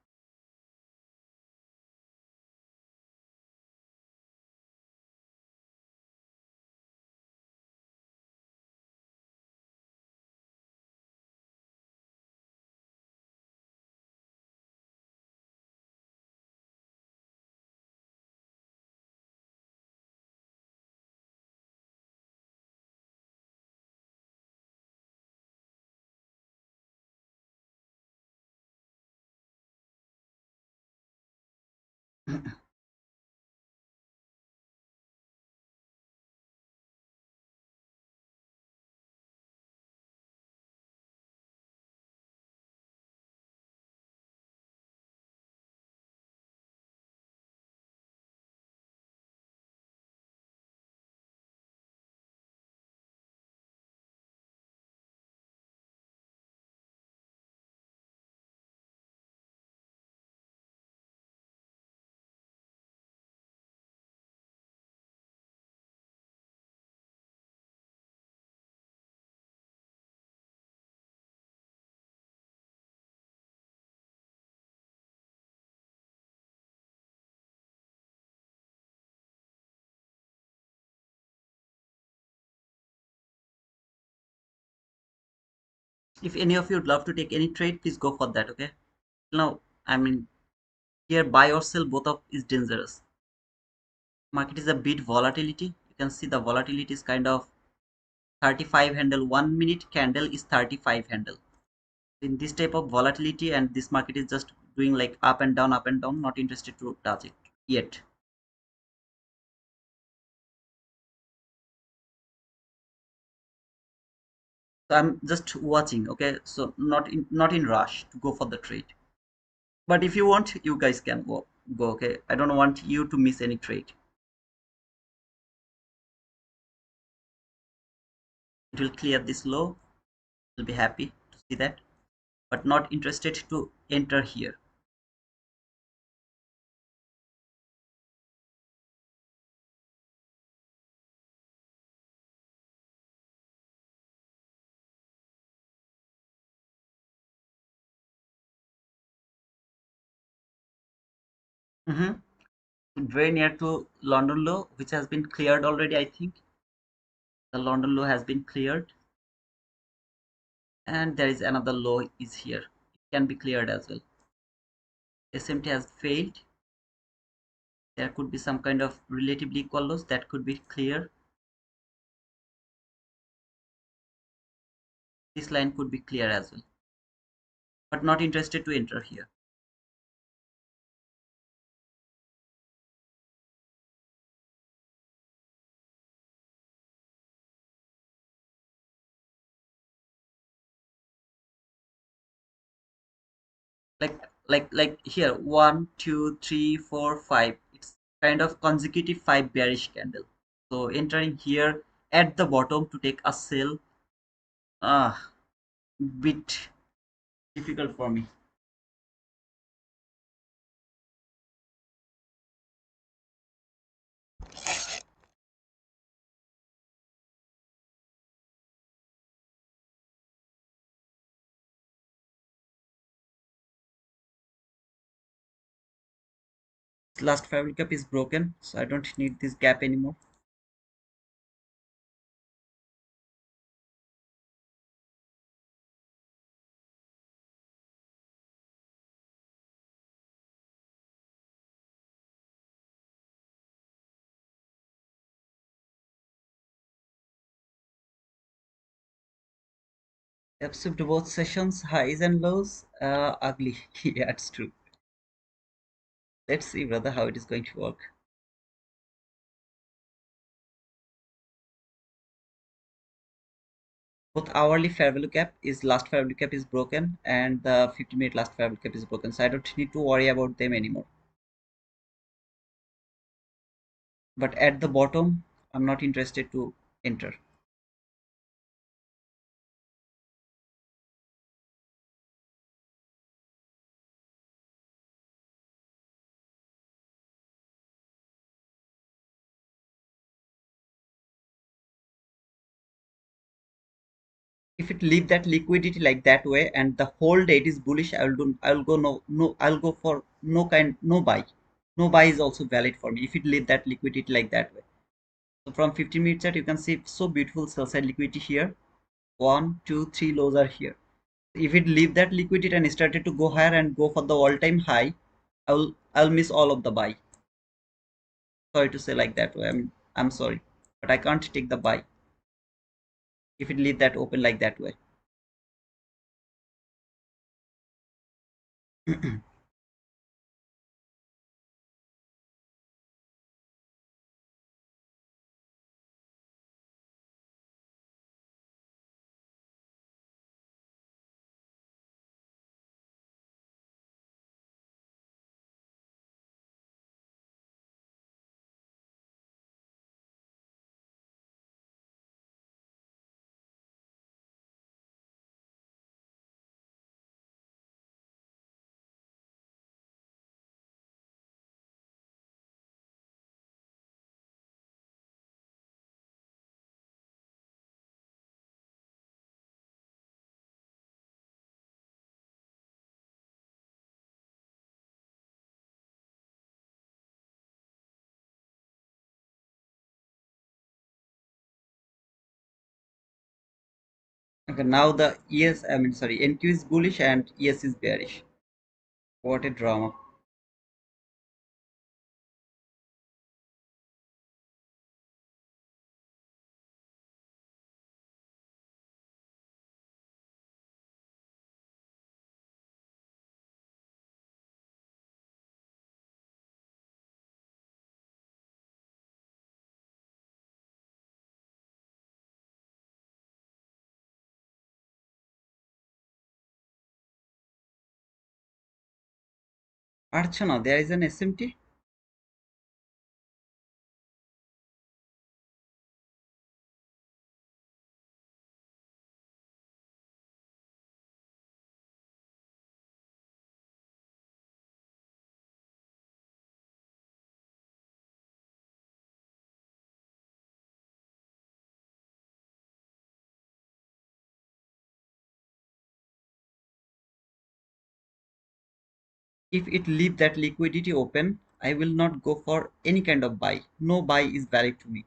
If any of you would love to take any trade, please go for that. Okay. Now, I mean, here buy or sell both of is dangerous. Market is a bit volatility. You can see the volatility is kind of 35 handle. 1 minute candle is 35 handle. In this type of volatility, and this market is just doing like up and down, up and down. Not interested to touch it yet. So I'm just watching. Okay, so not in rush to go for the trade. But if you want, you guys can go. Okay, I don't want you to miss any trade. It will clear this low. You'll be happy to see that, but not interested to enter here. Mm-hmm. Very near to London low, which has been cleared already. I think the London low has been cleared, and there is another low is here. It can be cleared as well. SMT has failed. There could be some kind of relatively equal lows that could be clear. This line could be clear as well, but not interested to enter here. Like here, 1 2 3 4 5. It's kind of consecutive 5 bearish candle. So entering here at the bottom to take a sell, ah, bit difficult for me. Last fabric gap is broken, so I don't need this gap anymore. Except both sessions highs and lows, ugly. Yeah, it's true. Let's see, brother, how it is going to work. Both hourly fair value cap is last fair value cap is broken, and the 50-minute last fair value cap is broken, so I don't need to worry about them anymore. But at the bottom, I'm not interested to enter. If it leave that liquidity like that way and the whole day it is bullish, I'll go no I'll go for no buy. No buy is also valid for me if it leave that liquidity like that way. So from 15-minute chart you can see so beautiful sell side liquidity here. 1 2 3 lows are here. If it leave that liquidity and started to go higher and go for the all-time high, I'll miss all of the buy. Sorry to say like that way. I'm sorry, but I can't take the buy if it leave that open like that way. Okay, now the yes, I mean sorry, NQ is bullish and ES is bearish. What a drama. Archana, there is an SMT. If it leave that liquidity open, I will not go for any kind of buy. No buy is valid to me.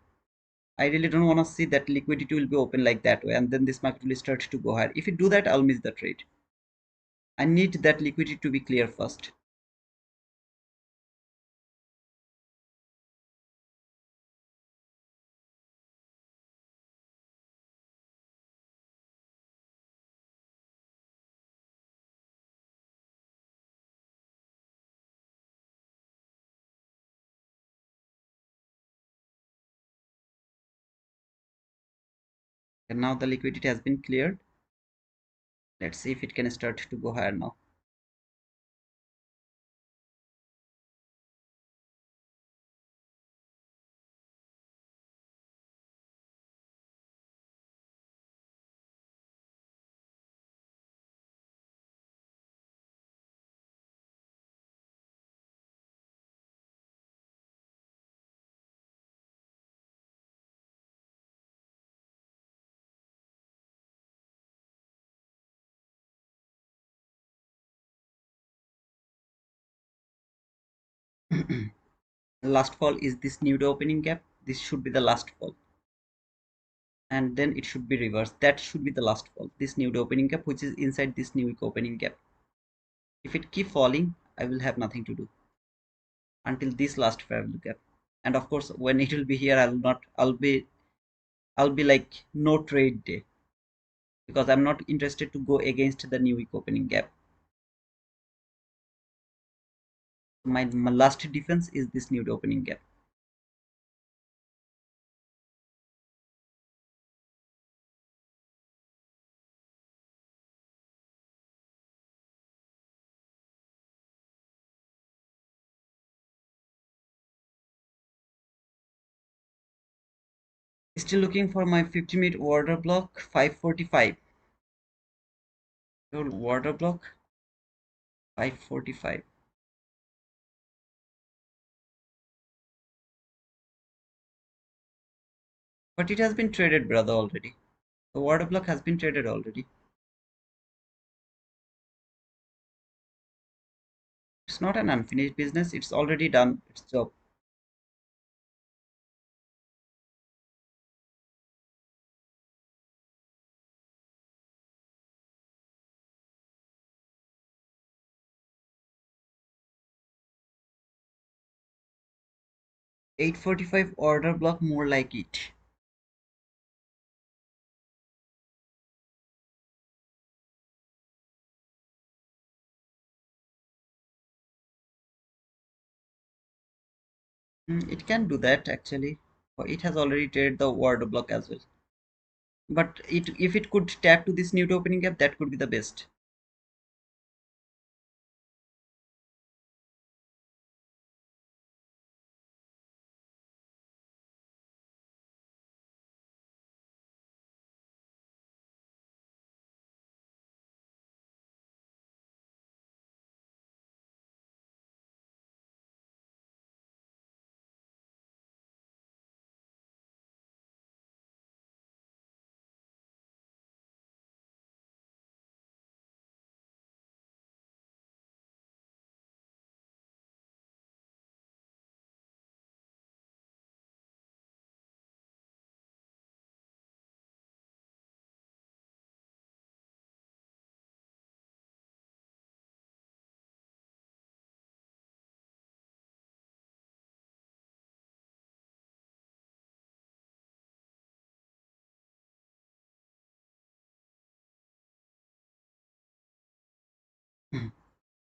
I really don't want to see that liquidity will be open like that way and then this market will start to go higher. If you do that, I'll miss the trade. I need that liquidity to be clear first. And now the liquidity has been cleared. Let's see if it can start to go higher now. Last fall is this new opening gap. This should be the last fall. And then it should be reversed. That should be the last fall. This new opening gap, which is inside this new opening gap. If it keep falling, I will have nothing to do until this last fair gap. And of course, when it will be here, I will not. I'll be like no trade day because I'm not interested to go against the new week opening gap. My last defense is this new opening gap. Still looking for my 50-minute order block 545. Order block 545. But it has been traded, brother, already. The order block has been traded already. It's not an unfinished business. It's already done its job. Eight 45 order block, more like it. It can do that actually. It has already traded the order block as well. But if it could tap to this new opening gap, that could be the best.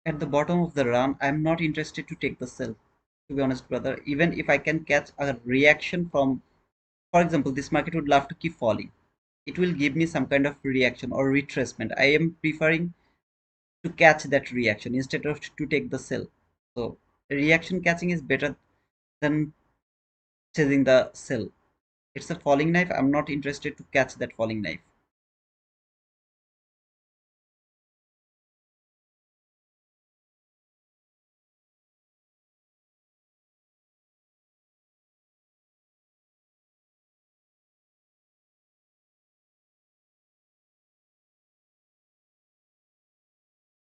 At the bottom of the run, I'm not interested to take the sell. To be honest, brother, even if I can catch a reaction from, for example, this market would love to keep falling. It will give me some kind of reaction or retracement. I am preferring to catch that reaction instead of to take the sell. So reaction catching is better than chasing the sell. It's a falling knife. I'm not interested to catch that falling knife.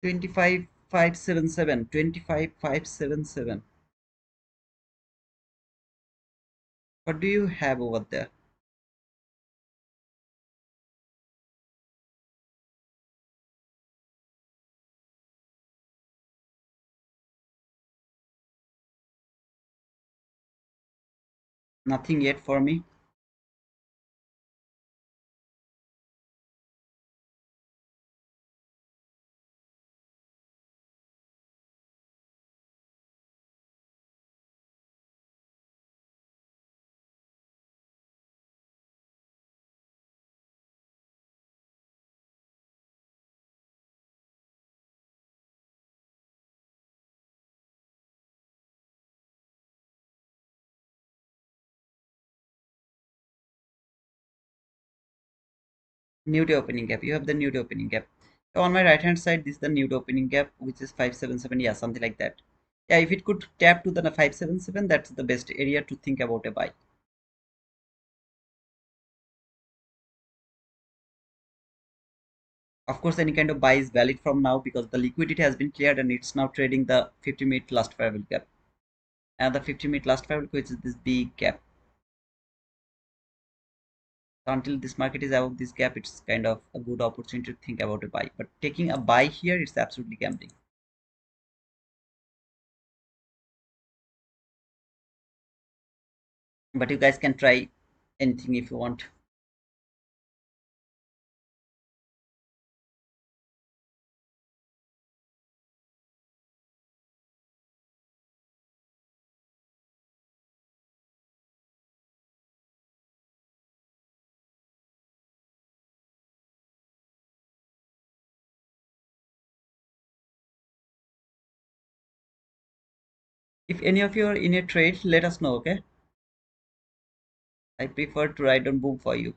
25,577, 25,577. What do you have over there? Nothing yet for me. New day opening gap. You have the new day opening gap. On my right hand side, this is the new day opening gap, which is 577. Yeah, something like that. Yeah, if it could tap to the 577, that's the best area to think about a buy. Of course, any kind of buy is valid from now because the liquidity has been cleared and it's now trading the 50-minute last favorable gap. And the 50-minute last favorable, which is this big gap. So until this market is above this gap, it's kind of a good opportunity to think about a buy. But taking a buy here, it's absolutely gambling. But you guys can try anything if you want. If any of you are in a trade, let us know, okay? I prefer to ride on boom for you.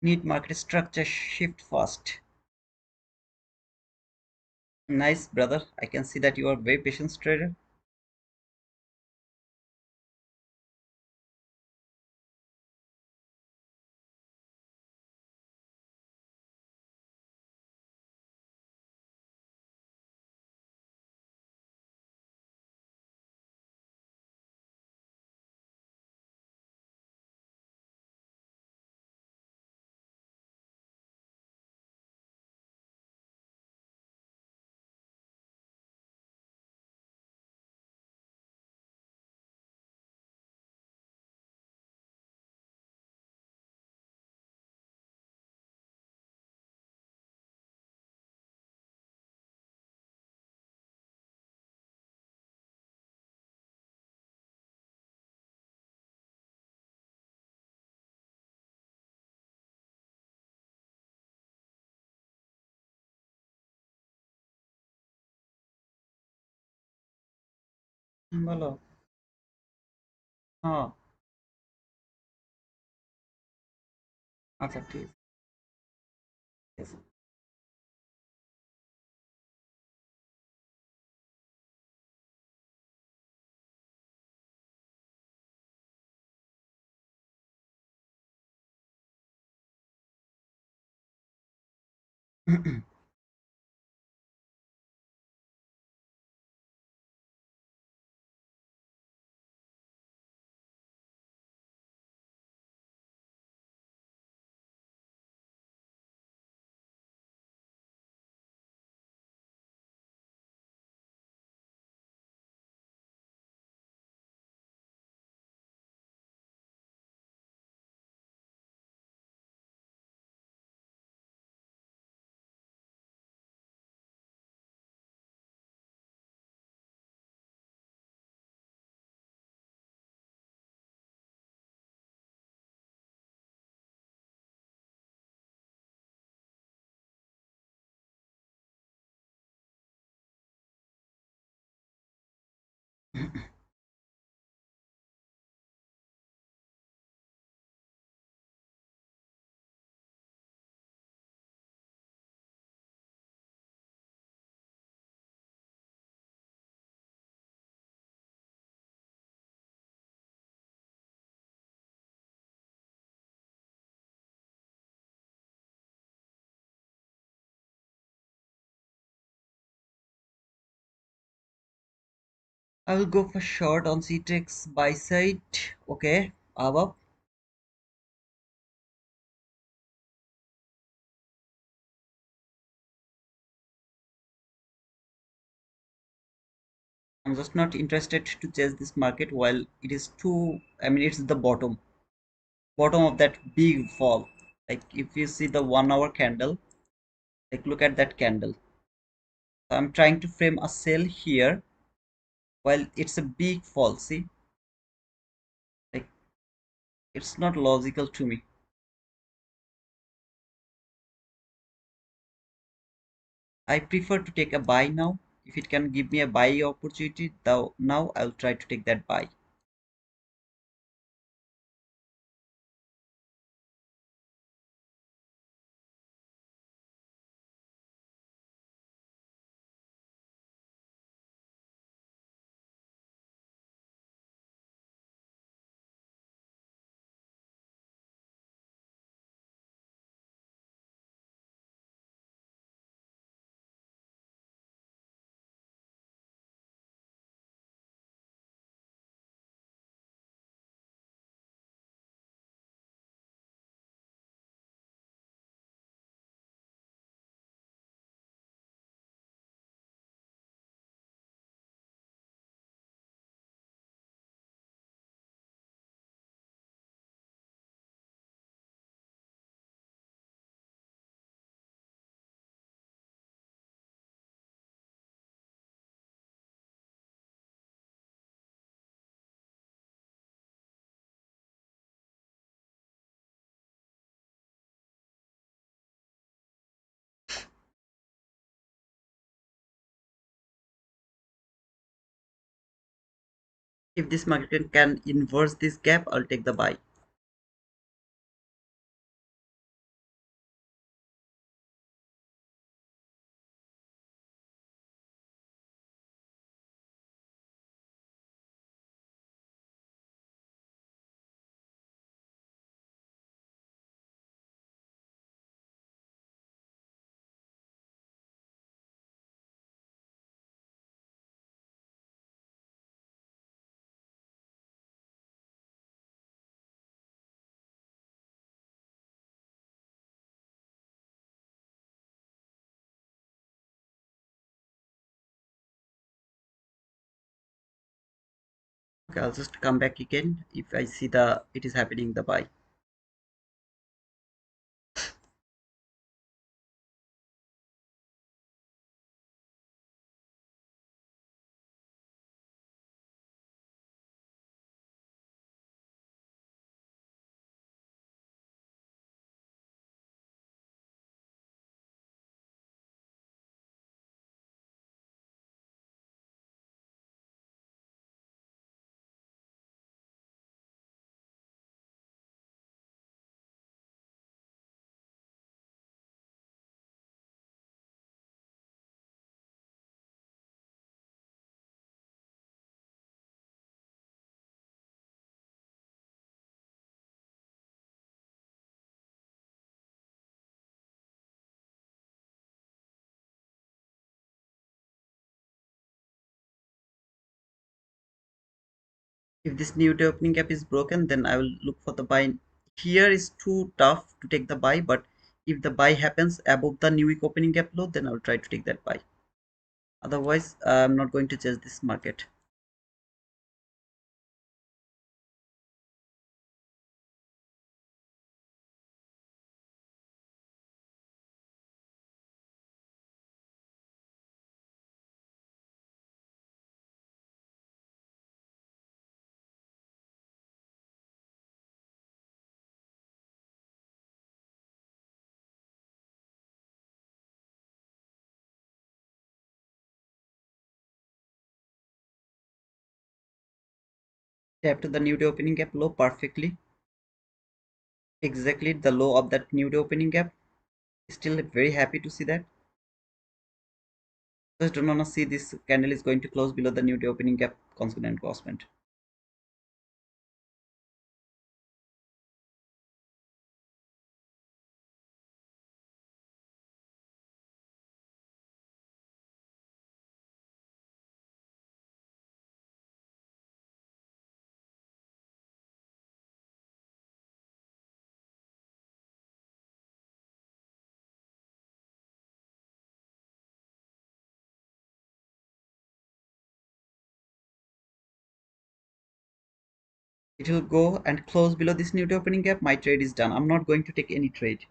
Need market structure shift fast. Nice, brother. I can see that you are very patient trader. বলো। হ্যাঁ, আচ্ছা ঠিক আছে। I will go for short on Ctrix buy side. Okay, above. I'm just not interested to chase this market while it is too. I mean, it's the bottom of that big fall. Like if you see the 1 hour candle, like look at that candle. So I'm trying to frame a sell here while it's a big fall. See, like it's not logical to me. I prefer to take a buy now. If it can give me a buy opportunity, though now I'll try to take that buy. If this market can inverse this gap, I'll take the buy. Okay, I'll just come back again if I see the it is happening the buy. If this new day opening gap is broken, then I will look for the buy. Here is too tough to take the buy, but if the buy happens above the new week opening gap low, then I'll try to take that buy. Otherwise, I'm not going to chase this market. Tap to the new day opening gap low perfectly, exactly the low of that new day opening gap. Still very happy to see that. Just do not see this candle is going to close below the new day opening gap consequent crossment. It will go and close below this new day opening gap. My trade is done. I'm not going to take any trade.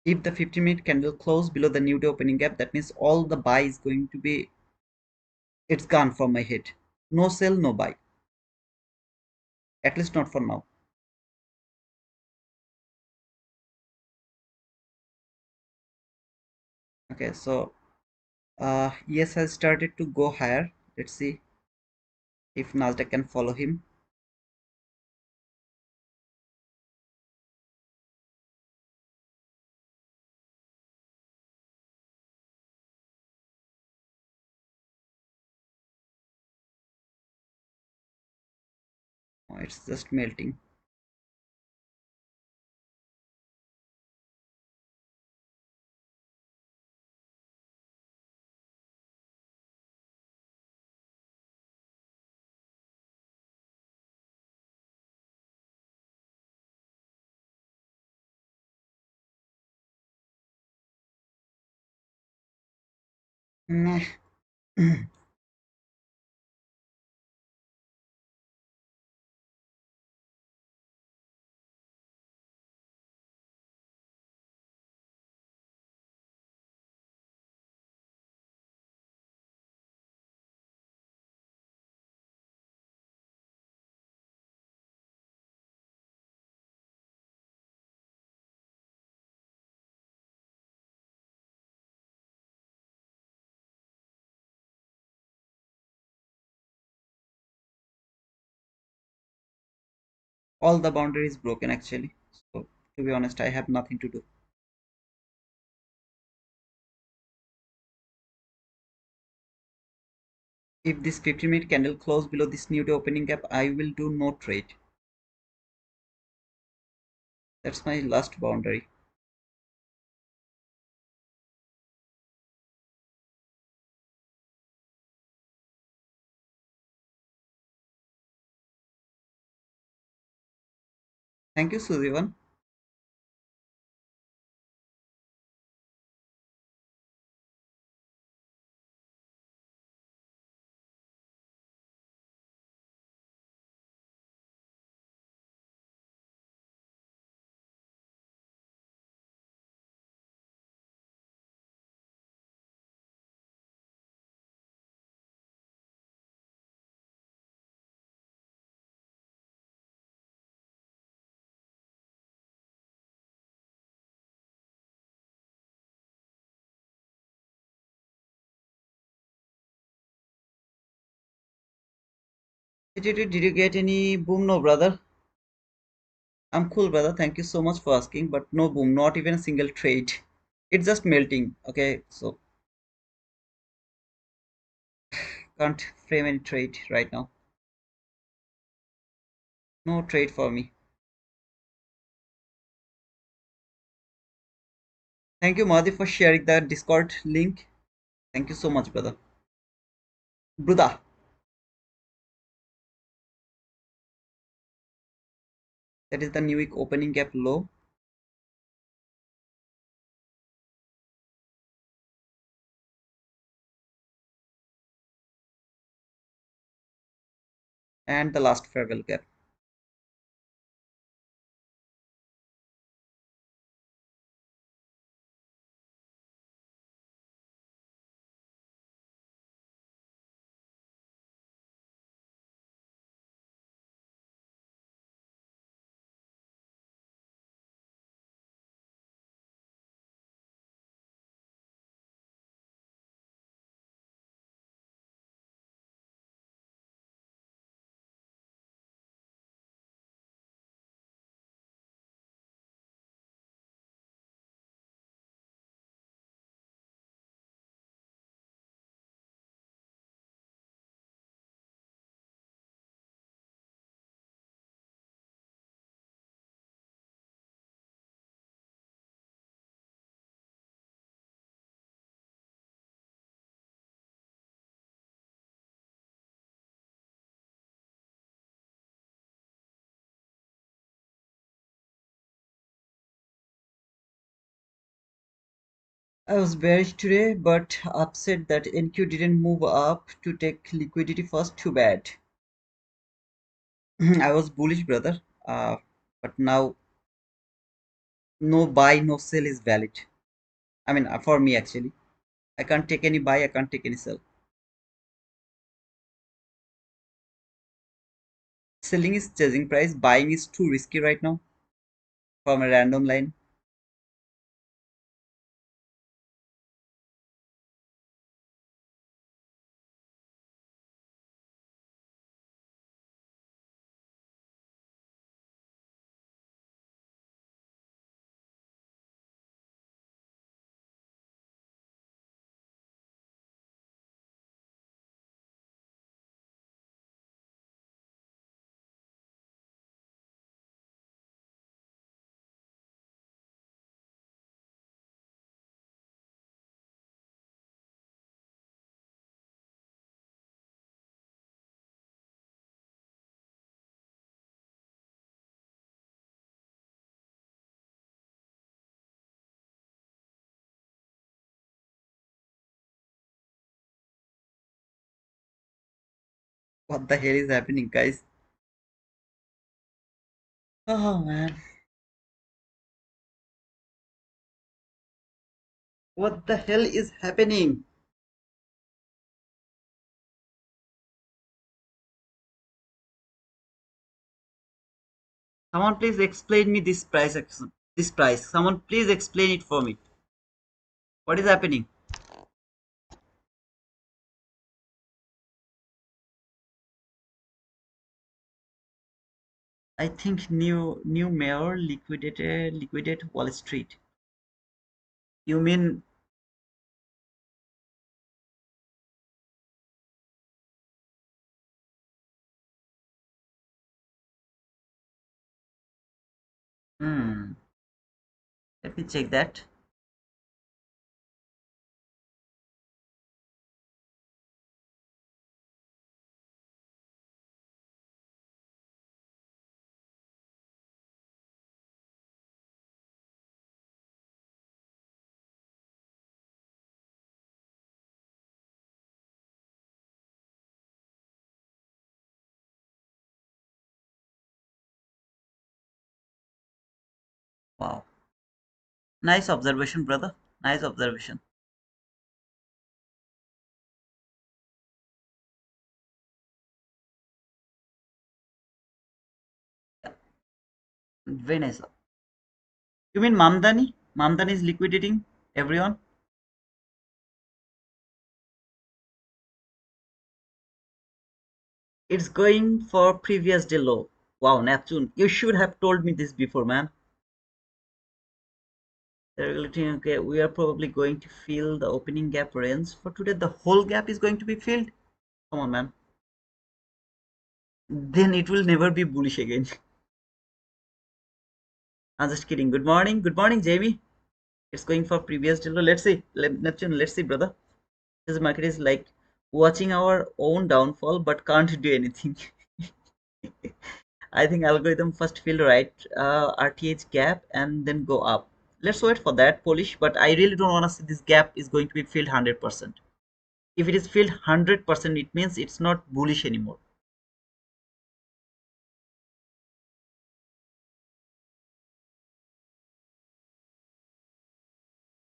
If the 50-minute candle close below the new day opening gap, that means all the buy is going to be, it's gone from my head. No sell, no buy. At least not for now. Okay, so yes has started to go higher. Let's see if Nasdaq can follow him. Oh, it's just melting. Meh. All the boundary is broken actually. So to be honest, I have nothing to do. If this 50-minute candle close below this new day opening gap, I will do no trade. That's my last boundary. Thank you, Suzivan. Did you get any boom? No, brother. I'm cool, brother. Thank you so much for asking, but no boom, not even a single trade. It's just melting. Okay, so can't frame any trade right now. No trade for me. Thank you, Madhi, for sharing that Discord link. Thank you so much, brother. Bruda. That is the new week opening gap low. And the last fair value gap. I was bearish today, but upset that NQ didn't move up to take liquidity first. Too bad. I was bullish, brother. But now no buy, no sell is valid. I mean, for me actually, I can't take any buy, I can't take any sell. Selling is chasing price, buying is too risky right now from a random line. What the hell is happening, guys? Oh man, what the hell is happening? Someone please explain me this price action. This price. Someone please explain it for me. What is happening? I think new mayor liquidate Wall Street. You mean hmm? Let me check that. Wow. Nice observation, brother. Nice observation. Yeah, very nice. You mean Mamdani? Mamdani is liquidating everyone? It's going for previous day low. Wow, Neptune. You should have told me this before, man. Okay, we are probably going to fill the opening gap range for today. The whole gap is going to be filled. Come on, man. Then it will never be bullish again. I'm just kidding. Good morning. Good morning, Jamie. It's going for previous day low. Let's see. Neptune, let's see, brother. This market is like watching our own downfall but can't do anything. I think algorithm first feel right, RTH gap and then go up. Let's wait for that polish, but I really don't want to see this gap is going to be filled 100%. If it is filled 100%, it means it's not bullish anymore.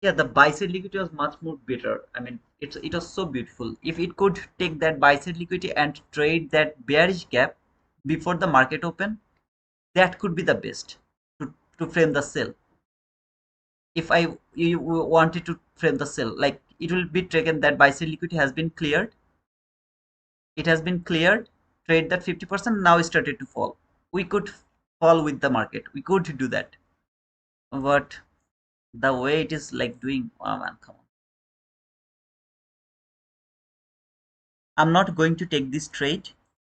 Yeah, the bicep liquidity was much more better. I mean, it was so beautiful. If it could take that bicep liquidity and trade that bearish gap before the market open, that could be the best to frame the sell. If I you wanted to frame the sell, like it will be taken that bicep liquidity has been cleared. It has been cleared. Trade that 50% now started to fall. We could fall with the market. We could do that, but the way it is like doing, oh man, come on. I'm not going to take this trade.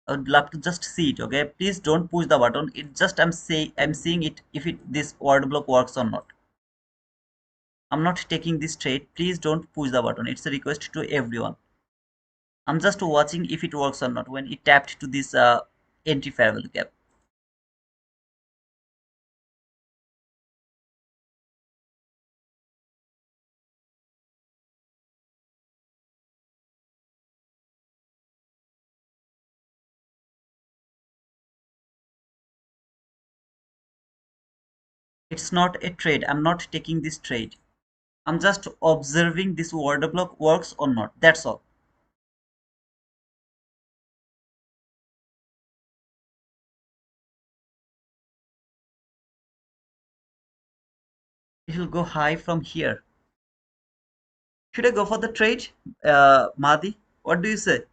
I would love to just see it. Okay, please don't push the button. It just I'm seeing it if it this order block works or not. I'm not taking this trade. Please don't push the button. It's a request to everyone. I'm just watching if it works or not when it tapped to this entry fair value gap. It's not a trade. I'm not taking this trade. I'm just observing this order block works or not. That's all. It will go high from here. Should I go for the trade, Mahdi? What do you say?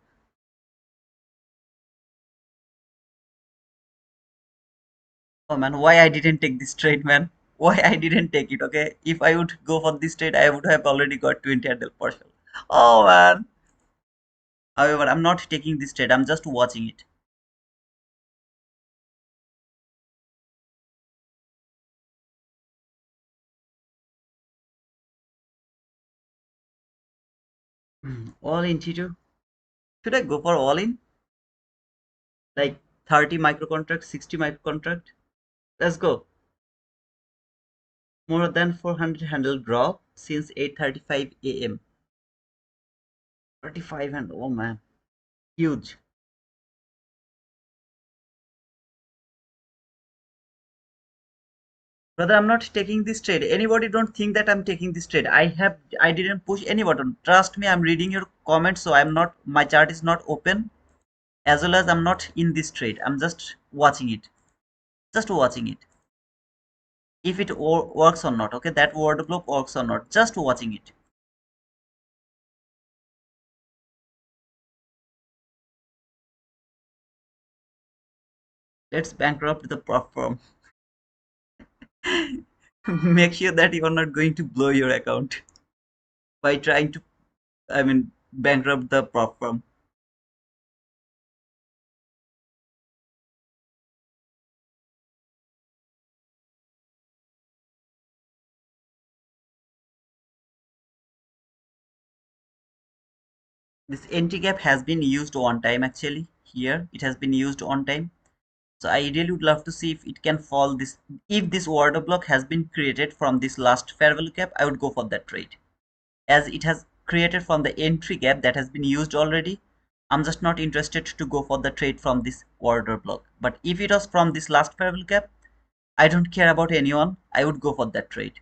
Oh man, why I didn't take this trade, man? Why I didn't take it? Okay, if I would go for this trade, I would have already got 20 handle partial. Oh man. However, I'm not taking this trade. I'm just watching it. All in T2. Should I go for all in? Like 30 micro contract, 60 micro contract? Let's go. More than 400 handle drop since 8:35 a.m. 35 and oh man, huge. Brother, I'm not taking this trade. Anybody don't think that I'm taking this trade. I didn't push any button. Trust me, I'm reading your comments, so I'm not my chart is not open as well as I'm not in this trade. I'm just watching it. Just watching it. If it works or not, okay, that order block works or not. Just watching it. Let's bankrupt the prop firm. Make sure that you are not going to blow your account by trying to, I mean, bankrupt the prop firm. This entry gap has been used one time actually. Here it has been used one time. So I really would love to see if it can fall this. If this order block has been created from this last fair value gap, I would go for that trade. As it has created from the entry gap that has been used already, I'm just not interested to go for the trade from this order block. But if it was from this last fair value gap, I don't care about anyone. I would go for that trade.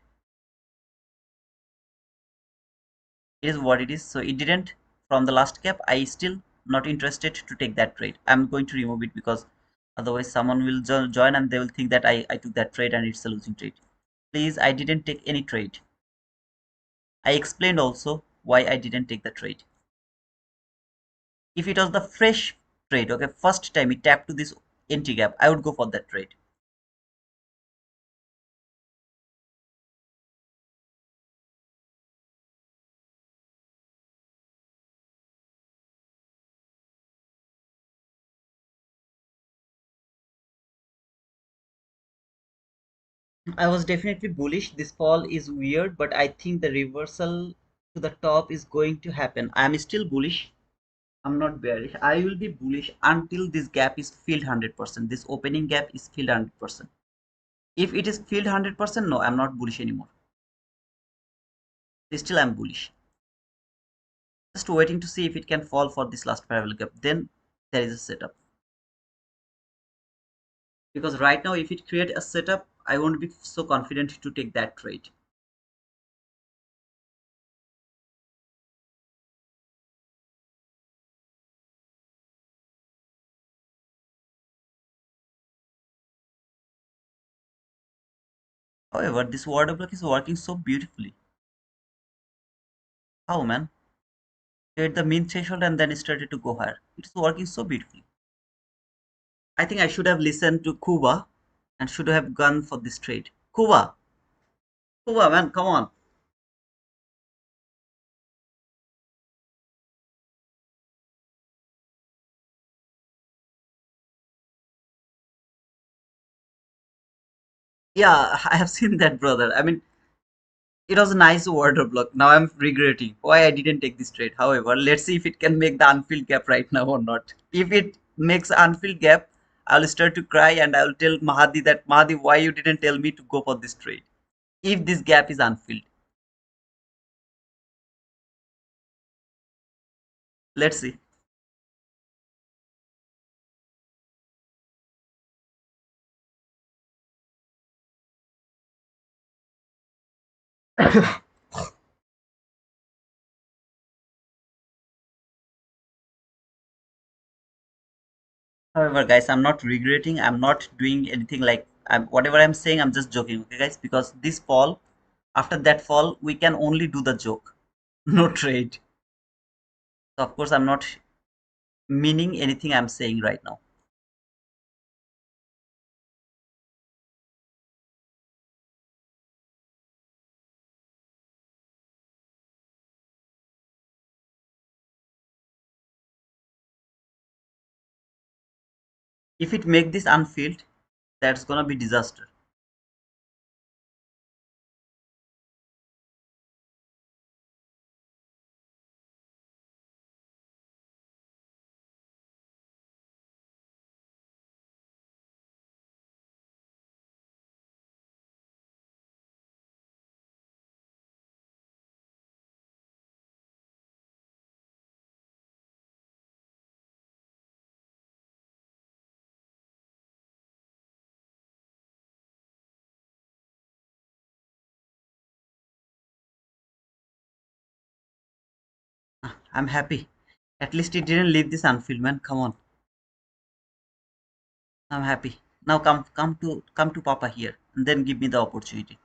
It is what it is. So it didn't from the last cap. I still not interested to take that trade. I'm going to remove it because otherwise someone will join and they will think that I took that trade and it's a losing trade. Please, I didn't take any trade. I explained also why I didn't take the trade. If it was the fresh trade, okay, first time it tapped to this entry gap, I would go for that trade. I was definitely bullish. This fall is weird, but I think the reversal to the top is going to happen. I am still bullish. I'm not bearish. I will be bullish until this gap is filled 100%. This opening gap is filled 100%. If it is filled 100%, no, I'm not bullish anymore. Still, I'm bullish. Just waiting to see if it can fall for this last parallel gap. Then there is a setup. Because right now, if it creates a setup, I won't be so confident to take that trade. However, this order block is working so beautifully. How, man? Hit the mean threshold and then started to go higher. It's working so beautifully. I think I should have listened to Kuba and should have gone for this trade. Kuba, man, come on. Yeah, I have seen that, brother. I mean, it was a nice order block. Now I'm regretting why I didn't take this trade. However, let's see if it can make the unfilled gap right now or not. If it makes unfilled gap, I'll start to cry and I'll tell Mahadi that Mahadi, why you didn't tell me to go for this trade? If this gap is unfilled, let's see. However, guys, I'm not regretting. I'm not doing anything like whatever I'm saying. I'm just joking, okay, guys? Because this fall, after that fall, we can only do the joke, no trade. So of course, I'm not meaning anything I'm saying right now. If it make this unfilled, that's gonna be disaster. I'm happy. At least it didn't leave this unfilled, man. Come on, I'm happy. Now come to Papa here, and then give me the opportunity.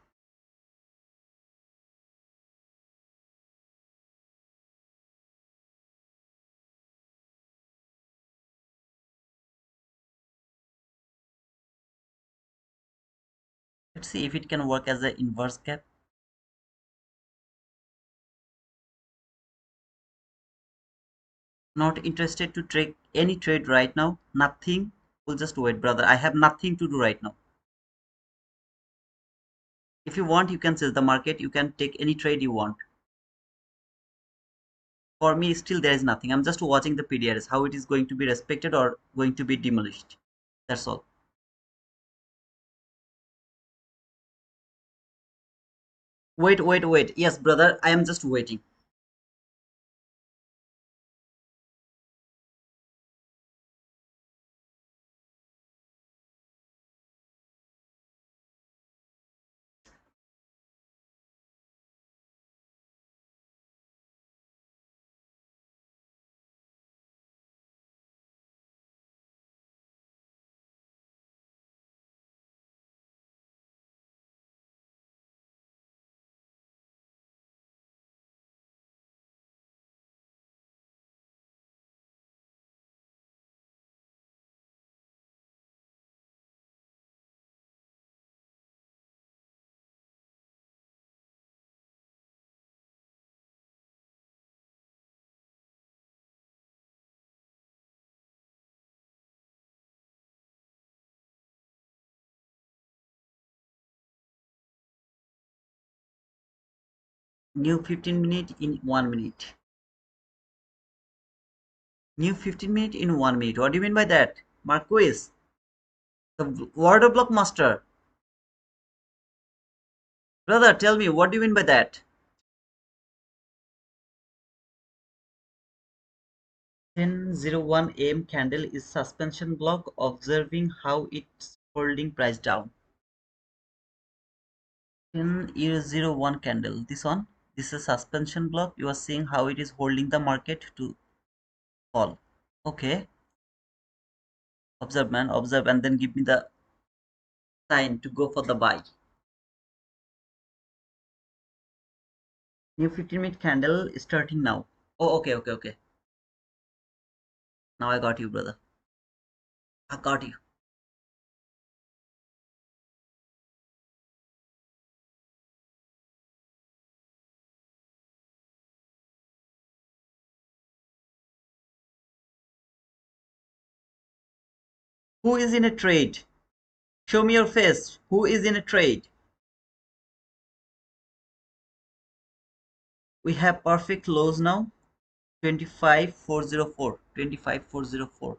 Let's see if it can work as an inverse gap. Not interested to take any trade right now. Nothing. We'll just wait, brother. I have nothing to do right now. If you want, you can sell the market. You can take any trade you want. For me, still there is nothing. I'm just watching the PDRs, how it is going to be respected or going to be demolished. That's all. Wait, wait, wait. Yes, brother, I am just waiting. New 15 minute in 1 minute. New 15-minute in 1 minute. What do you mean by that? Marquis, the water block master. Brother, tell me, what do you mean by that? 10:01 a.m. candle is suspension block, observing how it's holding price down. 10:01 candle. This one. This is a suspension block. You are seeing how it is holding the market to fall. Okay. Observe, man. Observe, and then give me the sign to go for the buy. New 15-minute candle is starting now. Oh, okay, okay, okay. Now I got you, brother. I got you. Who is in a trade? Show me your face. Who is in a trade? We have perfect lows now. 25,404. 25,404.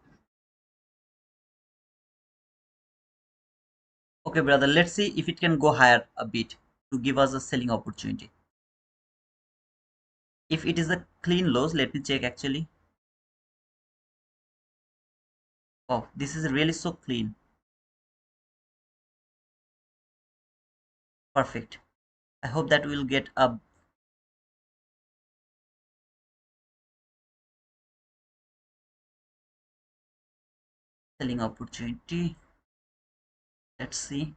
Okay, brother. Let's see if it can go higher a bit to give us a selling opportunity. If it is a clean lows, let me check actually. Oh, this is really so clean. Perfect. I hope that we'll get a selling opportunity. Let's see.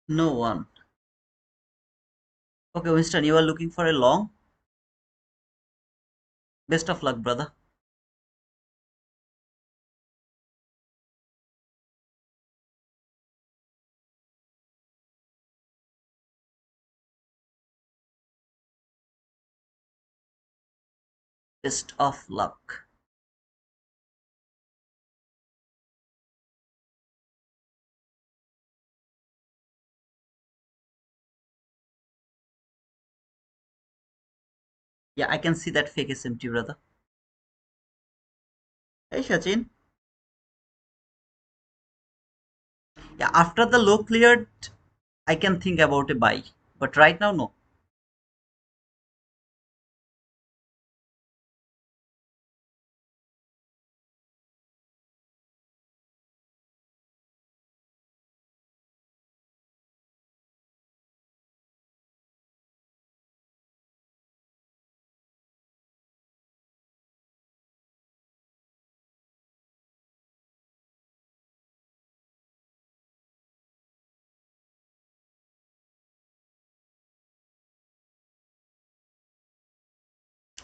No one. Okay, Winston, you are looking for a long. Best of luck, brother. Best of luck. Yeah, I can see that fake SMT, brother. Hey, Sachin. Yeah, after the low cleared, I can think about a buy. But right now, no.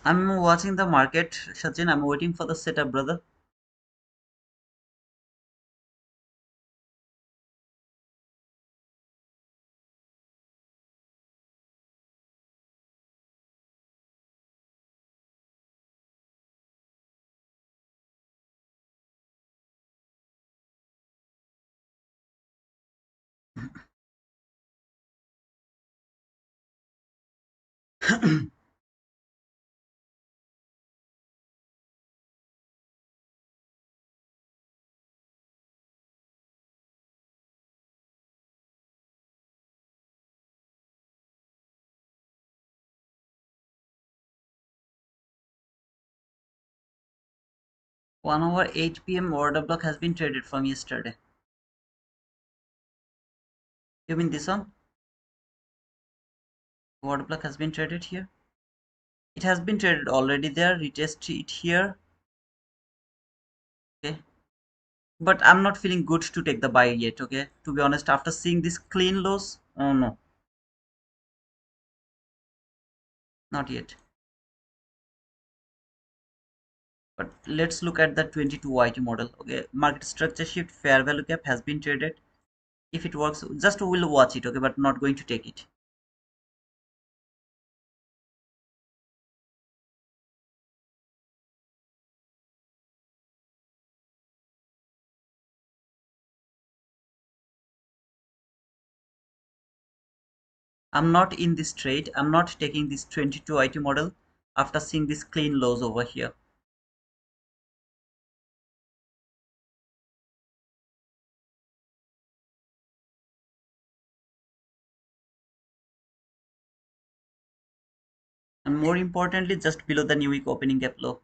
I'm watching the market, Sachin. I'm waiting for the setup, brother. One 1 hour 8 p.m. order block has been traded from yesterday. You mean this one? Order block has been traded here. It has been traded already there. Retest it here. Okay. But I'm not feeling good to take the buy yet. Okay. To be honest, after seeing this clean loss, oh no, not yet. But let's look at the 22YT model. Okay, market structure shift, fair value gap has been traded. If it works, just we'll watch it. Okay, but not going to take it. I'm not in this trade. I'm not taking this 22YT model after seeing this clean lows over here. And more importantly, just below the new week opening gap low.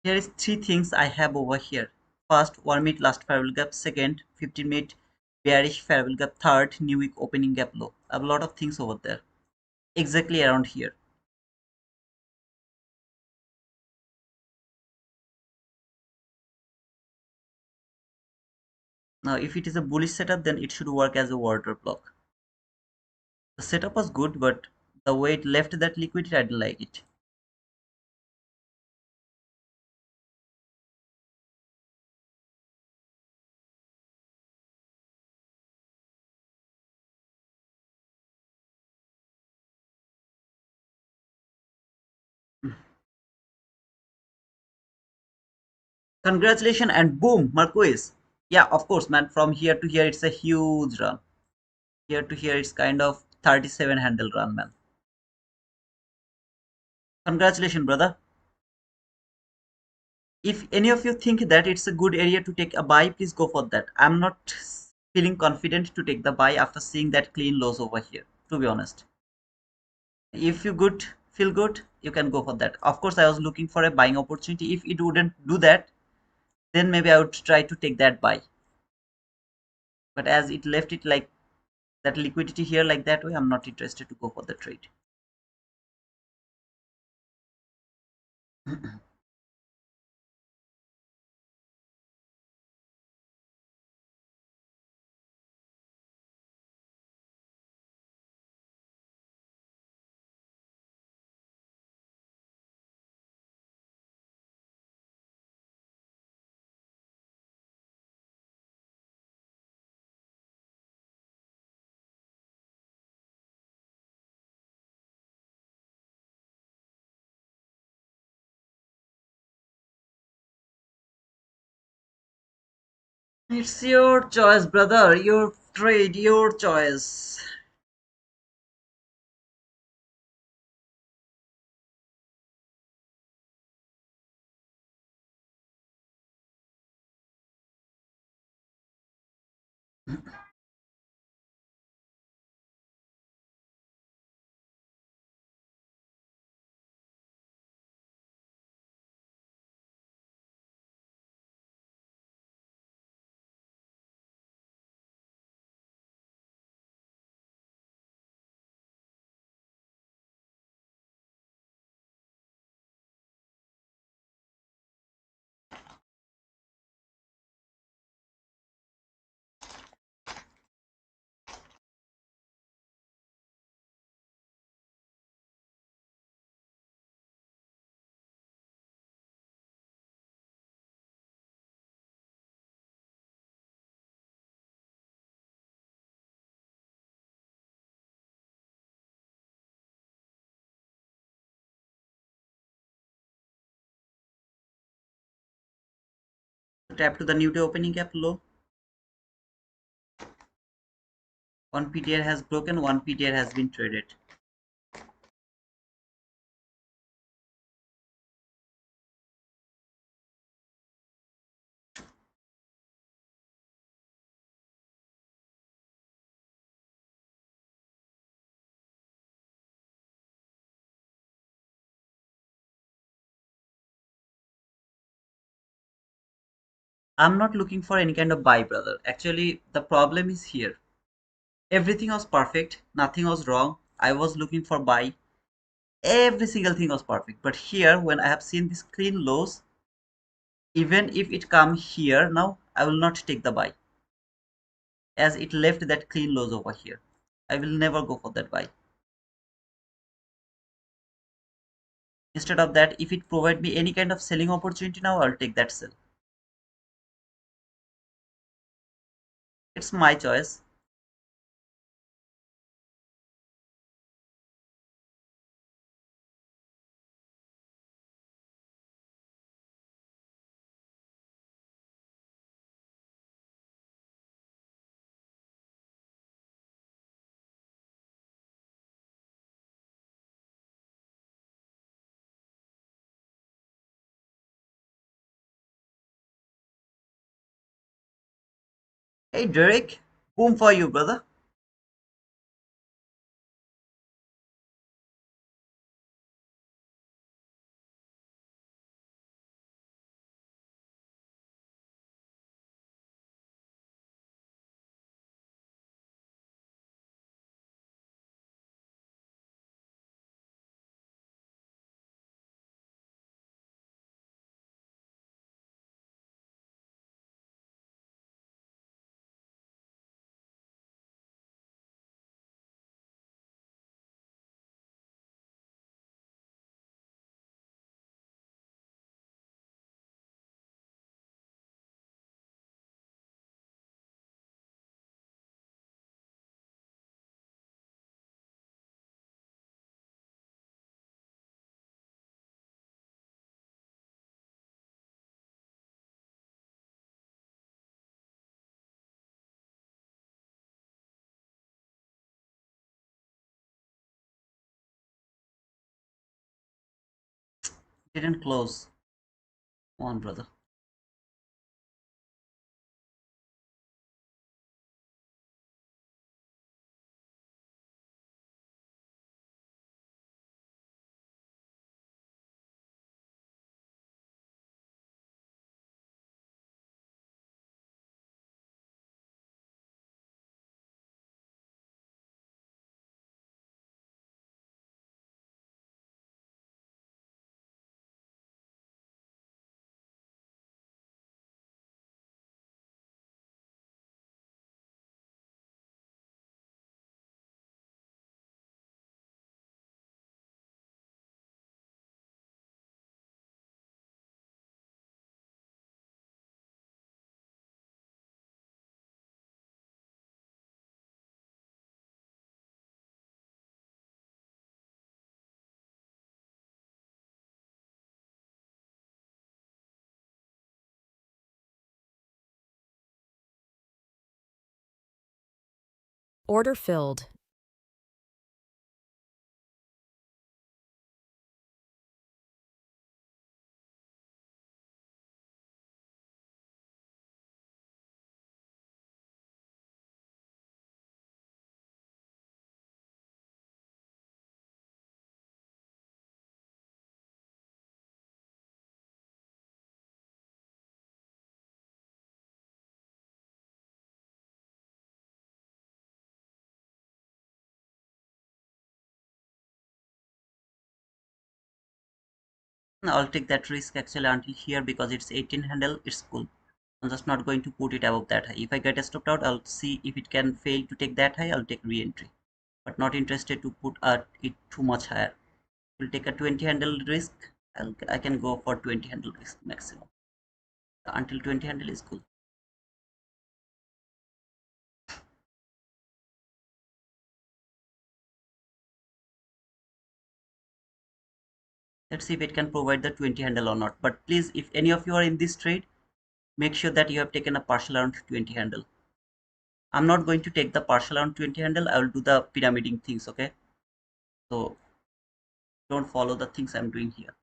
Here is three things I have over here. First, 1 minute last fair value gap. Second, 15-minute bearish fair value gap. Third, new week opening gap low. I have a lot of things over there. Exactly around here. Now, if it is a bullish setup, then it should work as a water block. The setup was good, but the way it left that liquidity, I didn't like it. Congratulations and boom, Marquez. Yeah, of course, man. From here to here, it's a huge run. Here to here, it's kind of 37 handle run, man. Congratulations, brother. If any of you think that it's a good area to take a buy, please go for that. I'm not feeling confident to take the buy after seeing that clean lows over here, to be honest. If you good feel good, you can go for that. Of course, I was looking for a buying opportunity. If it wouldn't do that, then maybe I would try to take that buy. But as it left it like that liquidity here like that way, I'm not interested to go for the trade. It's your choice, brother. Your trade, your choice. Tap to the new day opening gap low. One PTR has broken, one PTR has been traded. I'm not looking for any kind of buy, brother. Actually, the problem is here. Everything was perfect, nothing was wrong. I was looking for buy. Every single thing was perfect. But here, when I have seen this clean lows, even if it come here now, I will not take the buy as it left that clean lows over here. I will never go for that buy. Instead of that, if it provide me any kind of selling opportunity now, I'll take that sell. It's my choice. Hey Derek, boom for you, brother. Didn't close. Come on, brother. Order filled. I'll take that risk actually until here because it's 18 handle. It's cool. I'm just not going to put it above that high. If I get stopped out, I'll see if it can fail to take that high. I'll take re-entry, but not interested to put it too much higher. We'll take a 20 handle risk. I can go for 20 handle risk maximum until 20 handle is cool. Let's see if it can provide the 20 handle or not. But please, if any of you are in this trade, make sure that you have taken a partial around 20 handle. I'm not going to take the partial around 20 handle. I will do the pyramiding things. Okay, so don't follow the things I'm doing here.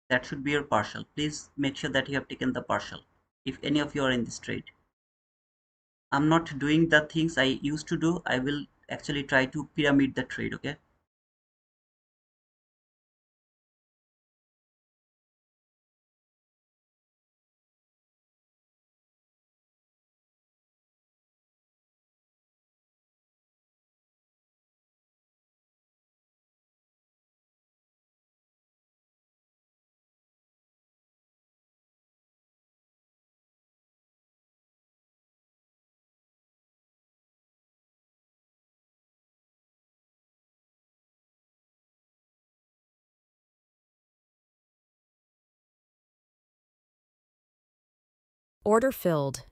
That should be your partial. Please make sure that you have taken the partial if any of you are in this trade. I'm not doing the things I used to do. I will actually try to pyramid the trade. Okay. Order filled.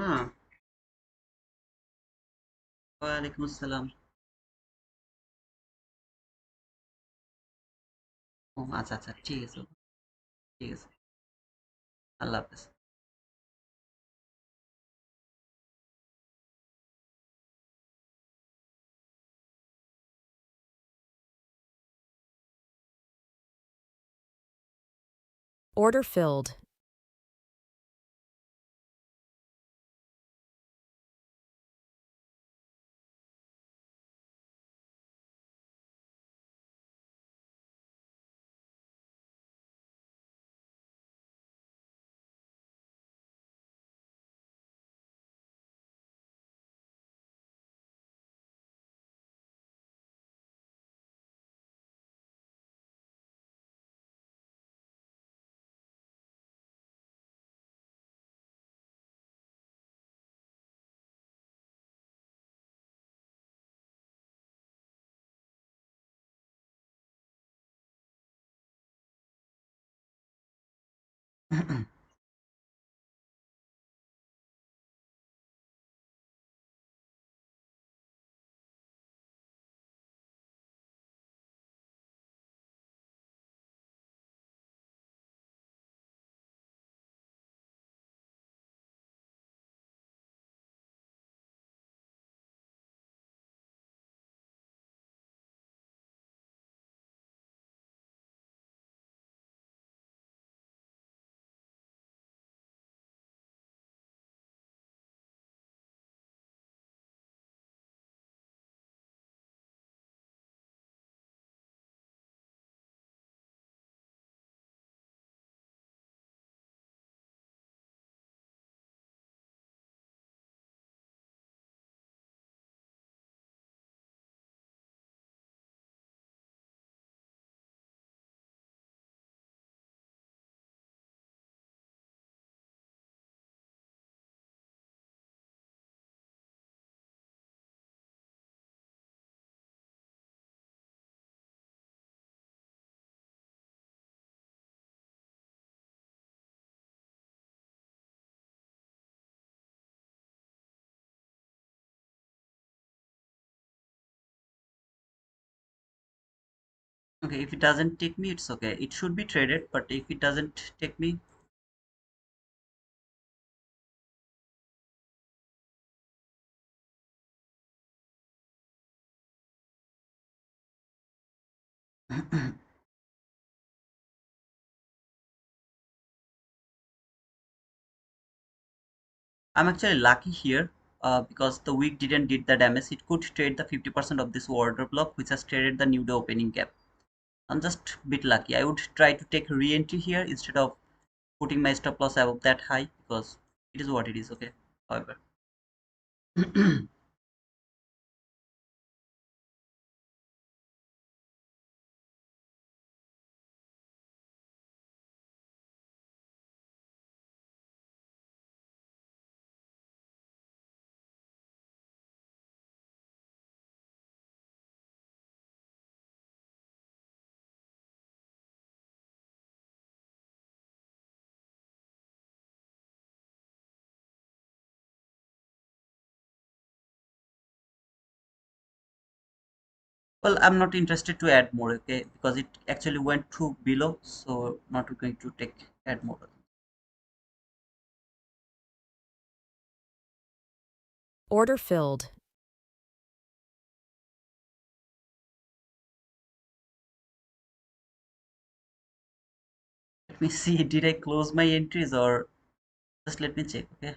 না। ওয়ালাইকুম আসসালাম। ও আচ্ছা আচ্ছা, ঠিক আছে। ঠিক আছে। আল্লাহ হাফেজ। Order filled. Okay, if it doesn't take me, it's okay. It should be traded, but if it doesn't take me, I'm actually lucky here because the wick didn't did the damage. It could trade the 50% of this order block, which has traded the new day opening gap. I'm just a bit lucky. I would try to take re-entry here instead of putting my stop loss above that high because it is what it is. Okay. However, well, I'm not interested to add more. Okay, because it actually went too below, so not going to take add more. Order filled. Let me see. Did I close my entries or just let me check? Okay,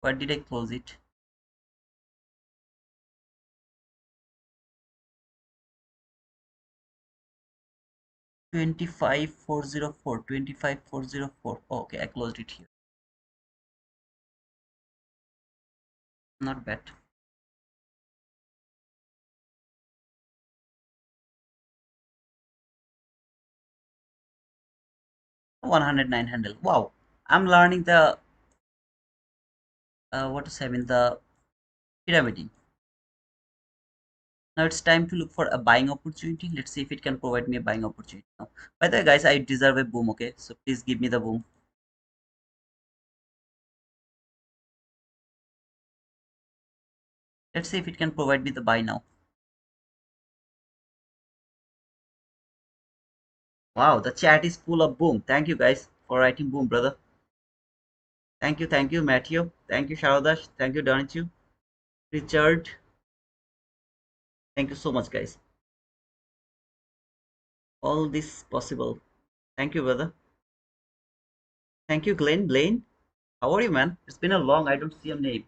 where did I close it? 25404, 25404. Okay, I closed it here. Not bad. 109 handle. Wow, I'm learning the what to say, I mean the pyramiding. Now it's time to look for a buying opportunity. Let's see if it can provide me a buying opportunity now. By the way, guys, I deserve a boom. Okay, so please give me the boom. Let's see if it can provide me the buy now. Wow, the chat is full of boom. Thank you guys for writing boom, brother. Thank you, Matthew. Thank you, Sharadash. Thank you, Donichu. Richard. Thank you so much, guys. All this possible. Thank you, brother. Thank you, Glenn. Blaine. How are you, man? It's been a long. I don't see your name.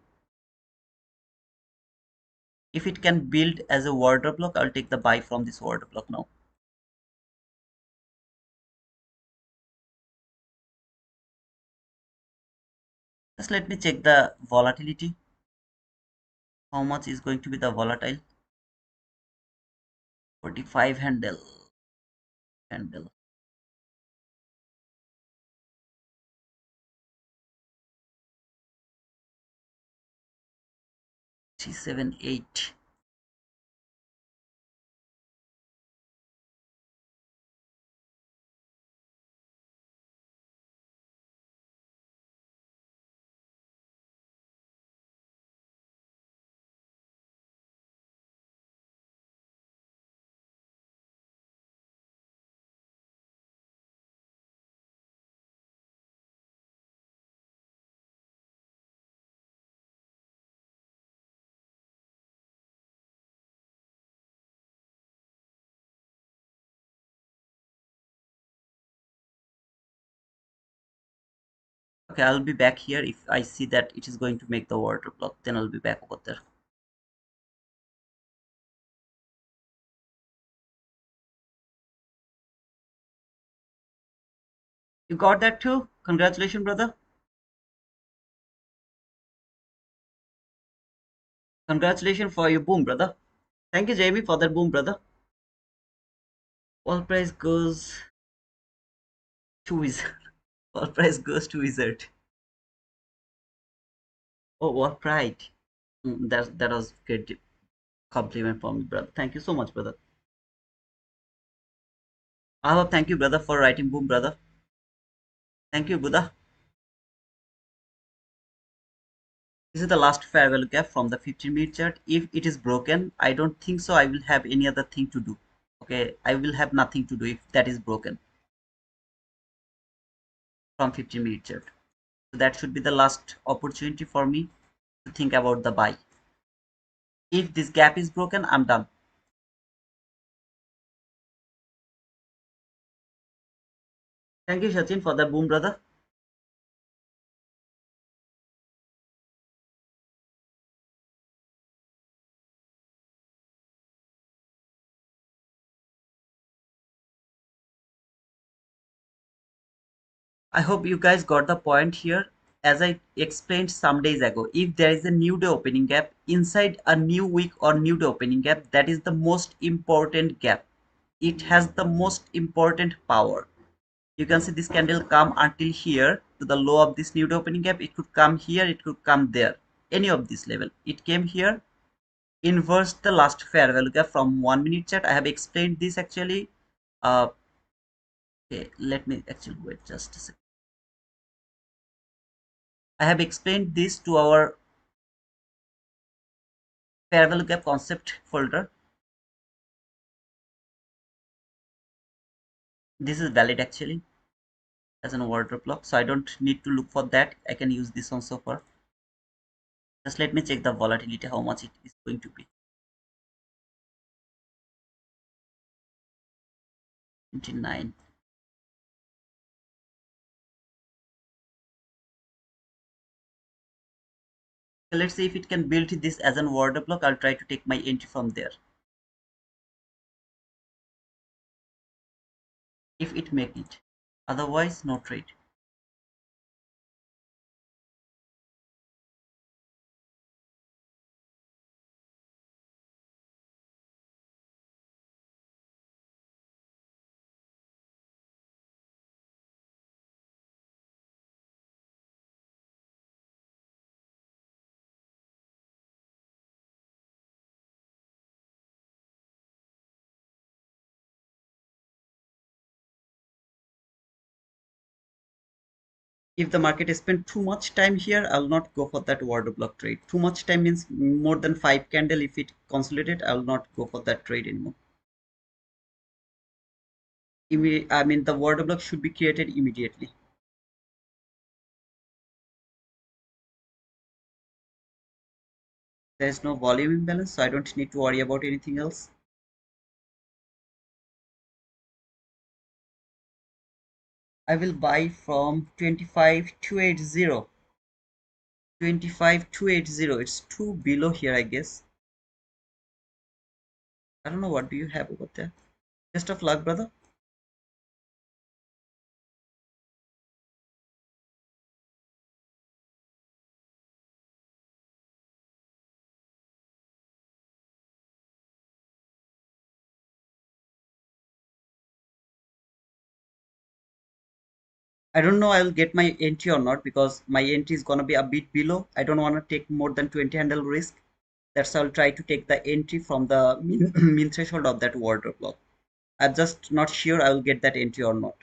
If it can build as a order block, I'll take the buy from this order block now. Just let me check the volatility. How much is going to be the volatile? 45 handle 378. Okay, I'll be back here if I see that it is going to make the order block, then I'll be back over there. You got that too? Congratulations, brother. Congratulations for your boom, brother. Thank you, Jamie, for that boom, brother. All price goes to Wizard. All price goes to Wizard. Oh, what pride. That was great compliment for me, brother. Thank you so much, brother. Thank you, brother, for writing boom, brother. Thank you, Buddha. This is the last fair value gap from the 15-minute chart. If it is broken, I don't think so I will have any other thing to do. Okay, I will have nothing to do if that is broken from 15-minute chart. So that should be the last opportunity for me to think about the buy. If this gap is broken, I'm done. Thank you, Sachin, for the boom, brother. I hope you guys got the point here. As I explained some days ago, if there is a new day opening gap inside a new week or new day opening gap, that is the most important gap. It has the most important power. You can see this candle come until here to the low of this new day opening gap. It could come here, it could come there, any of this level. It came here, inverse the last fair value gap from 1 minute chart. I have explained this actually. Okay, let me actually wait just a second. I have explained this to our fair value gap concept folder. This is valid actually as an order block, so I don't need to look for that. I can use this one so far. Just let me check the volatility, how much it is going to be. 29. So let's see if it can build this as an order block. I'll try to take my entry from there. If it make it, otherwise no trade. If the market spend too much time here, I'll not go for that order block trade. Too much time means more than 5 candle. If it consolidate, I'll not go for that trade anymore. I mean, the order block should be created immediately. There is no volume imbalance, so I don't need to worry about anything else. I will buy from 25280. 25280. It's too below here, I guess. I don't know, what do you have over there? Best of luck, brother. I don't know I'll get my entry or not, because my entry is gonna be a bit below. I don't want to take more than 20 handle risk. That's why I'll try to take the entry from the mean threshold of that order block. I'm just not sure I will get that entry or not,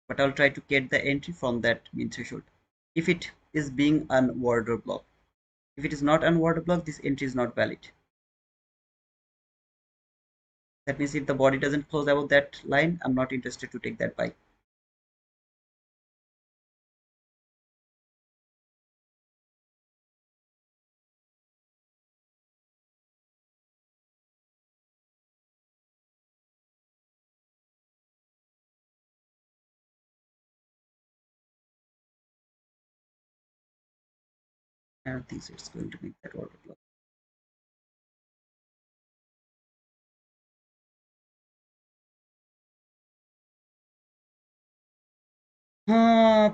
but I'll try to get the entry from that mean threshold if it is being an order block. If it is not an order block, this entry is not valid. That means if the body doesn't close above that line, I'm not interested to take that buy. I don't think so it's going to make that order block.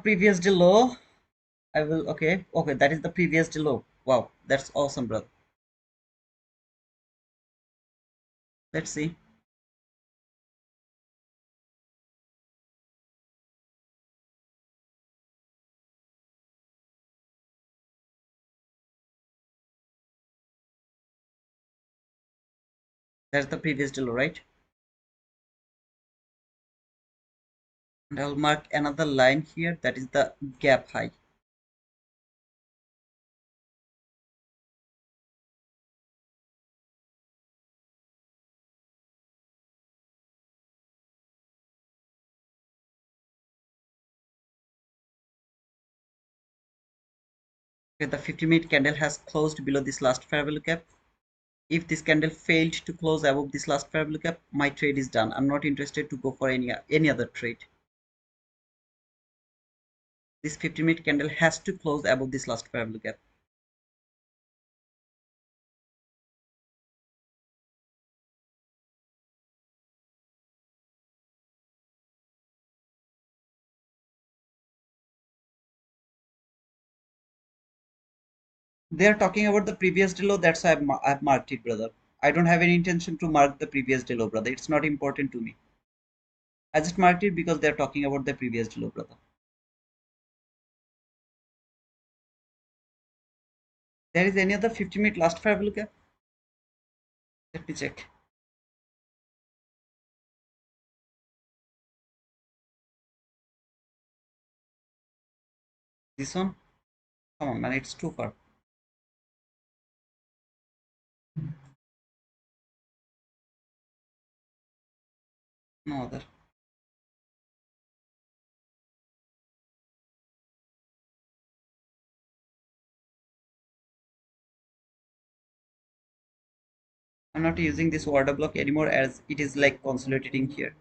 Previous day low. I will, okay. Okay, that is the previous day low. Wow, that's awesome, brother. Let's see. That's the previous day low, right? And I'll mark another line here. That is the gap high. Okay, the 50-minute candle has closed below this last fair value gap. If this candle failed to close above this last fair value gap, my trade is done. I'm not interested to go for any other trade. This 50-minute candle has to close above this last fair value gap. They are talking about the previous day low. That's why I've marked it, brother. I don't have any intention to mark the previous day low, brother. It's not important to me. I just marked it because they're talking about the previous day low, brother. There is any other 50-minute last fair value gap? Let me check. This one? Come on, man. It's too far. No other. I'm not using this order block anymore as it is like consolidating here.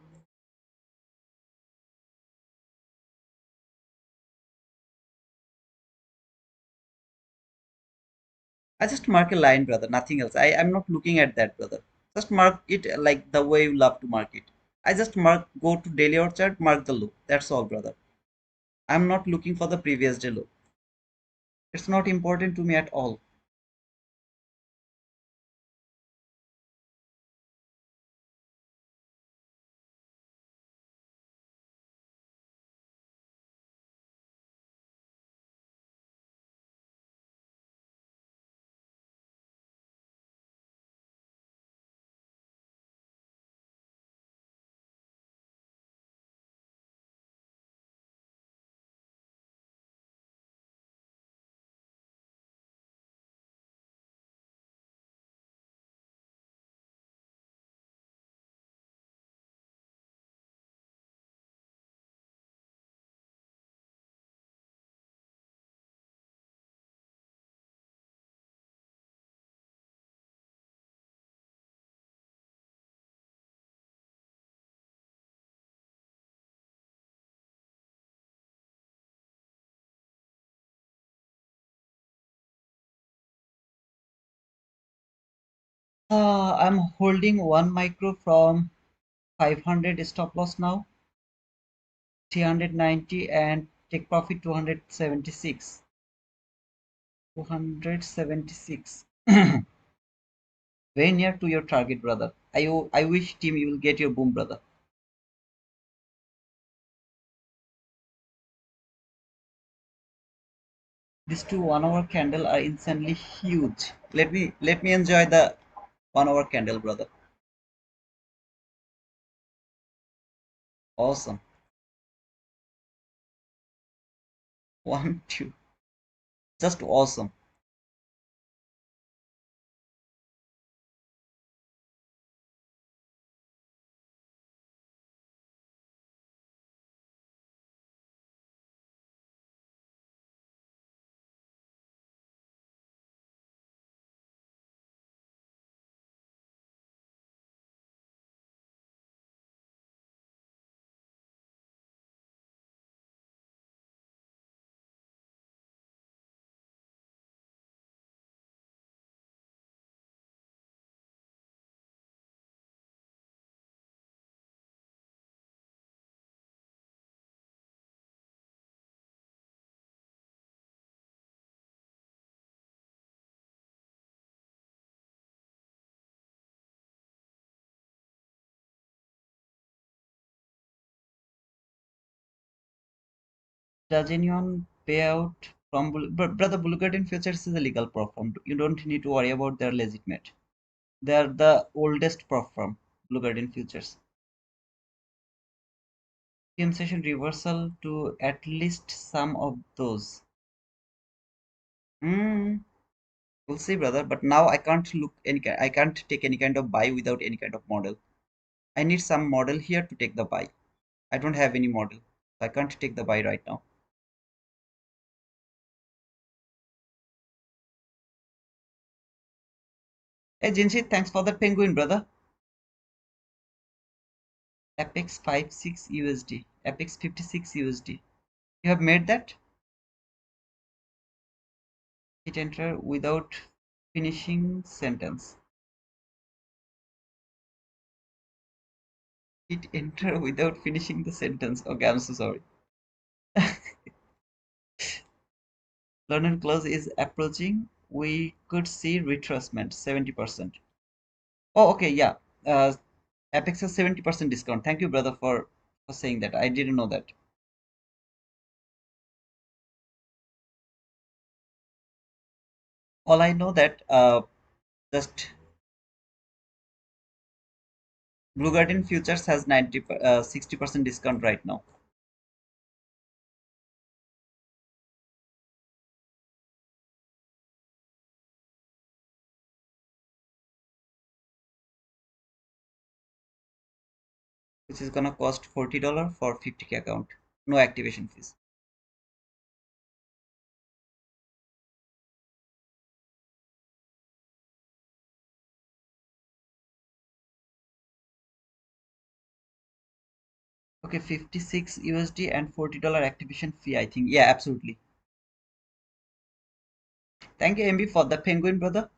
I just mark a line, brother, nothing else. I'm not looking at that, brother. Just mark it like the way you love to mark it. I just mark, go to daily or chart, mark the low. That's all, brother. I'm not looking for the previous day low. It's not important to me at all. I'm holding one micro from 500 stop loss now, 390 and take profit 276. 276. Very near to your target, brother. I wish team you will get your boom, brother. These two 1 hour candle are insanely huge. Let me enjoy the 1 hour candle, brother. Awesome. One, two. Just awesome. Does anyone pay out from brother Bulgarian Futures is a legal prop firm. You don't need to worry about their legitimate. They are the oldest prop firm, Bulgarian Futures. PM session reversal to at least some of those. Hmm. We'll see, brother. But now I can't look any. I can't take any kind of buy without any kind of model. I need some model here to take the buy. I don't have any model. I can't take the buy right now. Hey, Jinshit, thanks for the penguin, brother. Apex 56 USD. Apex 56 USD. You have made that? Hit enter without finishing sentence. Hit enter without finishing the sentence. Okay, I'm so sorry. Learner clause is approaching. We could see retracement 70%. Oh, okay, yeah. Uh, Apex has 70% discount. Thank you, brother, for saying that. I didn't know that. All I know that just Blue Garden Futures has 60% discount right now. Which is gonna cost $40 for 50K account. No activation fees. Okay, 56 USD and $40 activation fee, I think. Yeah, absolutely. Thank you, MB, for the penguin, brother.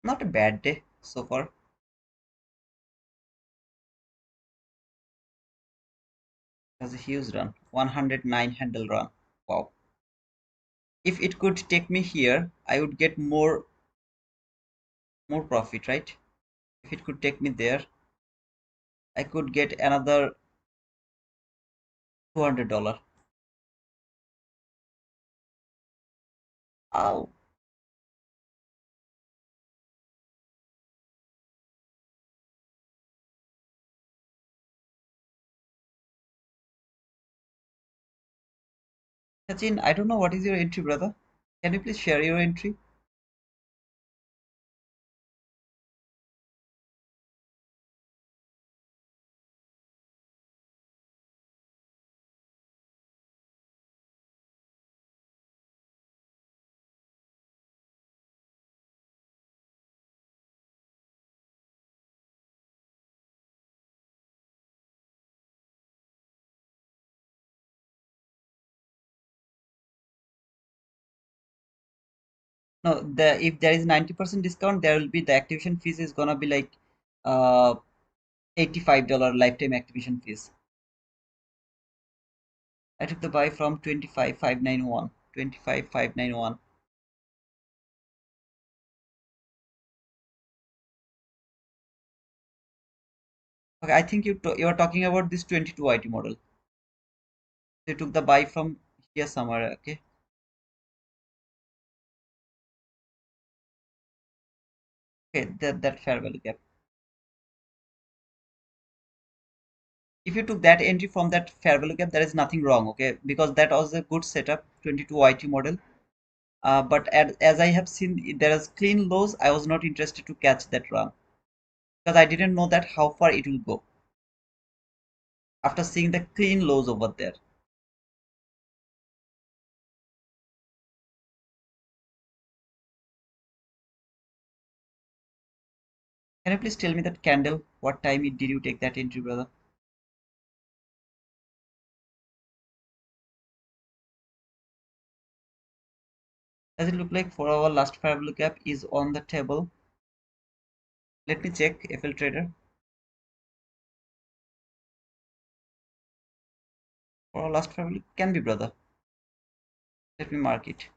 Not a bad day so far. It was a huge run. 109 handle run. Wow. If it could take me here, I would get more profit, right? If it could take me there, I could get another $200. Oh, Sachin, I don't know what is your entry, brother. Can you please share your entry? No, if there is 90% discount, there will be the activation fees is gonna be like uh $85 lifetime activation fees. I took the buy from 25,591. 25,591. Okay, I think you are talking about this 22 IT model. They took the buy from here somewhere. Okay, okay, that fair value gap. If you took that entry from that fair value gap, there is nothing wrong. Okay, because that was a good setup 22 IT model. But as I have seen, there is clean lows. I was not interested to catch that run because I didn't know that how far it will go after seeing the clean lows over there. Can you please tell me that candle? What time did you take that entry, brother? Does it look like for our last fair value gap is on the table? Let me check FL Trader. For our last fair value can be, brother. Let me mark it.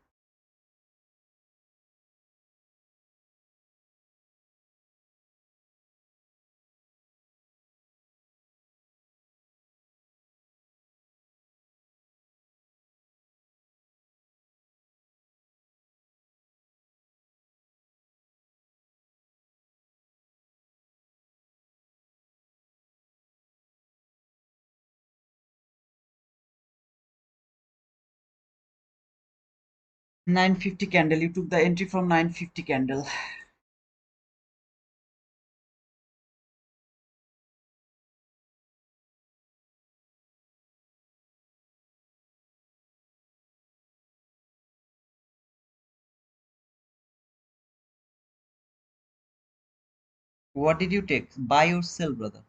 $9.50 candle. You took the entry from $9.50 candle. What did you take? Buy or sell, brother?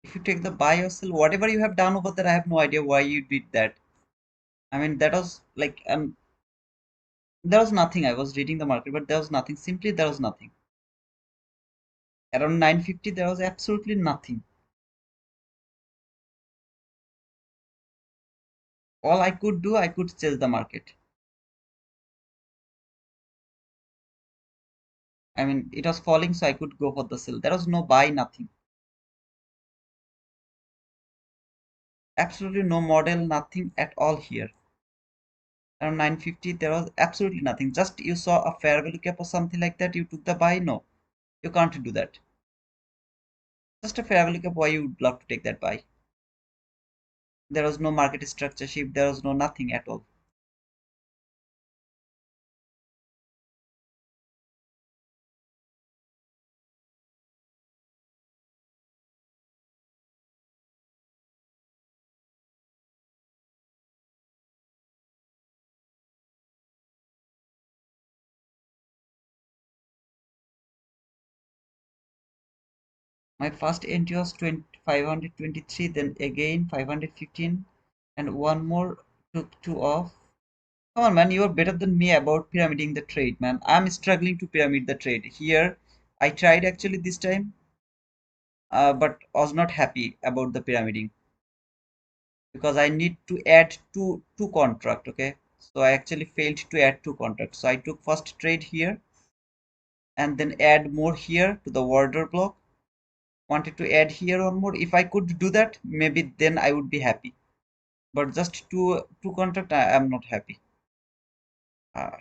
If you take the buy or sell, whatever you have done over there, I have no idea why you did that. I mean, that was like there was nothing. I was reading the market, but there was nothing. Simply there was nothing. Around 950, there was absolutely nothing. All I could do, I could chase the market. I mean, it was falling, so I could go for the sell. There was no buy, nothing. Absolutely no model, nothing at all here. Around 950, there was absolutely nothing. Just you saw a fair value cap or something like that, you took the buy. No, you can't do that. Just a fair value cap, why you would love to take that buy? There was no market structure shift, there was no nothing at all. My first entry was 523, then again 515, and one more took two off. Come on, man, you are better than me about pyramiding the trade, man. I'm struggling to pyramid the trade. Here, I tried actually this time, but was not happy about the pyramiding because I need to add two contract. Okay, so I actually failed to add two contracts. So I took first trade here and then add more here to the order block. Wanted to add here one more. If I could do that, maybe then I would be happy. But just two contract, I am not happy. Uh,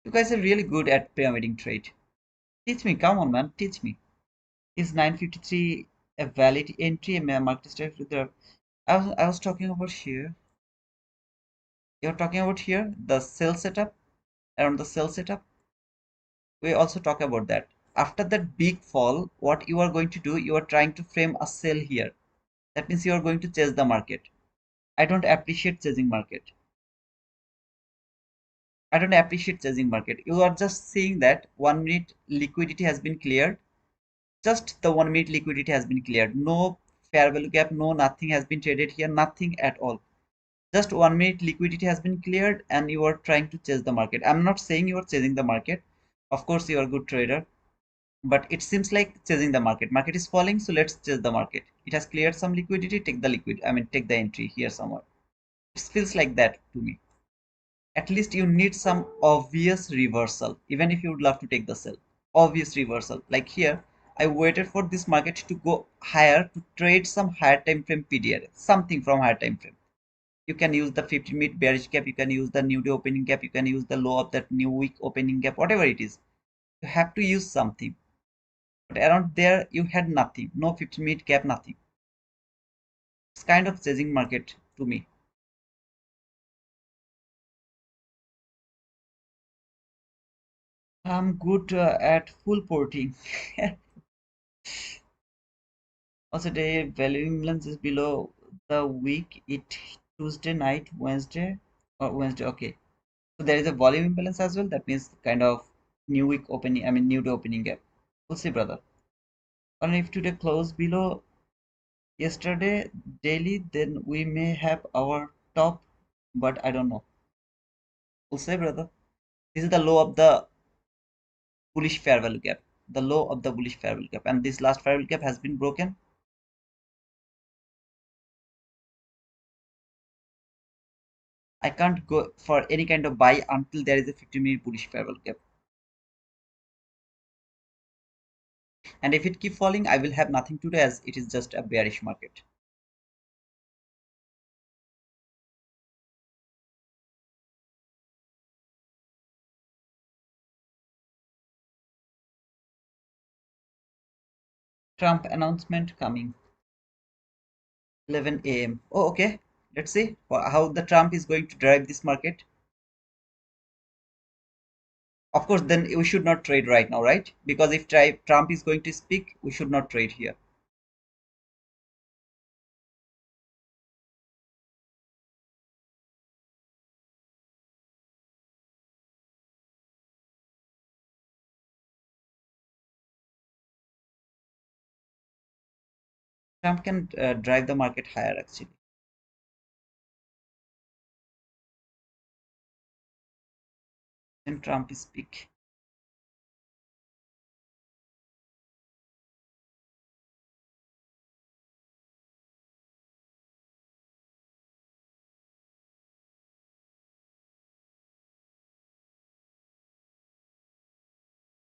you guys are really good at pyramiding trade. Teach me, come on, man, teach me. Is 953 a valid entry? A market strike with the? I was talking about here. You're talking about here the sell setup, around the sell setup. We also talk about that. After that big fall, what you are going to do? You are trying to frame a sell here. That means you are going to chase the market. I don't appreciate chasing market. I don't appreciate chasing market. You are just saying that 1 minute liquidity has been cleared. Just the 1 minute liquidity has been cleared. No fair value gap, no nothing has been traded here, nothing at all. Just 1 minute liquidity has been cleared and you are trying to chase the market. I'm not saying you are chasing the market. Of course, you are a good trader, but it seems like chasing the market. Market is falling, so let's chase the market. It has cleared some liquidity, take the take the entry here somewhere. It feels like that to me. At least you need some obvious reversal, even if you would love to take the sell. Obvious reversal. Like here, I waited for this market to go higher to trade some higher time frame PDR, something from higher time frame. You can use the 50-minute bearish gap, you can use the new day opening gap, you can use the low of that new week opening gap, whatever it is. You have to use something. But around there, you had nothing. No 50-minute gap, nothing. It's kind of chasing market to me. I'm good at full porting. Also, the value imbalance is below the week. It Tuesday night, Wednesday, or Wednesday. Okay, so there is a volume imbalance as well. That means kind of new week opening. I mean, new day opening gap. We'll see, brother. And if today close below yesterday daily, then we may have our top, but I don't know. We'll see, brother. This is the low of the bullish fair value gap. The low of the bullish fair value gap, and this last fair value gap has been broken. I can't go for any kind of buy until there is a 50-minute bullish fair value gap. And if it keep falling, I will have nothing to do as it is just a bearish market. Trump announcement coming 11 a.m. Oh, okay. Let's see how the Trump is going to drive this market. Of course, then we should not trade right now, right? Because if Trump is going to speak, we should not trade here. Trump can drive the market higher actually. When Trump speak,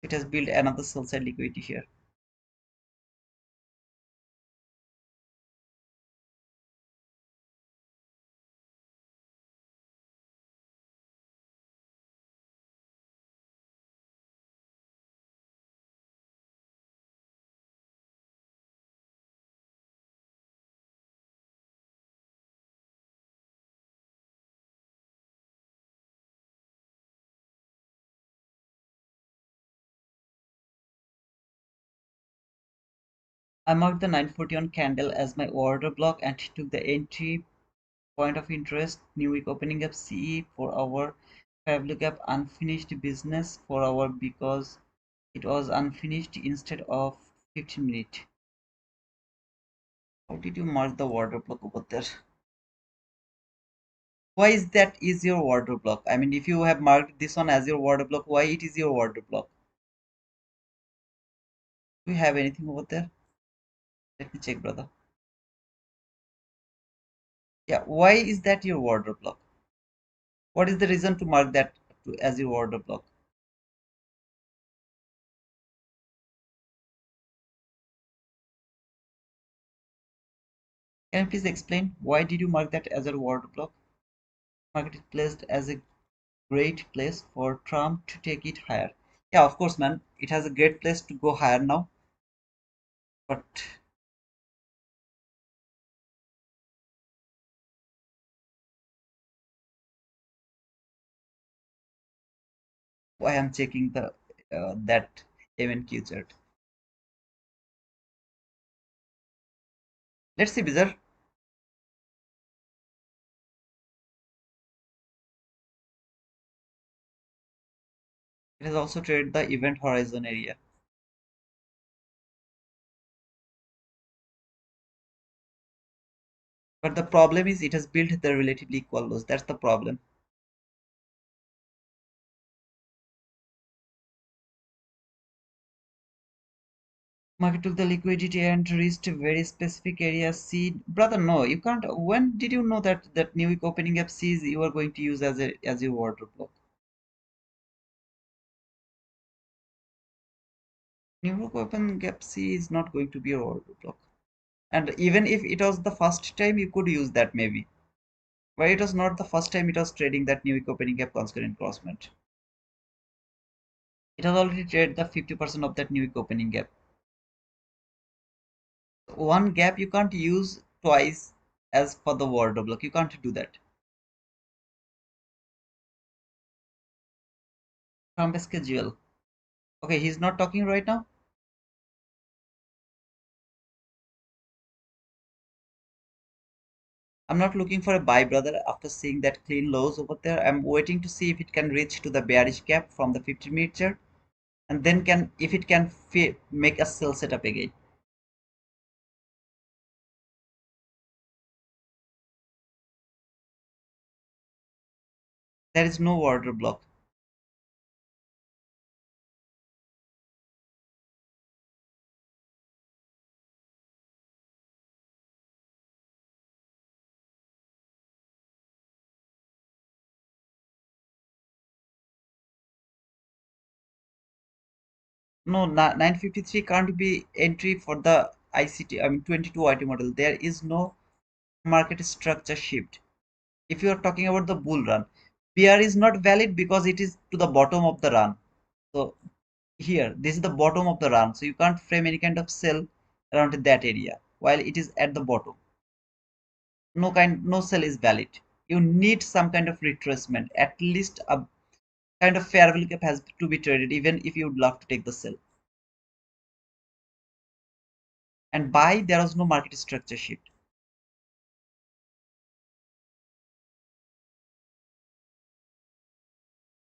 it has built another sell side liquidity here. I marked the 941 candle as my order block and took the entry point of interest. New week opening up CE for our Pavlo gap unfinished business for our because it was unfinished instead of 15-minute. How did you mark the order block over there? Why is that is your order block? I mean, if you have marked this one as your order block, why it is your order block? Do you have anything over there? Let me check, brother. Yeah, why is that your order block? What is the reason to mark that as your order block? Can you please explain why did you mark that as a order block? Market is placed as a great place for Trump to take it higher. Yeah, of course, man. It has a great place to go higher now. But why I'm checking the that MNQ chart? Let's see, Bizarre. It has also traded the event horizon area. But the problem is it has built the relatively equal lows. That's the problem. Market took the liquidity and reached a very specific area. C, brother, no, you can't. When did you know that new week opening up C's you are going to use as your order block? New week open gap C is not going to be your order block. And even if it was the first time, you could use that maybe. But it was not the first time it was trading that new week opening gap concurrent crossment. It has already traded the 50% of that new week opening gap. One gap you can't use twice as for the order block. You can't do that. Trump schedule. Okay, he's not talking right now. I'm not looking for a buy, brother. After seeing that clean lows over there, I'm waiting to see if it can reach to the bearish gap from the 50-minute chart, and then can if it can make a sell setup again. There is no order block. No, 953 can't be entry for the ICT. I mean 22 IT model. There is no market structure shift. If you are talking about the bull run, PR is not valid because it is to the bottom of the run. So here, this is the bottom of the run, so you can't frame any kind of sell around that area while it is at the bottom. No sell is valid. You need some kind of retracement. At least a kind of fair value gap has to be traded, even if you would love to take the sell. And buy, there was no market structure shift.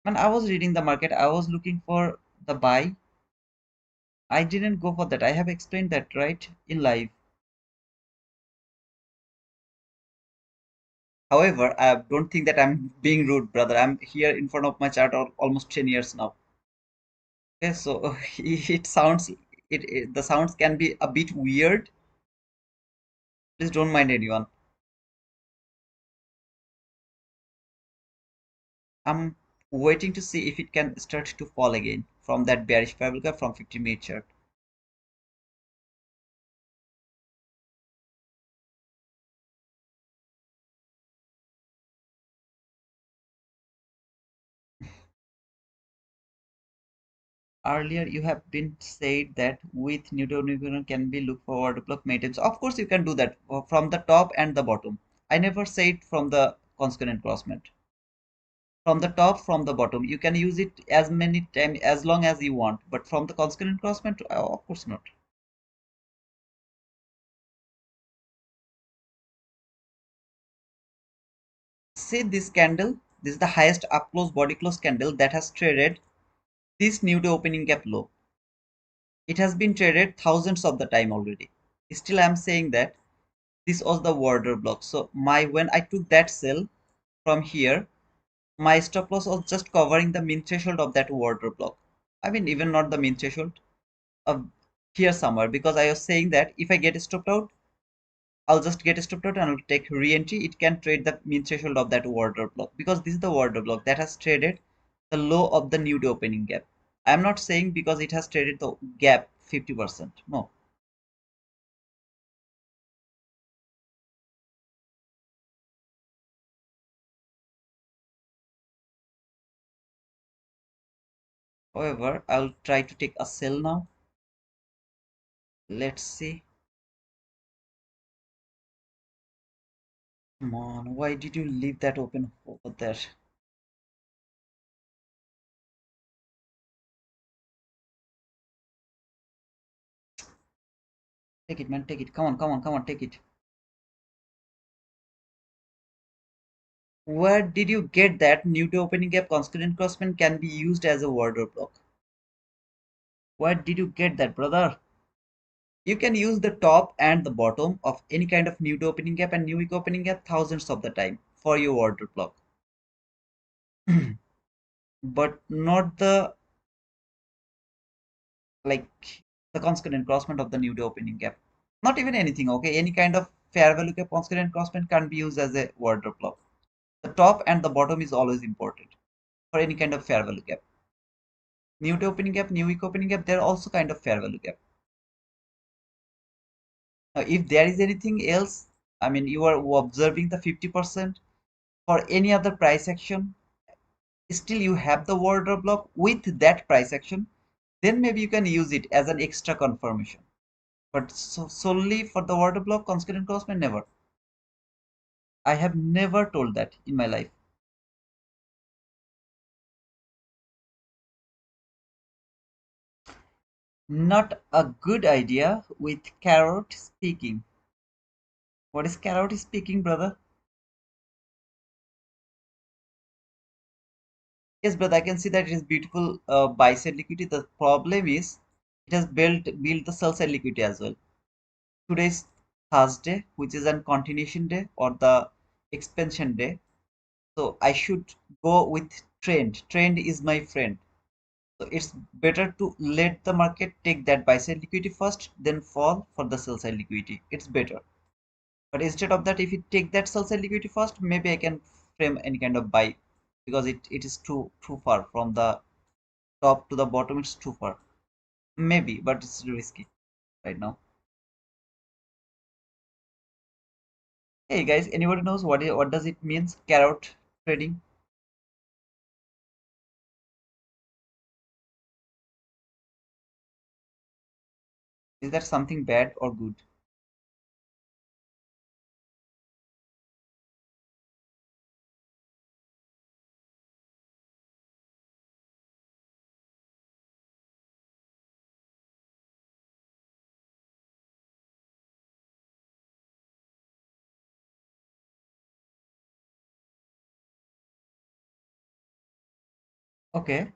When I was reading the market, I was looking for the buy. I didn't go for that. I have explained that right in live. However, I don't think that I'm being rude, brother. I'm here in front of my chart almost 10 years now. Okay, so it sounds the sounds can be a bit weird. Please don't mind anyone. I'm waiting to see if it can start to fall again from that bearish parabolic from 50-minute chart. Earlier, you have been said that with Newtonian can be look forward block maintenance. Of course, you can do that from the top and the bottom. I never said from the consonant crossment. From the top, from the bottom, you can use it as many times as long as you want. But from the consonant crossment, of course not. See this candle. This is the highest up close body close candle that has traded this new to opening gap low. It has been traded thousands of the time already. Still, I'm saying that this was the order block. So my when I took that sell from here, my stop loss was just covering the min threshold of that order block. I mean, even not the min threshold of here somewhere, because I was saying that if I get stopped out, I'll just get stopped out and I'll take re-entry. It can trade the min threshold of that order block because this is the order block that has traded the low of the new day opening gap. I'm not saying because it has traded the gap 50%. No. However, I'll try to take a sell now. Let's see. Come on, why did you leave that open over there? Take it, man, take it. Come on, come on, come on, take it. Where did you get that new to opening gap constant crossman can be used as a order block? Where did you get that, brother? You can use the top and the bottom of any kind of new to opening gap and new week opening gap thousands of the time for your order block, but not the like the constant encroachment of the new day opening gap. Not even anything, okay? Any kind of fair value gap constant encroachment can be used as a order block. The top and the bottom is always important for any kind of fair value gap. New day opening gap, new week opening gap, they're also kind of fair value gap. Now, if there is anything else, I mean, you are observing the 50% for any other price action, still you have the order block with that price action, then maybe you can use it as an extra confirmation. But solely for the order block, constant crossman, never. I have never told that in my life. Not a good idea with carrot speaking. What is carrot speaking, brother? Yes, brother, I can see that it is beautiful buy side liquidity. The problem is it has built the sell side liquidity as well. Today is Thursday, which is a continuation day or the expansion day. So I should go with trend. Trend is my friend. So it's better to let the market take that buy side liquidity first, then fall for the sell side liquidity. It's better. But instead of that, if you take that sell side liquidity first, maybe I can frame any kind of buy because it is too far from the top to the bottom. It's too far. Maybe, but it's risky right now. Hey guys, anybody knows what does it means carrot trading? Is that something bad or good? Okay,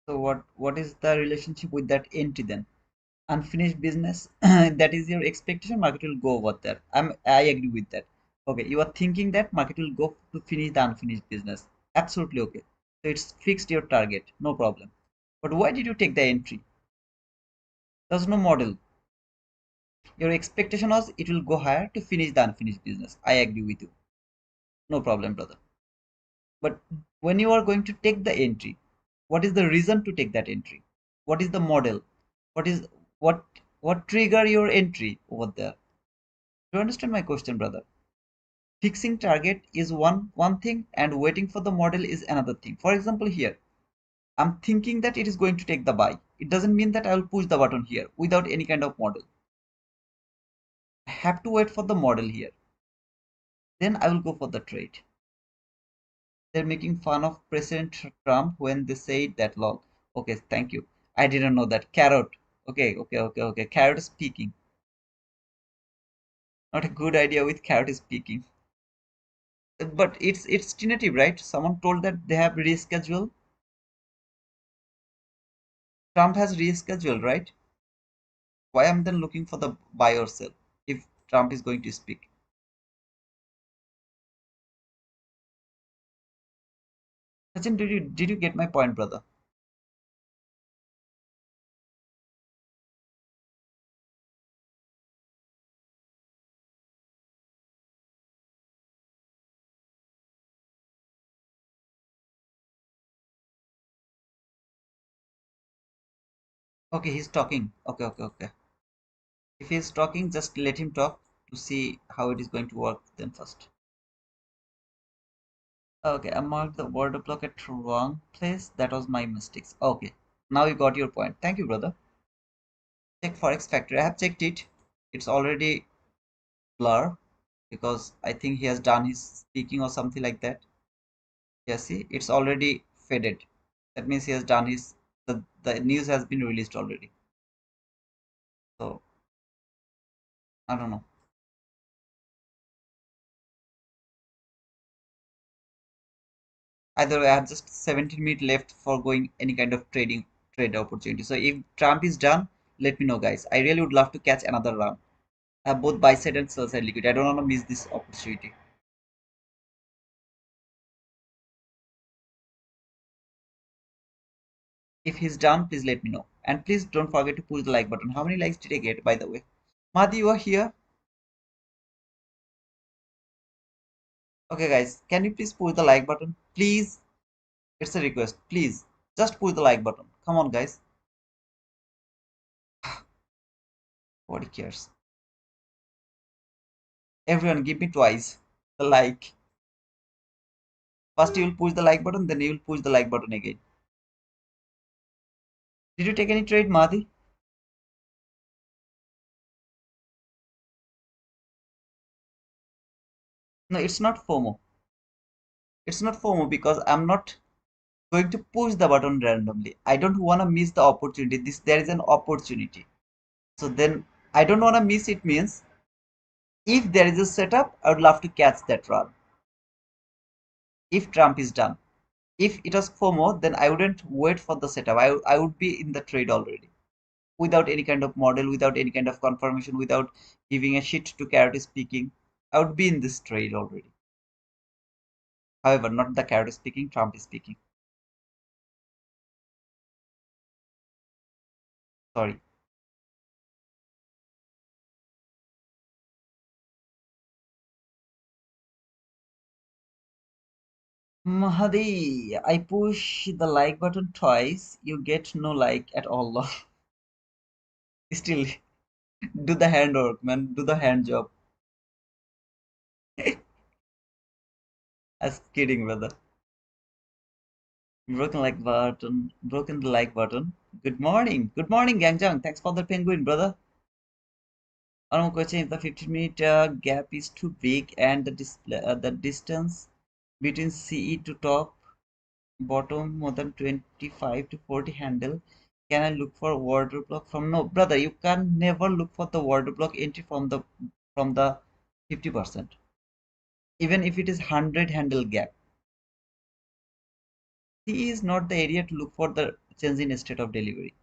so what is the relationship with that entity then? Unfinished business, that is your expectation, market will go over there. I agree with that. Okay, you are thinking that market will go to finish the unfinished business. Absolutely okay. So it's fixed your target, no problem. But why did you take the entry? There's no model. Your expectation was it will go higher to finish the unfinished business. I agree with you. No problem, brother. But when you are going to take the entry, what is the reason to take that entry? What is the model? What is what what trigger your entry over there? Do you understand my question, brother? Fixing target is one thing and waiting for the model is another thing. For example, here I'm thinking that it is going to take the buy. It doesn't mean that I will push the button here without any kind of model. I have to wait for the model here. Then I will go for the trade. They're making fun of President Trump when they say that lol. Okay, thank you. I didn't know that. Carrot. Okay. Carrot speaking. Not a good idea with carrot speaking. But it's tentative, right? Someone told that they have rescheduled. Trump has rescheduled, right? Why am then looking for the buy or sell if Trump is going to speak? Sachin, did you get my point, brother? Okay, he's talking. Okay. If he's talking, just let him talk to see how it is going to work then first. Okay, I marked the border block at wrong place. That was my mistakes. Okay, now you got your point. Thank you, brother. Check Forex Factory. I have checked it. It's already blur because I think he has done his speaking or something like that. Yeah, see, it's already faded. That means he has done his the news has been released already. So I don't know. Either way, I have just 17 minutes left for going any kind of trade opportunity. So if Trump is done, let me know, guys. I really would love to catch another round. I have both buy side and sell side liquidity. I don't want to miss this opportunity. If he's done, please let me know. And please don't forget to push the like button. How many likes did I get, by the way? Madhi, you are here? Okay, guys, can you please push the like button? Please, it's a request. Please, just push the like button. Come on, guys. Nobody cares. Everyone, give me twice the like. First, you will push the like button, then you will push the like button again. Did you take any trade, Madhi? No, it's not FOMO. It's not FOMO because I'm not going to push the button randomly. I don't want to miss the opportunity. There is an opportunity. So then I don't want to miss it means if there is a setup, I would love to catch that run. If Trump is done. If it was FOMO, then I wouldn't wait for the setup. I would be in the trade already. Without any kind of model, without any kind of confirmation, without giving a shit to Carrot speaking. I would be in this trade already. However, not the Carrot speaking, Trump is speaking. Sorry. Mahadi, I push the like button twice. You get no like at all. Still, do the handwork, man. Do the hand job. As kidding, brother. Broken the like button. Good morning. Good morning, Gangjang. Thanks for the penguin, brother. One question: if the 15-minute gap is too big and the distance between CE to top bottom more than 25 to 40 handle, can I look for order block from? No, brother, you can never look for the order block entry from the 50%. Even if it is 100 handle gap, CE is not the area to look for the change in state of delivery.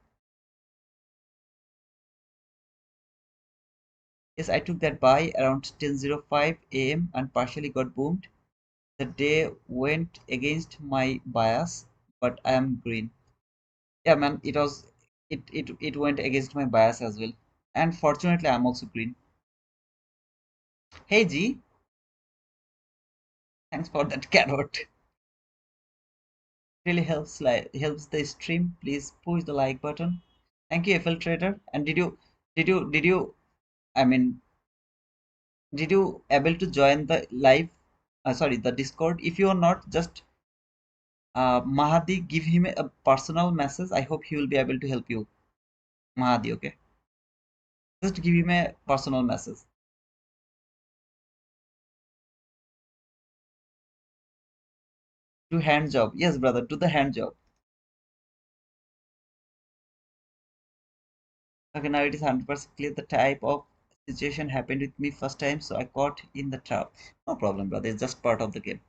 Yes, I took that buy around 10:05 a.m. and partially got boomed. The day went against my bias, but I am green. Yeah, man, it went against my bias as well. And fortunately, I'm also green. Hey G, thanks for that carrot. Really helps the stream. Please push the like button. Thank you, FL Trader. And did you I mean did you able to join the live sorry, the Discord? If you are not, just Mahadi, give him a personal message. I hope he will be able to help you. Mahadi, okay? Just give him a personal message. Do hand job. Yes, brother, do the hand job. Okay, now it is 100% clear the type of situation happened with me first time, so I caught in the trap. No problem, brother. It's just part of the game.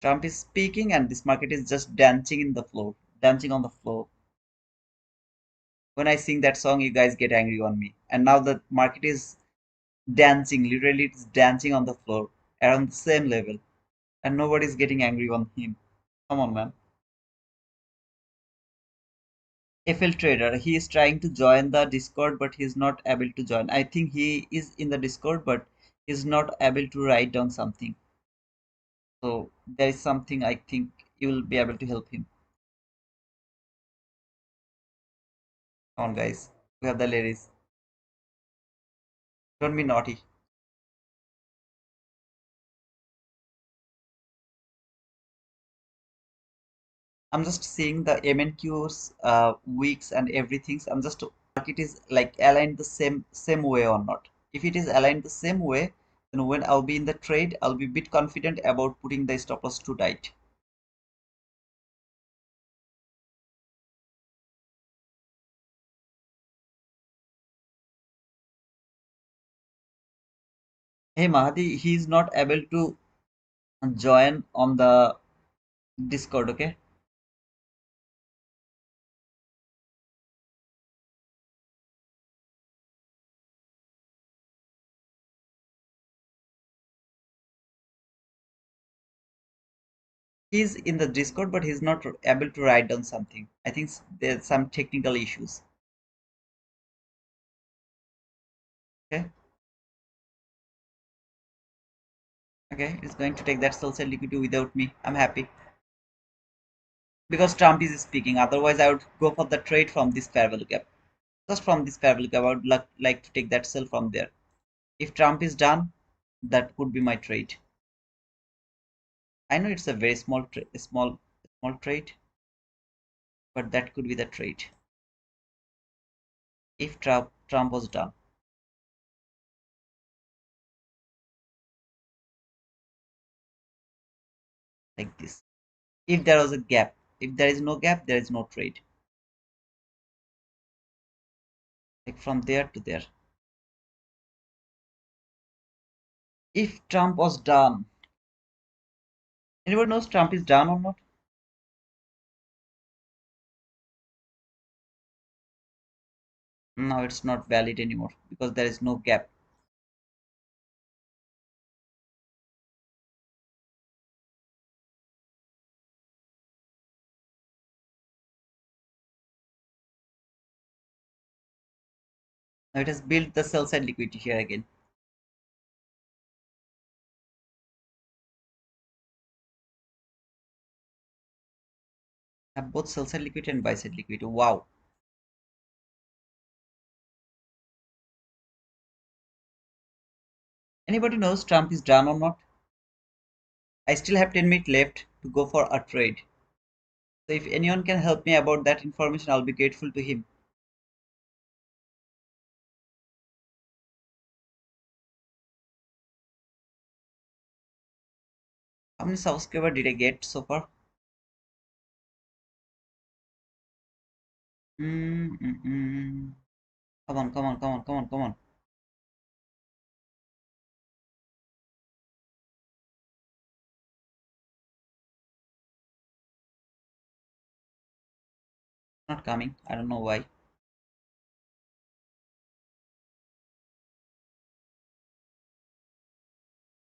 Trump is speaking, and this market is just dancing in the floor, dancing on the floor. When I sing that song, you guys get angry on me. And now the market is dancing, literally, it's dancing on the floor around the same level, and nobody's getting angry on him. Come on, man. FL Trader, he is trying to join the Discord, but he's not able to join. I think he is in the Discord, but he's not able to write down something. So there is something I think you will be able to help him. Come on, guys. We have the ladies. Don't be naughty. I'm just seeing the MNQs, weeks and everything. So I'm just market is like aligned the same way or not. If it is aligned the same way, then when I'll be in the trade, I'll be a bit confident about putting the stop loss too tight. Hey Mahadi, he is not able to join on the Discord. Okay, he's in the Discord, but he's not able to write down something. I think there's some technical issues. Okay, okay, it's going to take that sell side liquidity without me. I'm happy because Trump is speaking. Otherwise, I would go for the trade from this fair value gap. Just from this fair value gap, I would like to take that sell from there. If Trump is done, that could be my trade. I know it's a very small trade, but that could be the trade if Trump was done like this. If there was a gap, if there is no gap, there is no trade. Like from there to there. If Trump was done, anybody knows Trump is done or not? Now it's not valid anymore because there is no gap. Now it has built the sell side liquidity here again. Have both sell side liquidity and buy side liquidity. Wow. Anybody knows Trump is done or not? I still have 10 minutes left to go for a trade. So if anyone can help me about that information, I'll be grateful to him. How many subscribers did I get so far? Mm, mm, mm. Come on, come on, come on, come on, come on. Not coming. I don't know why.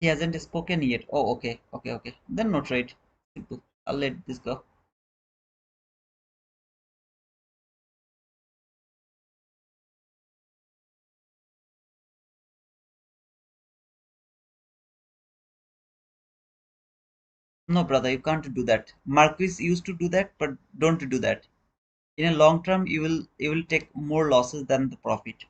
He hasn't spoken yet. Oh, okay, okay, okay. Then no trade. Simple. I'll let this go. No, brother, you can't do that. Marquis used to do that, but don't do that. In a long term, you will take more losses than the profit.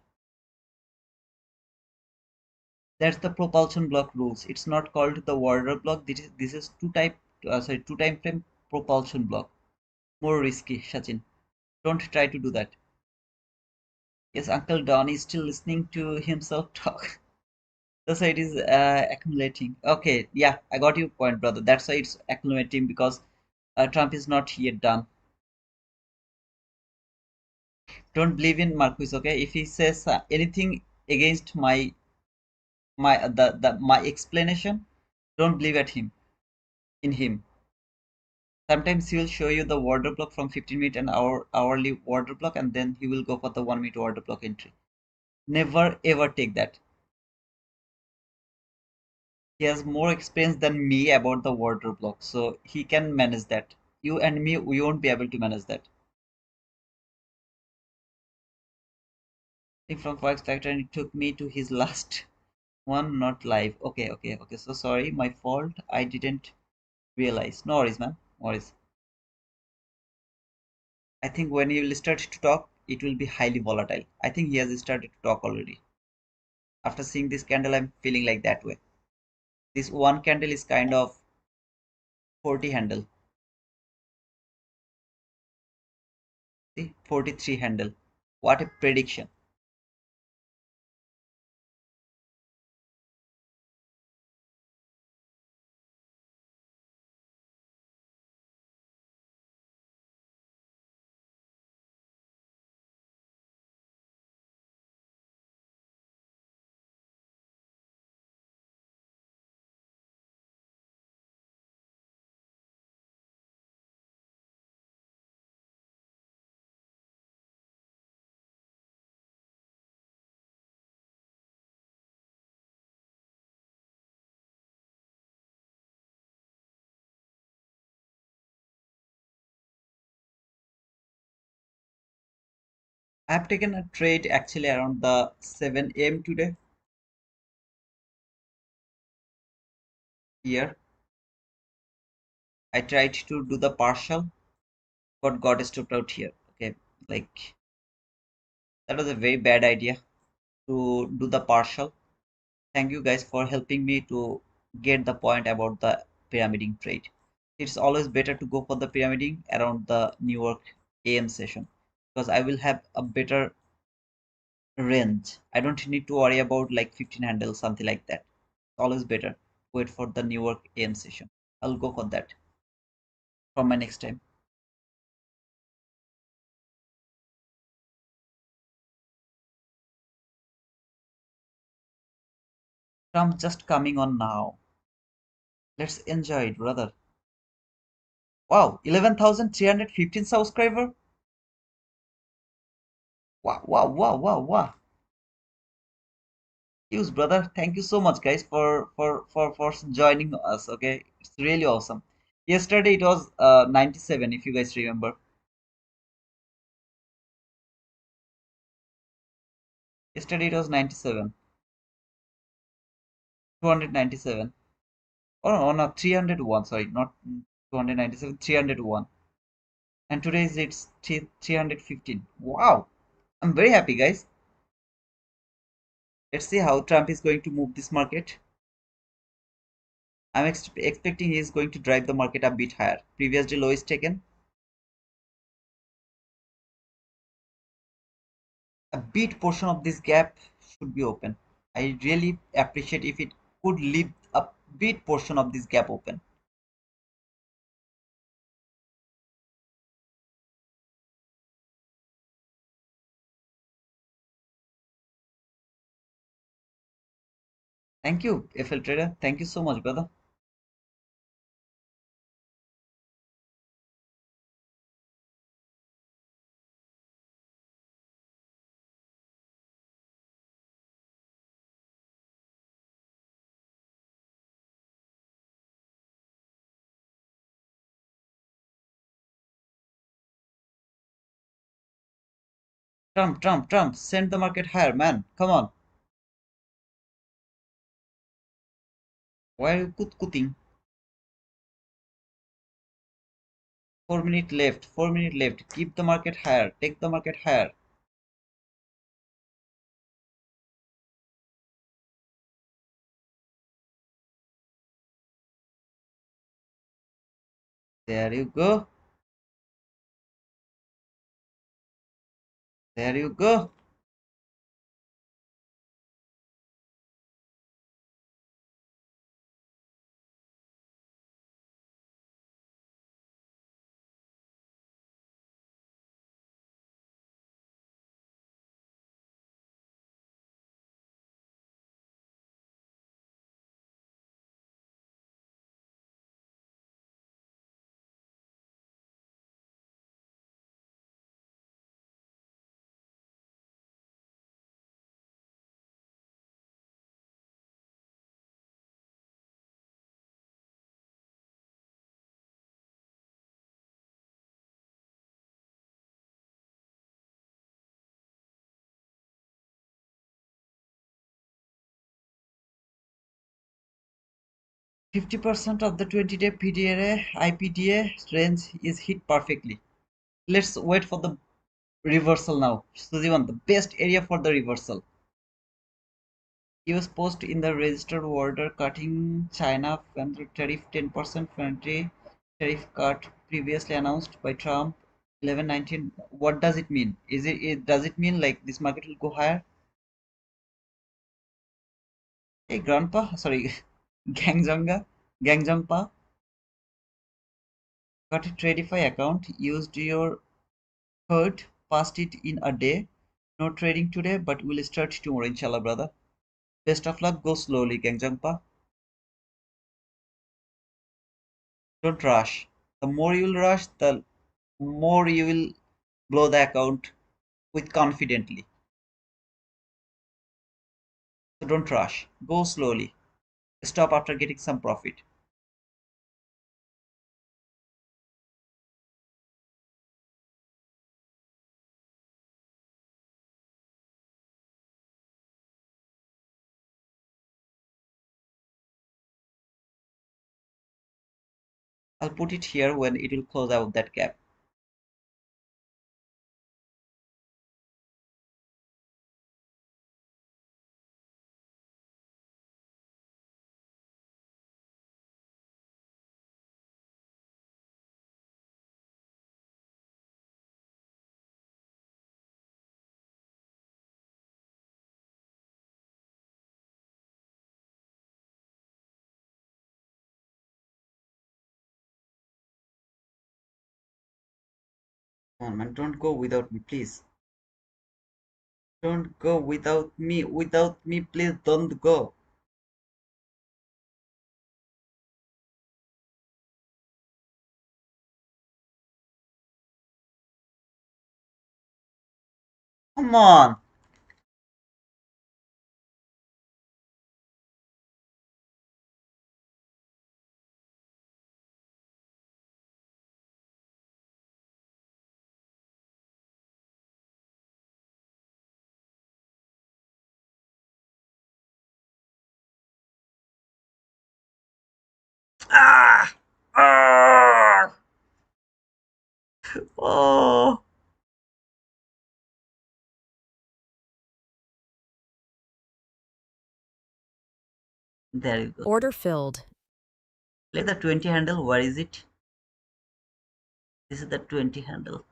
That's the propulsion block rules. It's not called the warrior block. This is two time frame propulsion block. More risky, Sachin. Don't try to do that. Yes, Uncle Don is still listening to himself talk. That's why it is accumulating. Okay, yeah, I got your point, brother. That's why it's accumulating because Trump is not yet done. Don't believe in Marquis, okay? If he says anything against my explanation, don't believe at him in him. Sometimes he will show you the order block from 15-minute and hourly order block, and then he will go for the 1 minute order block entry. Never ever take that. He has more experience than me about the order block, so he can manage that. You and me, we won't be able to manage that. I think from Forex Factor, and it took me to his last one, not live. Okay, okay, okay. So sorry, my fault. I didn't realize. No worries, man. No worries. I think when you will start to talk, it will be highly volatile. I think he has started to talk already. After seeing this candle, I'm feeling like that way. This one candle is kind of 40 handle. See, 43 handle. What a prediction. I have taken a trade actually around the 7 a.m. today here. I tried to do the partial, but got stopped out here. Okay, like that was a very bad idea to do the partial. Thank you guys for helping me to get the point about the pyramiding trade. It's always better to go for the pyramiding around the New York AM session because I will have a better range. I don't need to worry about like 15 handles, something like that. It's always better wait for the New York AM session. I'll go for that for my next time. Trump just coming on now. Let's enjoy it, brother. Wow, 11,315 subscriber. Wow, wow, wow, wow, wow. Use, brother. Thank you so much, guys, for joining us. Okay, it's really awesome. Yesterday it was 97, if you guys remember. Yesterday it was 97, 297. Oh, no, 301. Sorry, not 297, 301. And today is it's 315. Wow, I'm very happy, guys. Let's see how Trump is going to move this market. I'm expecting he's going to drive the market a bit higher. Previously low is taken. A bit portion of this gap should be open. I really appreciate if it could leave a bit portion of this gap open. Thank you, FL Trader. Thank you so much, brother. Trump, send the market higher, man. Come on. Why are you kut-kuting? 4 minutes left. 4 minutes left. Keep the market higher. Take the market higher. There you go. There you go. %50 of the 20-day PDA IPDA range is hit perfectly. Let's wait for the reversal now. Sujivan, the best area for the reversal. US post in the registered order cutting China tariff 10% friendly tariff cut previously announced by Trump 11/19. What does it mean? Does it mean like this market will go higher? Hey grandpa, sorry, Gangjanga, Gangjampa, got a Tradify account, used your hurt, passed it in a day. No trading today, but we'll start tomorrow, inshallah, brother. Best of luck, go slowly, Gangjampa. Don't rush. The more you will rush, the more you will blow the account with confidently. So don't rush. Go slowly. Stop after getting some profit. I'll put it here when it will close out that gap. Come on, man, don't go without me, please. Don't go without me. Without me, please don't go. Come on. Ah! Ah! Oh! There you go. Order filled. Like the 20 handle, where is it? This is the 20 handle.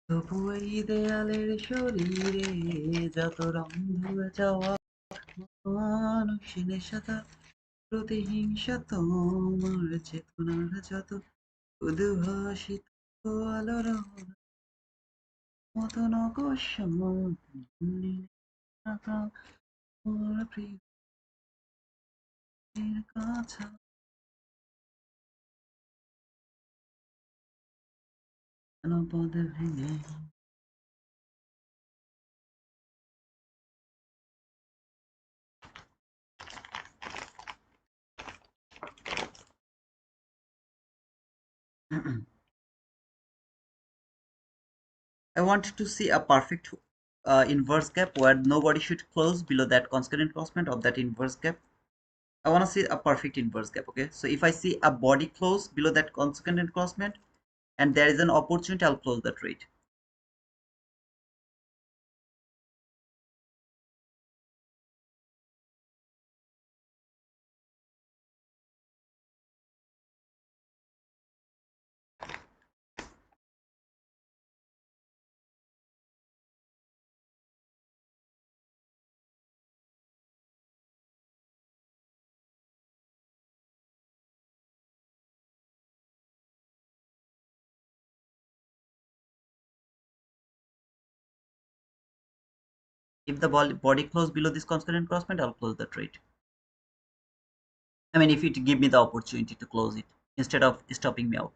তবু এই দেয়ালের শরীরে যত রং ধুয়ে যাওয়া মানুষ নেশাতা প্রতিহিংসা তোমার চেতনার যত শুধু হাসিত আলোর মতো নকশা আমার প্রিয়ের কাছে পদে ভেঙে I want to see a perfect inverse gap where nobody should close below that constant encroachment of that inverse gap. I want to see a perfect inverse gap. Okay, so if I see a body close below that constant encroachment and there is an opportunity, I'll close the trade. If the body close below this constant encroachment, I'll close the trade. I mean, if it give me the opportunity to close it instead of stopping me out.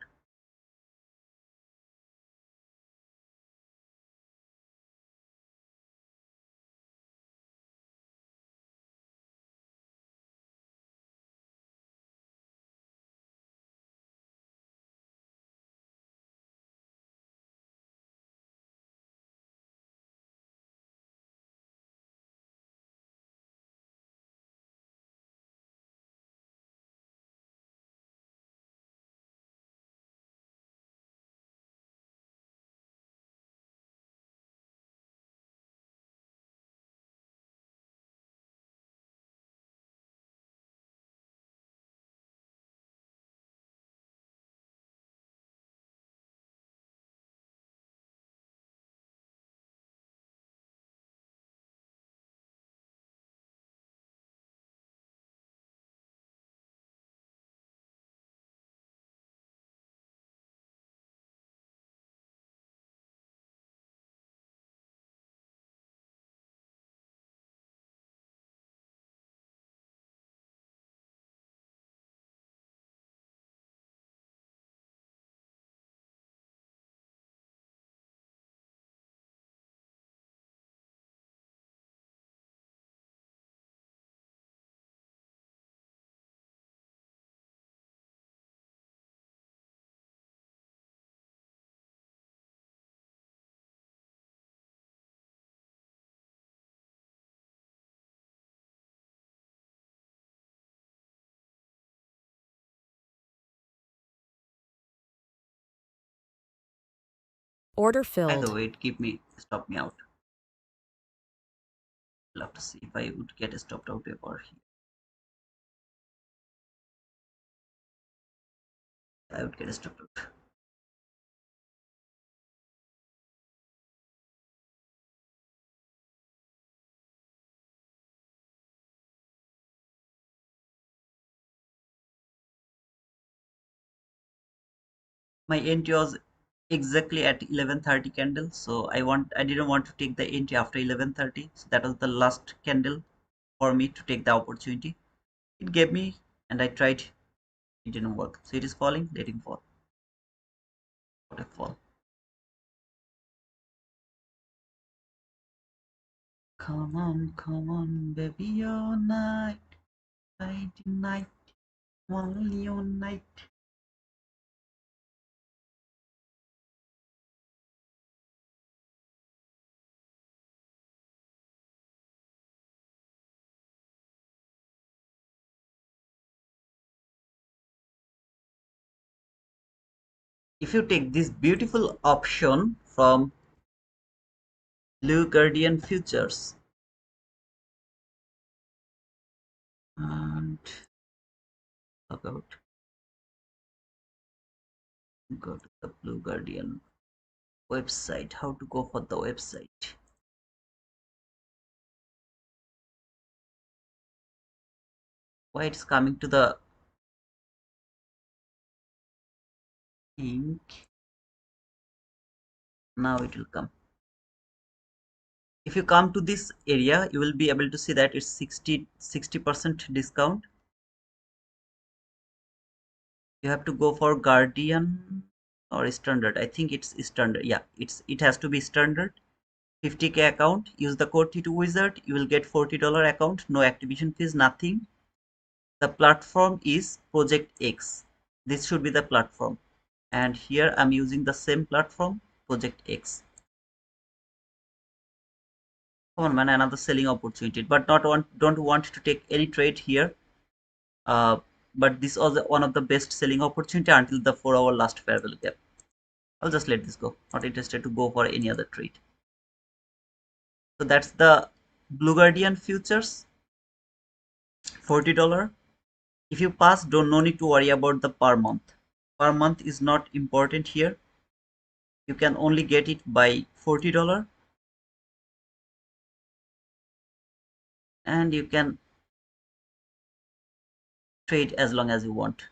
Order By the filled. way, it stop me out. I'll have to see if I would get stopped out over here. I would get stopped out. My entry was exactly at 11:30 candle, so I didn't want to take the entry after 11:30, so that was the last candle for me to take the opportunity. It gave me, and I tried. It didn't work, so it is falling. Letting fall. What a fall. Come on, baby, all night, night, night, only all night. If you take this beautiful option from Blue Guardian Futures and log out, go to the Blue Guardian Website, how to go for the website. Why it's coming to the link? Now it will come. If you come to this area, you will be able to see that it's 60% discount. You have to go for Guardian or standard. I think it's standard. Yeah, it has to be standard. 50K account. Use the code T2 Wizard. You will get $40 account. No activation fees. Nothing. The platform is Project X. This should be the platform. And here I'm using the same platform, Project X. Come on, man, another selling opportunity, but don't want to take any trade here. Uh, but this was one of the best selling opportunity until the 4 hour last fair value gap. I'll just let this go. Not interested to go for any other trade. So that's the Blue Guardian futures, $40. If you pass, no need to worry about the per month. Per month is not important here. You can only get it by $40, and you can trade as long as you want.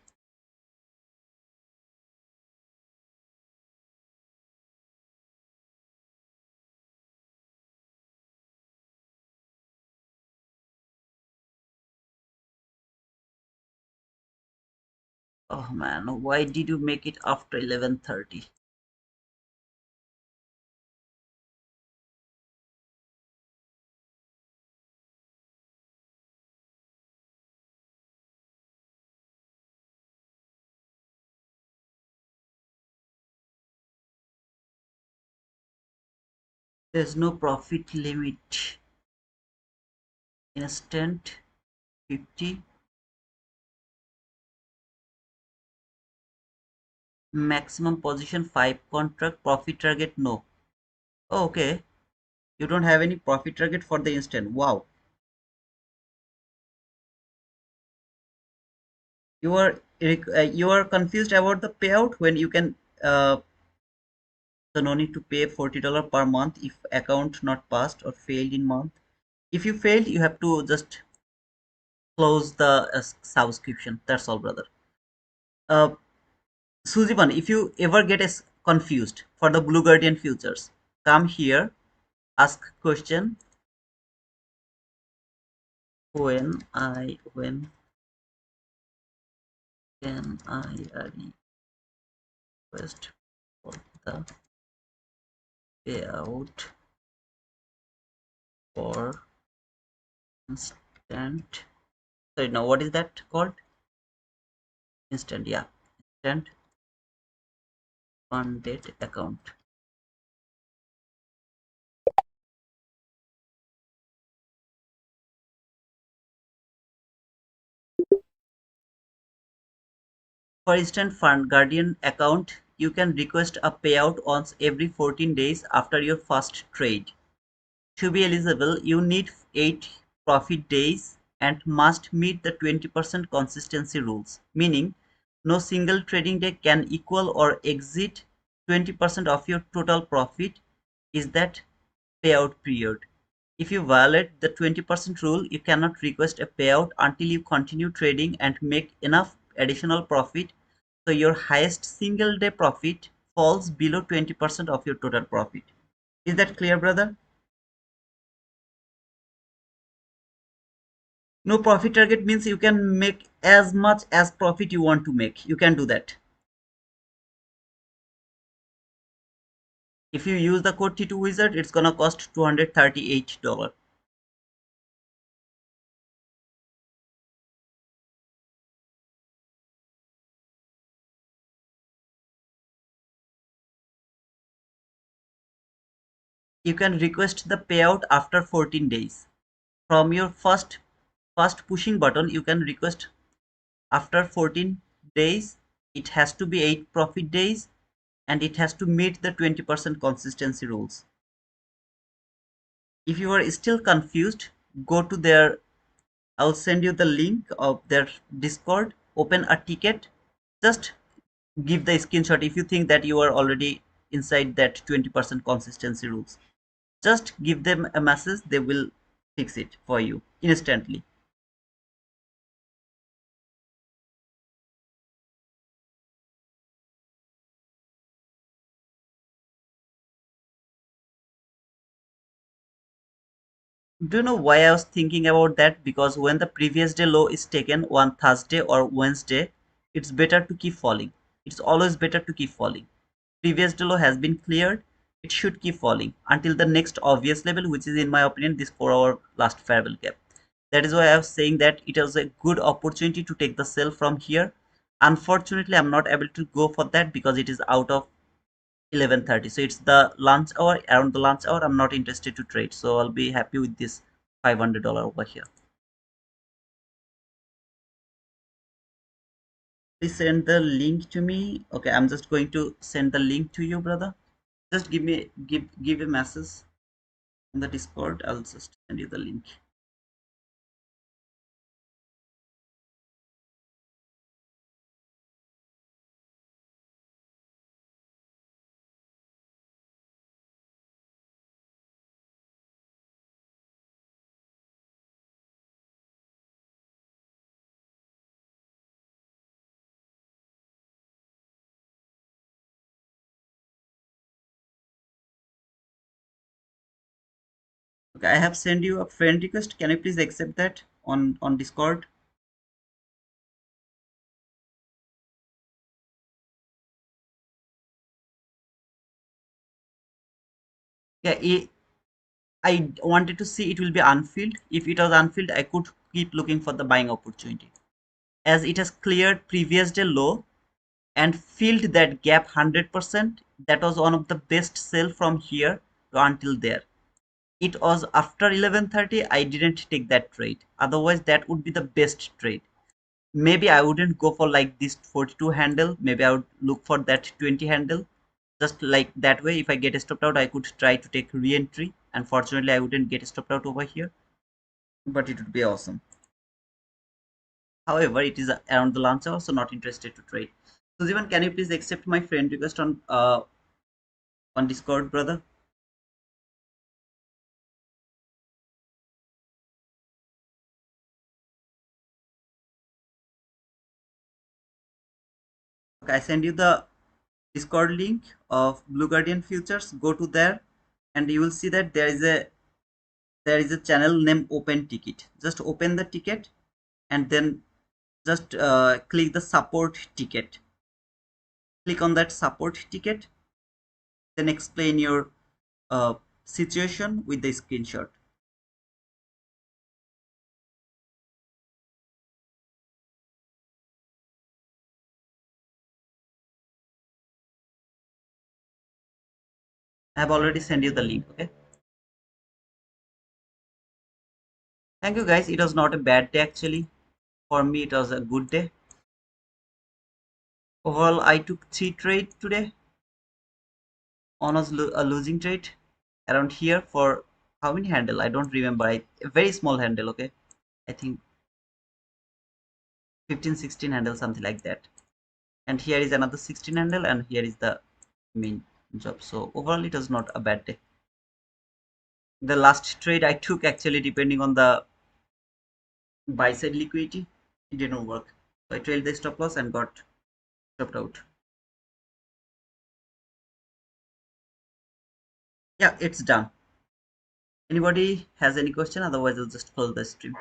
Oh man, why did you make it after 11:30? There's no profit limit. Instant 50. Maximum position 5 contract. Profit target no. Oh, okay. You don't have any profit target for the instant. Wow. You are confused about the payout when you can so no need to pay $40 per month if account not passed or failed in month. If you failed, you have to just close the subscription. That's all, brother. Uh, Sujiban, if you ever get confused for the Blue Guardian futures, come here, ask question. When can I request for the payout for instant? Sorry, now what is that called? Instant, yeah, instant funded account. For instant fund guardian account, you can request a payout once every 14 days after your first trade. To be eligible, you need 8 profit days and must meet the 20% consistency rules, meaning no single trading day can equal or exceed 20% of your total profit is that payout period. If you violate the 20% rule, you cannot request a payout until you continue trading and make enough additional profit so your highest single day profit falls below 20% of your total profit. Is that clear, brother? No profit target means you can make as much as profit you want to make. You can do that. If you use the code T2 Wizard, it's gonna cost $238. You can request the payout after 14 days. From your first pushing button, you can request after 14 days. It has to be 8 profit days and it has to meet the 20% consistency rules. If you are still confused, go to their, I'll send you the link of their Discord, open a ticket, just give the screenshot if you think that you are already inside that 20% consistency rules. Just give them a message, they will fix it for you instantly. Do you know why I was thinking about that? Because when the previous day low is taken on Thursday or Wednesday, it's better to keep falling. It's always better to keep falling. Previous day low has been cleared, it should keep falling until the next obvious level, which is in my opinion this 4 hour last parallel gap. That is why I was saying that it was a good opportunity to take the sell from here. Unfortunately, I'm not able to go for that because it is out of 11:30. So it's the lunch hour. Around the lunch hour, I'm not interested to trade. So I'll be happy with this $500 over here. Please send the link to me. Okay, I'm just going to send the link to you, brother. Just give a message in the Discord. I'll just send you the link. Okay, I have sent you a friend request. Can you please accept that on Discord? Yeah, I wanted to see it will be unfilled. If it was unfilled, I could keep looking for the buying opportunity. As it has cleared previous day low and filled that gap 100%, that was one of the best sell from here to until there. It was after 11:30, I didn't take that trade. Otherwise, that would be the best trade. Maybe I wouldn't go for like this 42 handle. Maybe I would look for that 20 handle. Just like that way, if I get stopped out, I could try to take re-entry. Unfortunately, I wouldn't get stopped out over here, but it would be awesome. However, it is around the lunch hour, so not interested to trade. So, Zivan, can you please accept my friend request on Discord, brother? Okay, I send you the Discord link of Blue Guardian Futures. Go to there, and you will see that there is a channel named Open Ticket. Just open the ticket, and then just click the support ticket. Click on that support ticket, then explain your uh, situation with the screenshot. I have already sent you the link. Okay. Thank you, guys. It was not a bad day actually. For me, it was a good day. Overall, I took 3 trades today. On was a losing trade around here for how many handle? I don't remember. A very small handle. Okay, I think 15, 16 handle, something like that. And here is another 16 handle, and here is the main job. So overall, it was not a bad day. The last trade I took actually, depending on the buy side liquidity, it didn't work. So I trailed the stop loss and got stopped out. Yeah, it's done. Anybody has any question? Otherwise, I'll just close the stream.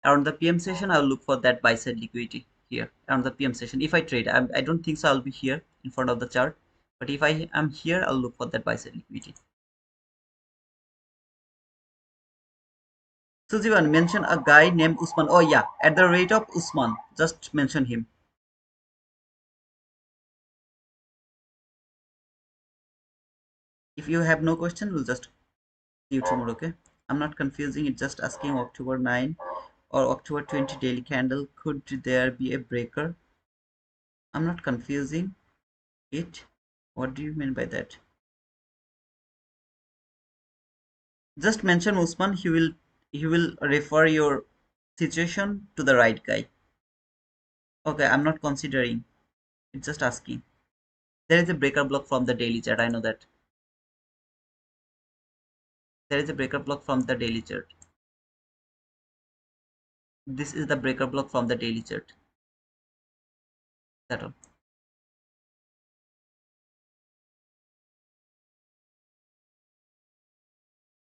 Around the PM session, I'll look for that buy side liquidity here around the PM session. If I trade, I don't think so I'll be here in front of the chart, but if I am here, I'll look for that buy side liquidity. Sujivan, mention a guy named Usman. Oh yeah, at the rate of Usman, just mention him. If you have no question, we'll just see you tomorrow. Okay, I'm not confusing. It's just asking October 9 or October 20 daily candle. Could there be a breaker? I'm not confusing it. What do you mean by that? Just mention Usman. He will refer your situation to the right guy. Okay, I'm not considering. It's just asking. There is a breaker block from the daily chart. I know that. There is a breaker block from the daily chart. This is the breaker block from the daily chart. That all.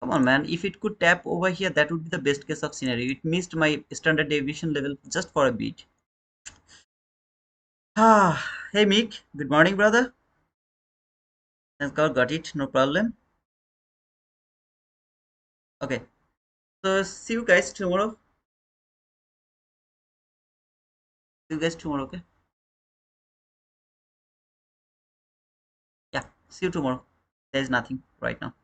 Come on, man. If it could tap over here, that would be the best case of scenario. It missed my standard deviation level just for a bit. Ah, hey Mick. Good morning, brother. Thanks God, got it. No problem. Okay. So see you guys tomorrow. See you guys tomorrow. Okay. Yeah. See you tomorrow. There is nothing right now.